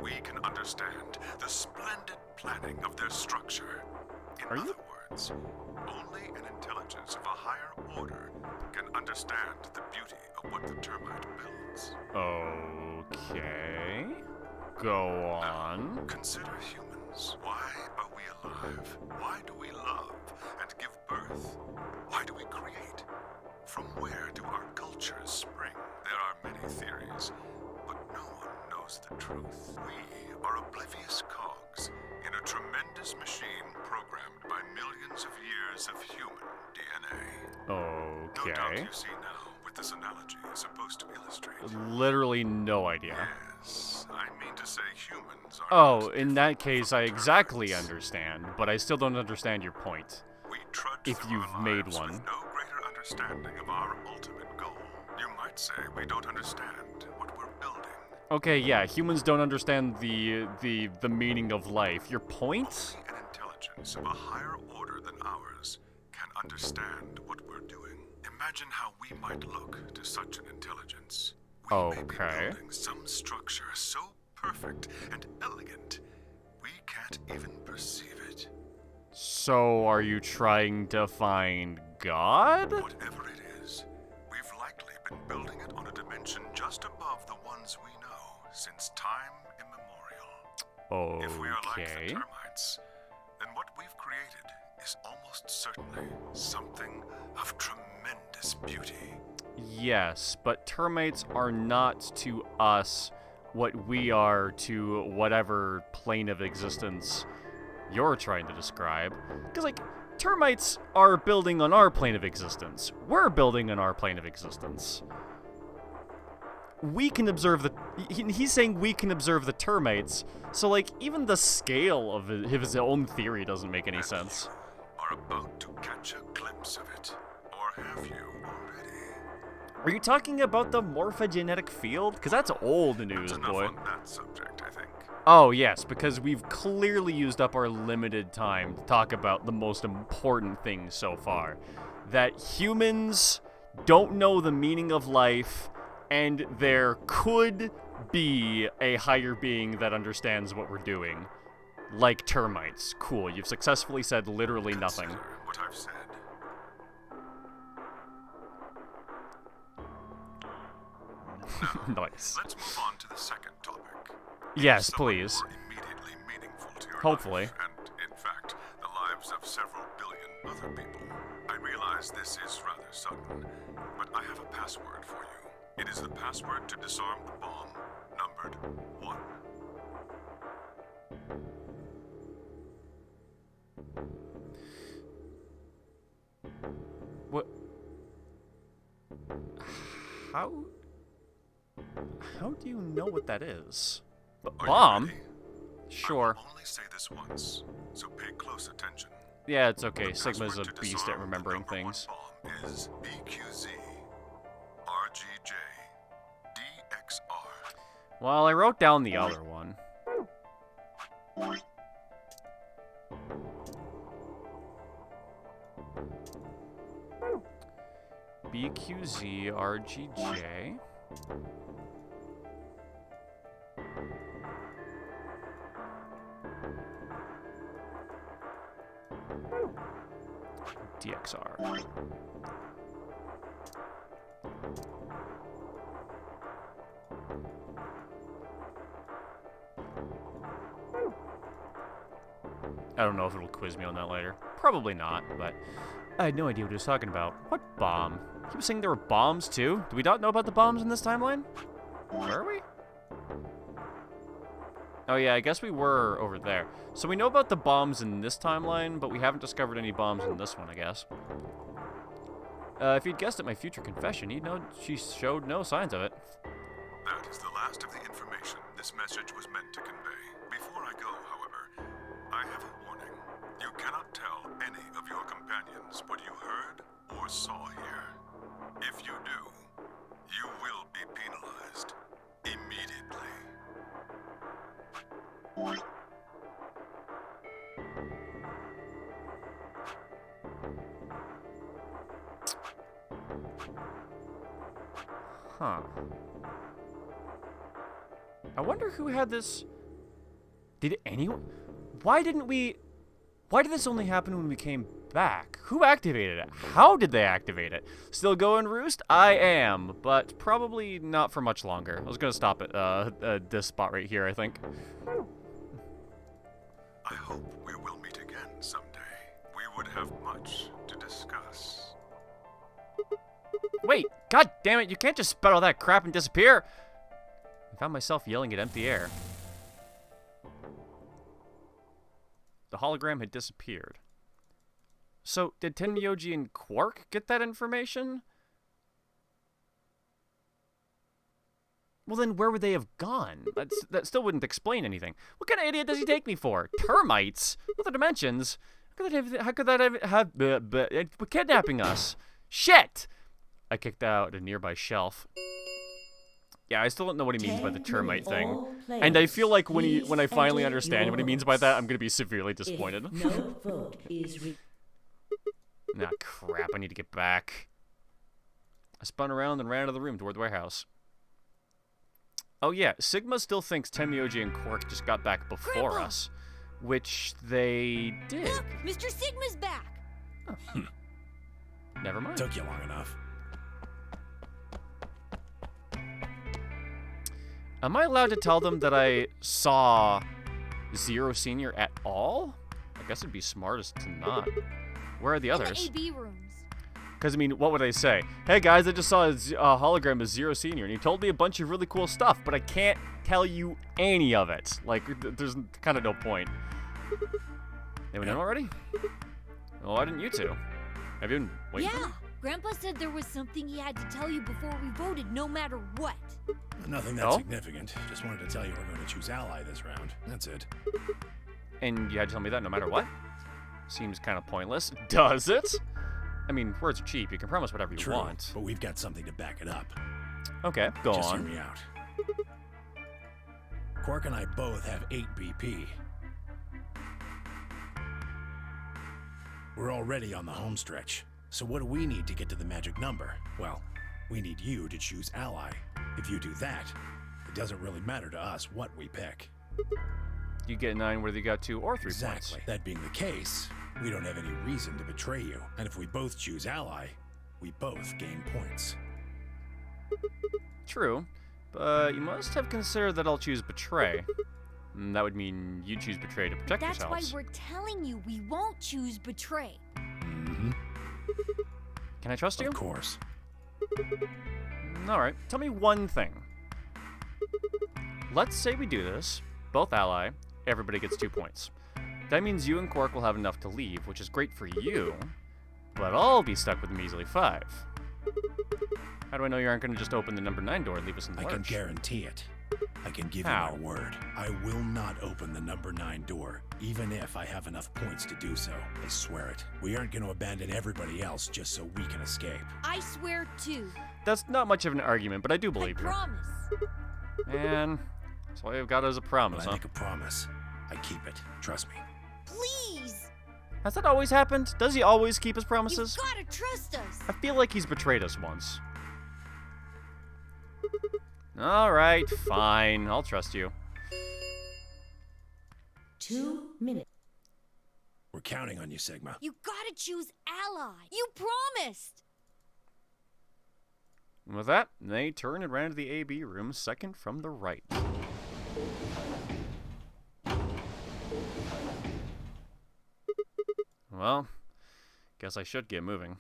We can understand the splendid planning of their structure. In other words, only an intelligence of a higher order can understand the beauty of what the termite builds. Okay. Go on. Now, consider humans. Why are we alive? Why do we love and give birth? Why do we create? From where do our cultures spring? There are many theories, but no one knows the truth. We are oblivious cogs in a tremendous machine programmed by millions of years of human DNA. Okay. No doubt you see now what this analogy is supposed to illustrate. Literally no idea. Yes, I mean to say humans are Oh, in that case, I exactly understand, but I still don't understand your point. We trudge if through you've our made lives one. with no greater understanding of our ultimate goal. You might say we don't understand what we're building. Okay, yeah, humans don't understand the meaning of life. Your point? Only an intelligence of a higher order than ours can understand what we're doing. Imagine how we might look to such an intelligence. We may be building some structure so perfect and elegant, we can't even perceive it. So, are you trying to find God? Whatever it is, we've likely been building it on a dimension just above the ones we know since time immemorial. Okay. If we are like the termites, then what we've created is almost certainly something of tremendous beauty. Yes, but termites are not to us what we are to whatever plane of existence you're trying to describe. Because, like, termites are building on our plane of existence. We're building on our plane of existence. We can observe the... He's saying we can observe the termites, so, like, even the scale of his own theory doesn't make any sense. Are about to catch a glimpse of it, or have you already? Are you talking about the morphogenetic field? Because that's old news, That's enough boy. on that subject, I think. Oh, yes, because we've clearly used up our limited time to talk about the most important thing so far. That humans don't know the meaning of life, and there could be a higher being that understands what we're doing. Like termites. Cool, you've successfully said literally nothing. Consider what I've said. Nice. Let's move on to the second topic. Yes, Some please. more immediately meaningful to your Hopefully. life, and in fact, the lives of several billion other people. I realize this is rather sudden, but I have a password for you. It is the password to disarm the bomb, numbered 1. What? How do you know what that is? Are you Bomb? ready? Sure. I will only say this once, so pay close attention. Yeah, it's okay. The Sigma's a password to beast at disarm the remembering number 1 things. bomb is BQZ, RGJ, DXR. Well, I wrote down the other one. BQZ, RGJ. DXR. I don't know if it'll quiz me on that later. Probably not, but I had no idea what he was talking about. What bomb? He was saying there were bombs too? Do we not know about the bombs in this timeline? Where are we? Oh yeah, I guess we were over there. So we know about the bombs in this timeline, but we haven't discovered any bombs in this one, I guess. If you'd guessed at my future confession, you'd know she showed no signs of it. That is the last of the information this message was meant to convey. Before I go, however, I have a warning. You cannot tell any of your companions what you heard or saw here. If you do, you will be penalized immediately. Huh. I wonder who had this... Did anyone... Why did this only happen when we came back? Who activated it? How did they activate it? Still going, Roost? I am, but probably not for much longer. I was gonna stop at this spot right here, I think. I hope we will meet again someday. We would have much to discuss. Wait, god damn it, you can't just spout all that crap and disappear! I found myself yelling at empty air. The hologram had disappeared. So, did Tenmyoji and Quark get that information? Well then, where would they have gone? That still wouldn't explain anything. What kind of idiot does he take me for? Termites? Other dimensions? How could that have kidnapping us? Shit! I kicked out a nearby shelf. Yeah, I still don't know what he means by the termite thing. And I feel like when I finally understand what he means by that, I'm gonna be severely disappointed. No vote is Nah, crap, I need to get back. I spun around and ran out of the room toward the warehouse. Oh yeah, Sigma still thinks Tenmyoji and Quark just got back before Grandpa! us. Which they did. Look, Mr. Sigma's back. Never mind. Took you long enough. Am I allowed to tell them that I saw Zero Senior at all? I guess it'd be smartest to not. Where are the others? In the AB rooms. Because, I mean, what would I say? Hey, guys, I just saw a hologram of Zero Senior, and he told me a bunch of really cool stuff, but I can't tell you any of it. Like, there's kind of no point. Anyone in already? Well, why didn't you two? Have you been waiting? Yeah, Grandpa said there was something he had to tell you before we voted, no matter what. Nothing that significant. Just wanted to tell you we're going to choose ally this round. That's it. And you had to tell me that no matter what? Seems kind of pointless. Does it? I mean, words are cheap. You can promise whatever you True, want. but we've got something to back it up. Okay, go Just on. hear me out. Quark and I both have 8 BP. We're already on the home stretch. So what do we need to get to the magic number? Well, we need you to choose ally. If you do that, it doesn't really matter to us what we pick. You get 9 whether you got 2 or 3 Exactly. points. That being the case, we don't have any reason to betray you. And if we both choose ally, we both gain points. True, but you must have considered that I'll choose betray. And that would mean you choose betray to protect That's yourselves. why we're telling you we won't choose betray. Mm-hmm. Can I trust you? Of course. Alright, tell me one thing. Let's say we do this, both ally, everybody gets 2 points. That means you and Quark will have enough to leave, which is great for you, but I'll be stuck with a measly 5. How do I know you aren't going to just open the number 9 door and leave us in the I lurch? can guarantee it. I can give How? you my word. I will not open the number 9 door, even if I have enough points to do so. I swear it. We aren't going to abandon everybody else just so we can escape. I swear too. That's not much of an argument, but I do I believe you. promise. And that's all you've got as a promise, When I huh? make a promise, I keep it. Trust me. Please. Has that always happened? Does he always keep his promises? You've gotta trust us. I feel like he's betrayed us once. Alright, fine. I'll trust you. 2 minutes. We're counting on you, Sigma. You gotta choose ally. You promised. And with that, they turn and ran to the AB room, second from the right. Well, guess I should get moving.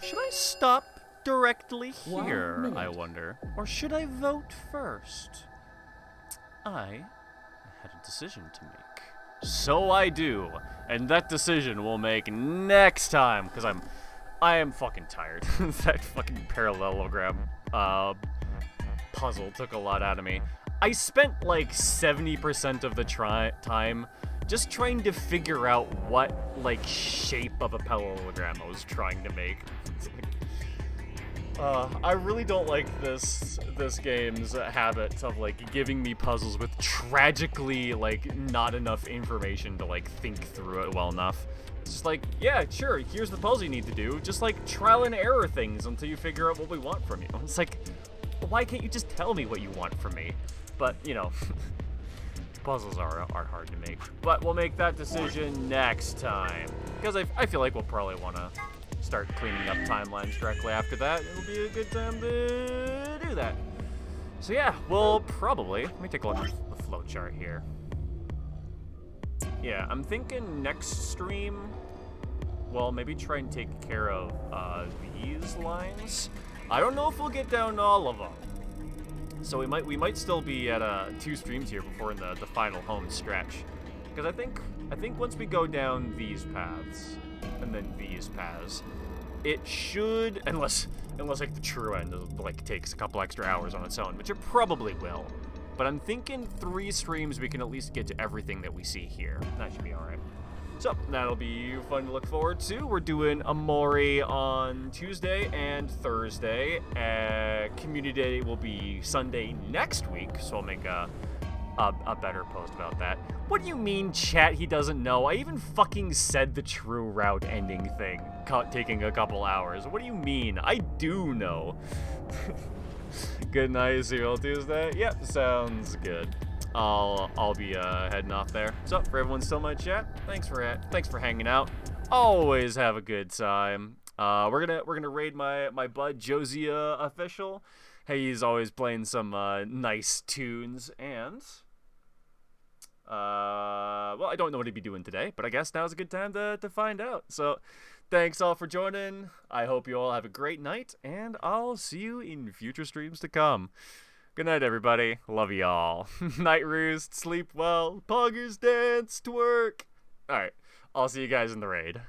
Should I stop directly 1 here, minute. I wonder? Or should I vote first? I had a decision to make. So I do. And that decision we'll make next time, because I am fucking tired. That fucking parallelogram puzzle took a lot out of me. I spent like 70% of the time just trying to figure out what like shape of a parallelogram I was trying to make. I really don't like this game's habit of like giving me puzzles with tragically like not enough information to like think through it well enough. It's just like, yeah, sure, here's the puzzle you need to do. Just like trial and error things until you figure out what we want from you. It's like, why can't you just tell me what you want from me? But, you know, puzzles are hard to make. But we'll make that decision next time. Because I feel like we'll probably want to start cleaning up timelines directly after that. It'll be a good time to do that. So yeah, we'll probably, let me take a look at the flowchart here. Yeah, I'm thinking next stream, well, maybe try and take care of these lines. I don't know if we'll get down to all of them. So we might still be at 2 streams here before in the final home stretch. Because I think once we go down these paths and then these paths, it should, unless like the true end like takes a couple extra hours on its own, which it probably will. But I'm thinking 3 streams we can at least get to everything that we see here. That should be all right. So that'll be fun to look forward to. We're doing Amori on Tuesday and Thursday. Community Day will be Sunday next week, so I'll make a better post about that. What do you mean, chat? He doesn't know. I even fucking said the true route ending thing, taking a couple hours. What do you mean? I do know. Good night. See you all Tuesday. Yep, sounds good. I'll be heading off there. So for everyone still in my chat, thanks for hanging out. Always have a good time. We're gonna raid my bud Josiah official. Hey, he's always playing some nice tunes, and well, I don't know what he'd be doing today, but I guess now's a good time to find out. So thanks all for joining. I hope you all have a great night, and I'll see you in future streams to come. Good night, everybody. Love y'all. Night roost, sleep well, poggers dance, twerk. Alright, I'll see you guys in the raid.